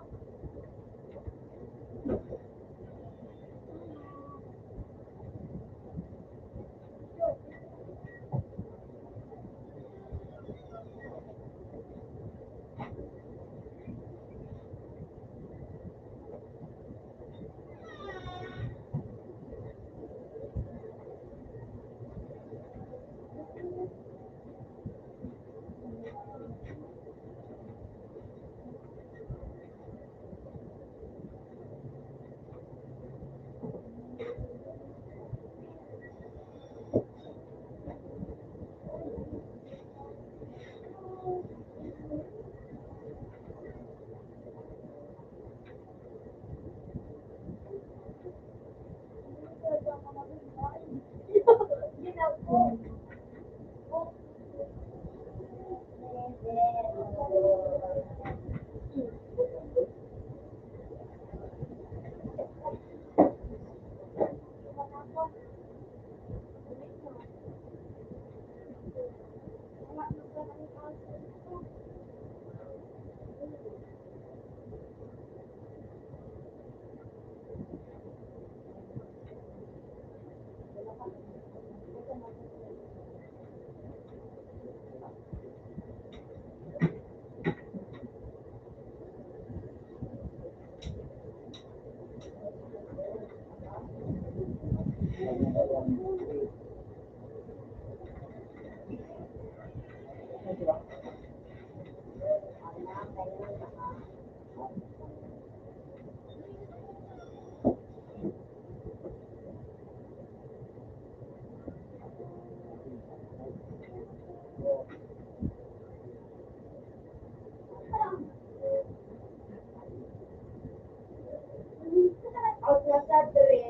out na sa three.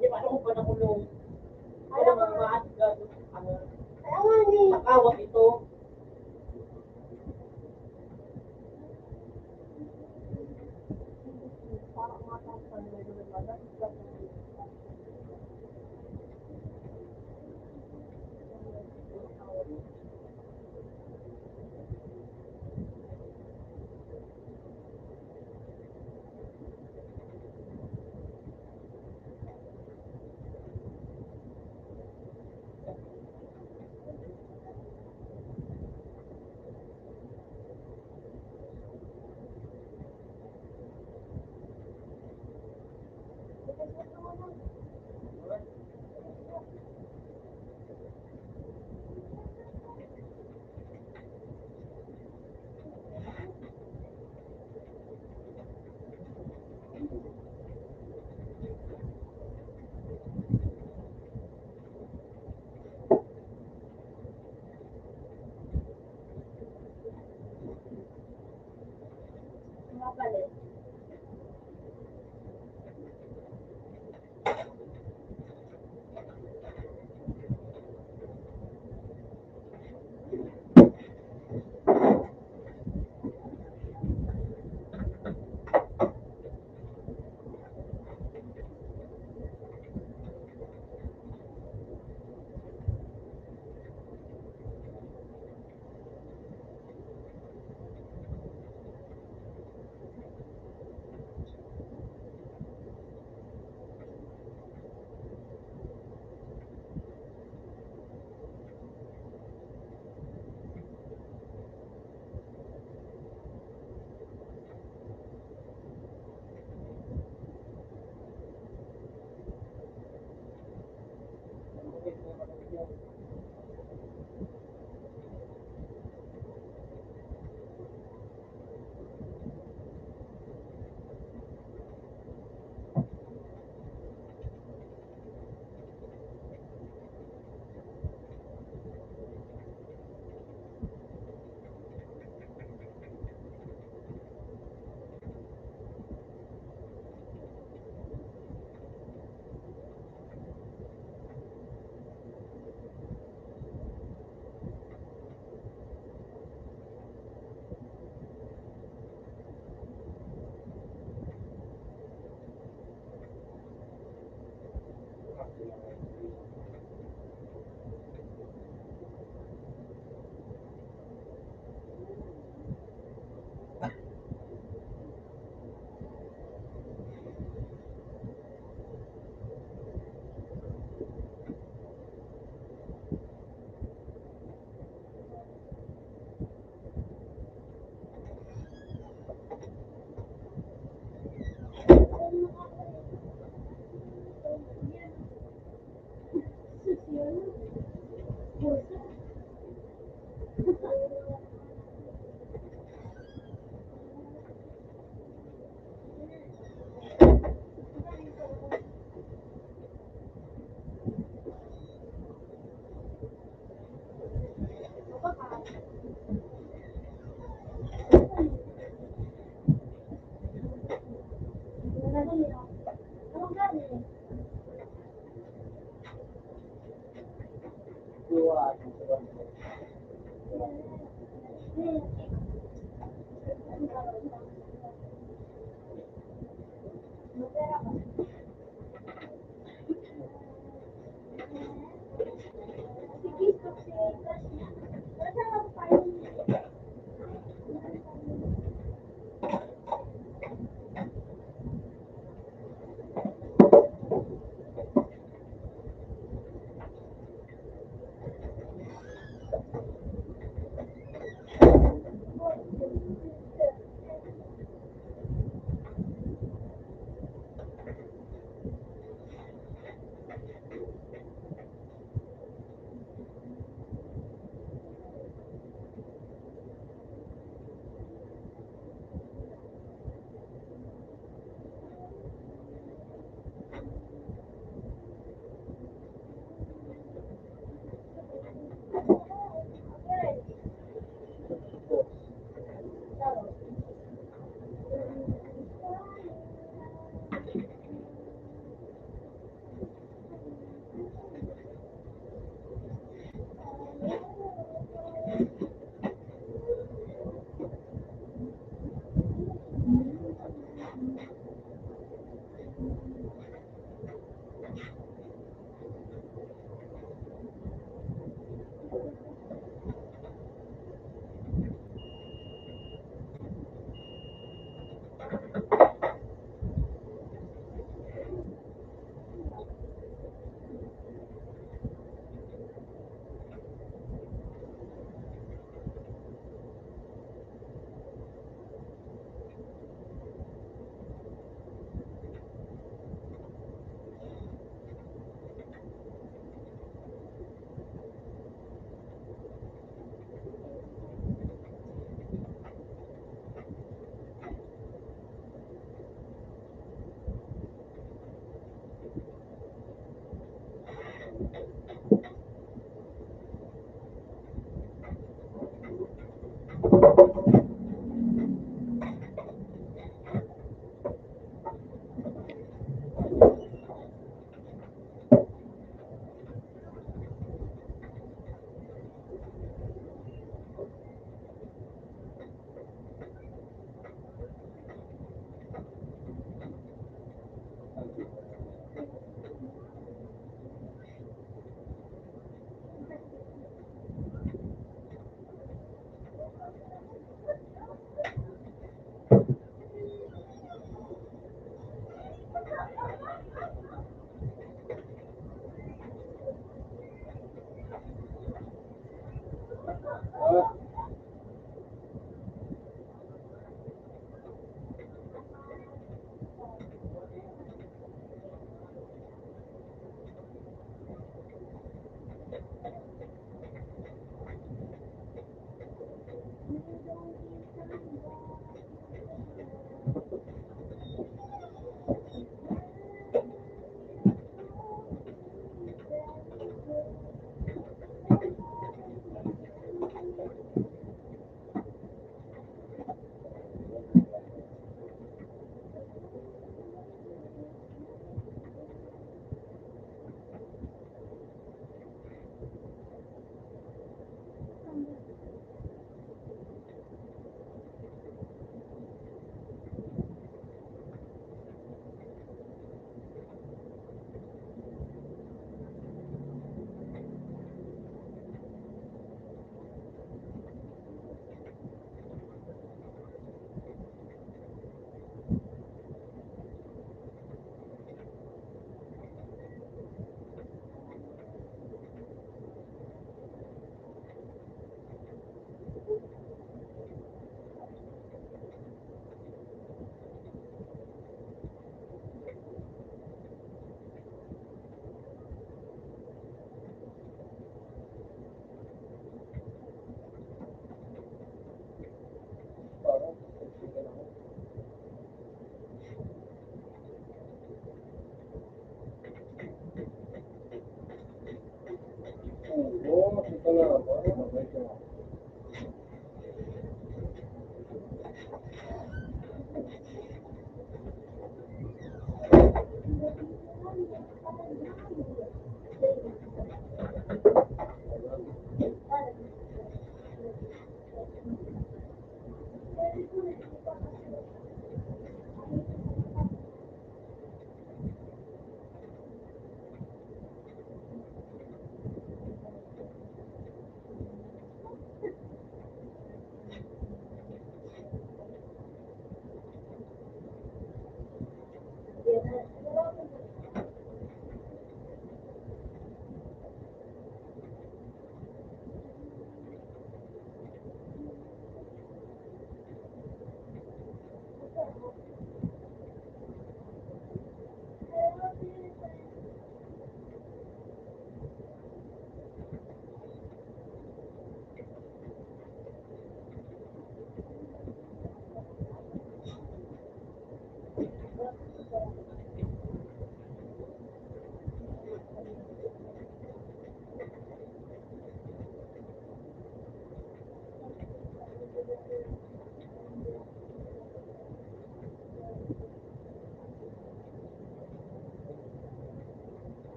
Hindi, paano ko pa nakulong? Alam mo, maasgad. Kaya nga ni. Nakawat ito.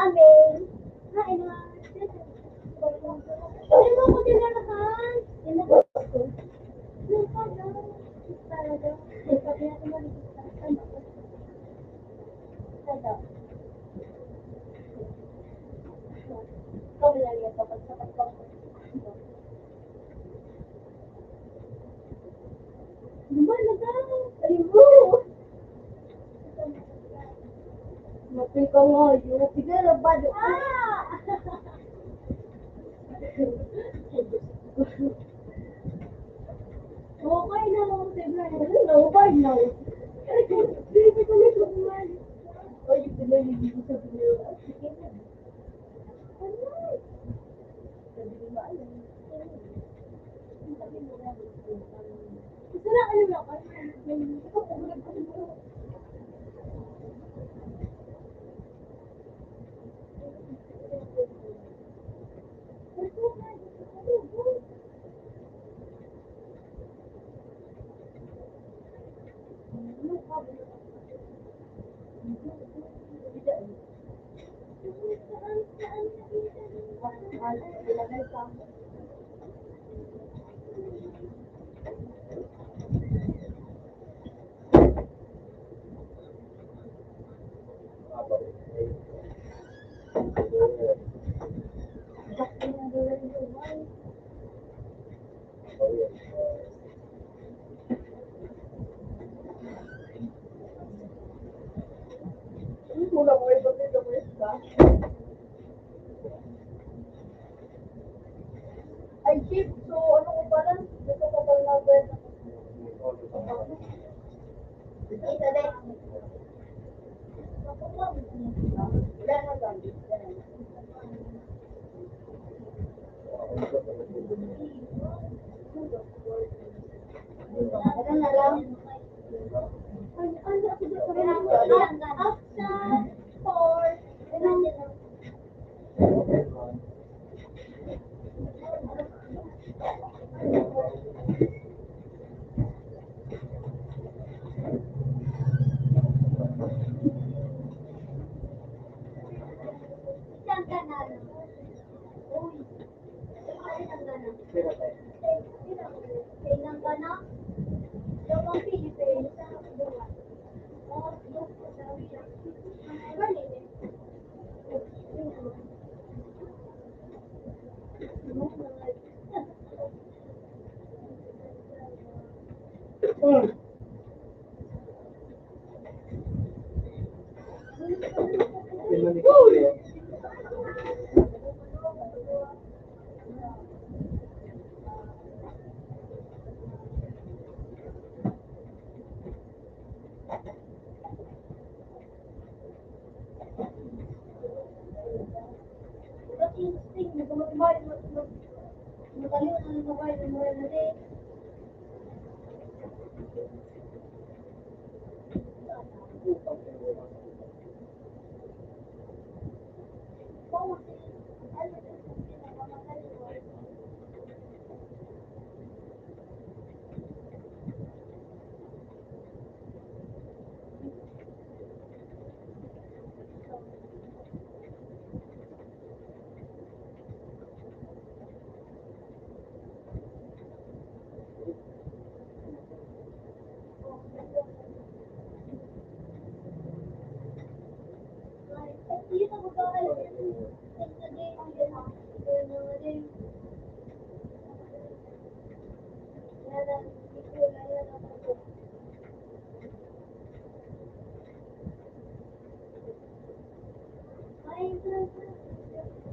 amin. Kain na. Hindi mo ako tinarahan. Tinarahan ko. Yung pala. Talaga. Sabi natin mo rin. Sada. Ikaw nilalagyan kapag sapat ka. Lumalaga! Alimu! Mati ka nga yun. Sige, labado. Okay na lang. Sige, naubad na. Sige ko na kumain. O, yung pinalibig ko sa pinila. Sige na. Ano? Sabi ko ba, alam. Sabi mo na. Gusto na, ano lang. Ikaw, pagulog ko dito. Wala ko ito dito mo isa. Ay, chip. So, ano ko pala? Gusto ko pala na ba? Isa din. Wala na lang. Ano na lang? Ano ako dito? Option 4. Isang kanan. Uy. Isang kanan. Isang kanan. Yung Philippines. Dua.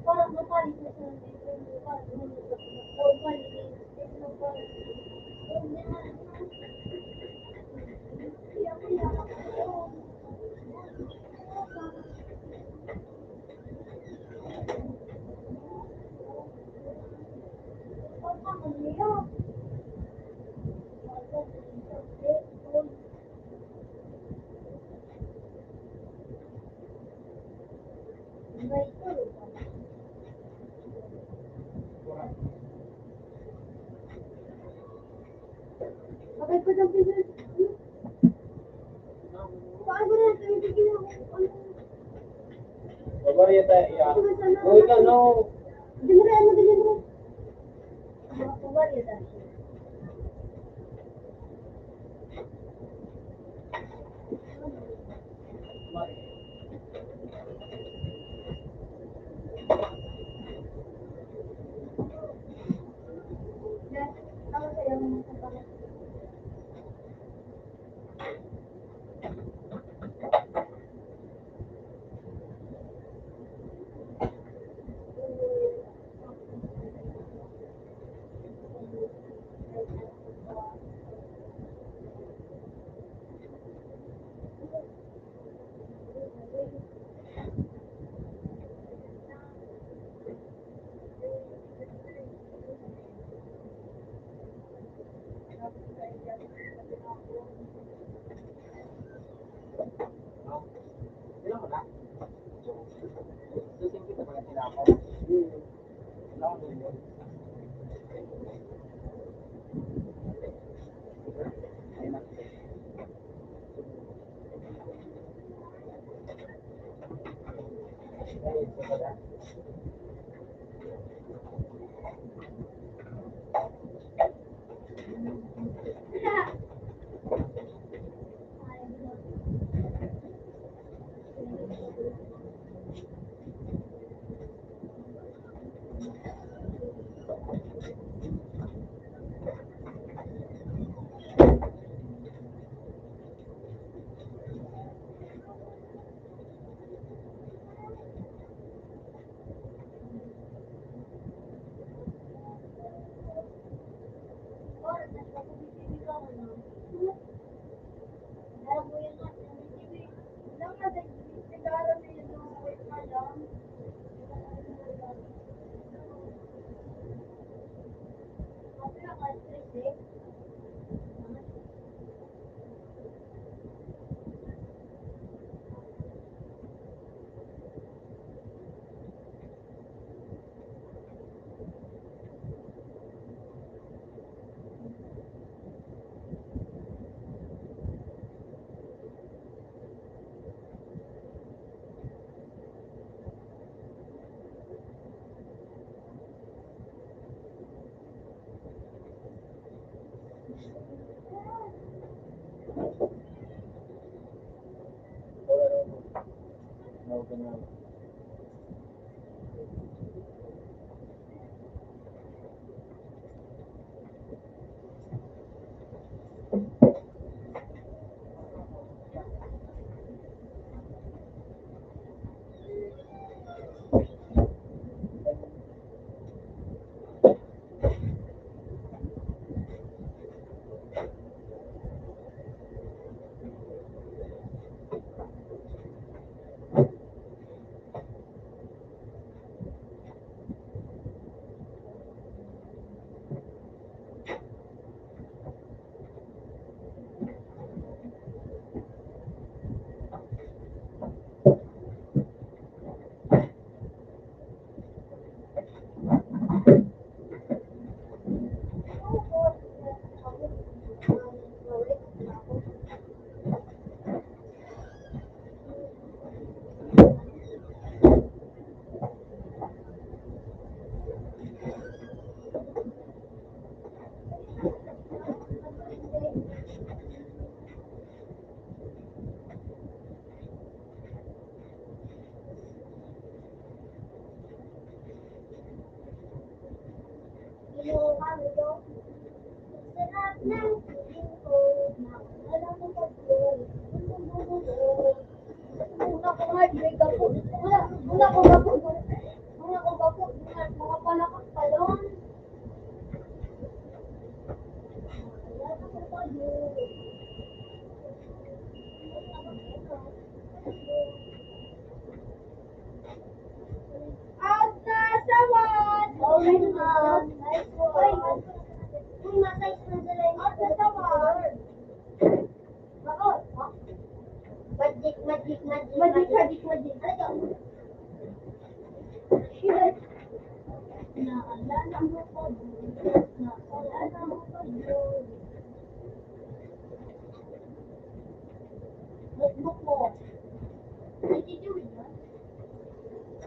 Parang mapalit na siya. Bakit ko sabi na? Paano na ito? Pagwari tayo, iya. Uy ka, no. Dinrean mo din mo. Pagwari tayo. Ako sa'yo mga kapatid. Ilan mo na? Susing kita pala sila ako. Ilan mo na? Ayun na. Ayun, ito pala.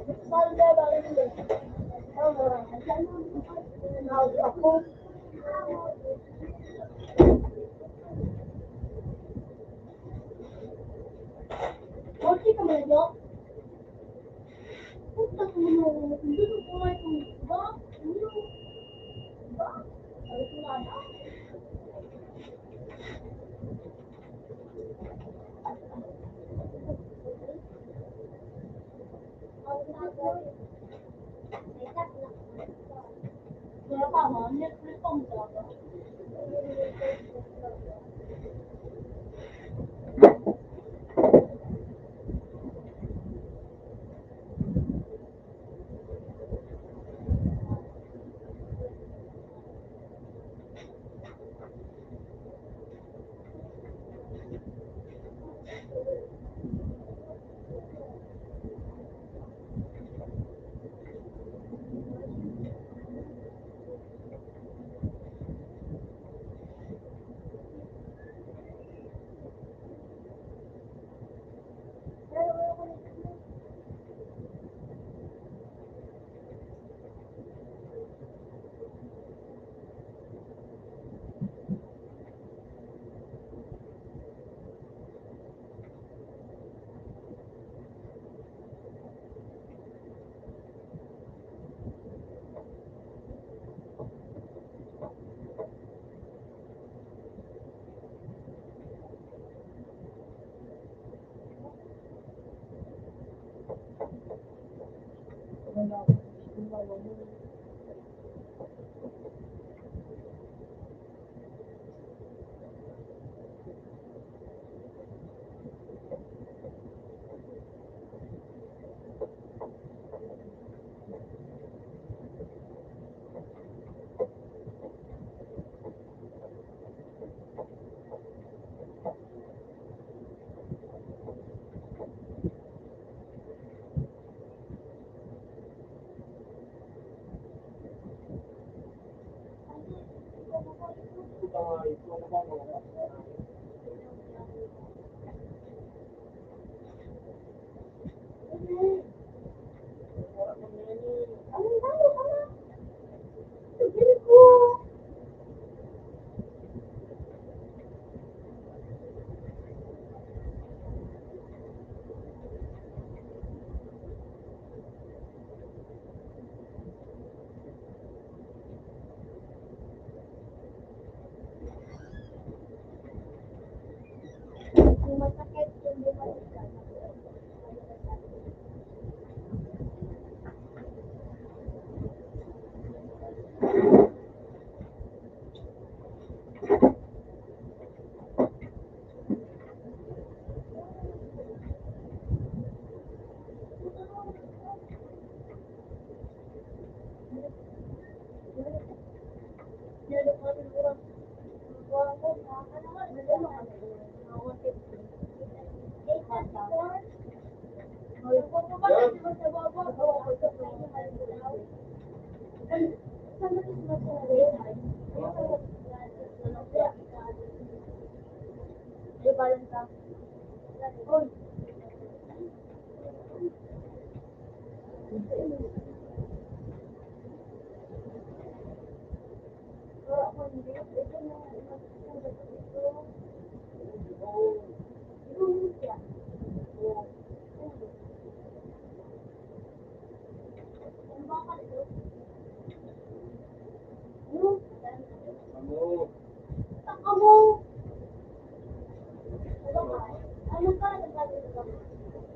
Salda bakit hindi? Ako. Morty ka ba na, puta ko mo. Hindi ko kulay kung ba? Ano? Ba? Sabi ko na na. Kaya pa mo, Netflix pa mo talaga. Masakit yung bumalik.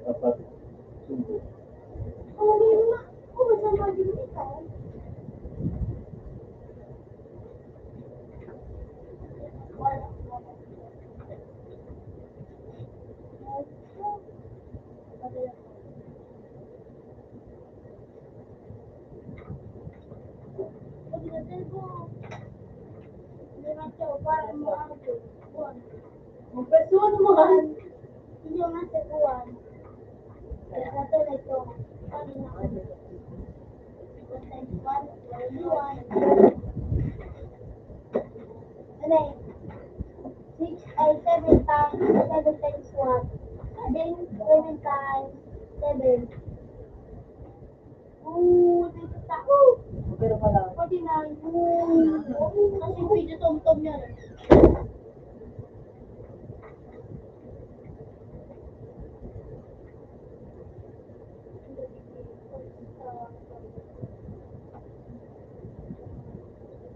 Dapat sungguh. Magpersuan mo kan? Hindi nga sa kuwan. Kaya natin na ito. Ano na? 1 times 1, 1. Ano eh? 6 ay 7 times 7 times 1. Then 7 times 7. ako. Pero wala. 49. Kasi video tom-tom yan.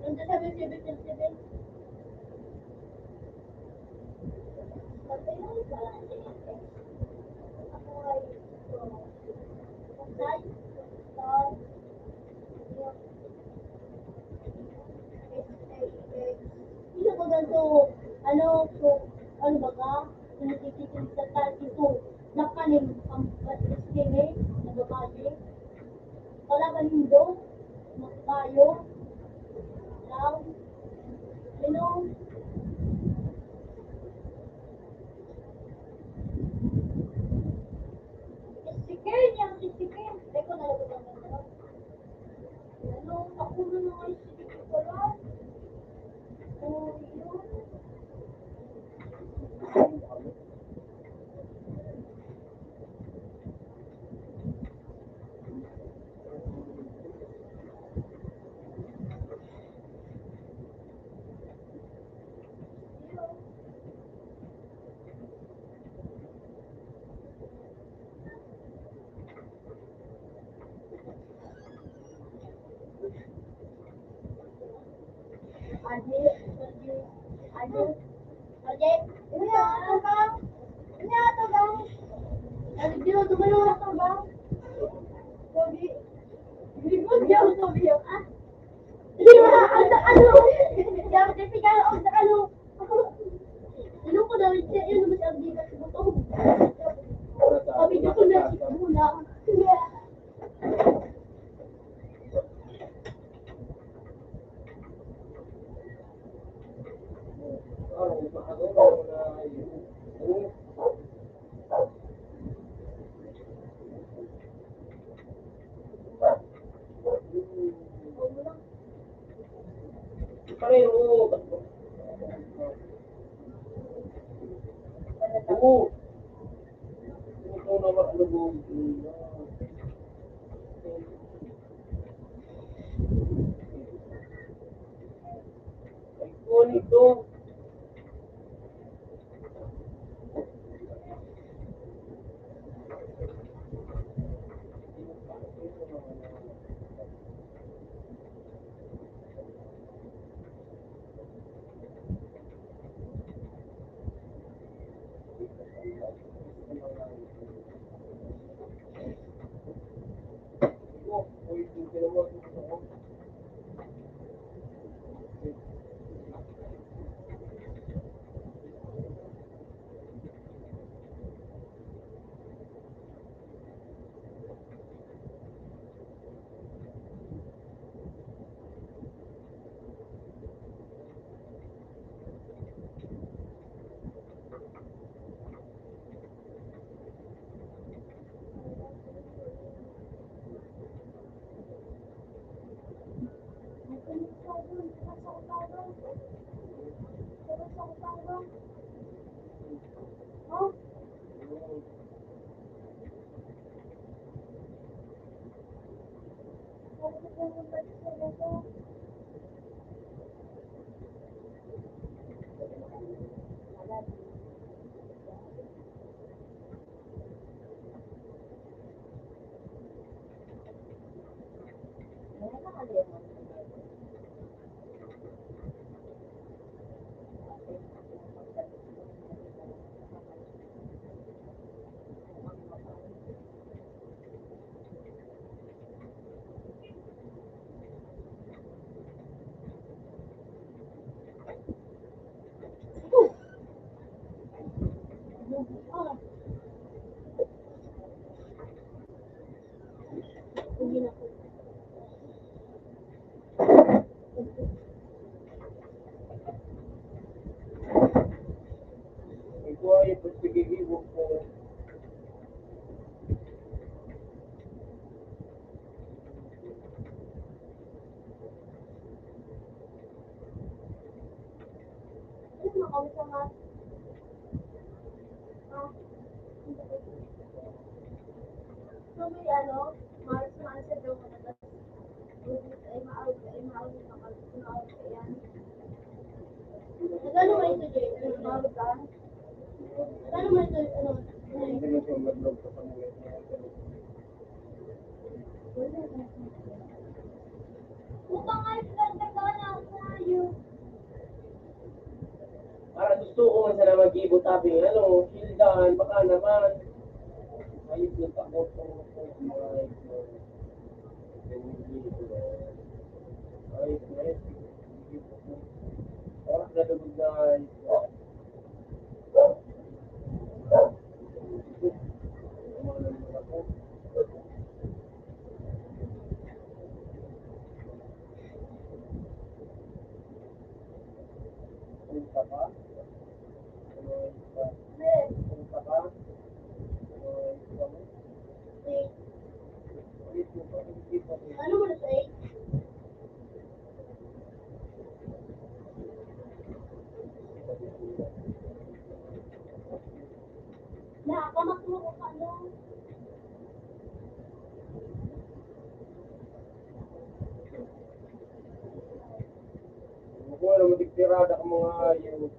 Nandiyan sabi 777. Hindi ko ganito, ano ba ka? Tinitikin sa tayo ito. Nakalim ang pagkakini, nagbabayi. Wala ka nindo, magbayo. Lang, Sticker niya, sticker. Teko na lang ang ganda. Ako na nga yung sticker pala. Yun. Pareho. Oo. Ito naman ano mo. Ito. Ito ay pagsigigiwag ko. Nagano mo ito, Jay? Mawag ka? Nagano mo ito, ano? Hindi mo siya mag-vlog sa pamilya niya. Upang ay ganda ka na tayo. Para gusto ko man sana mag-ibo tabi, ano, hildan, baka naman. Ayun yung takot ko mga ay, nice. Oras na lubog na punta ka? Punta ka? Ano mo na sa Nakakamakmo ka, ano? Kung alam mo, tigtirada ka mga ayaw.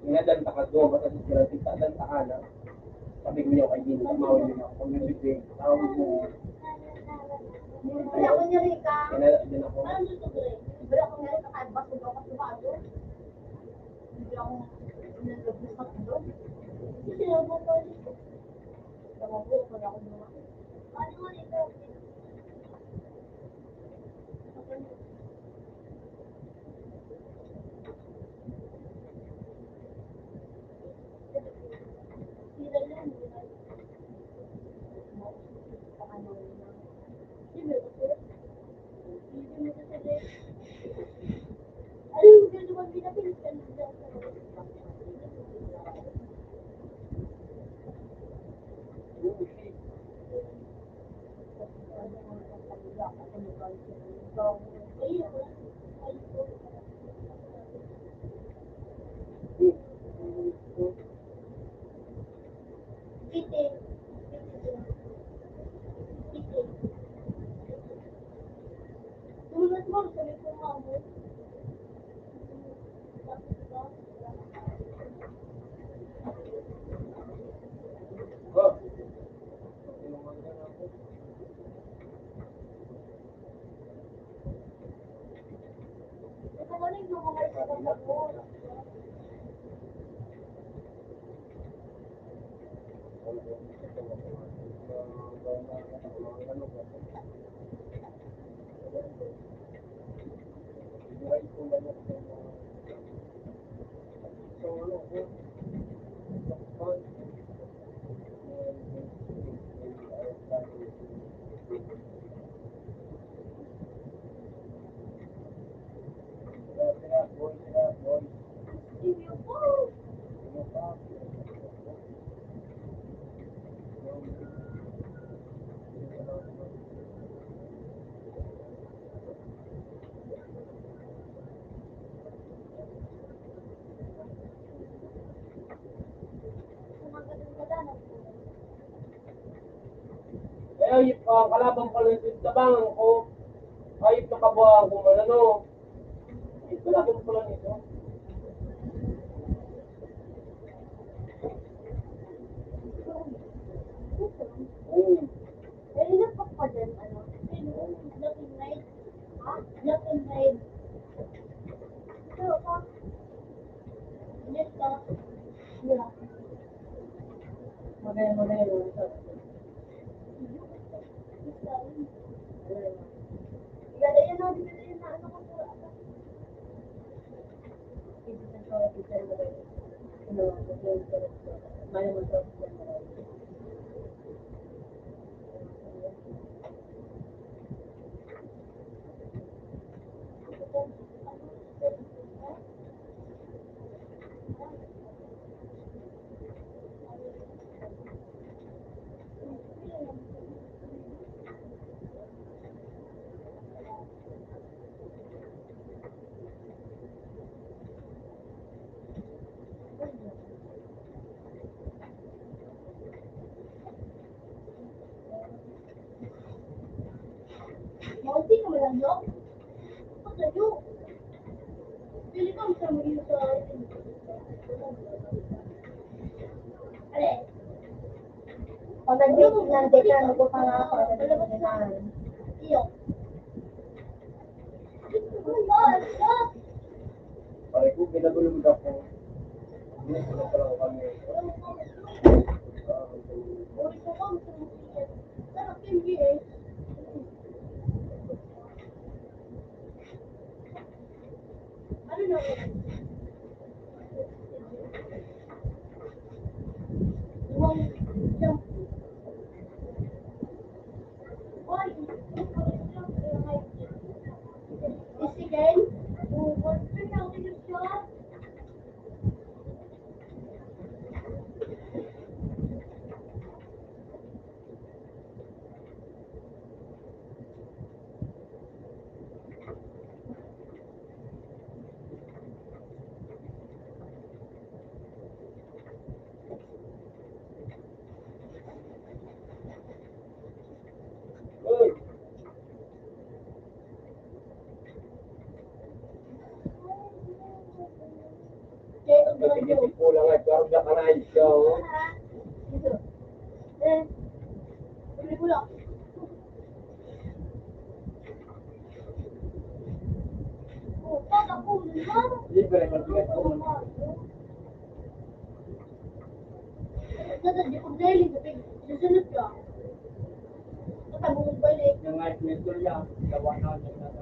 Inadanta ka doon, basta sila tigtadanta ka na. Sabi ko niyo kay Dino, mawin din ako. Kung nabibig, tawag mo. Wala ko niya rin ka. Kinala din ako. Ano gusto ko rin? Wala ko niya rin ka kahit baso daw kasi bago. Hindi ako nalagos sa tulog. Kasi ako ko rin. Tama po, wala ko naman. Ano mo ito? Sila lang, sila. Ano na? Sila ko sila. Hindi mo sa sila. Ano yung ganun ang pinapilis ka nila sa tulad mo, sabi ko nga mo. Oh. Ito ko rin yung mga isa ko. Sige po. Eh, kalabang pala yung tabangan ko. Ayip na kabuha ko man, ano. Ito lagi mo pala nito. Eh, ilan pa dyan, ano? Black and white. Ha? Black and white. Ito, pa. Yes, ka. Yeah. Magaya. Igalayan na, igalayan na. Ano ko po? Kaunti ka man lang, no? Ako sa'yo. Pili ka sa mga sa... Ale. Pag nag-date ka, ano ko pa nga ako, Iyo. Pare ko, pinagulong ako. Hindi ko na pala kami. Uri ko kang sumusiyan. Sarap yung GS. Ano na ako? Huwag jump. Why? Is again? What's the hell in your shot? Uy! Okay, ang gawin mo. Kasi kulang at karoon na kanay ka, oh. Dito. Eh. Bili ko lang. Oh, pag ako, lima. Libre ka tigas ko. Nasa di ko daily, tapi susunod ka. Katagong balik. Yung nga ito niya, gawa na niya na.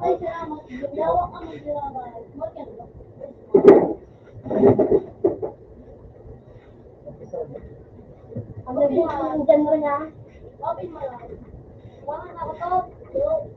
Ay, salamat. Yawa ka mag-salamat. Bakit ba? Ang nag-date mo yung genre niya. Bakit mo lang? Wala na ako to.